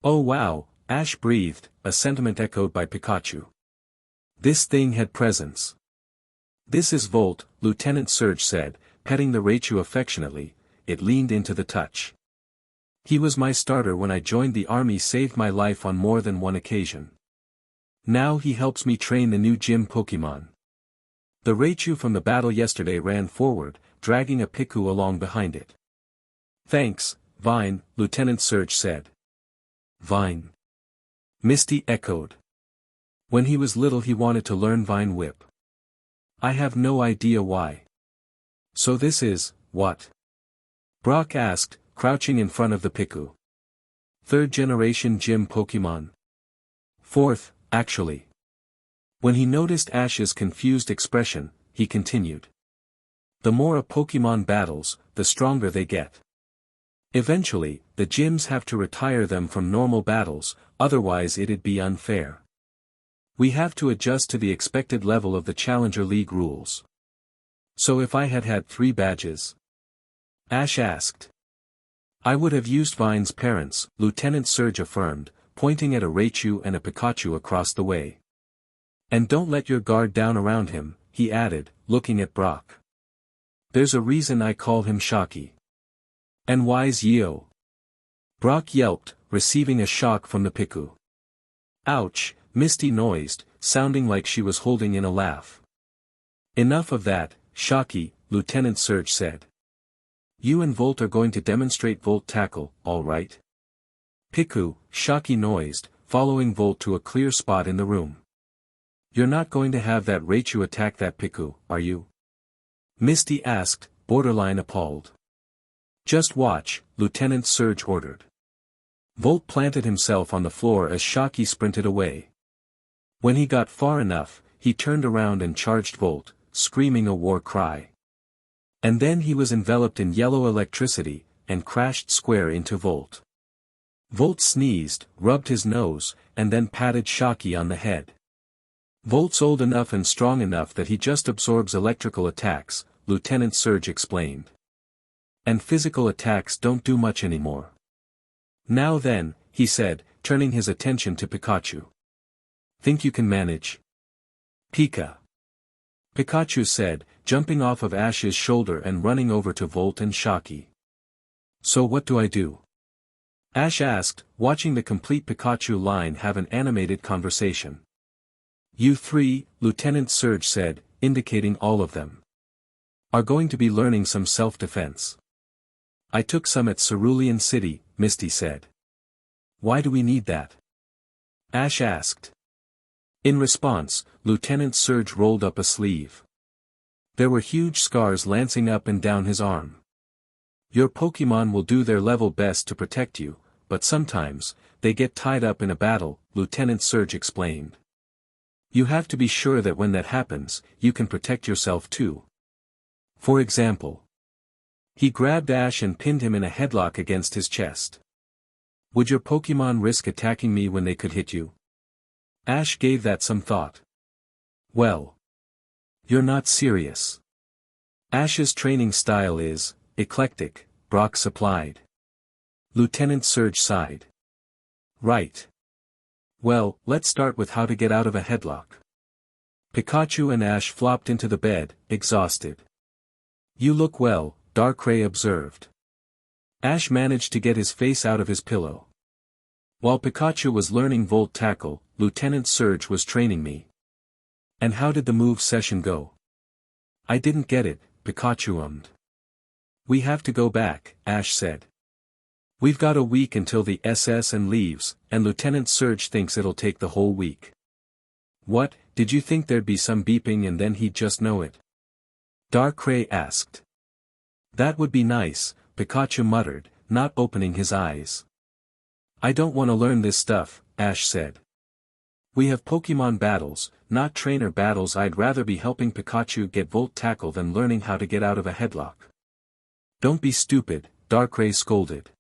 Speaker 1: Oh wow, Ash breathed, a sentiment echoed by Pikachu. This thing had presence. This is Volt, Lieutenant Surge said, petting the Raichu affectionately. It leaned into the touch. He was my starter when I joined the army, saved my life on more than one occasion. Now he helps me train the new gym Pokemon. The Raichu from the battle yesterday ran forward, dragging a Piku along behind it. Thanks, Vine, Lieutenant Surge said. Vine. Misty echoed. When he was little he wanted to learn Vine Whip. I have no idea why. So this is, what? Brock asked, crouching in front of the Piku. Third generation gym Pokemon. Fourth, actually. When he noticed Ash's confused expression, he continued. The more a Pokemon battles, the stronger they get. Eventually, the gyms have to retire them from normal battles, otherwise it'd be unfair. We have to adjust to the expected level of the Challenger League rules. So if I had had 3 badges? Ash asked. I would have used Vine's parents, Lieutenant Surge affirmed, pointing at a Raichu and a Pikachu across the way. And don't let your guard down around him, he added, looking at Brock. There's a reason I call him Shocky. And why's Yo? Brock yelped, receiving a shock from the Piku. Ouch, Misty noised, sounding like she was holding in a laugh. Enough of that, Shocky, Lieutenant Surge said. You and Volt are going to demonstrate Volt Tackle, all right? Piku, Shocky noised, following Volt to a clear spot in the room. You're not going to have that Raichu attack that Piku, are you? Misty asked, borderline appalled. Just watch, Lieutenant Surge ordered. Volt planted himself on the floor as Shocky sprinted away. When he got far enough, he turned around and charged Volt, screaming a war cry. And then he was enveloped in yellow electricity, and crashed square into Volt. Volt sneezed, rubbed his nose, and then patted Shocky on the head. Volt's old enough and strong enough that he just absorbs electrical attacks, Lieutenant Surge explained. And physical attacks don't do much anymore. Now then, he said, turning his attention to Pikachu. Think you can manage? Pika. Pikachu said, jumping off of Ash's shoulder and running over to Volt and Shocky. So what do I do? Ash asked, watching the complete Pikachu line have an animated conversation. You three, Lieutenant Surge said, indicating all of them, are going to be learning some self-defense. I took some at Cerulean City, Misty said. Why do we need that? Ash asked. In response, Lieutenant Surge rolled up a sleeve. There were huge scars lancing up and down his arm. Your Pokémon will do their level best to protect you, but sometimes, they get tied up in a battle, Lieutenant Surge explained. You have to be sure that when that happens, you can protect yourself too. For example. He grabbed Ash and pinned him in a headlock against his chest. Would your Pokémon risk attacking me when they could hit you? Ash gave that some thought. Well. You're not serious. Ash's training style is eclectic, Brock supplied. Lieutenant Surge sighed. Right. Well, let's start with how to get out of a headlock. Pikachu and Ash flopped into the bed, exhausted. You look well, Darkrai observed. Ash managed to get his face out of his pillow. While Pikachu was learning Volt Tackle, Lieutenant Surge was training me. And how did the move session go? I didn't get it, Pikachu ummed. We have to go back, Ash said. We've got a week until the SS and leaves, and Lieutenant Surge thinks it'll take the whole week. What, did you think there'd be some beeping and then he'd just know it? Darkrai asked. That would be nice, Pikachu muttered, not opening his eyes. I don't want to learn this stuff, Ash said. We have Pokemon battles, not trainer battles. I'd rather be helping Pikachu get Volt Tackle than learning how to get out of a headlock. Don't be stupid, Darkrai scolded.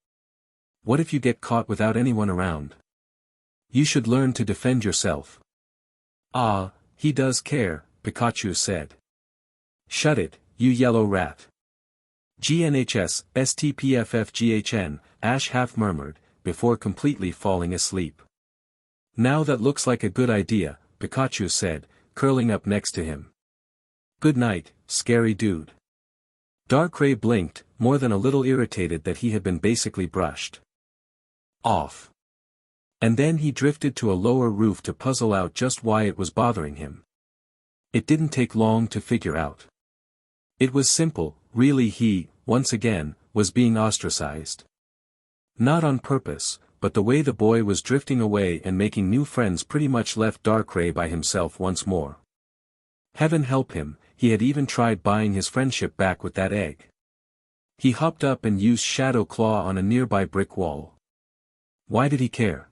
Speaker 1: What if you get caught without anyone around? You should learn to defend yourself. Ah, he does care, Pikachu said. Shut it, you yellow rat. GNHS, STPFFGHN, Ash half murmured, before completely falling asleep. Now that looks like a good idea, Pikachu said, curling up next to him. Good night, scary dude. Darkrai blinked, more than a little irritated that he had been basically brushed off. And then he drifted to a lower roof to puzzle out just why it was bothering him. It didn't take long to figure out. It was simple, really. He, once again, was being ostracized. Not on purpose, but the way the boy was drifting away and making new friends pretty much left Darkrai by himself once more. Heaven help him, he had even tried buying his friendship back with that egg. He hopped up and used Shadow Claw on a nearby brick wall. Why did he care?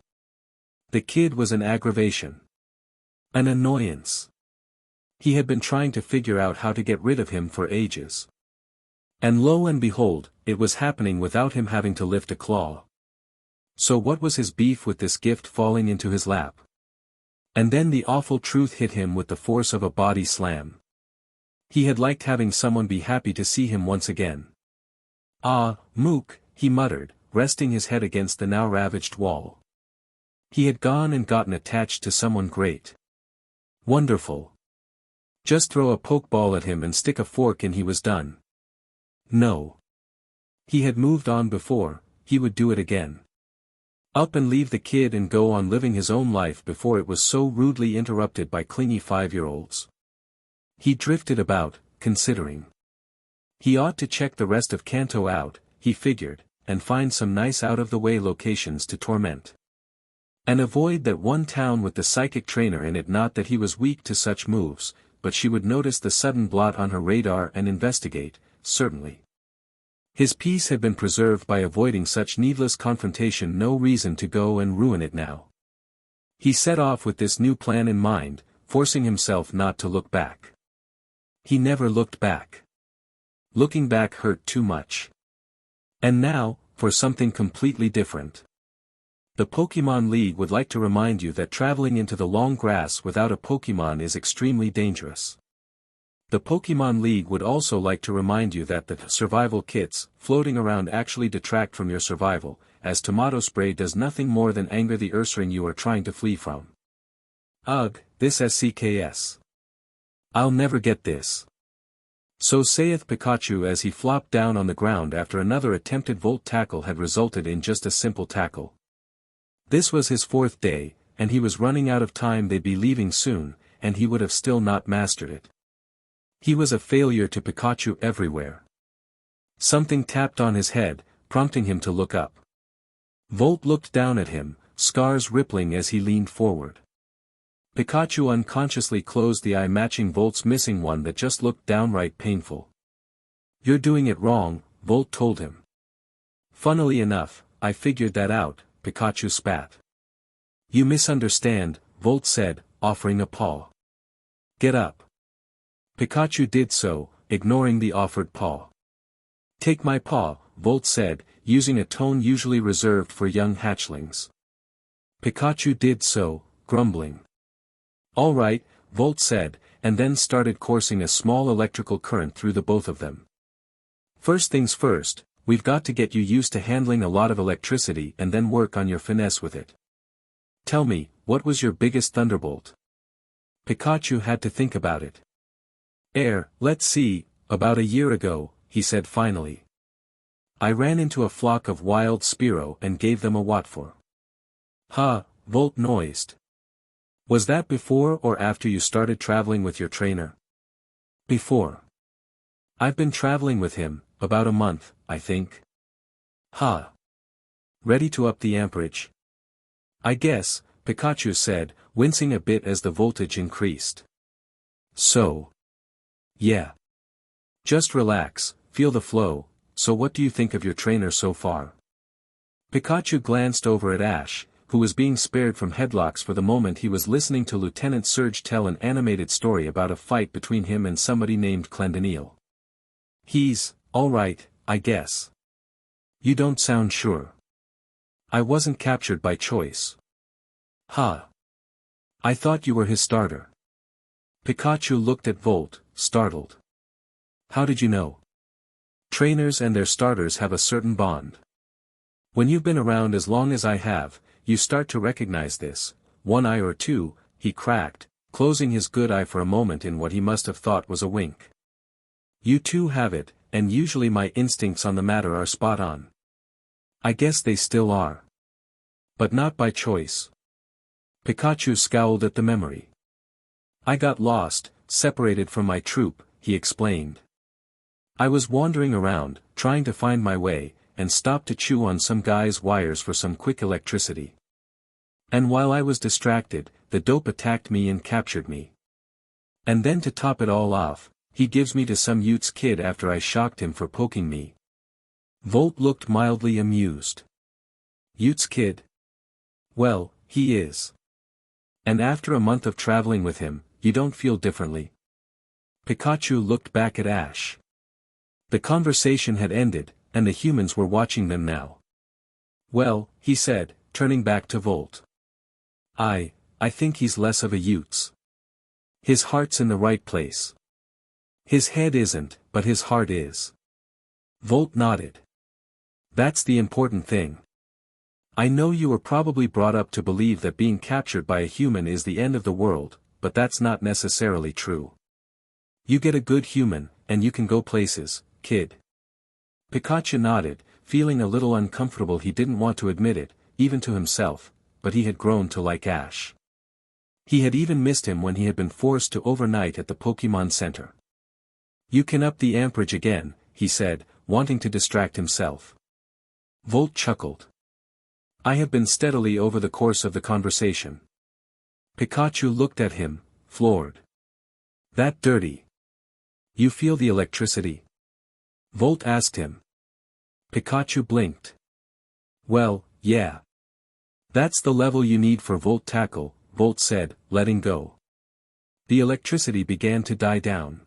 Speaker 1: The kid was an aggravation. An annoyance. He had been trying to figure out how to get rid of him for ages. And lo and behold, it was happening without him having to lift a claw. So what was his beef with this gift falling into his lap? And then the awful truth hit him with the force of a body slam. He had liked having someone be happy to see him once again. Ah, Mook, he muttered, resting his head against the now ravaged wall. He had gone and gotten attached to someone great. Wonderful. Just throw a pokeball at him and stick a fork in, he was done. No. He had moved on before, he would do it again. Up and leave the kid and go on living his own life before it was so rudely interrupted by clingy 5-year-olds. He drifted about, considering. He ought to check the rest of Kanto out, he figured, and find some nice out-of-the-way locations to torment. And avoid that one town with the psychic trainer in it. Not that he was weak to such moves, but she would notice the sudden blot on her radar and investigate, certainly. His peace had been preserved by avoiding such needless confrontation. No reason to go and ruin it now. He set off with this new plan in mind, forcing himself not to look back. He never looked back. Looking back hurt too much. And now, for something completely different. The Pokémon League would like to remind you that traveling into the long grass without a Pokémon is extremely dangerous. The Pokémon League would also like to remind you that the survival kits floating around actually detract from your survival, as tomato spray does nothing more than anger the Ursaring you are trying to flee from. Ugh, this SCKS. I'll never get this. So saith Pikachu as he flopped down on the ground after another attempted volt tackle had resulted in just a simple tackle. This was his 4th day, and he was running out of time. They'd be leaving soon, and he would have still not mastered it. He was a failure to Pikachu everywhere. Something tapped on his head, prompting him to look up. Volt looked down at him, scars rippling as he leaned forward. Pikachu unconsciously closed the eye, matching Volt's missing one that just looked downright painful. "You're doing it wrong," Volt told him. "Funnily enough, I figured that out," Pikachu spat. "You misunderstand," Volt said, offering a paw. "Get up." Pikachu did so, ignoring the offered paw. "Take my paw," Volt said, using a tone usually reserved for young hatchlings. Pikachu did so, grumbling. "All right," Volt said, and then started coursing a small electrical current through the both of them. "First things first, we've got to get you used to handling a lot of electricity and then work on your finesse with it. Tell me, what was your biggest thunderbolt?" Pikachu had to think about it. Let's see, about a year ago," he said finally. "I ran into a flock of wild Spearow and gave them a what for." "Ha," Volt noised. "Was that before or after you started traveling with your trainer?" "Before. I've been traveling with him, about a month, I think." "Ha. Ready to up the amperage?" "I guess," Pikachu said, wincing a bit as the voltage increased. "So. Yeah. Just relax, feel the flow. So what do you think of your trainer so far?" Pikachu glanced over at Ash, who was being spared from headlocks for the moment. He was listening to Lieutenant Surge tell an animated story about a fight between him and somebody named Clendenil. "He's, all right, I guess." "You don't sound sure." "I wasn't captured by choice." "Ha. I thought you were his starter." Pikachu looked at Volt, startled. "How did you know?" "Trainers and their starters have a certain bond. When you've been around as long as I have, you start to recognize this. One eye or two," he cracked, closing his good eye for a moment in what he must have thought was a wink. "You two have it, and usually my instincts on the matter are spot on. I guess they still are. But not by choice." Pikachu scowled at the memory. "I got lost, separated from my troop," he explained. "I was wandering around, trying to find my way, and stopped to chew on some guy's wires for some quick electricity. And while I was distracted, the dope attacked me and captured me. And then to top it all off, he gives me to some Utes kid after I shocked him for poking me." Volt looked mildly amused. "Utes kid? Well, he is. And after a month of traveling with him, you don't feel differently?" Pikachu looked back at Ash. The conversation had ended, and the humans were watching them now. "Well," he said, turning back to Volt. I think he's less of a Utes. His heart's in the right place. His head isn't, but his heart is." Volt nodded. That's the important thing. I know you were probably brought up to believe that being captured by a human is the end of the world, but that's not necessarily true. You get a good human, and you can go places, kid. Pikachu nodded, feeling a little uncomfortable. He didn't want to admit it, even to himself, but he had grown to like Ash. He had even missed him when he had been forced to overnight at the Pokemon Center. You can up the amperage again, he said, wanting to distract himself. Volt chuckled. I have been steadily over the course of the conversation. Pikachu looked at him, floored. That dirty. You feel the electricity? Volt asked him. Pikachu blinked. Well, yeah. That's the level you need for Volt tackle, Volt said, letting go. The electricity began to die down.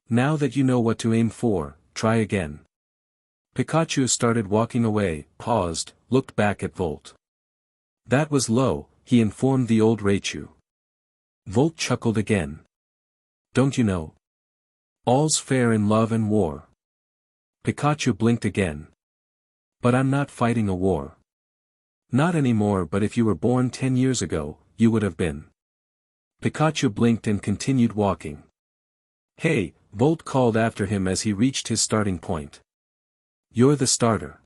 Speaker 1: Now that you know what to aim for, try again. Pikachu started walking away, paused, looked back at Volt. That was low, he informed the old Raichu. Volt chuckled again. Don't you know? All's fair in love and war. Pikachu blinked again. But I'm not fighting a war. Not anymore, but if you were born 10 years ago, you would have been. Pikachu blinked and continued walking. Hey, Volt called after him as he reached his starting point. You're the starter.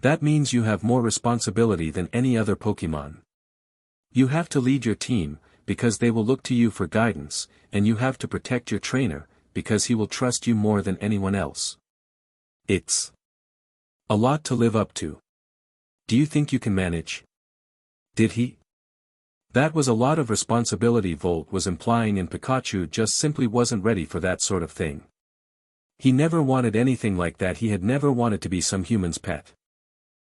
Speaker 1: That means you have more responsibility than any other Pokemon. You have to lead your team, because they will look to you for guidance, and you have to protect your trainer, because he will trust you more than anyone else. It's a lot to live up to. Do you think you can manage? Did he? That was a lot of responsibility, Volt was implying, and Pikachu just simply wasn't ready for that sort of thing. He never wanted anything like that. He had never wanted to be some human's pet.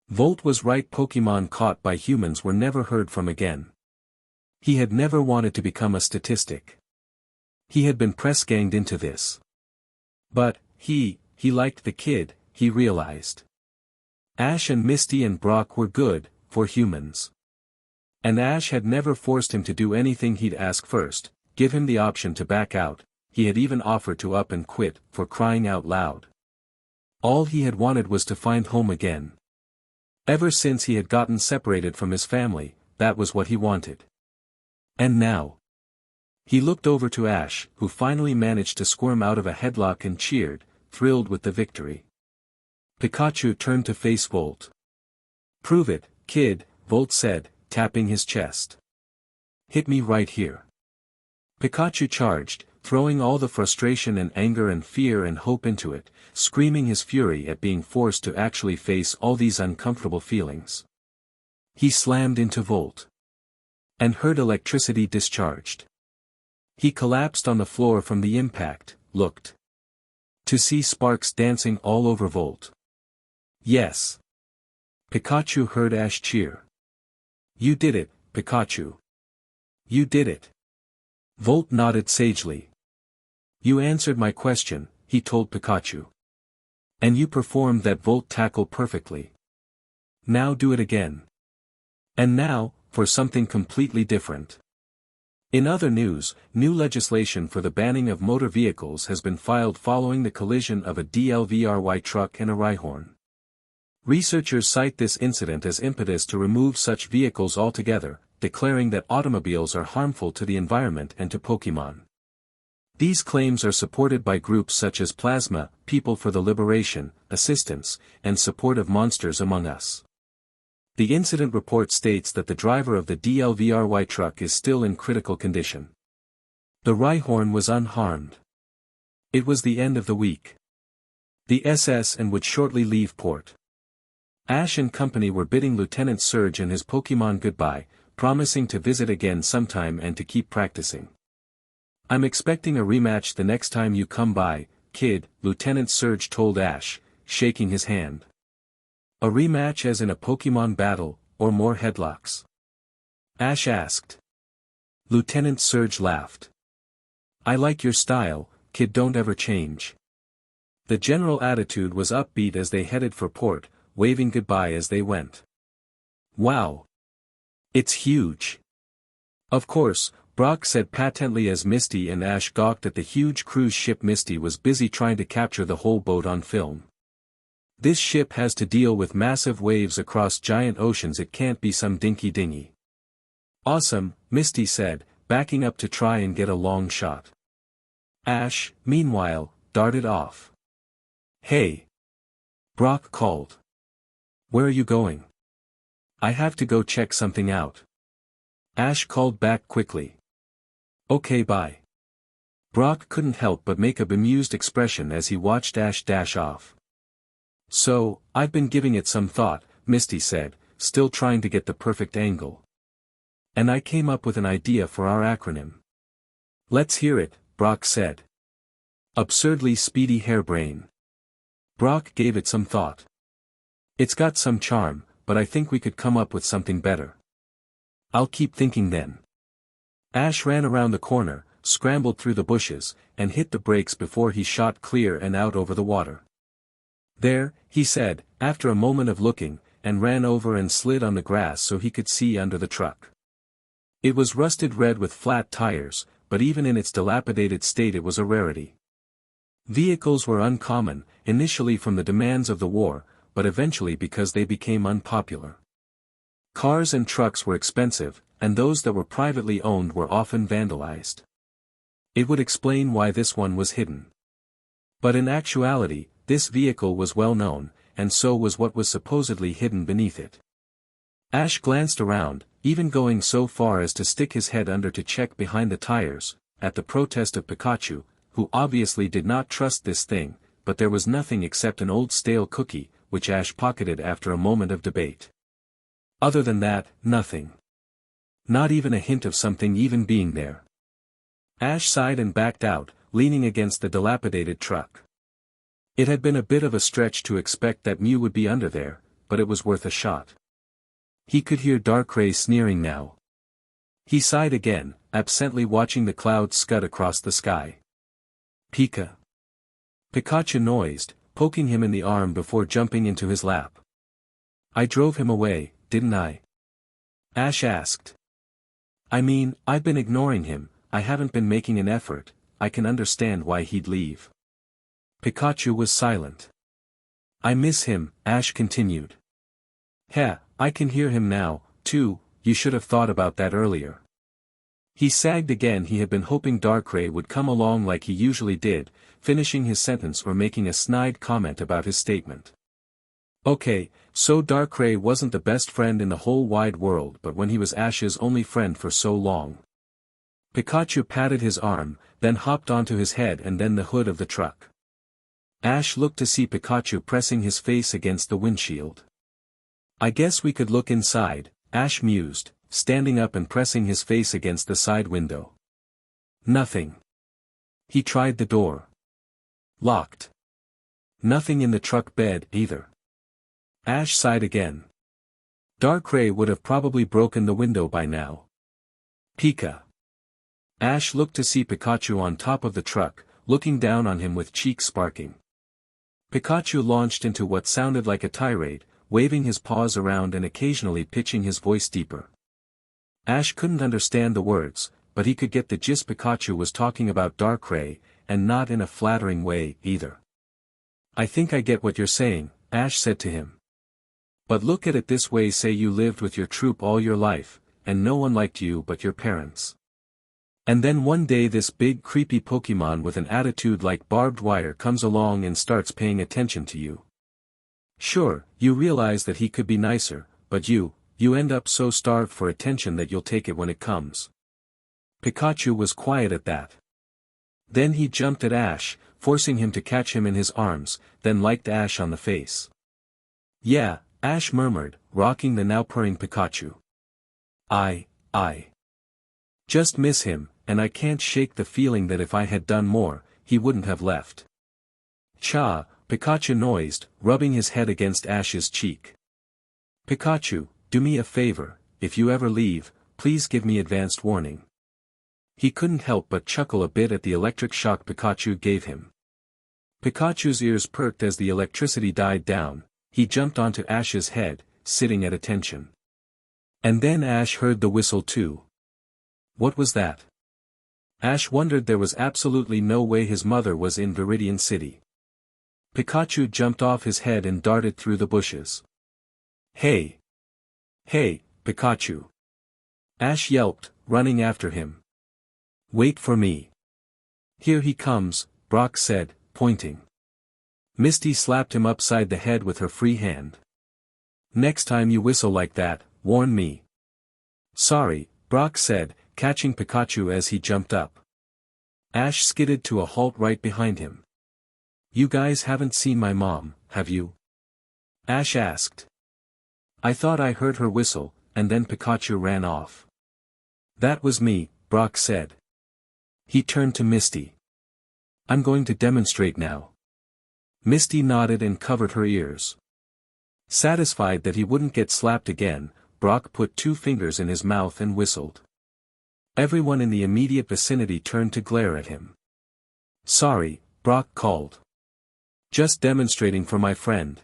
Speaker 1: Volt was right. Pokemon caught by humans were never heard from again. He had never wanted to become a statistic. He had been press-ganged into this. But, he liked the kid, he realized. Ash and Misty and Brock were good, for humans. And Ash had never forced him to do anything. He'd ask first, give him the option to back out. He had even offered to up and quit, for crying out loud. All he had wanted was to find home again. Ever since he had gotten separated from his family, that was what he wanted. And now. He looked over to Ash, who finally managed to squirm out of a headlock and cheered, thrilled with the victory. Pikachu turned to face Volt. Prove it, kid, Volt said, tapping his chest. Hit me right here. Pikachu charged, throwing all the frustration and anger and fear and hope into it, screaming his fury at being forced to actually face all these uncomfortable feelings. He slammed into Volt. And heard electricity discharged. He collapsed on the floor from the impact, looked to see sparks dancing all over Volt. Yes. Pikachu heard Ash cheer. You did it, Pikachu. You did it. Volt nodded sagely. You answered my question, he told Pikachu. And you performed that Volt tackle perfectly. Now do it again. And now, for something completely different. In other news, new legislation for the banning of motor vehicles has been filed following the collision of a DLVRY truck and a Rhyhorn. Researchers cite this incident as impetus to remove such vehicles altogether, declaring that automobiles are harmful to the environment and to Pokemon. These claims are supported by groups such as Plasma, People for the Liberation, Assistance, and Support of Monsters Among Us. The incident report states that the driver of the DLVRY truck is still in critical condition. The Rhyhorn was unharmed. It was the end of the week. The SS and would shortly leave port. Ash and company were bidding Lieutenant Surge and his Pokemon goodbye, promising to visit again sometime and to keep practicing. I'm expecting a rematch the next time you come by, kid, Lieutenant Surge told Ash, shaking his hand. A rematch as in a Pokemon battle, or more headlocks? Ash asked. Lieutenant Surge laughed. I like your style, kid, don't ever change. The general attitude was upbeat as they headed for port, waving goodbye as they went. Wow! It's huge! Of course, Brock said patently as Misty and Ash gawked at the huge cruise ship. Misty was busy trying to capture the whole boat on film. This ship has to deal with massive waves across giant oceans. It can't be some dinky dinghy. Awesome, Misty said, backing up to try and get a long shot. Ash, meanwhile, darted off. Hey! Brock called. Where are you going? I have to go check something out. Ash called back quickly. Okay, bye. Brock couldn't help but make a bemused expression as he watched Ash dash off. So, I've been giving it some thought, Misty said, still trying to get the perfect angle. And I came up with an idea for our acronym. Let's hear it, Brock said. Absurdly Speedy Hairbrain. Brock gave it some thought. It's got some charm, but I think we could come up with something better. I'll keep thinking then. Ash ran around the corner, scrambled through the bushes, and hit the brakes before he shot clear and out over the water. There, he said, after a moment of looking, and ran over and slid on the grass so he could see under the truck. It was rusted red with flat tires, but even in its dilapidated state it was a rarity. Vehicles were uncommon, initially from the demands of the war, but eventually because they became unpopular. Cars and trucks were expensive, and those that were privately owned were often vandalized. It would explain why this one was hidden. But in actuality, this vehicle was well known, and so was what was supposedly hidden beneath it. Ash glanced around, even going so far as to stick his head under to check behind the tires, at the protest of Pikachu, who obviously did not trust this thing, but there was nothing except an old stale cookie, which Ash pocketed after a moment of debate. Other than that, nothing. Not even a hint of something even being there. Ash sighed and backed out, leaning against the dilapidated truck. It had been a bit of a stretch to expect that Mew would be under there, but it was worth a shot. He could hear Darkrai sneering now. He sighed again, absently watching the clouds scud across the sky. Pika. Pikachu noised, poking him in the arm before jumping into his lap. I drove him away, didn't I? Ash asked. I mean, I've been ignoring him, I haven't been making an effort, I can understand why he'd leave. Pikachu was silent. I miss him, Ash continued. Heh, I can hear him now, too, you should have thought about that earlier. He sagged again. He had been hoping Darkrai would come along like he usually did, finishing his sentence or making a snide comment about his statement. Okay, so Darkrai wasn't the best friend in the whole wide world, but when he was Ash's only friend for so long. Pikachu patted his arm, then hopped onto his head and then the hood of the truck. Ash looked to see Pikachu pressing his face against the windshield. I guess we could look inside, Ash mused, standing up and pressing his face against the side window. Nothing. He tried the door. Locked. Nothing in the truck bed, either. Ash sighed again. Darkrai would have probably broken the window by now. Pika. Ash looked to see Pikachu on top of the truck, looking down on him with cheeks sparking. Pikachu launched into what sounded like a tirade, waving his paws around and occasionally pitching his voice deeper. Ash couldn't understand the words, but he could get the gist. Pikachu was talking about Darkrai, and not in a flattering way, either. I think I get what you're saying, Ash said to him. But look at it this way, say you lived with your troop all your life, and no one liked you but your parents. And then one day this big creepy Pokemon with an attitude like barbed wire comes along and starts paying attention to you. Sure, you realize that he could be nicer, but you end up so starved for attention that you'll take it when it comes. Pikachu was quiet at that. Then he jumped at Ash, forcing him to catch him in his arms, then liked Ash on the face. Yeah, Ash murmured, rocking the now purring Pikachu. I just miss him, and I can't shake the feeling that if I had done more, he wouldn't have left. Cha, Pikachu noised, rubbing his head against Ash's cheek. Pikachu, do me a favor, if you ever leave, please give me advanced warning. He couldn't help but chuckle a bit at the electric shock Pikachu gave him. Pikachu's ears perked as the electricity died down. He jumped onto Ash's head, sitting at attention. And then Ash heard the whistle too. What was that? Ash wondered. There was absolutely no way his mother was in Viridian City. Pikachu jumped off his head and darted through the bushes. Hey! Hey, Pikachu! Ash yelped, running after him. Wait for me. Here he comes, Brock said, pointing. Misty slapped him upside the head with her free hand. Next time you whistle like that, warn me. Sorry, Brock said, catching Pikachu as he jumped up. Ash skidded to a halt right behind him. You guys haven't seen my mom, have you? Ash asked. I thought I heard her whistle, and then Pikachu ran off. That was me, Brock said. He turned to Misty. I'm going to demonstrate now. Misty nodded and covered her ears. Satisfied that he wouldn't get slapped again, Brock put 2 fingers in his mouth and whistled. Everyone in the immediate vicinity turned to glare at him. Sorry, Brock called. Just demonstrating for my friend.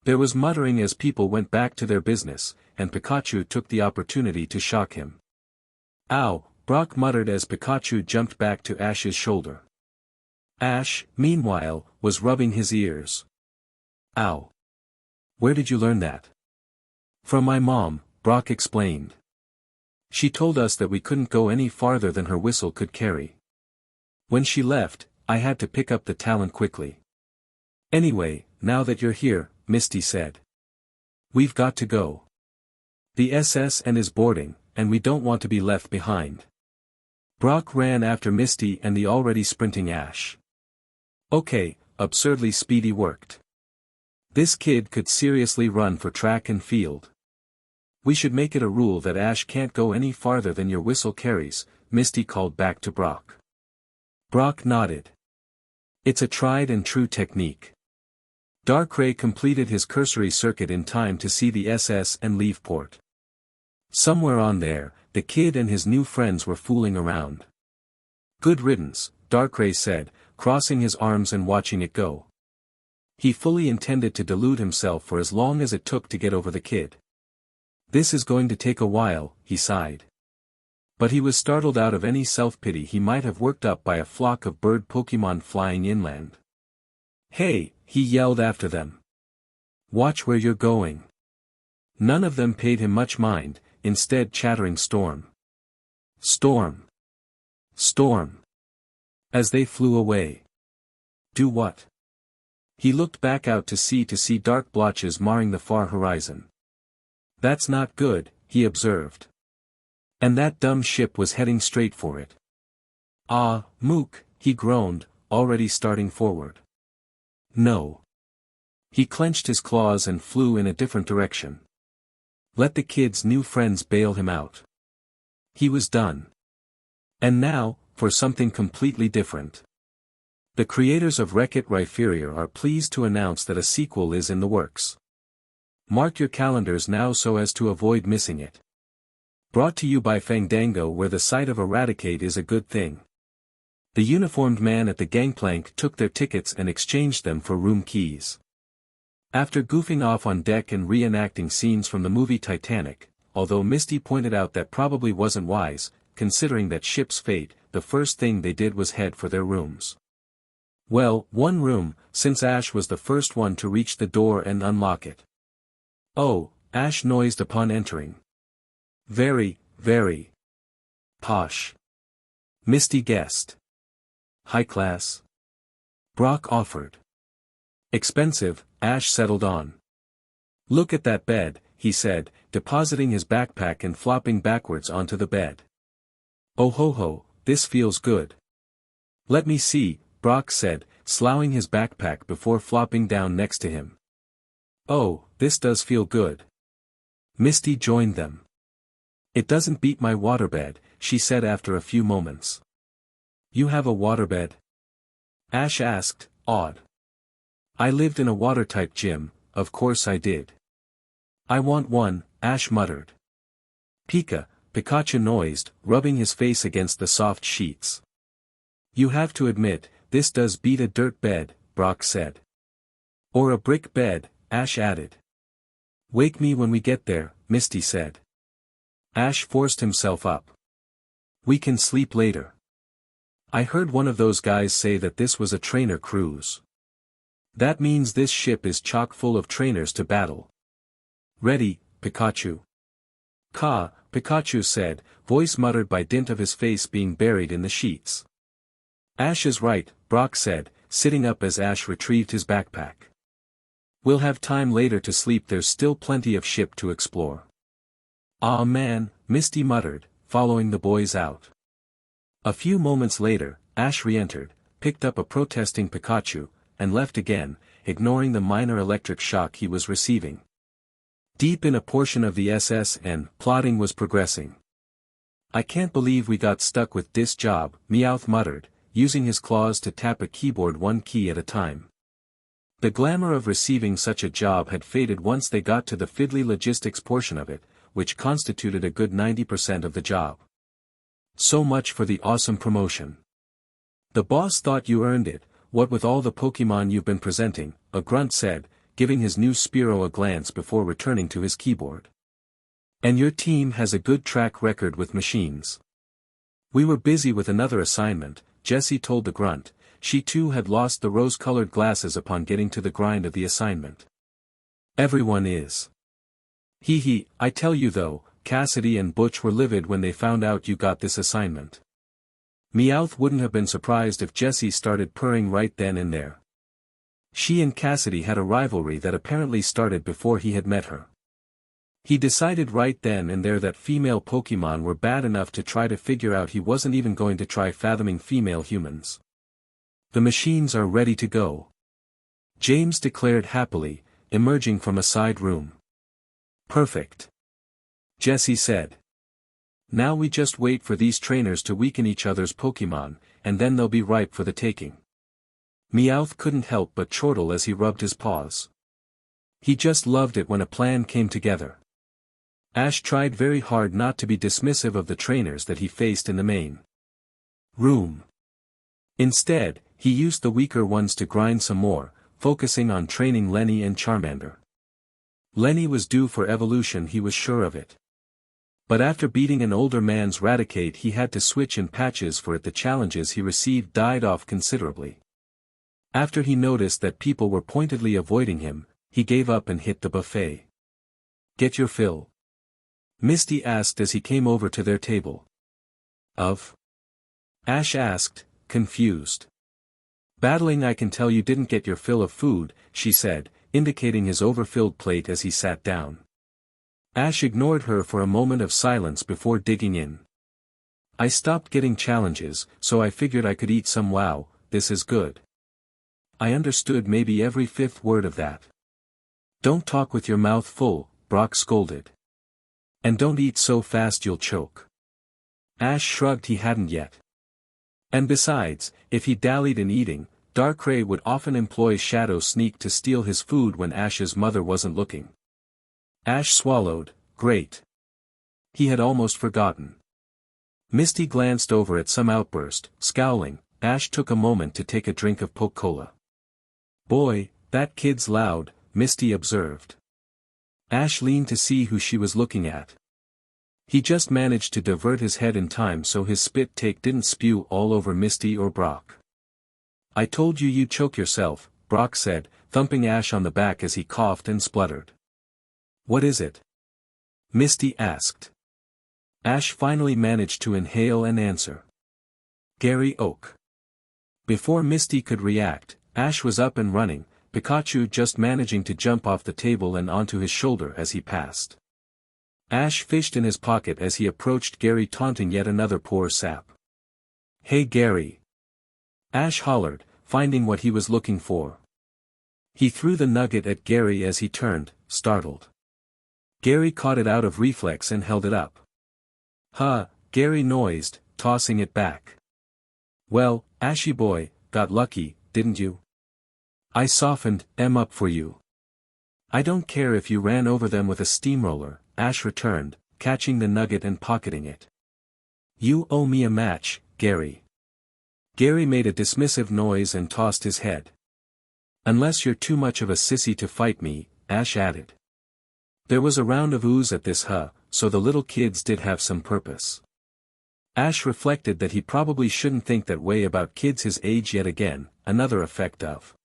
Speaker 1: There was muttering as people went back to their business, and Pikachu took the opportunity to shock him. Ow, Brock muttered as Pikachu jumped back to Ash's shoulder. Ash, meanwhile, was rubbing his ears. Ow. Where did you learn that? From my mom, Brock explained. She told us that we couldn't go any farther than her whistle could carry. When she left, I had to pick up the talent quickly. Anyway, now that you're here, Misty said. We've got to go. The SS&N is boarding, and we don't want to be left behind. Brock ran after Misty and the already sprinting Ash. Okay, absurdly speedy worked. This kid could seriously run for track and field. We should make it a rule that Ash can't go any farther than your whistle carries, Misty called back to Brock. Brock nodded. It's a tried and true technique. Darkrai completed his cursory circuit in time to see the SS&N leave port. Somewhere on there, the kid and his new friends were fooling around. Good riddance, Darkrai said, crossing his arms and watching it go. He fully intended to delude himself for as long as it took to get over the kid. This is going to take a while, he sighed. But he was startled out of any self-pity he might have worked up by a flock of bird Pokemon flying inland. Hey, he yelled after them. Watch where you're going. None of them paid him much mind, instead chattering Storm. Storm. Storm. As they flew away. Do what? He looked back out to see dark blotches marring the far horizon. That's not good, he observed. And that dumb ship was heading straight for it. Ah, Mook, he groaned, already starting forward. No. He clenched his claws and flew in a different direction. Let the kid's new friends bail him out. He was done. And now, for something completely different. The creators of Wreck-It Rhyperior are pleased to announce that a sequel is in the works. Mark your calendars now so as to avoid missing it. Brought to you by Fandango, where the sight of Eradicate is a good thing. The uniformed man at the gangplank took their tickets and exchanged them for room keys. After goofing off on deck and reenacting scenes from the movie Titanic, although Misty pointed out that probably wasn't wise, considering that ship's fate, the first thing they did was head for their rooms. Well, one room, since Ash was the first one to reach the door and unlock it. Oh, Ash noised upon entering. Very, very posh. Misty guessed. High class. Brock offered. Expensive, Ash settled on. Look at that bed, he said, depositing his backpack and flopping backwards onto the bed. Oh ho ho, this feels good. Let me see, Brock said, sloughing his backpack before flopping down next to him. Oh, this does feel good. Misty joined them. It doesn't beat my waterbed, she said after a few moments. You have a waterbed? Ash asked, awed. I lived in a water-type gym, of course I did. I want one, Ash muttered. Pikachu noised, rubbing his face against the soft sheets. You have to admit, this does beat a dirt bed, Brock said. Or a brick bed, Ash added. Wake me when we get there, Misty said. Ash forced himself up. We can sleep later. I heard one of those guys say that this was a trainer cruise. That means this ship is chock full of trainers to battle. Ready, Pikachu. Ka, Pikachu said, voice muttered by dint of his face being buried in the sheets. Ash is right, Brock said, sitting up as Ash retrieved his backpack. We'll have time later to sleep, there's still plenty of ship to explore. Aw man, Misty muttered, following the boys out. A few moments later, Ash re-entered, picked up a protesting Pikachu, and left again, ignoring the minor electric shock he was receiving. Deep in a portion of the SSN, plotting was progressing. I can't believe we got stuck with this job, Meowth muttered, using his claws to tap a keyboard one key at a time. The glamour of receiving such a job had faded once they got to the fiddly logistics portion of it, which constituted a good 90% of the job. So much for the awesome promotion. The boss thought you earned it, what with all the Pokemon you've been presenting, a grunt said, giving his new Spearow a glance before returning to his keyboard. And your team has a good track record with machines. We were busy with another assignment, Jessie told the grunt. She too had lost the rose-colored glasses upon getting to the grind of the assignment. Everyone is. Hee hee, I tell you though, Cassidy and Butch were livid when they found out you got this assignment. Meowth wouldn't have been surprised if Jessie started purring right then and there. She and Cassidy had a rivalry that apparently started before he had met her. He decided right then and there that female Pokemon were bad enough to try to figure out he wasn't even going to try fathoming female humans. The machines are ready to go. James declared happily, emerging from a side room. Perfect. Jessie said. Now we just wait for these trainers to weaken each other's Pokemon, and then they'll be ripe for the taking. Meowth couldn't help but chortle as he rubbed his paws. He just loved it when a plan came together. Ash tried very hard not to be dismissive of the trainers that he faced in the main room. Instead, he used the weaker ones to grind some more, focusing on training Lenny and Charmander. Lenny was due for evolution, he was sure of it. But after beating an older man's Raticate he had to switch in patches for it. The challenges he received died off considerably. After he noticed that people were pointedly avoiding him, he gave up and hit the buffet. Get your fill? Misty asked as he came over to their table. Of? Ash asked, confused. Battling, I can tell you didn't get your fill of food, she said, indicating his overfilled plate as he sat down. Ash ignored her for a moment of silence before digging in. I stopped getting challenges, so I figured I could eat some. Wow, this is good. I understood maybe every fifth word of that. Don't talk with your mouth full, Brock scolded. And don't eat so fast you'll choke. Ash shrugged, he hadn't yet. And besides, if he dallied in eating, Darkrai would often employ Shadow Sneak to steal his food when Ash's mother wasn't looking. Ash swallowed, great. He had almost forgotten. Misty glanced over at some outburst, scowling. Ash took a moment to take a drink of Poke-Cola. Boy, that kid's loud, Misty observed. Ash leaned to see who she was looking at. He just managed to divert his head in time so his spit take didn't spew all over Misty or Brock. I told you you'd choke yourself, Brock said, thumping Ash on the back as he coughed and spluttered. What is it? Misty asked. Ash finally managed to inhale and answer. Gary Oak. Before Misty could react, Ash was up and running, Pikachu just managing to jump off the table and onto his shoulder as he passed. Ash fished in his pocket as he approached Gary, taunting yet another poor sap. Hey Gary! Ash hollered, finding what he was looking for. He threw the nugget at Gary as he turned, startled. Gary caught it out of reflex and held it up. Huh, Gary noised, tossing it back. Well, Ashy boy, got lucky, didn't you? I softened them up for you. I don't care if you ran over them with a steamroller, Ash returned, catching the nugget and pocketing it. You owe me a match, Gary. Gary made a dismissive noise and tossed his head. Unless you're too much of a sissy to fight me, Ash added. There was a round of ooze at this so the little kids did have some purpose. Ash reflected that he probably shouldn't think that way about kids his age yet again, another effect of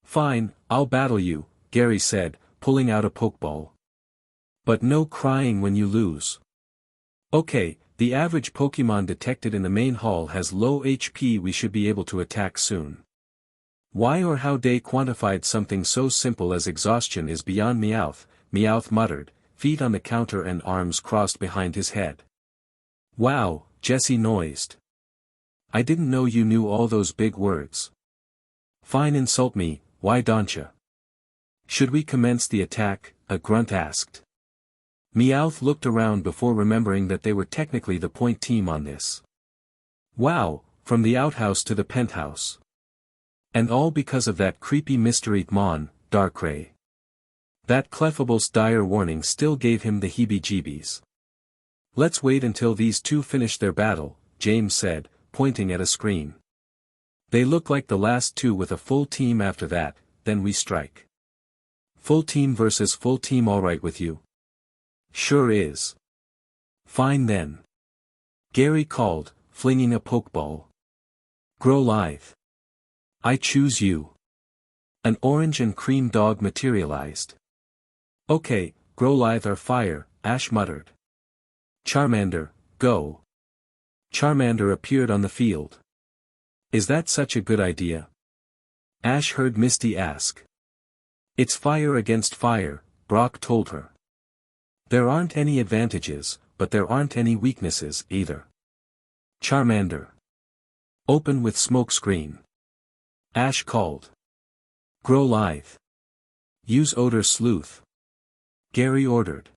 Speaker 1: Fine, I'll battle you, Gary said, pulling out a pokeball. But no crying when you lose. Okay, the average Pokemon detected in the main hall has low HP. We should be able to attack soon. Why or how they quantified something so simple as exhaustion is beyond Meowth, Meowth muttered, feet on the counter and arms crossed behind his head. Wow, Jessie noised. I didn't know you knew all those big words. Fine, insult me, why don't ya? Should we commence the attack? A grunt asked. Meowth looked around before remembering that they were technically the point team on this. Wow, from the outhouse to the penthouse. And all because of that creepy mystery Mon, Darkrai. That Clefable's dire warning still gave him the heebie-jeebies. Let's wait until these two finish their battle, James said, pointing at a screen. They look like the last two with a full team. After that, then we strike. Full team versus full team, alright with you? Sure is. Fine then. Gary called, flinging a pokeball. Grow lithe. I choose you. An orange and cream dog materialized. Okay, grow lithe or fire, Ash muttered. Charmander, go. Charmander appeared on the field. Is that such a good idea? Ash heard Misty ask. It's fire against fire, Brock told her. There aren't any advantages, but there aren't any weaknesses either. Charmander. Open with smokescreen. Ash called. Grow lithe. Use odor sleuth. Gary ordered.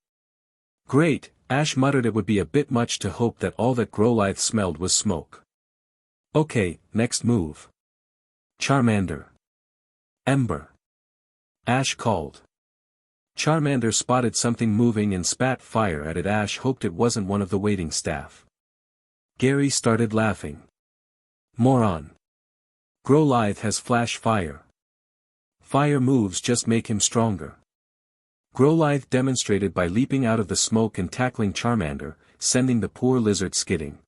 Speaker 1: Great, Ash muttered. It would be a bit much to hope that all that Grow lithe smelled was smoke. Okay, next move. Charmander. Ember. Ash called. Charmander spotted something moving and spat fire at it. Ash hoped it wasn't one of the waiting staff. Gary started laughing. Moron. Grow lithe has flash fire. Fire moves just make him stronger. Grow lithe demonstrated by leaping out of the smoke and tackling Charmander, sending the poor lizard skidding.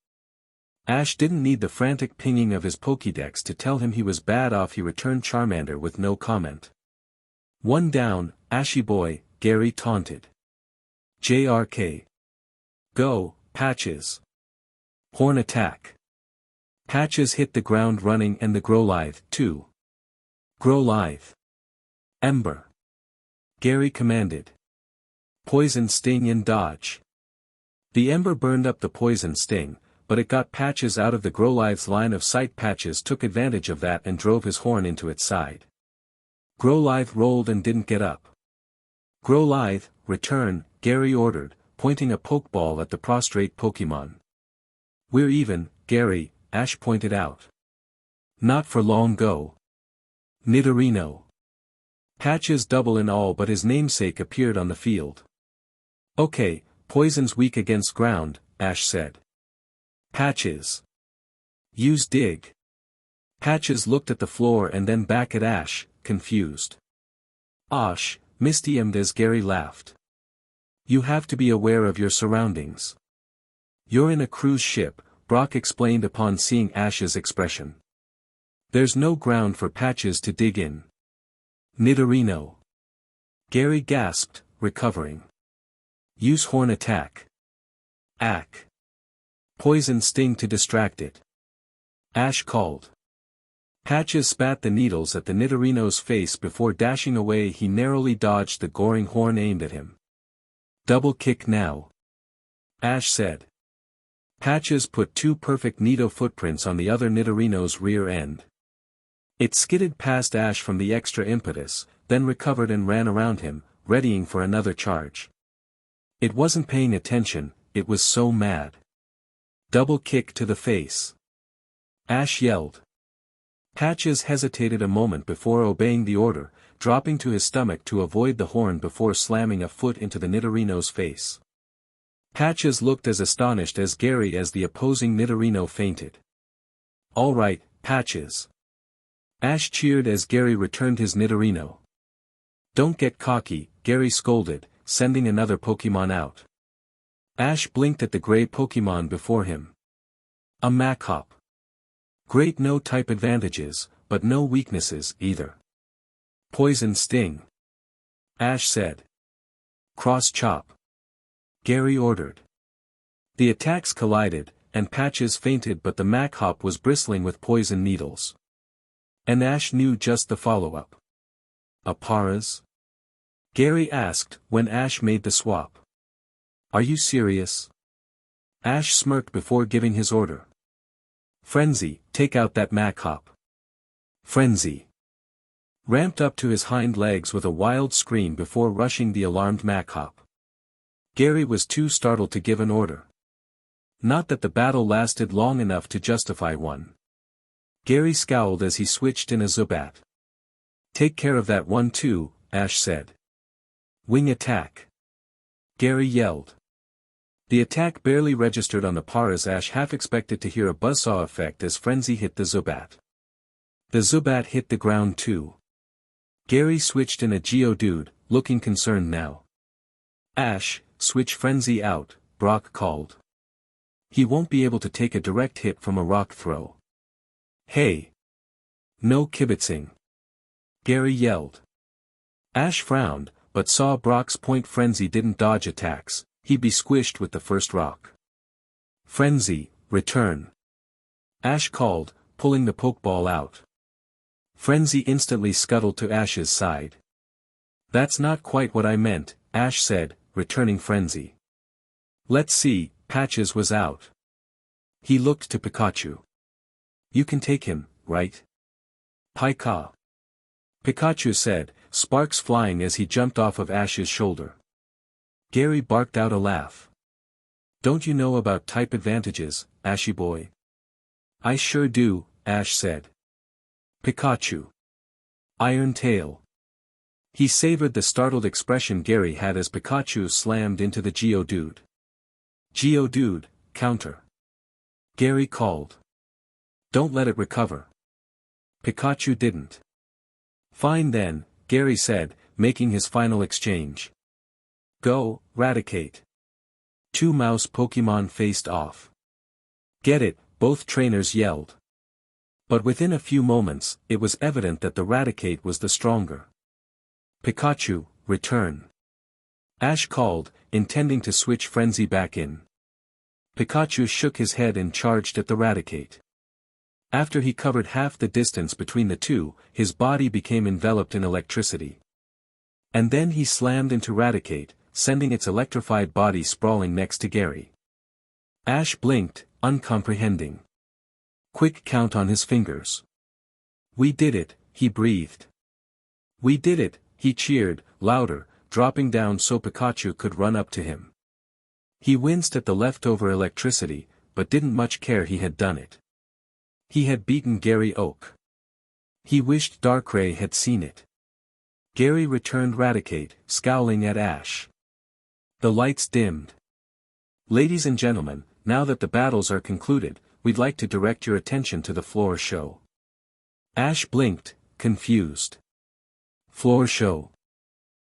Speaker 1: Ash didn't need the frantic pinging of his Pokédex to tell him he was bad off. He returned Charmander with no comment. One down, Ashy boy, Gary taunted. JRK. Go, Patches. Horn attack. Patches hit the ground running and the Grow lithe, too. Grow lithe. Ember. Gary commanded. Poison sting and dodge. The ember burned up the poison sting, but it got Patches out of the Grow lithe's line of sight. Patches took advantage of that and drove his horn into its side. Grow lithe rolled and didn't get up. Grow lithe, return, Gary ordered, pointing a pokeball at the prostrate Pokemon. We're even, Gary, Ash pointed out. Not for long go. Nidorino. Patches double in all but his namesake appeared on the field. Okay, poison's weak against ground, Ash said. Patches. Use dig. Patches looked at the floor and then back at Ash, confused. Osh, Misty emmed as Gary laughed. You have to be aware of your surroundings. You're in a cruise ship, Brock explained upon seeing Ash's expression. There's no ground for Patches to dig in. Nidorino. Gary gasped, recovering. Use horn attack. Ack. Poison sting to distract it. Ash called. Patches spat the needles at the Nidorino's face before dashing away. He narrowly dodged the goring horn aimed at him. Double kick now. Ash said. Patches put two perfect Nido footprints on the other Nidorino's rear end. It skidded past Ash from the extra impetus, then recovered and ran around him, readying for another charge. It wasn't paying attention, it was so mad. Double kick to the face. Ash yelled. Patches hesitated a moment before obeying the order, dropping to his stomach to avoid the horn before slamming a foot into the Nidorino's face. Patches looked as astonished as Gary as the opposing Nidorino fainted. All right, Patches. Ash cheered as Gary returned his Nidorino. Don't get cocky, Gary scolded, sending another Pokemon out. Ash blinked at the gray Pokemon before him. A Machop. Great, no type advantages, but no weaknesses either. Poison sting. Ash said. Cross chop. Gary ordered. The attacks collided, and Patches fainted, but the Mach-Hop was bristling with poison needles. And Ash knew just the follow-up. A paras? Gary asked, when Ash made the swap. Are you serious? Ash smirked before giving his order. Frenzy, take out that Mach-Hop. Frenzy ramped up to his hind legs with a wild scream before rushing the alarmed Mach-Hop. Gary was too startled to give an order. Not that the battle lasted long enough to justify one. Gary scowled as he switched in a Zubat. Take care of that one too, Ash said. Wing attack. Gary yelled. The attack barely registered on the paras. Ash half expected to hear a buzzsaw effect as Frenzy hit the Zubat. The Zubat hit the ground too. Gary switched in a Geodude, looking concerned now. Ash, switch Frenzy out, Brock called. He won't be able to take a direct hit from a rock throw. Hey! No kibitzing! Gary yelled. Ash frowned, but saw Brock's point. Frenzy didn't dodge attacks, he'd be squished with the first rock. Frenzy, return! Ash called, pulling the Pokeball out. Frenzy instantly scuttled to Ash's side. That's not quite what I meant, Ash said, returning Frenzy. Let's see, Patches was out. He looked to Pikachu. You can take him, right? Pika. Pikachu said, sparks flying as he jumped off of Ash's shoulder. Gary barked out a laugh. Don't you know about type advantages, Ashy boy? I sure do, Ash said. Pikachu. Iron Tail. He savored the startled expression Gary had as Pikachu slammed into the Geodude. Geodude, counter. Gary called. Don't let it recover. Pikachu didn't. Fine then, Gary said, making his final exchange. Go, Raticate. Two mouse Pokemon faced off. Get it, both trainers yelled. But within a few moments, it was evident that the Raticate was the stronger. Pikachu, return. Ash called, intending to switch Frenzy back in. Pikachu shook his head and charged at the Raticate. After he covered half the distance between the two, his body became enveloped in electricity. And then he slammed into Raticate, sending its electrified body sprawling next to Gary. Ash blinked, uncomprehending. Quick count on his fingers. We did it, he breathed. We did it, he cheered, louder, dropping down so Pikachu could run up to him. He winced at the leftover electricity, but didn't much care he had done it. He had beaten Gary Oak. He wished Darkrai had seen it. Gary returned Raticate, scowling at Ash. The lights dimmed. Ladies and gentlemen, now that the battles are concluded, we'd like to direct your attention to the floor show. Ash blinked, confused. Floor show.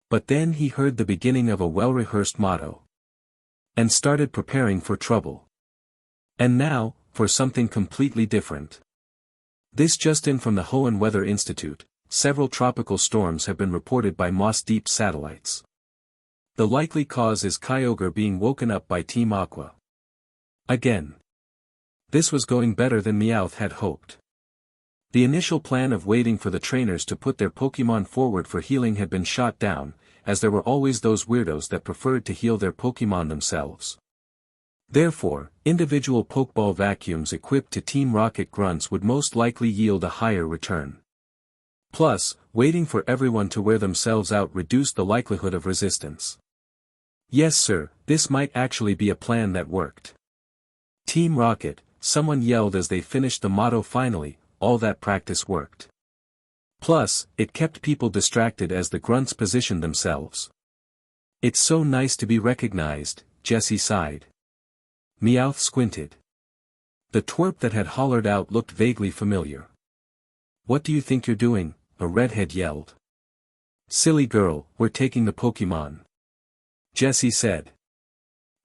Speaker 1: But then he heard the beginning of a well-rehearsed motto. And started preparing for trouble. And now, for something completely different. This just in from the Hoenn Weather Institute, several tropical storms have been reported by Moss Deep satellites. The likely cause is Kyogre being woken up by Team Aqua. Again. This was going better than Meowth had hoped. The initial plan of waiting for the trainers to put their Pokemon forward for healing had been shot down, as there were always those weirdos that preferred to heal their Pokemon themselves. Therefore, individual Pokeball vacuums equipped to Team Rocket grunts would most likely yield a higher return. Plus, waiting for everyone to wear themselves out reduced the likelihood of resistance. Yes sir, this might actually be a plan that worked. Team Rocket, someone yelled as they finished the motto. Finally, all that practice worked. Plus, it kept people distracted as the grunts positioned themselves. It's so nice to be recognized, Jessie sighed. Meowth squinted. The twerp that had hollered out looked vaguely familiar. What do you think you're doing? A redhead yelled. Silly girl, we're taking the Pokemon. Jessie said.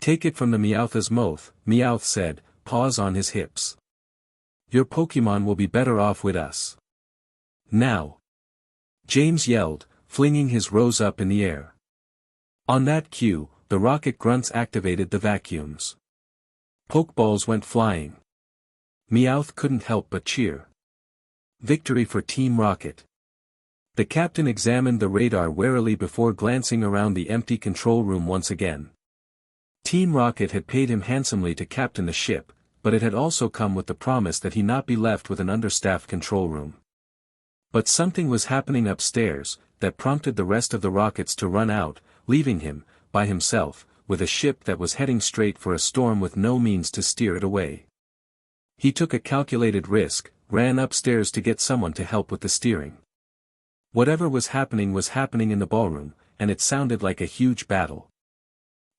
Speaker 1: Take it from the Meowth's mouth, Meowth said, paws on his hips. Your Pokemon will be better off with us. Now. James yelled, flinging his rose up in the air. On that cue, the rocket grunts activated the vacuums. Pokeballs went flying. Meowth couldn't help but cheer. Victory for Team Rocket. The captain examined the radar warily before glancing around the empty control room once again. Team Rocket had paid him handsomely to captain the ship, but it had also come with the promise that he not be left with an understaffed control room. But something was happening upstairs, that prompted the rest of the rockets to run out, leaving him, by himself, with a ship that was heading straight for a storm with no means to steer it away. He took a calculated risk, ran upstairs to get someone to help with the steering. Whatever was happening in the ballroom, and it sounded like a huge battle.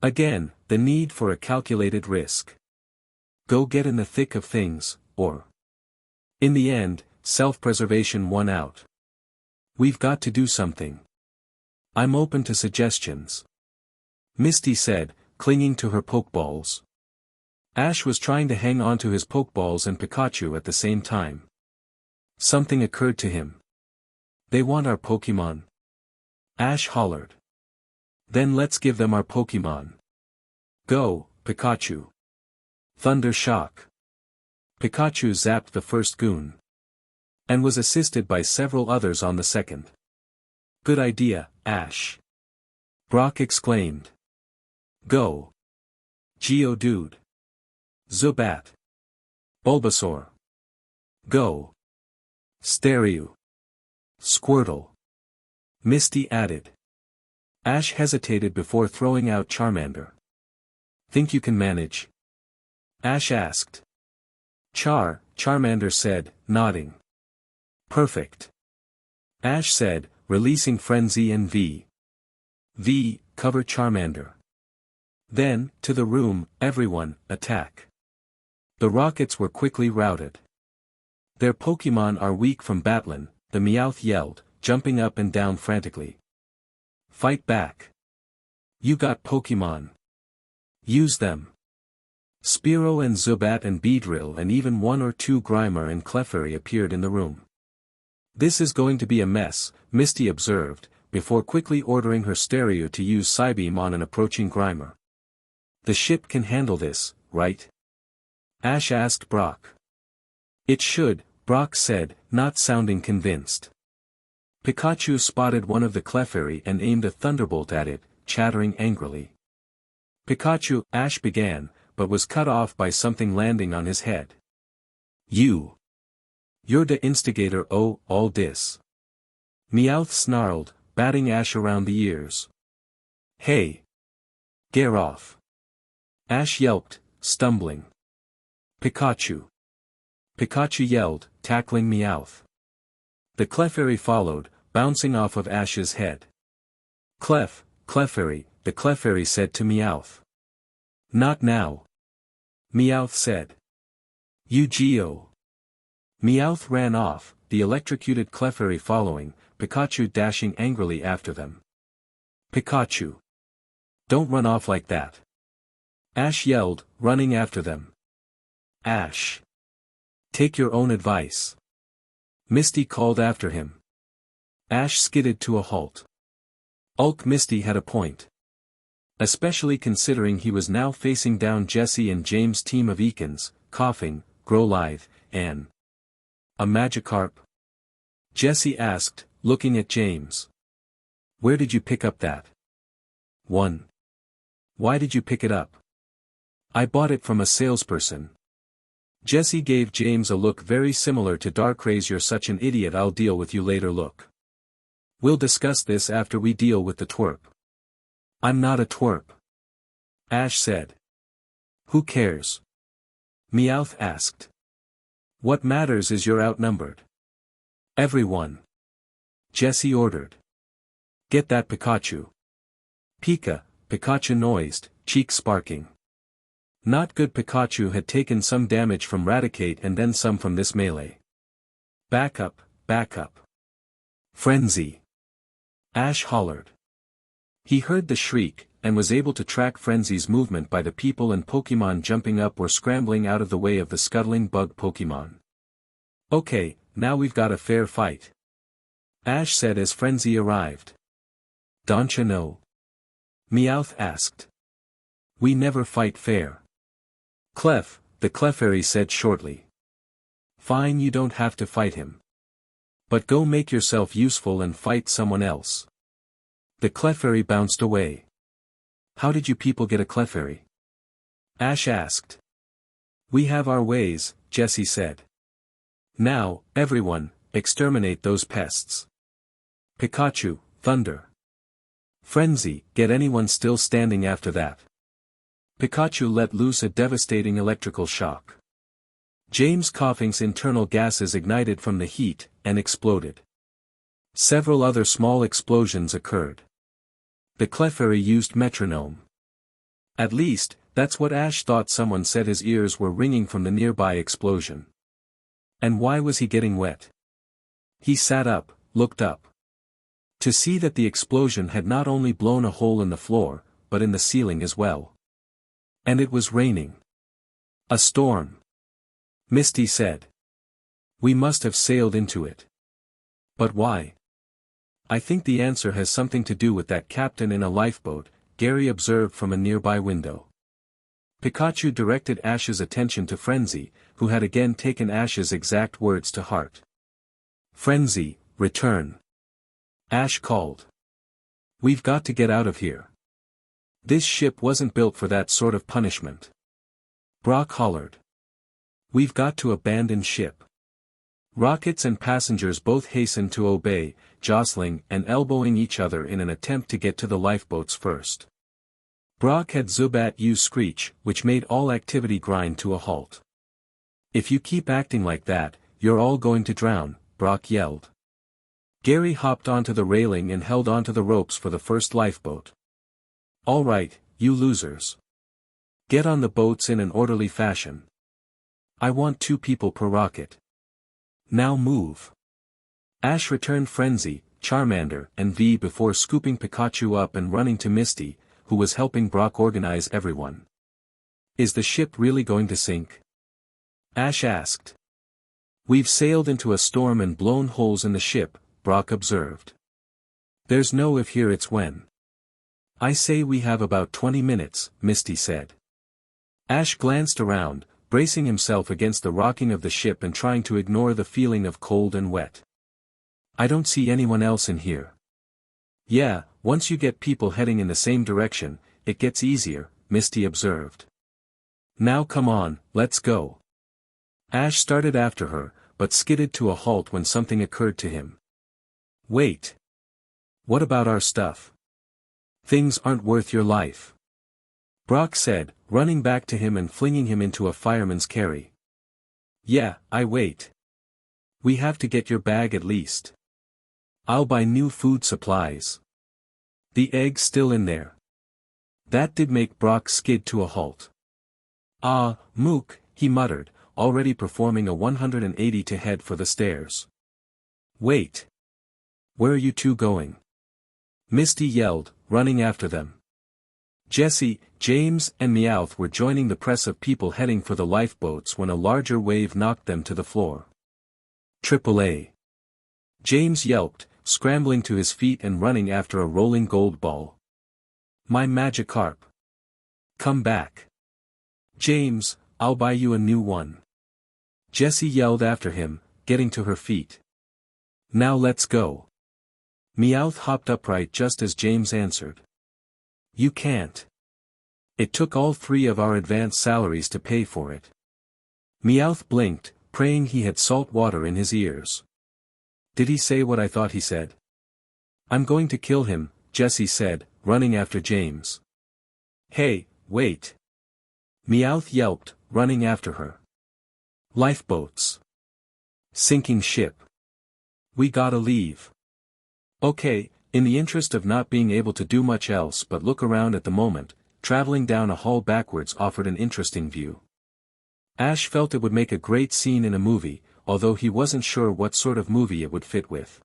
Speaker 1: Again, the need for a calculated risk. Go get in the thick of things, or... In the end, self-preservation won out. We've got to do something. I'm open to suggestions. Misty said, clinging to her Pokeballs. Ash was trying to hang on to his Pokeballs and Pikachu at the same time. Something occurred to him. They want our Pokemon. Ash hollered. Then let's give them our Pokemon. Go, Pikachu. Thunder shock. Pikachu zapped the first goon. And was assisted by several others on the second. Good idea, Ash. Brock exclaimed. Go. Geodude. Zubat. Bulbasaur. Go. Staryu. Squirtle. Misty added. Ash hesitated before throwing out Charmander. Think you can manage? Ash asked. Charmander said, nodding. Perfect. Ash said, releasing Frenzy and V. Cover Charmander. Then, to the room, everyone, attack. The rockets were quickly routed. Their Pokemon are weak from Battling, the Meowth yelled, jumping up and down frantically. Fight back. You got Pokemon. Use them. Spearow and Zubat and Beedrill and even one or two Grimer and Clefairy appeared in the room. This is going to be a mess, Misty observed, before quickly ordering her Staryu to use Psybeam on an approaching Grimer. The ship can handle this, right? Ash asked Brock. It should, Brock said, not sounding convinced. Pikachu spotted one of the Clefairy and aimed a thunderbolt at it, chattering angrily. Pikachu, Ash began, but was cut off by something landing on his head. You're the instigator all this. Meowth snarled, batting Ash around the ears. Hey! Get off! Ash yelped, stumbling. Pikachu! Pikachu yelled, tackling Meowth. The Clefairy followed, bouncing off of Ash's head. Clefairy, the Clefairy said to Meowth. Not now. Meowth said. Yu-Gi-Oh! Meowth ran off, the electrocuted Clefairy following, Pikachu dashing angrily after them. Pikachu! Don't run off like that! Ash yelled, running after them. Ash! Take your own advice! Misty called after him. Ash skidded to a halt. Misty had a point. Especially considering he was now facing down Jessie and James' team of Ekans, Coughing, Growlithe, and a Magikarp? Jessie asked, looking at James. Where did you pick up that one? Why did you pick it up? I bought it from a salesperson. Jessie gave James a look very similar to Darkray's "You're such an idiot, I'll deal with you later" look. We'll discuss this after we deal with the twerp. I'm not a twerp. Ash said. Who cares? Meowth asked. What matters is you're outnumbered. Everyone. Jessie ordered. Get that Pikachu. Pikachu noised, cheeks sparking. Not good. Pikachu had taken some damage from Raticate and then some from this melee. Back up. Frenzy. Ash hollered. He heard the shriek, and was able to track Frenzy's movement by the people and Pokemon jumping up or scrambling out of the way of the scuttling bug Pokemon. Okay, now we've got a fair fight. Ash said as Frenzy arrived. Don'tcha know? Meowth asked. We never fight fair. Clef, the Clefairy said shortly. Fine, you don't have to fight him. But go make yourself useful and fight someone else. The Clefairy bounced away. How did you people get a Clefairy? Ash asked. We have our ways, Jessie said. Now, everyone, exterminate those pests. Pikachu, thunder. Frenzy, get anyone still standing after that. Pikachu let loose a devastating electrical shock. James Coughing's internal gases ignited from the heat, and exploded. Several other small explosions occurred. The Clefairy used metronome. At least, that's what Ash thought. Someone said his ears were ringing from the nearby explosion. And why was he getting wet? He sat up, looked up. To see that the explosion had not only blown a hole in the floor, but in the ceiling as well. And it was raining. A storm. Misty said. We must have sailed into it. But why? I think the answer has something to do with that captain in a lifeboat, Gary observed from a nearby window. Pikachu directed Ash's attention to Frenzy, who had again taken Ash's exact words to heart. Frenzy, return. Ash called. We've got to get out of here. This ship wasn't built for that sort of punishment. Brock hollered. We've got to abandon ship. Rockets and passengers both hastened to obey, jostling and elbowing each other in an attempt to get to the lifeboats first. Brock had Zubat use Screech, which made all activity grind to a halt. If you keep acting like that, you're all going to drown, Brock yelled. Gary hopped onto the railing and held onto the ropes for the first lifeboat. All right, you losers. Get on the boats in an orderly fashion. I want 2 people per rocket. Now move. Ash returned Frenzy, Charmander, and V before scooping Pikachu up and running to Misty, who was helping Brock organize everyone. Is the ship really going to sink? Ash asked. We've sailed into a storm and blown holes in the ship, Brock observed. There's no if here, it's when. I say we have about 20 minutes, Misty said. Ash glanced around, bracing himself against the rocking of the ship and trying to ignore the feeling of cold and wet. I don't see anyone else in here. Yeah, once you get people heading in the same direction, it gets easier, Misty observed. Now come on, let's go. Ash started after her, but skidded to a halt when something occurred to him. Wait. What about our stuff? Things aren't worth your life. Brock said, running back to him and flinging him into a fireman's carry. Yeah, I wait. We have to get your bag at least. I'll buy new food supplies. The egg's still in there. That did make Brock skid to a halt. Ah, Mook, he muttered, already performing a 180 to head for the stairs. Wait. Where are you 2 going? Misty yelled, running after them. Jessie, James and Meowth were joining the press of people heading for the lifeboats when a larger wave knocked them to the floor. AAA. James yelped, scrambling to his feet and running after a rolling gold ball. My Magikarp. Come back. James, I'll buy you a new one. Jessie yelled after him, getting to her feet. Now let's go. Meowth hopped upright just as James answered. You can't. It took all 3 of our advance salaries to pay for it. Meowth blinked, praying he had salt water in his ears. Did he say what I thought he said? I'm going to kill him, Jessie said, running after James. Hey, wait. Meowth yelped, running after her. Lifeboats. Sinking ship. We gotta leave. Okay, in the interest of not being able to do much else but look around at the moment, traveling down a hall backwards offered an interesting view. Ash felt it would make a great scene in a movie, although he wasn't sure what sort of movie it would fit with.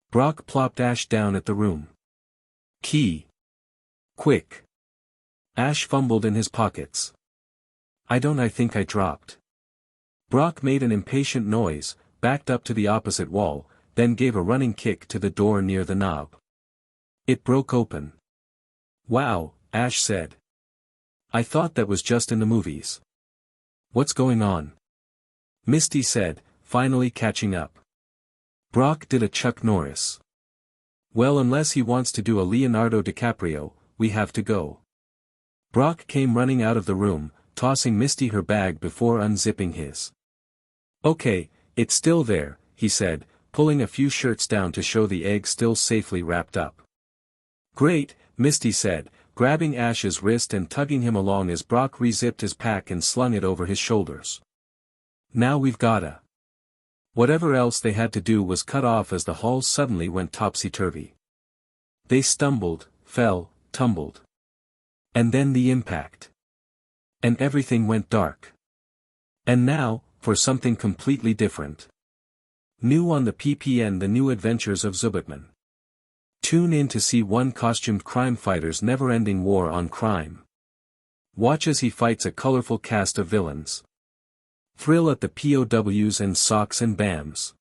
Speaker 1: Brock plopped Ash down at the room. Key. Quick. Ash fumbled in his pockets. I think I dropped. Brock made an impatient noise, backed up to the opposite wall, then gave a running kick to the door near the knob. It broke open. "Wow," Ash said. "I thought that was just in the movies." "What's going on?" Misty said, finally catching up. Brock did a Chuck Norris. "Well, unless he wants to do a Leonardo DiCaprio, we have to go." Brock came running out of the room, tossing Misty her bag before unzipping his. "Okay, it's still there," he said, pulling a few shirts down to show the egg still safely wrapped up. "Great," Misty said, grabbing Ash's wrist and tugging him along as Brock rezipped his pack and slung it over his shoulders. "Now we've gotta." Whatever else they had to do was cut off as the hall suddenly went topsy-turvy. They stumbled, fell, tumbled. And then the impact. And everything went dark. And now, for something completely different. New on the PPN: The New Adventures of Zubitman. Tune in to see one costumed crime fighter's never-ending war on crime. Watch as he fights a colorful cast of villains. Thrill at the POWs and socks and BAMs.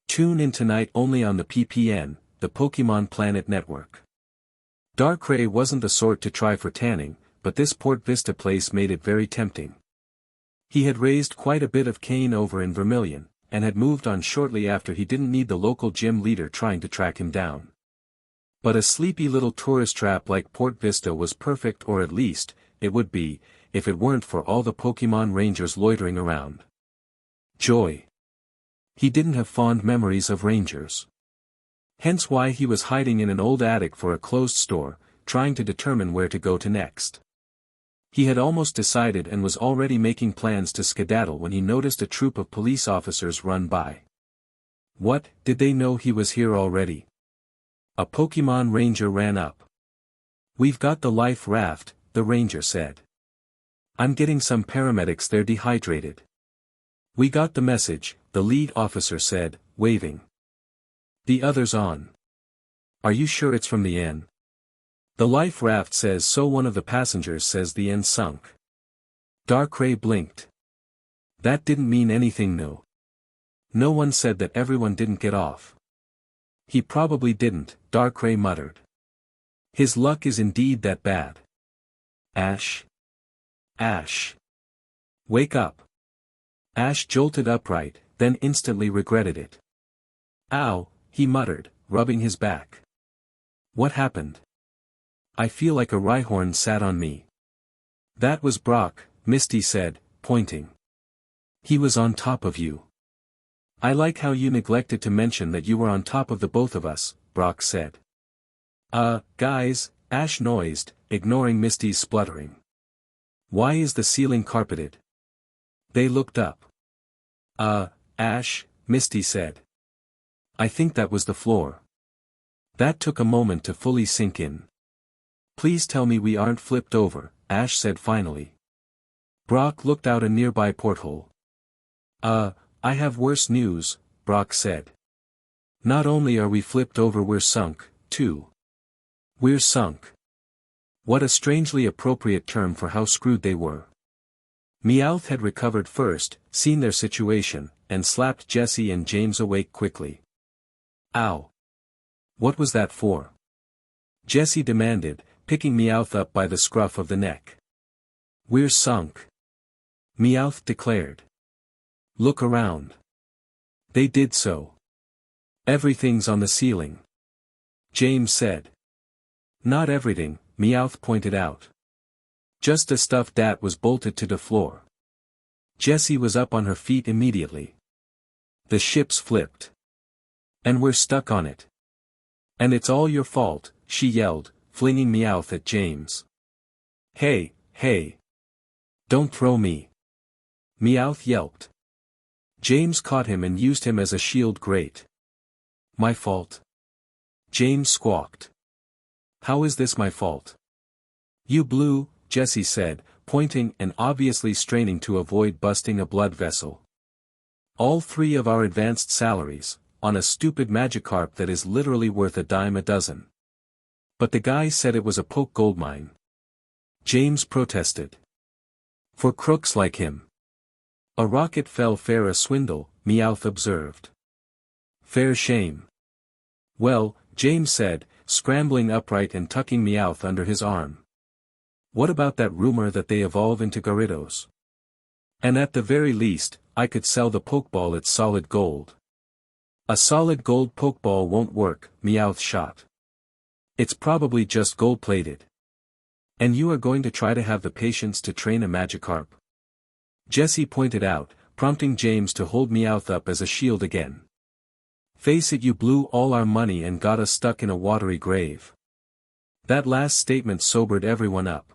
Speaker 1: Tune in tonight only on the PPN, the Pokemon Planet Network. Darkrai wasn't the sort to try for tanning, but this Port Vista place made it very tempting. He had raised quite a bit of cane over in Vermilion, and had moved on shortly after he didn't need the local gym leader trying to track him down. But a sleepy little tourist trap like Port Vista was perfect, or at least, it would be, if it weren't for all the Pokemon Rangers loitering around. Joy. He didn't have fond memories of Rangers. Hence why he was hiding in an old attic for a closed store, trying to determine where to go to next. He had almost decided and was already making plans to skedaddle when he noticed a troop of police officers run by. What, did they know he was here already? A Pokemon Ranger ran up. "We've got the life raft," the ranger said. "I'm getting some paramedics, they're dehydrated." "We got the message," the lead officer said, waving. "The other's on." "Are you sure it's from the inn?" "The life raft says so, one of the passengers says the inn sunk." Darkrai blinked. That didn't mean anything new. No one said that everyone didn't get off. "He probably didn't," Darkrai muttered. "His luck is indeed that bad." "Ash? Ash! Wake up!" Ash jolted upright, then instantly regretted it. "Ow," he muttered, rubbing his back. "What happened? I feel like a Rhyhorn sat on me." "That was Brock," Misty said, pointing. "He was on top of you." "I like how you neglected to mention that you were on top of the both of us," Brock said. Guys," Ash noised, ignoring Misty's spluttering. "Why is the ceiling carpeted?" They looked up. Ash," Misty said. "I think that was the floor." That took a moment to fully sink in. "Please tell me we aren't flipped over," Ash said finally. Brock looked out a nearby porthole. I have worse news," Brock said. "Not only are we flipped over, we're sunk, too." "We're sunk." What a strangely appropriate term for how screwed they were. Meowth had recovered first, seen their situation, and slapped Jessie and James awake quickly. "Ow! What was that for?" Jessie demanded, picking Meowth up by the scruff of the neck. "We're sunk," Meowth declared. "Look around." They did so. "Everything's on the ceiling," James said. "Not everything," Meowth pointed out. "Just the stuff that was bolted to the floor." Jessie was up on her feet immediately. "The ship's flipped. And we're stuck on it. And it's all your fault," she yelled, flinging Meowth at James. Hey. Don't throw me." Meowth yelped. James caught him and used him as a shield. "Great. My fault." James squawked. "How is this my fault?" "You blew," Jessie said, pointing and obviously straining to avoid busting a blood vessel. "All 3 of our advanced salaries, on a stupid Magikarp that is literally worth a dime a dozen." "But the guy said it was a poke goldmine," James protested. "For crooks like him. A rocket fell fair a swindle," Meowth observed. Fair shame. Well, James said, scrambling upright and tucking Meowth under his arm. What about that rumor that they evolve into Gyarados? And at the very least, I could sell the Pokeball at solid gold. A solid gold Pokeball won't work, Meowth shot. It's probably just gold-plated. And you are going to try to have the patience to train a Magikarp? Jessie pointed out, prompting James to hold Meowth up as a shield again. Face it, you blew all our money and got us stuck in a watery grave. That last statement sobered everyone up.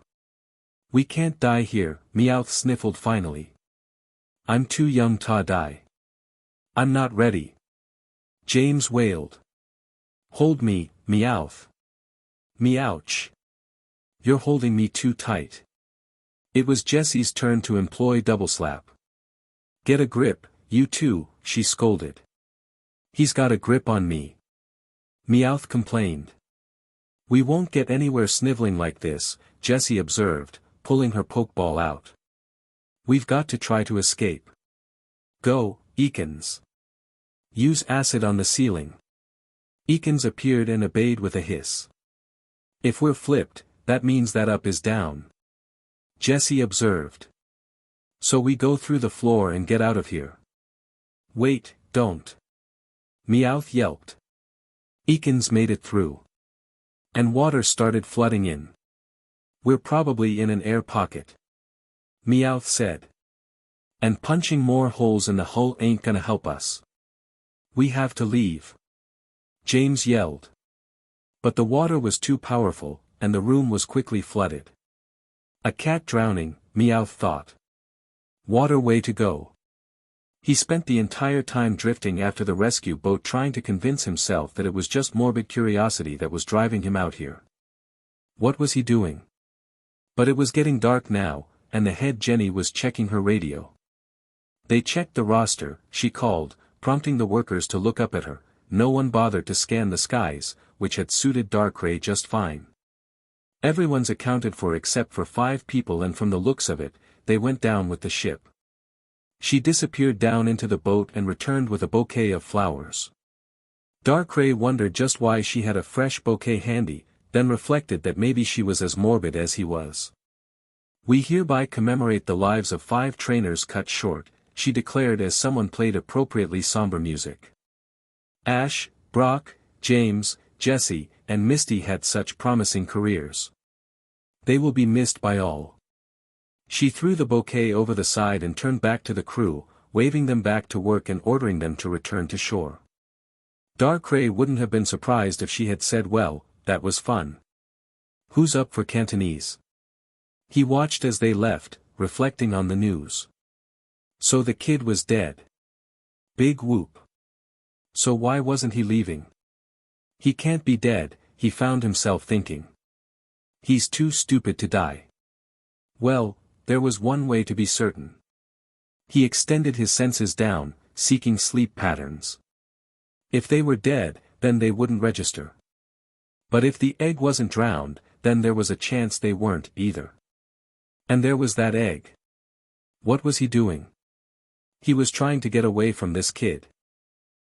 Speaker 1: We can't die here, Meowth sniffled finally. I'm too young to die. I'm not ready. James wailed. Hold me, Meowth. Meouch. You're holding me too tight. It was Jessie's turn to employ double slap. Get a grip, you two, she scolded. He's got a grip on me. Meowth complained. We won't get anywhere sniveling like this, Jessie observed, pulling her Pokeball out. We've got to try to escape. Go, Ekans. Use acid on the ceiling. Ekans appeared and obeyed with a hiss. If we're flipped, that means that up is down. Jessie observed. So we go through the floor and get out of here. Wait, don't. Meowth yelped. Ekans made it through. And water started flooding in. We're probably in an air pocket. Meowth said. And punching more holes in the hull ain't gonna help us. We have to leave. James yelled. But the water was too powerful, and the room was quickly flooded. A cat drowning, Meowth thought. Water way to go. He spent the entire time drifting after the rescue boat trying to convince himself that it was just morbid curiosity that was driving him out here. What was he doing? But it was getting dark now, and the head Jenny was checking her radio. They checked the roster, she called, prompting the workers to look up at her. No one bothered to scan the skies, which had suited Darkrai just fine. Everyone's accounted for except for 5 people, and from the looks of it, they went down with the ship. She disappeared down into the boat and returned with a bouquet of flowers. Darkrai wondered just why she had a fresh bouquet handy, then reflected that maybe she was as morbid as he was. We hereby commemorate the lives of 5 trainers cut short, she declared as someone played appropriately somber music. Ash, Brock, James, Jessie, and Misty had such promising careers. They will be missed by all. She threw the bouquet over the side and turned back to the crew, waving them back to work and ordering them to return to shore. Darkrai wouldn't have been surprised if she had said, well, that was fun. Who's up for Cantonese? He watched as they left, reflecting on the news. So the kid was dead. Big whoop. So why wasn't he leaving? He can't be dead, he found himself thinking. He's too stupid to die. Well, there was one way to be certain. He extended his senses down, seeking sleep patterns. If they were dead, then they wouldn't register. But if the egg wasn't drowned, then there was a chance they weren't either. And there was that egg. What was he doing? He was trying to get away from this kid.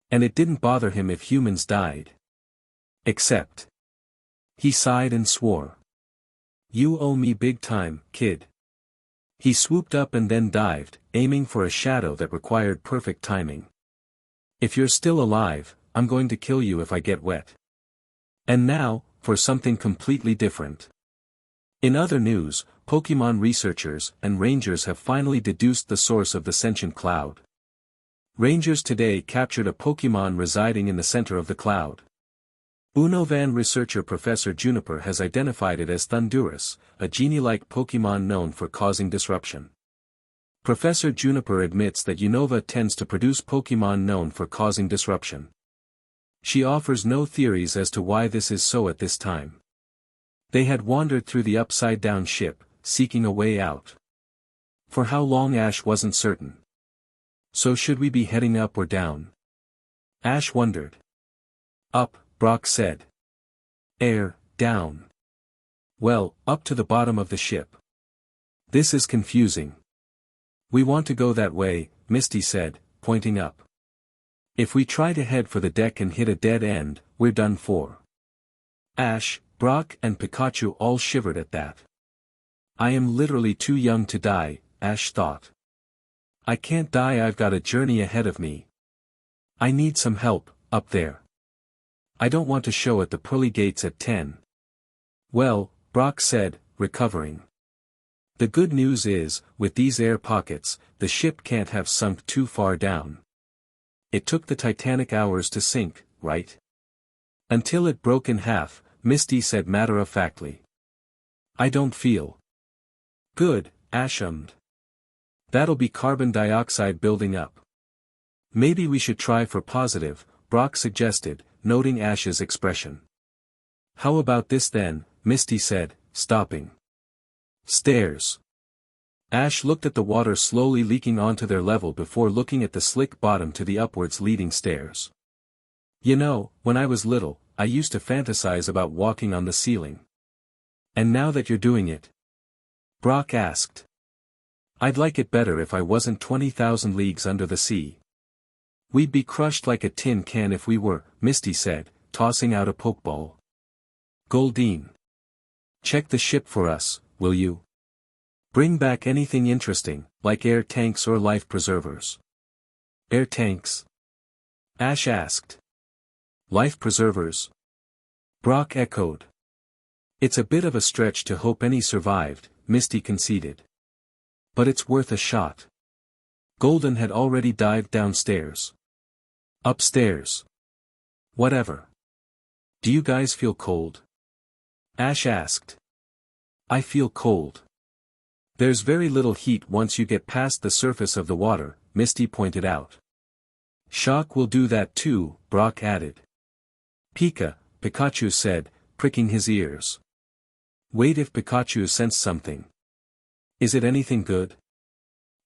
Speaker 1: And it didn't bother him if humans died. Except. He sighed and swore. You owe me big time, kid. He swooped up and then dived, aiming for a shadow that required perfect timing. If you're still alive, I'm going to kill you if I get wet. And now, for something completely different. In other news, Pokemon researchers and rangers have finally deduced the source of the sentient cloud. Rangers today captured a Pokemon residing in the center of the cloud. Unnovan researcher Professor Juniper has identified it as Thundurus, a genie-like Pokemon known for causing disruption. Professor Juniper admits that Unova tends to produce Pokemon known for causing disruption. She offers no theories as to why this is so at this time. They had wandered through the upside-down ship, seeking a way out. For how long Ash wasn't certain. So should we be heading up or down? Ash wondered. Up, Brock said. Air, down. Well, up to the bottom of the ship. This is confusing. We want to go that way, Misty said, pointing up. If we try to head for the deck and hit a dead end, we're done for. Ash, Brock and Pikachu all shivered at that. I am literally too young to die, Ash thought. I can't die, I've got a journey ahead of me. I need some help, up there. I don't want to show at the pearly gates at 10. Well, Brock said, recovering. The good news is, with these air pockets, the ship can't have sunk too far down. It took the Titanic hours to sink, right? Until it broke in half, Misty said matter-of-factly. I don't feel good, Ash ummed. That'll be carbon dioxide building up. Maybe we should try for positive, Brock suggested, noting Ash's expression. How about this then, Misty said, stopping. Stairs. Ash looked at the water slowly leaking onto their level before looking at the slick bottom to the upwards leading stairs. You know, when I was little, I used to fantasize about walking on the ceiling. And now that you're doing it? Brock asked. I'd like it better if I wasn't 20,000 leagues under the sea. We'd be crushed like a tin can if we were, Misty said, tossing out a pokeball. Goldine. Check the ship for us, will you? Bring back anything interesting, like air tanks or life preservers. Air tanks? Ash asked. Life preservers? Brock echoed. It's a bit of a stretch to hope any survived, Misty conceded. But it's worth a shot. Golden had already dived downstairs. Upstairs. Whatever. Do you guys feel cold? Ash asked. I feel cold. There's very little heat once you get past the surface of the water, Misty pointed out. Shock will do that too, Brock added. Pikachu said, pricking his ears. Wait, if Pikachu sensed something. Is it anything good?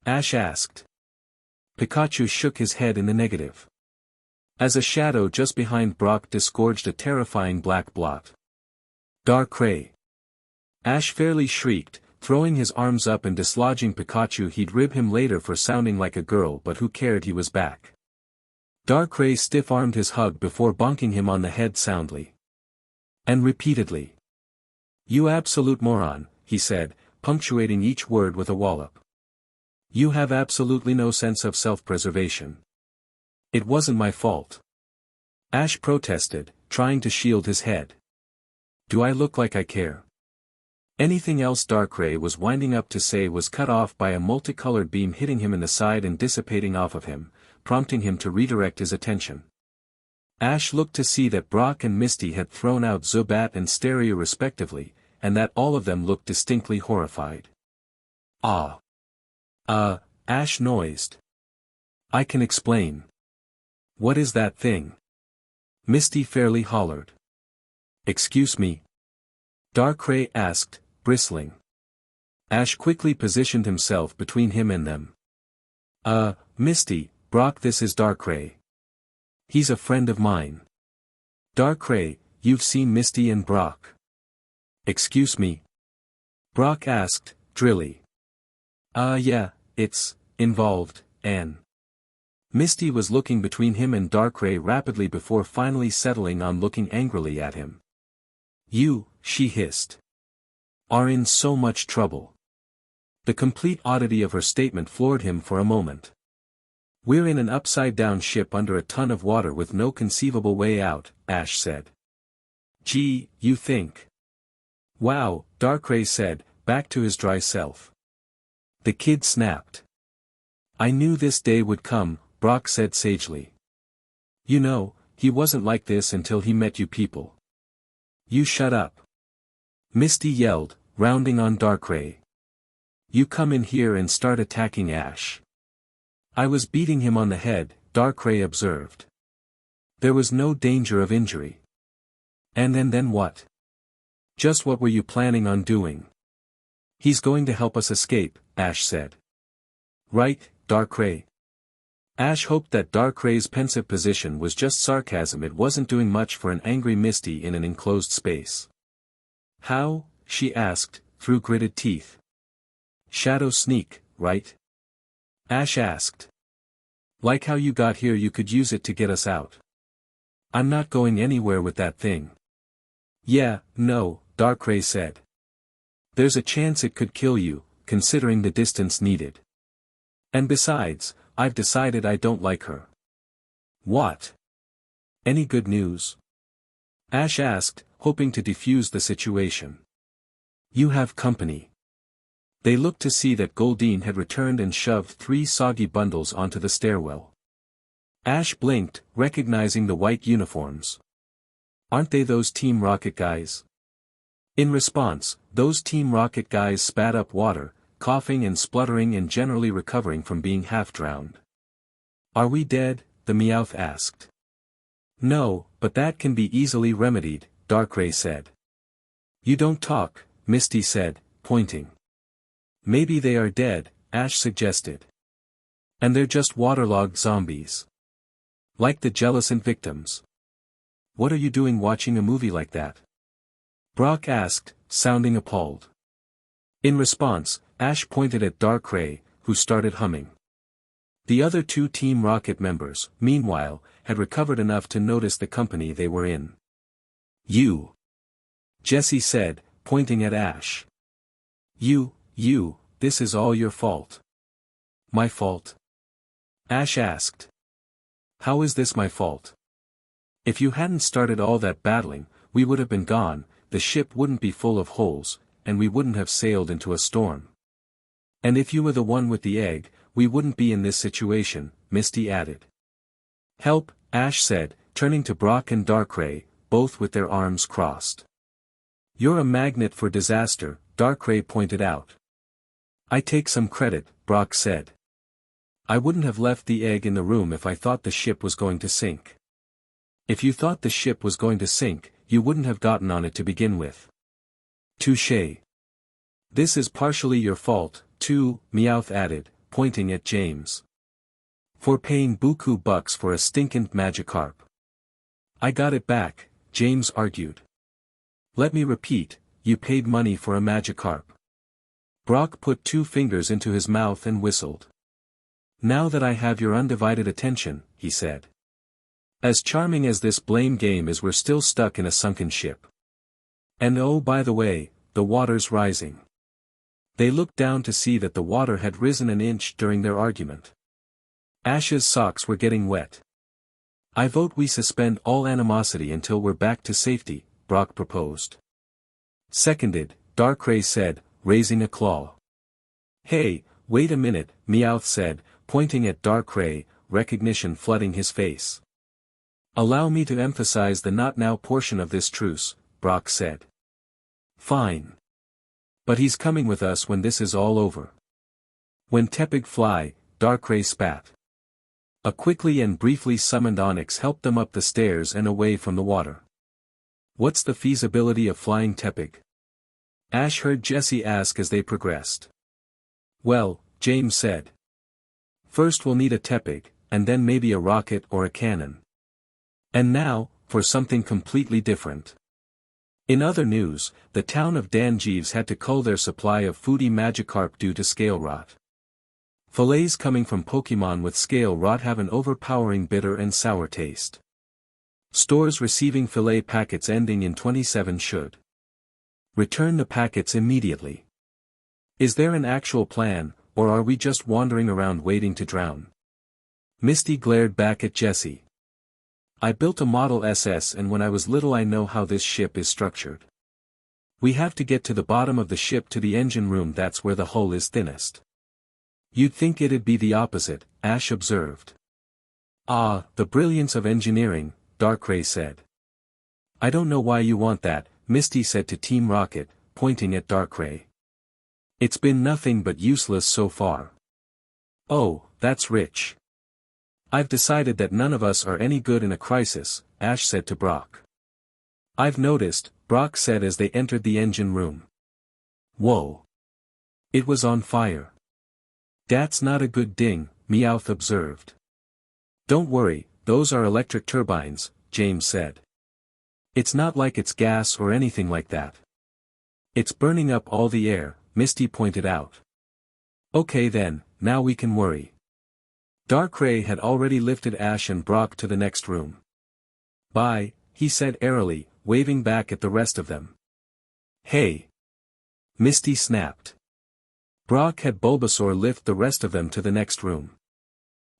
Speaker 1: Ash asked. Pikachu shook his head in the negative. As a shadow just behind Brock disgorged a terrifying black blot. Darkrai. Ash fairly shrieked, throwing his arms up and dislodging Pikachu. He'd rib him later for sounding like a girl, but who cared, he was back. Darkrai stiff-armed his hug before bonking him on the head soundly. And repeatedly. You absolute moron, he said, punctuating each word with a wallop. You have absolutely no sense of self-preservation. It wasn't my fault. Ash protested, trying to shield his head. Do I look like I care? Anything else Darkrai was winding up to say was cut off by a multicolored beam hitting him in the side and dissipating off of him, prompting him to redirect his attention. Ash looked to see that Brock and Misty had thrown out Zubat and Stereo respectively, and that all of them looked distinctly horrified. Ash noised. I can explain. What is that thing? Misty fairly hollered. Excuse me? Darkrai asked, bristling. Ash quickly positioned himself between him and them. Misty, Brock, this is Darkrai. He's a friend of mine. Darkrai, you've seen Misty and Brock. Excuse me? Brock asked, drilly. Yeah, it's involved, Anne. Misty was looking between him and Darkrai rapidly before finally settling on looking angrily at him. You, she hissed, are in so much trouble. The complete oddity of her statement floored him for a moment. We're in an upside-down ship under a ton of water with no conceivable way out, Ash said. Gee, you think? Wow, Darkrai said, back to his dry self. The kid snapped. I knew this day would come, Brock said sagely. You know, he wasn't like this until he met you people. You shut up. Misty yelled, rounding on Darkrai. You come in here and start attacking Ash. I was beating him on the head, Darkrai observed. There was no danger of injury. And then what? Just what were you planning on doing? He's going to help us escape, Ash said. Right, Darkrai. Ash hoped that Darkrai's pensive position was just sarcasm. It wasn't doing much for an angry Misty in an enclosed space. How? She asked, through gritted teeth. Shadow sneak, right? Ash asked. Like how you got here, you could use it to get us out. I'm not going anywhere with that thing. Yeah, no, Darkrai said. There's a chance it could kill you, considering the distance needed. And besides, I've decided I don't like her. What? Any good news? Ash asked, hoping to defuse the situation. You have company. They looked to see that Goldeen had returned and shoved 3 soggy bundles onto the stairwell. Ash blinked, recognizing the white uniforms. Aren't they those Team Rocket guys? In response, those Team Rocket guys spat up water, coughing and spluttering and generally recovering from being half-drowned. Are we dead? The Meowth asked. No, but that can be easily remedied, Darkrai said. You don't talk, Misty said, pointing. Maybe they are dead, Ash suggested. And they're just waterlogged zombies. Like the Jellicent victims. What are you doing watching a movie like that? Brock asked, sounding appalled. In response, Ash pointed at Darkrai, who started humming. The other 2 Team Rocket members, meanwhile, had recovered enough to notice the company they were in. You. Jessie said, pointing at Ash. You, this is all your fault. My fault? Ash asked. How is this my fault? If you hadn't started all that battling, we would have been gone, the ship wouldn't be full of holes, and we wouldn't have sailed into a storm. And if you were the one with the egg, we wouldn't be in this situation, Misty added. Help, Ash said, turning to Brock and Darkrai, both with their arms crossed. You're a magnet for disaster, Darkrai pointed out. I take some credit, Brock said. I wouldn't have left the egg in the room if I thought the ship was going to sink. If you thought the ship was going to sink, you wouldn't have gotten on it to begin with. Touché. This is partially your fault, too, Meowth added, pointing at James. For paying buku bucks for a stinkant Magikarp. I got it back, James argued. Let me repeat, you paid money for a Magikarp. Brock put 2 fingers into his mouth and whistled. Now that I have your undivided attention, he said. As charming as this blame game is, we're still stuck in a sunken ship. And oh, by the way, the water's rising. They looked down to see that the water had risen an inch during their argument. Ash's socks were getting wet. I vote we suspend all animosity until we're back to safety, Brock proposed. Seconded, Darkrai said, raising a claw. Hey, wait a minute, Meowth said, pointing at Darkrai, recognition flooding his face. Allow me to emphasize the not now portion of this truce, Brock said. Fine. But he's coming with us when this is all over. When Tepig fly, Darkrai spat. A quickly and briefly summoned Onyx helped them up the stairs and away from the water. What's the feasibility of flying Tepig? Ash heard Jessie ask as they progressed. Well, James said. First we'll need a Tepig, and then maybe a rocket or a cannon. And now, for something completely different. In other news, the town of Danjeeves had to cull their supply of foodie Magikarp due to scale rot. Fillets coming from Pokemon with scale rot have an overpowering bitter and sour taste. Stores receiving fillet packets ending in 27 should return the packets immediately. Is there an actual plan, or are we just wandering around waiting to drown? Misty glared back at Jessie. I built a Model SS, and when I was little I know how this ship is structured. We have to get to the bottom of the ship to the engine room, that's where the hull is thinnest. You'd think it'd be the opposite, Ash observed. Ah, the brilliance of engineering, Darkrai said. I don't know why you want that, Misty said to Team Rocket, pointing at Darkrai. It's been nothing but useless so far. Oh, that's rich. I've decided that none of us are any good in a crisis, Ash said to Brock. I've noticed, Brock said as they entered the engine room. Whoa. It was on fire. That's not a good ding, Meowth observed. Don't worry, those are electric turbines, James said. It's not like it's gas or anything like that. It's burning up all the air, Misty pointed out. Okay then, now we can worry. Darkrai had already lifted Ash and Brock to the next room. "Bye," he said airily, waving back at the rest of them. "Hey!" Misty snapped. Brock had Bulbasaur lift the rest of them to the next room.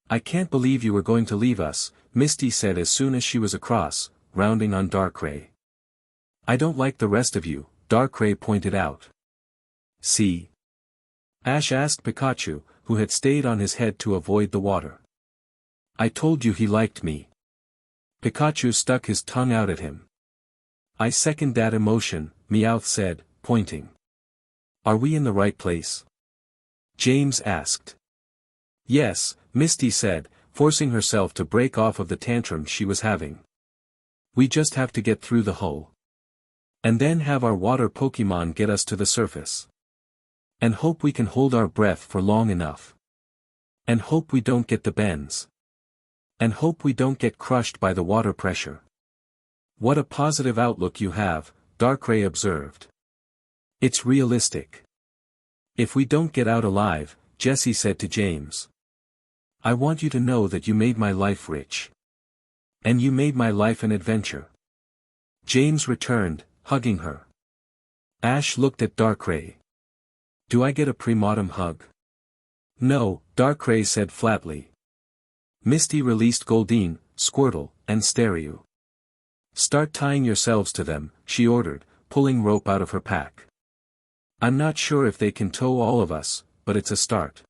Speaker 1: "I can't believe you were going to leave us," Misty said as soon as she was across, rounding on Darkrai. "I don't like the rest of you," Darkrai pointed out. "See?" Ash asked Pikachu, who had stayed on his head to avoid the water. "I told you he liked me." Pikachu stuck his tongue out at him. "I second that emotion," Meowth said, pointing. "Are we in the right place?" James asked. "Yes," Misty said, forcing herself to break off of the tantrum she was having. "We just have to get through the hole. And then have our water Pokémon get us to the surface. And hope we can hold our breath for long enough. And hope we don't get the bends. And hope we don't get crushed by the water pressure." "What a positive outlook you have," Darkrai observed. "It's realistic." "If we don't get out alive," Jessie said to James. "I want you to know that you made my life rich. And you made my life an adventure." James returned, hugging her. Ash looked at Darkrai. "Do I get a premortem hug?" "No," Darkrai said flatly. Misty released Goldeen, Squirtle, and Staryu. "Start tying yourselves to them," she ordered, pulling rope out of her pack. "I'm not sure if they can tow all of us, but it's a start."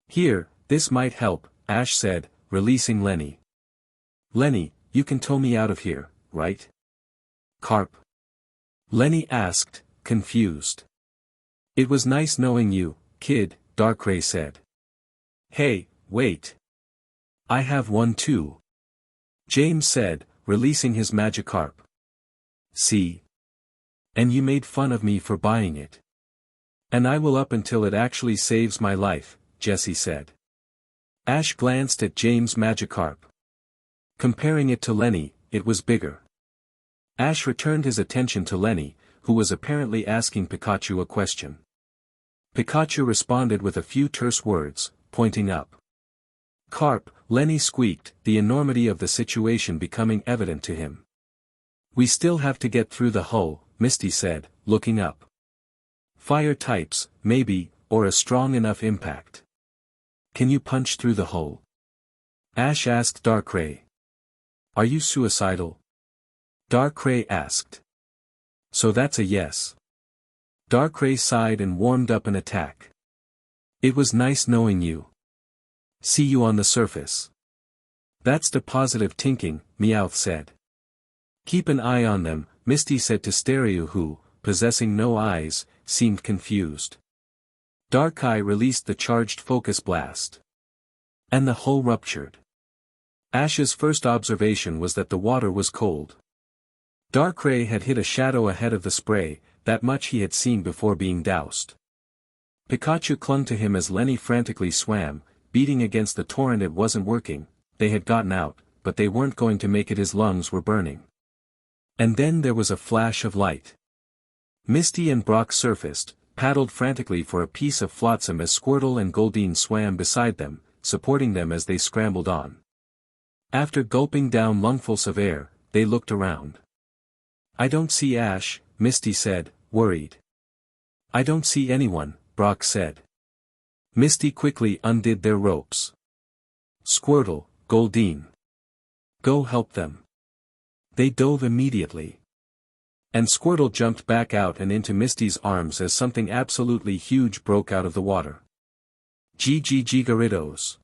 Speaker 1: "Here, this might help," Ash said, releasing Lenny. "Lenny, you can tow me out of here, right?" "Carp?" Lenny asked, confused. "It was nice knowing you, kid," Darkrai said. "Hey, wait. I have one too," James said, releasing his Magikarp. "See? And you made fun of me for buying it. And I will up until it actually saves my life," Jessie said. Ash glanced at James' Magikarp. Comparing it to Lenny, it was bigger. Ash returned his attention to Lenny, who was apparently asking Pikachu a question. Pikachu responded with a few terse words, pointing up. "Carp," Lenny squeaked, the enormity of the situation becoming evident to him. "We still have to get through the hull," Misty said, looking up. "Fire types, maybe, or a strong enough impact. Can you punch through the hull?" Ash asked Darkrai. "Are you suicidal?" Darkrai asked. "So that's a yes." Darkrai sighed and warmed up an attack. "It was nice knowing you. See you on the surface." "That's the positive thinking," Meowth said. "Keep an eye on them," Misty said to Staryu who, possessing no eyes, seemed confused. Darkrai released the charged focus blast. And the hull ruptured. Ash's first observation was that the water was cold. Darkrai had hit a shadow ahead of the spray, that much he had seen before being doused. Pikachu clung to him as Lenny frantically swam, beating against the torrent. It wasn't working, they had gotten out, but they weren't going to make it. His lungs were burning. And then there was a flash of light. Misty and Brock surfaced, paddled frantically for a piece of flotsam as Squirtle and Goldeen swam beside them, supporting them as they scrambled on. After gulping down lungfuls of air, they looked around. "I don't see Ash," Misty said, worried. "I don't see anyone," Brock said. Misty quickly undid their ropes. "Squirtle, Goldeen. Go help them." They dove immediately. And Squirtle jumped back out and into Misty's arms as something absolutely huge broke out of the water. "Gigaritos."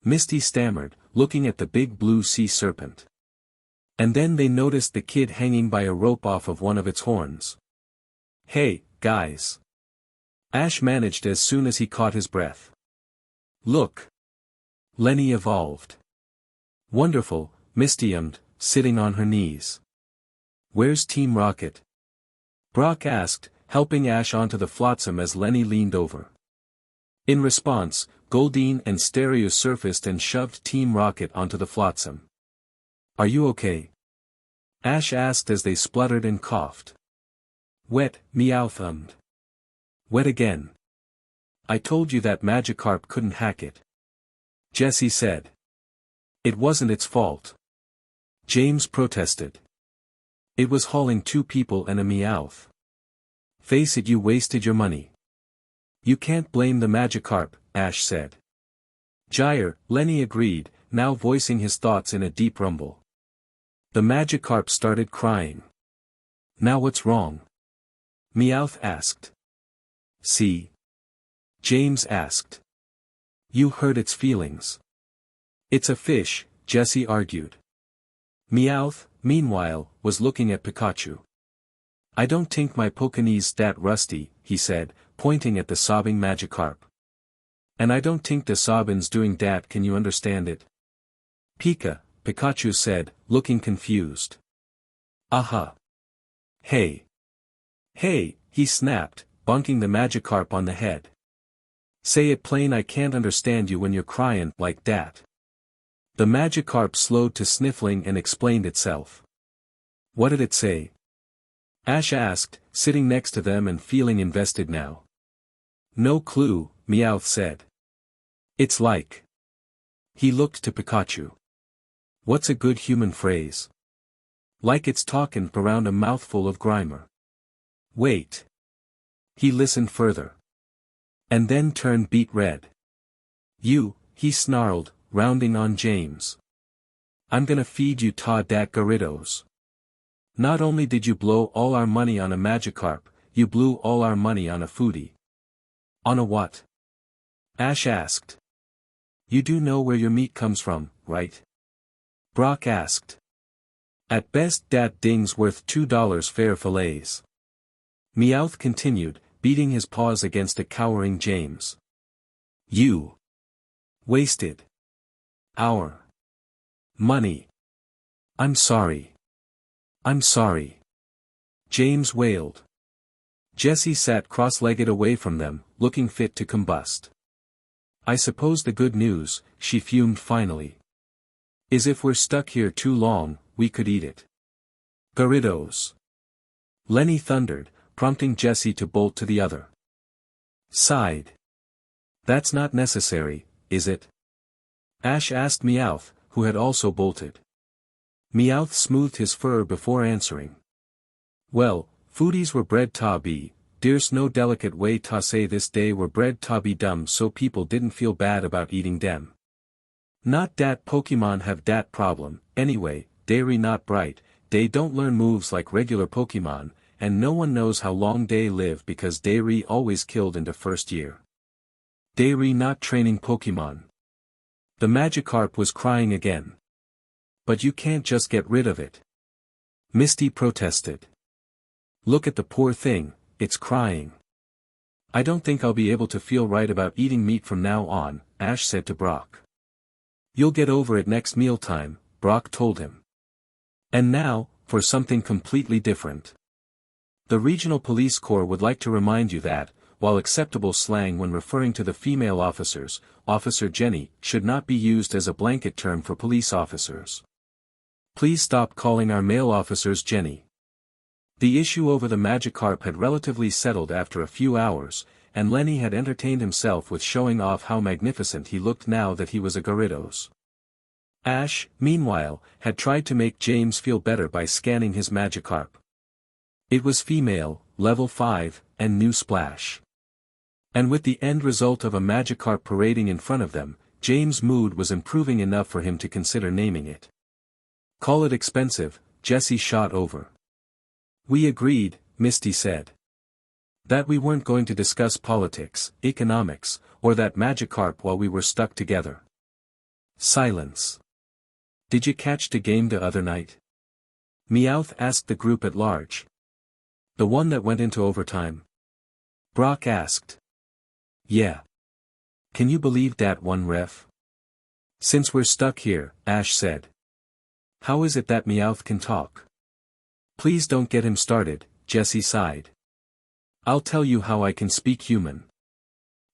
Speaker 1: Misty stammered, looking at the big blue sea serpent. And then they noticed the kid hanging by a rope off of one of its horns. "Hey, guys." Ash managed as soon as he caught his breath. "Look." Lenny evolved. "Wonderful," Misty ummed, sitting on her knees. "Where's Team Rocket?" Brock asked, helping Ash onto the flotsam as Lenny leaned over. In response, Goldeen and Staryu surfaced and shoved Team Rocket onto the flotsam. "Are you okay?" Ash asked as they spluttered and coughed. "Wet," Meowth ummed. "Wet again. I told you that Magikarp couldn't hack it." Jessie said. It wasn't its fault. James protested. It was hauling 2 people and a Meowth. Face it, you wasted your money. You can't blame the Magikarp, Ash said. Gyre, Lenny agreed, now voicing his thoughts in a deep rumble. The Magikarp started crying. Now what's wrong? Meowth asked. See? James asked. You hurt its feelings. It's a fish, Jessie argued. Meowth, meanwhile, was looking at Pikachu. I don't think my Pokenee's that rusty, he said, pointing at the sobbing Magikarp. And I don't think the sobbin's doing dat, can you understand it? Pikachu said, looking confused. Aha. Hey. Hey, he snapped, bonking the Magikarp on the head. Say it plain, I can't understand you when you're crying like that. The Magikarp slowed to sniffling and explained itself. What did it say? Ash asked, sitting next to them and feeling invested now. No clue, Meowth said. It's like. He looked to Pikachu. What's a good human phrase? Like it's talking around a mouthful of Grimer. Wait. He listened further. And then turned beet red. You, he snarled, rounding on James. I'm gonna feed you ta dat Gyarados. Not only did you blow all our money on a Magikarp, you blew all our money on a foodie. On a what? Ash asked. You do know where your meat comes from, right? Brock asked. At best dat ding's worth $2 fair fillets. Meowth continued, beating his paws against a cowering James. You. Wasted. Our. Money. I'm sorry. I'm sorry. James wailed. Jessie sat cross-legged away from them, looking fit to combust. I suppose the good news, she fumed finally, is if we're stuck here too long, we could eat it. Gyarados. Lenny thundered, prompting Jessie to bolt to the other side. That's not necessary, is it? Ash asked Meowth, who had also bolted. Meowth smoothed his fur before answering. Well, foodies were bred ta be, there's no delicate way ta say this day were bred ta be dumb so people didn't feel bad about eating them. Not dat Pokemon have dat problem, anyway, they not bright, they don't learn moves like regular Pokemon, and no one knows how long they live because they always killed in the first year. They not training Pokemon. The Magikarp was crying again. But you can't just get rid of it. Misty protested. Look at the poor thing, it's crying. I don't think I'll be able to feel right about eating meat from now on, Ash said to Brock. You'll get over it next mealtime, Brock told him. And now, for something completely different. The Regional Police Corps would like to remind you that, while acceptable slang when referring to the female officers, Officer Jenny, should not be used as a blanket term for police officers. Please stop calling our male officers Jenny. The issue over the Magikarp had relatively settled after a few hours, and Lenny had entertained himself with showing off how magnificent he looked now that he was a Gyarados. Ash, meanwhile, had tried to make James feel better by scanning his Magikarp. It was female, level 5, and new splash. And with the end result of a Magikarp parading in front of them, James' mood was improving enough for him to consider naming it. Call it expensive, Jessie shot over. We agreed, Misty said. That we weren't going to discuss politics, economics, or that Magikarp while we were stuck together. Silence. Did you catch the game the other night? Meowth asked the group at large. The one that went into overtime? Brock asked. Yeah. Can you believe that one, ref? Since we're stuck here, Ash said. How is it that Meowth can talk? Please don't get him started, Jessie sighed. I'll tell you how I can speak human.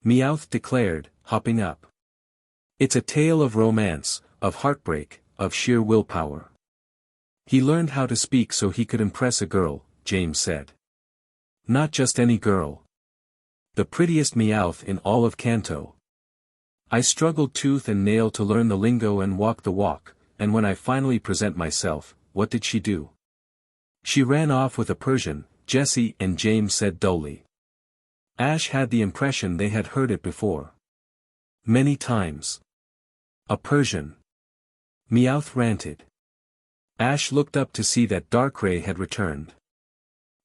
Speaker 1: Meowth declared, hopping up. It's a tale of romance, of heartbreak, of sheer willpower. He learned how to speak so he could impress a girl, James said. Not just any girl. The prettiest Meowth in all of Kanto. I struggled tooth and nail to learn the lingo and walk the walk, and when I finally present myself, what did she do? She ran off with a Persian, Jesse and James said dully. Ash had the impression they had heard it before. Many times. A Persian. Meowth ranted. Ash looked up to see that Darkrai had returned.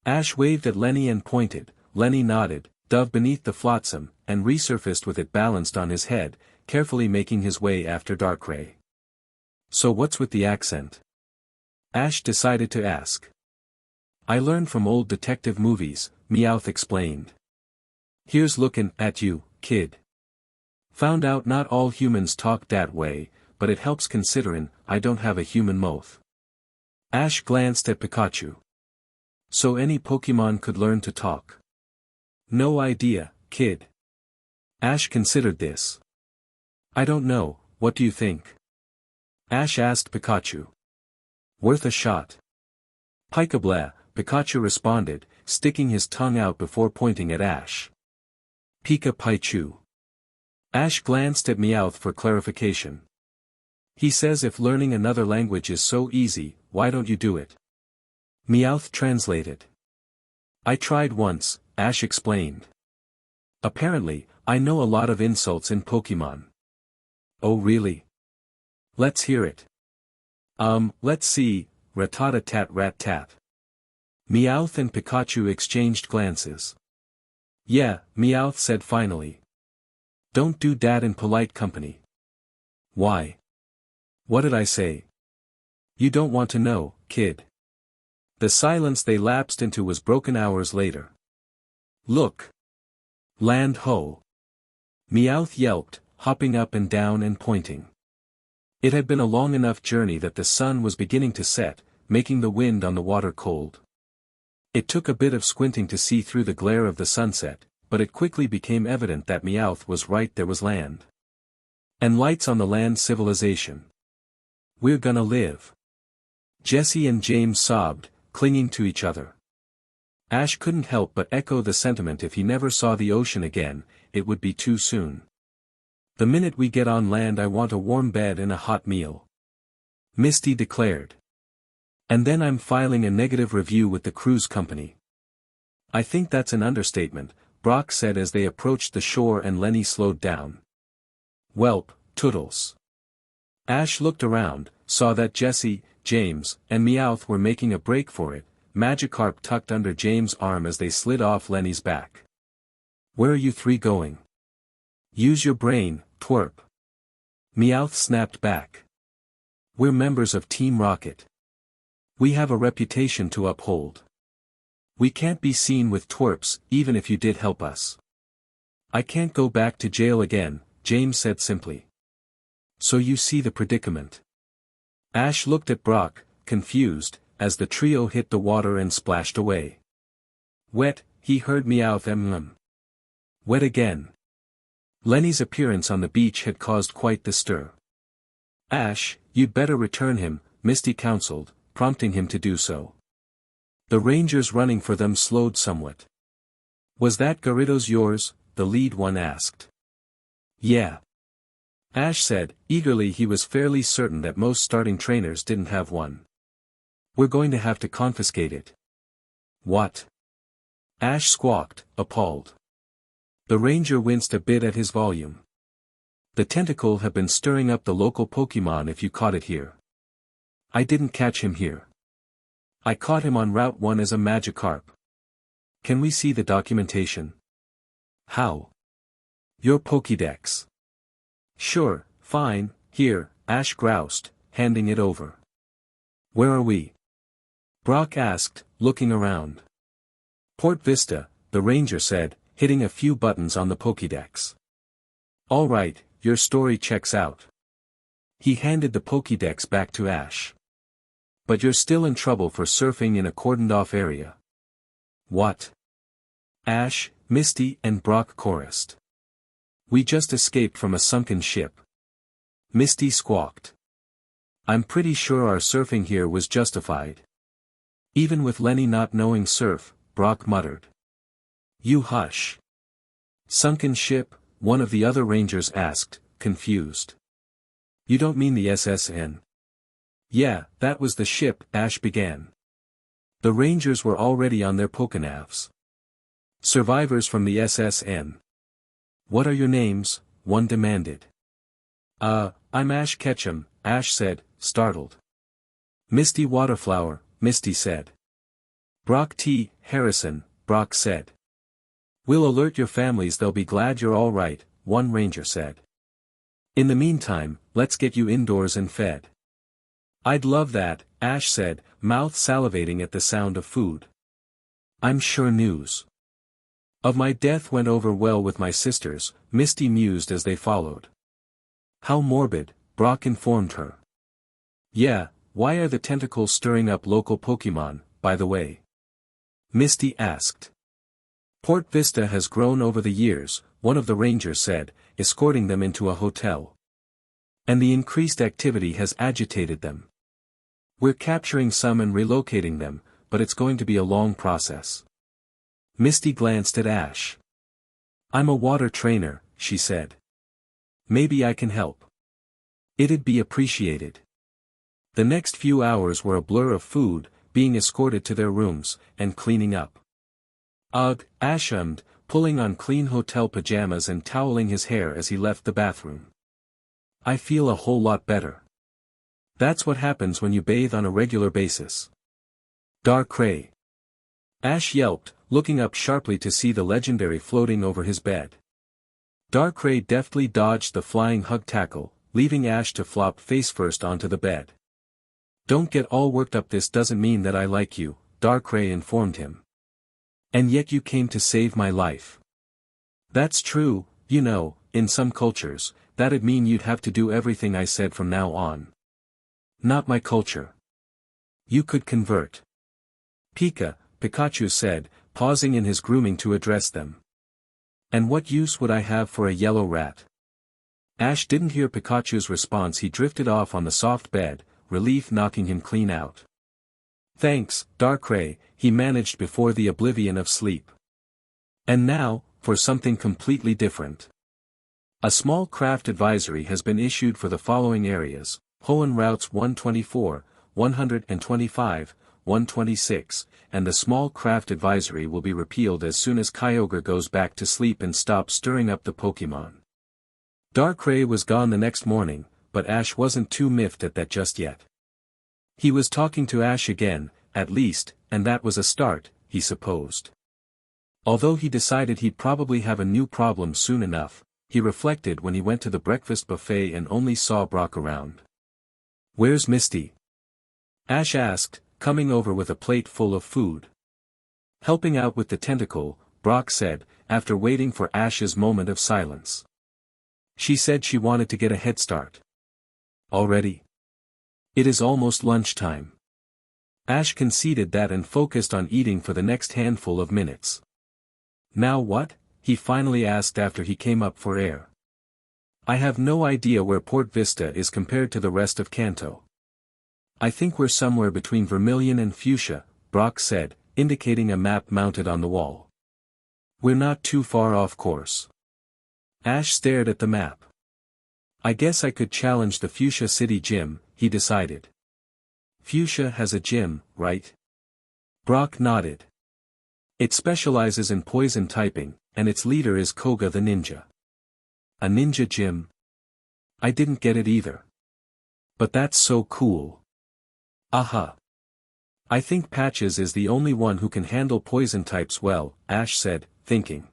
Speaker 1: Ash waved at Lenny and pointed. Lenny nodded, dove beneath the flotsam, and resurfaced with it balanced on his head, carefully making his way after Darkrai. So what's with the accent? Ash decided to ask. I learned from old detective movies, Meowth explained. Here's looking at you, kid. Found out not all humans talk that way, but it helps considerin' I don't have a human mouth. Ash glanced at Pikachu. So any Pokemon could learn to talk. No idea, kid. Ash considered this. I don't know, what do you think? Ash asked Pikachu. Worth a shot. Pikablah, Pikachu responded, sticking his tongue out before pointing at Ash. Pika-Pichu. Ash glanced at Meowth for clarification. He says if learning another language is so easy, why don't you do it? Meowth translated. I tried once, Ash explained. Apparently, I know a lot of insults in Pokemon. Oh really? Let's hear it. Let's see, rat-tat-rat-tat. Meowth and Pikachu exchanged glances. Yeah, Meowth said finally. Don't do that in polite company. Why? What did I say? You don't want to know, kid. The silence they lapsed into was broken hours later. Look. Land ho. Meowth yelped, hopping up and down and pointing. It had been a long enough journey that the sun was beginning to set, making the wind on the water cold. It took a bit of squinting to see through the glare of the sunset, but it quickly became evident that Meowth was right, there was land. And lights on the land civilization. We're gonna live. Jesse and James sobbed, clinging to each other. Ash couldn't help but echo the sentiment. If he never saw the ocean again, it would be too soon. The minute we get on land I want a warm bed and a hot meal. Misty declared. And then I'm filing a negative review with the cruise company. I think that's an understatement, Brock said as they approached the shore and Lenny slowed down. Welp, toodles. Ash looked around, saw that Jesse, James, and Meowth were making a break for it, Magikarp tucked under James' arm as they slid off Lenny's back. Where are you three going? Use your brain, twerp. Meowth snapped back. We're members of Team Rocket. We have a reputation to uphold. We can't be seen with twerps, even if you did help us. I can't go back to jail again, James said simply. So you see the predicament. Ash looked at Brock, confused, as the trio hit the water and splashed away. Wet, he heard Meowth. Wet again. Lenny's appearance on the beach had caused quite the stir. Ash, you'd better return him, Misty counseled, prompting him to do so. The rangers running for them slowed somewhat. Was that Gyarados yours? The lead one asked. Yeah. Ash said, eagerly. He was fairly certain that most starting trainers didn't have one. We're going to have to confiscate it. What? Ash squawked, appalled. The ranger winced a bit at his volume. The tentacle had been stirring up the local Pokemon if you caught it here. I didn't catch him here. I caught him on Route 1 as a Magikarp. Can we see the documentation? How? Your Pokédex. Sure, fine, here, Ash groused, handing it over. Where are we? Brock asked, looking around. Port Vista, the ranger said, hitting a few buttons on the Pokédex. All right, your story checks out. He handed the Pokédex back to Ash. But you're still in trouble for surfing in a cordoned-off area. What? Ash, Misty and Brock chorused. We just escaped from a sunken ship. Misty squawked. I'm pretty sure our surfing here was justified. Even with Lenny not knowing surf, Brock muttered. You hush. Sunken ship, one of the other rangers asked, confused. You don't mean the SSN? Yeah, that was the ship, Ash began. The Rangers were already on their Pokénavs. Survivors from the SSN. What are your names? One demanded. I'm Ash Ketchum, Ash said, startled. Misty Waterflower, Misty said. Brock T. Harrison, Brock said. We'll alert your families, they'll be glad you're all right, one ranger said. In the meantime, let's get you indoors and fed. I'd love that, Ash said, mouth salivating at the sound of food. I'm sure news of my death went over well with my sisters, Misty mused as they followed. How morbid, Brock informed her. Yeah, why are the tentacles stirring up local Pokemon, by the way? Misty asked. Port Vista has grown over the years, one of the rangers said, escorting them into a hotel. And the increased activity has agitated them. We're capturing some and relocating them, but it's going to be a long process. Misty glanced at Ash. I'm a water trainer, she said. Maybe I can help. It'd be appreciated. The next few hours were a blur of food, being escorted to their rooms, and cleaning up. Ugh, Ash hummed, pulling on clean hotel pajamas and toweling his hair as he left the bathroom. I feel a whole lot better. That's what happens when you bathe on a regular basis. Darkrai. Ash yelped, looking up sharply to see the legendary floating over his bed. Darkrai deftly dodged the flying hug tackle, leaving Ash to flop face-first onto the bed. Don't get all worked up, this doesn't mean that I like you, Darkrai informed him. And yet you came to save my life. That's true, you know, in some cultures, that'd mean you'd have to do everything I said from now on. Not my culture. You could convert. Pikachu said, pausing in his grooming to address them. And what use would I have for a yellow rat? Ash didn't hear Pikachu's response. He drifted off on the soft bed, relief knocking him clean out. Thanks, Darkrai, he managed before the oblivion of sleep. And now, for something completely different. A small craft advisory has been issued for the following areas: Hoenn routes 124, 125, 126, and the small craft advisory will be repealed as soon as Kyogre goes back to sleep and stops stirring up the Pokémon. Darkrai was gone the next morning, but Ash wasn't too miffed at that just yet. He was talking to Ash again, at least, and that was a start, he supposed. Although he decided he'd probably have a new problem soon enough, he reflected when he went to the breakfast buffet and only saw Brock around. Where's Misty? Ash asked, coming over with a plate full of food. Helping out with the tentacle, Brock said, after waiting for Ash's moment of silence. She said she wanted to get a head start. Already? It is almost lunchtime. Ash conceded that and focused on eating for the next handful of minutes. Now what? He finally asked after he came up for air. I have no idea where Port Vista is compared to the rest of Kanto. I think we're somewhere between Vermilion and Fuchsia, Brock said, indicating a map mounted on the wall. We're not too far off course. Ash stared at the map. I guess I could challenge the Fuchsia City Gym, he decided. Fuchsia has a gym, right? Brock nodded. It specializes in poison typing, and its leader is Koga the ninja. A ninja gym? I didn't get it either. But that's so cool. Aha. I think Patches is the only one who can handle poison types well, Ash said, thinking.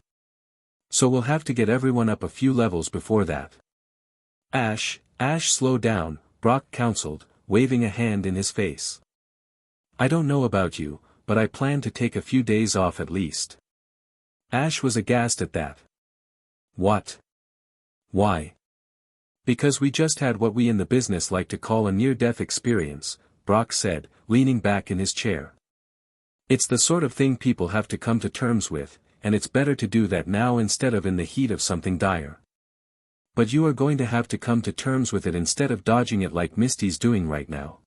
Speaker 1: So we'll have to get everyone up a few levels before that. Ash, slow down, Brock counseled, waving a hand in his face. I don't know about you, but I plan to take a few days off at least. Ash was aghast at that. What? Why? Because we just had what we in the business like to call a near-death experience, Brock said, leaning back in his chair. It's the sort of thing people have to come to terms with, and it's better to do that now instead of in the heat of something dire. But you are going to have to come to terms with it instead of dodging it like Misty's doing right now.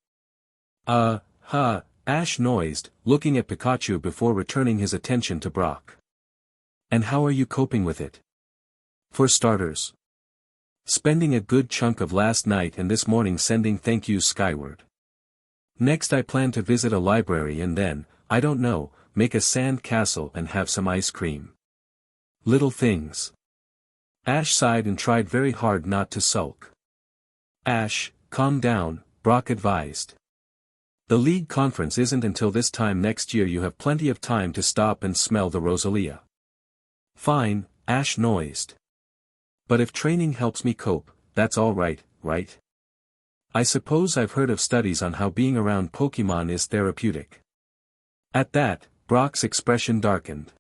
Speaker 1: Ash noised, looking at Pikachu before returning his attention to Brock. And how are you coping with it? For starters. Spending a good chunk of last night and this morning sending thank yous skyward. Next I plan to visit a library and then, I don't know, make a sand castle and have some ice cream. Little things. Ash sighed and tried very hard not to sulk. Ash, calm down, Brock advised. The league conference isn't until this time next year. You have plenty of time to stop and smell the Rosalia. Fine, Ash noised. But if training helps me cope, that's all right, right? I suppose I've heard of studies on how being around Pokemon is therapeutic. At that, Brock's expression darkened.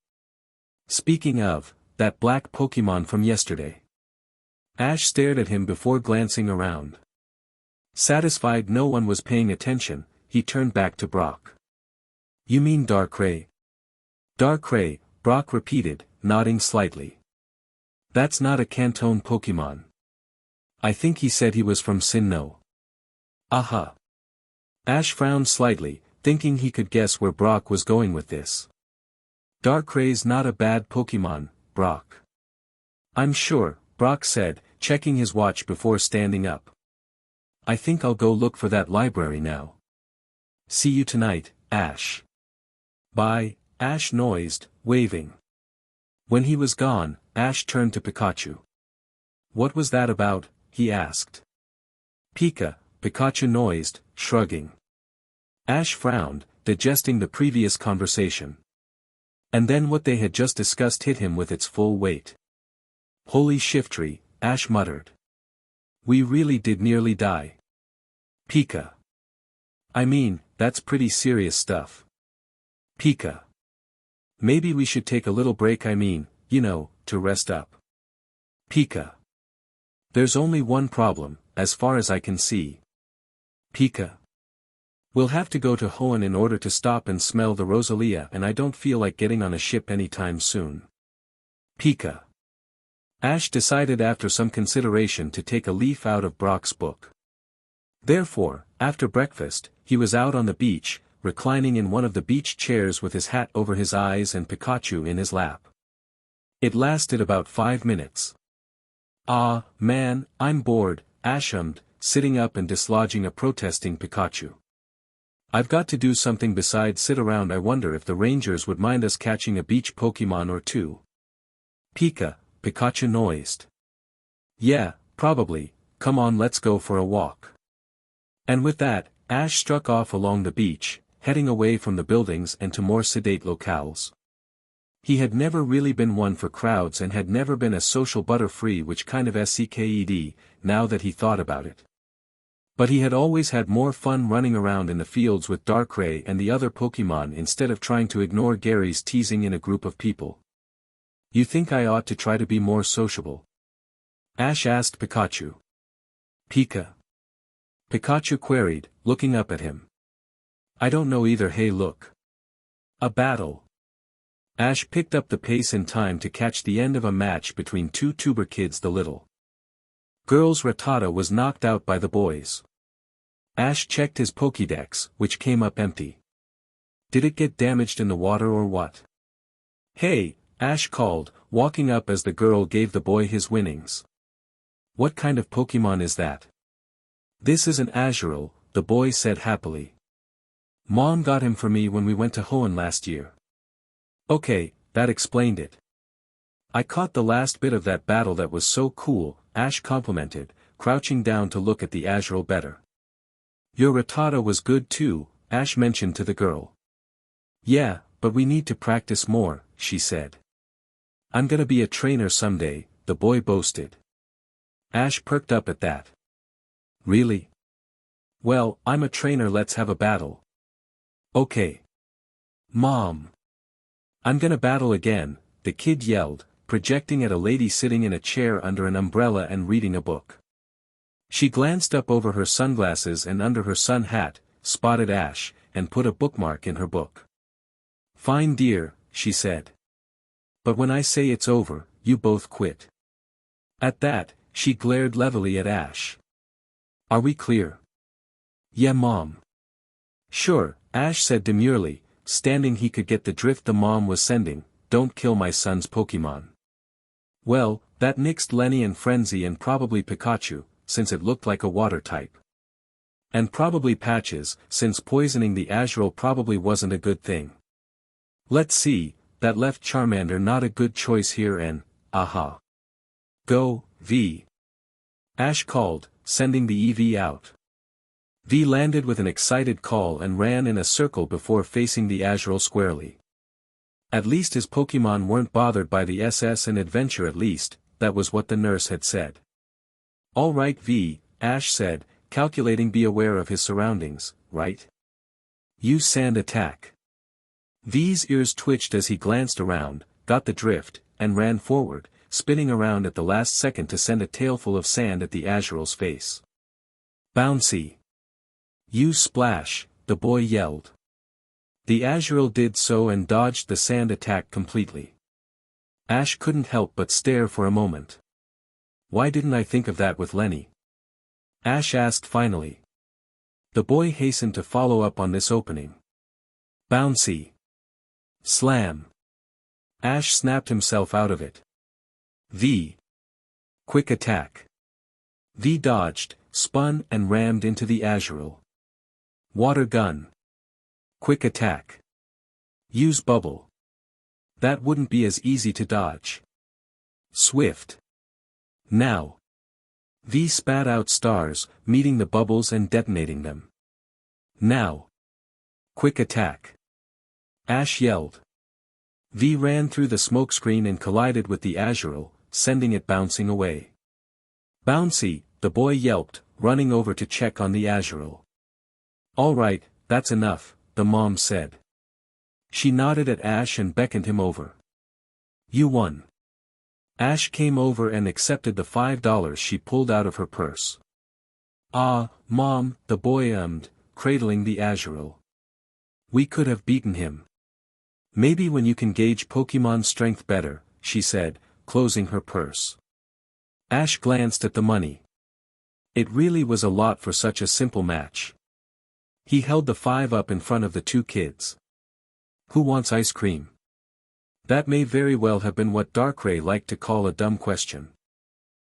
Speaker 1: Speaking of, that black Pokemon from yesterday. Ash stared at him before glancing around. Satisfied no one was paying attention, he turned back to Brock. You mean Darkrai? Darkrai, Brock repeated, nodding slightly. That's not a Kanto Pokemon. I think he said he was from Sinnoh. Aha. Ash frowned slightly, thinking he could guess where Brock was going with this. Darkrai's not a bad Pokemon, Brock. I'm sure, Brock said, checking his watch before standing up. I think I'll go look for that library now. See you tonight, Ash. Bye, Ash noised, waving. When he was gone, Ash turned to Pikachu. What was that about? He asked. Pikachu noised, shrugging. Ash frowned, digesting the previous conversation. And then what they had just discussed hit him with its full weight. Holy shiftry, Ash muttered. We really did nearly die. Pika. I mean, that's pretty serious stuff. Pika. Maybe we should take a little break, to rest up. Pika. There's only one problem, as far as I can see. Pika. We'll have to go to Hoenn in order to stop and smell the Rosalia, and I don't feel like getting on a ship anytime soon. Pika. Ash decided after some consideration to take a leaf out of Brock's book. Therefore, after breakfast, he was out on the beach, reclining in one of the beach chairs with his hat over his eyes and Pikachu in his lap. It lasted about 5 minutes. Ah, man, I'm bored, Ash hummed, sitting up and dislodging a protesting Pikachu. I've got to do something besides sit around. I wonder if the Rangers would mind us catching a beach Pokemon or two. Pikachu noised. Yeah, probably, come on, let's go for a walk. And with that, Ash struck off along the beach, heading away from the buildings and to more sedate locales. He had never really been one for crowds and had never been a social butterfree, which kind of sked, now that he thought about it. But he had always had more fun running around in the fields with Darkrai and the other Pokemon instead of trying to ignore Gary's teasing in a group of people. You think I ought to try to be more sociable? Ash asked Pikachu. Pikachu queried, looking up at him. I don't know either. Hey look. A battle. Ash picked up the pace in time to catch the end of a match between two tuber kids. The little girl's Rattata was knocked out by the boys. Ash checked his Pokédex, which came up empty. Did it get damaged in the water or what? Hey, Ash called, walking up as the girl gave the boy his winnings. What kind of Pokemon is that? This is an Azurill, the boy said happily. Mom got him for me when we went to Hoenn last year. Okay, that explained it. I caught the last bit of that battle. That was so cool, Ash complimented, crouching down to look at the Azurill better. Your Rattata was good too, Ash mentioned to the girl. Yeah, but we need to practice more, she said. I'm gonna be a trainer someday, the boy boasted. Ash perked up at that. Really? Well, I'm a trainer. Let's have a battle. Okay. Mom. I'm gonna battle again, the kid yelled, projecting at a lady sitting in a chair under an umbrella and reading a book. She glanced up over her sunglasses and under her sun hat, spotted Ash, and put a bookmark in her book. Fine dear, she said. But when I say it's over, you both quit. At that, she glared levelly at Ash. Are we clear? Yeah, Mom. Sure, Ash said demurely, standing. He could get the drift the mom was sending. Don't kill my son's Pokemon. Well, that nixed Lenny and Frenzy and probably Pikachu, since it looked like a water type. And probably Patches, since poisoning the Azurill probably wasn't a good thing. Let's see, that left Charmander not a good choice here and, aha. Go, V. Ash called, sending the EV out. V landed with an excited call and ran in a circle before facing the Azurill squarely. At least his Pokemon weren't bothered by the SS and adventure at least, that was what the nurse had said. All right V, Ash said, calculating be aware of his surroundings, right? Use sand attack. V's ears twitched as he glanced around, got the drift, and ran forward, spinning around at the last second to send a tailful of sand at the Azurill's face. Bouncy. Use splash, the boy yelled. The Azurill did so and dodged the sand attack completely. Ash couldn't help but stare for a moment. Why didn't I think of that with Lenny? Ash asked finally. The boy hastened to follow up on this opening. Bouncy. Slam. Ash snapped himself out of it. V. Quick attack. V dodged, spun and rammed into the Azurill. Water gun. Quick attack. Use bubble. That wouldn't be as easy to dodge. Swift. Now. V spat out stars, meeting the bubbles and detonating them. Now. Quick attack. Ash yelled. V ran through the smokescreen and collided with the Azurill, sending it bouncing away. Bouncy, the boy yelped, running over to check on the Azurill. All right, that's enough, the mom said. She nodded at Ash and beckoned him over. You won. Ash came over and accepted the $5 she pulled out of her purse. Ah, Mom, the boy ummed, cradling the Azurill. We could have beaten him. Maybe when you can gauge Pokemon strength better, she said, closing her purse. Ash glanced at the money. It really was a lot for such a simple match. He held the 5 up in front of the 2 kids. Who wants ice cream? That may very well have been what Darkrai liked to call a dumb question.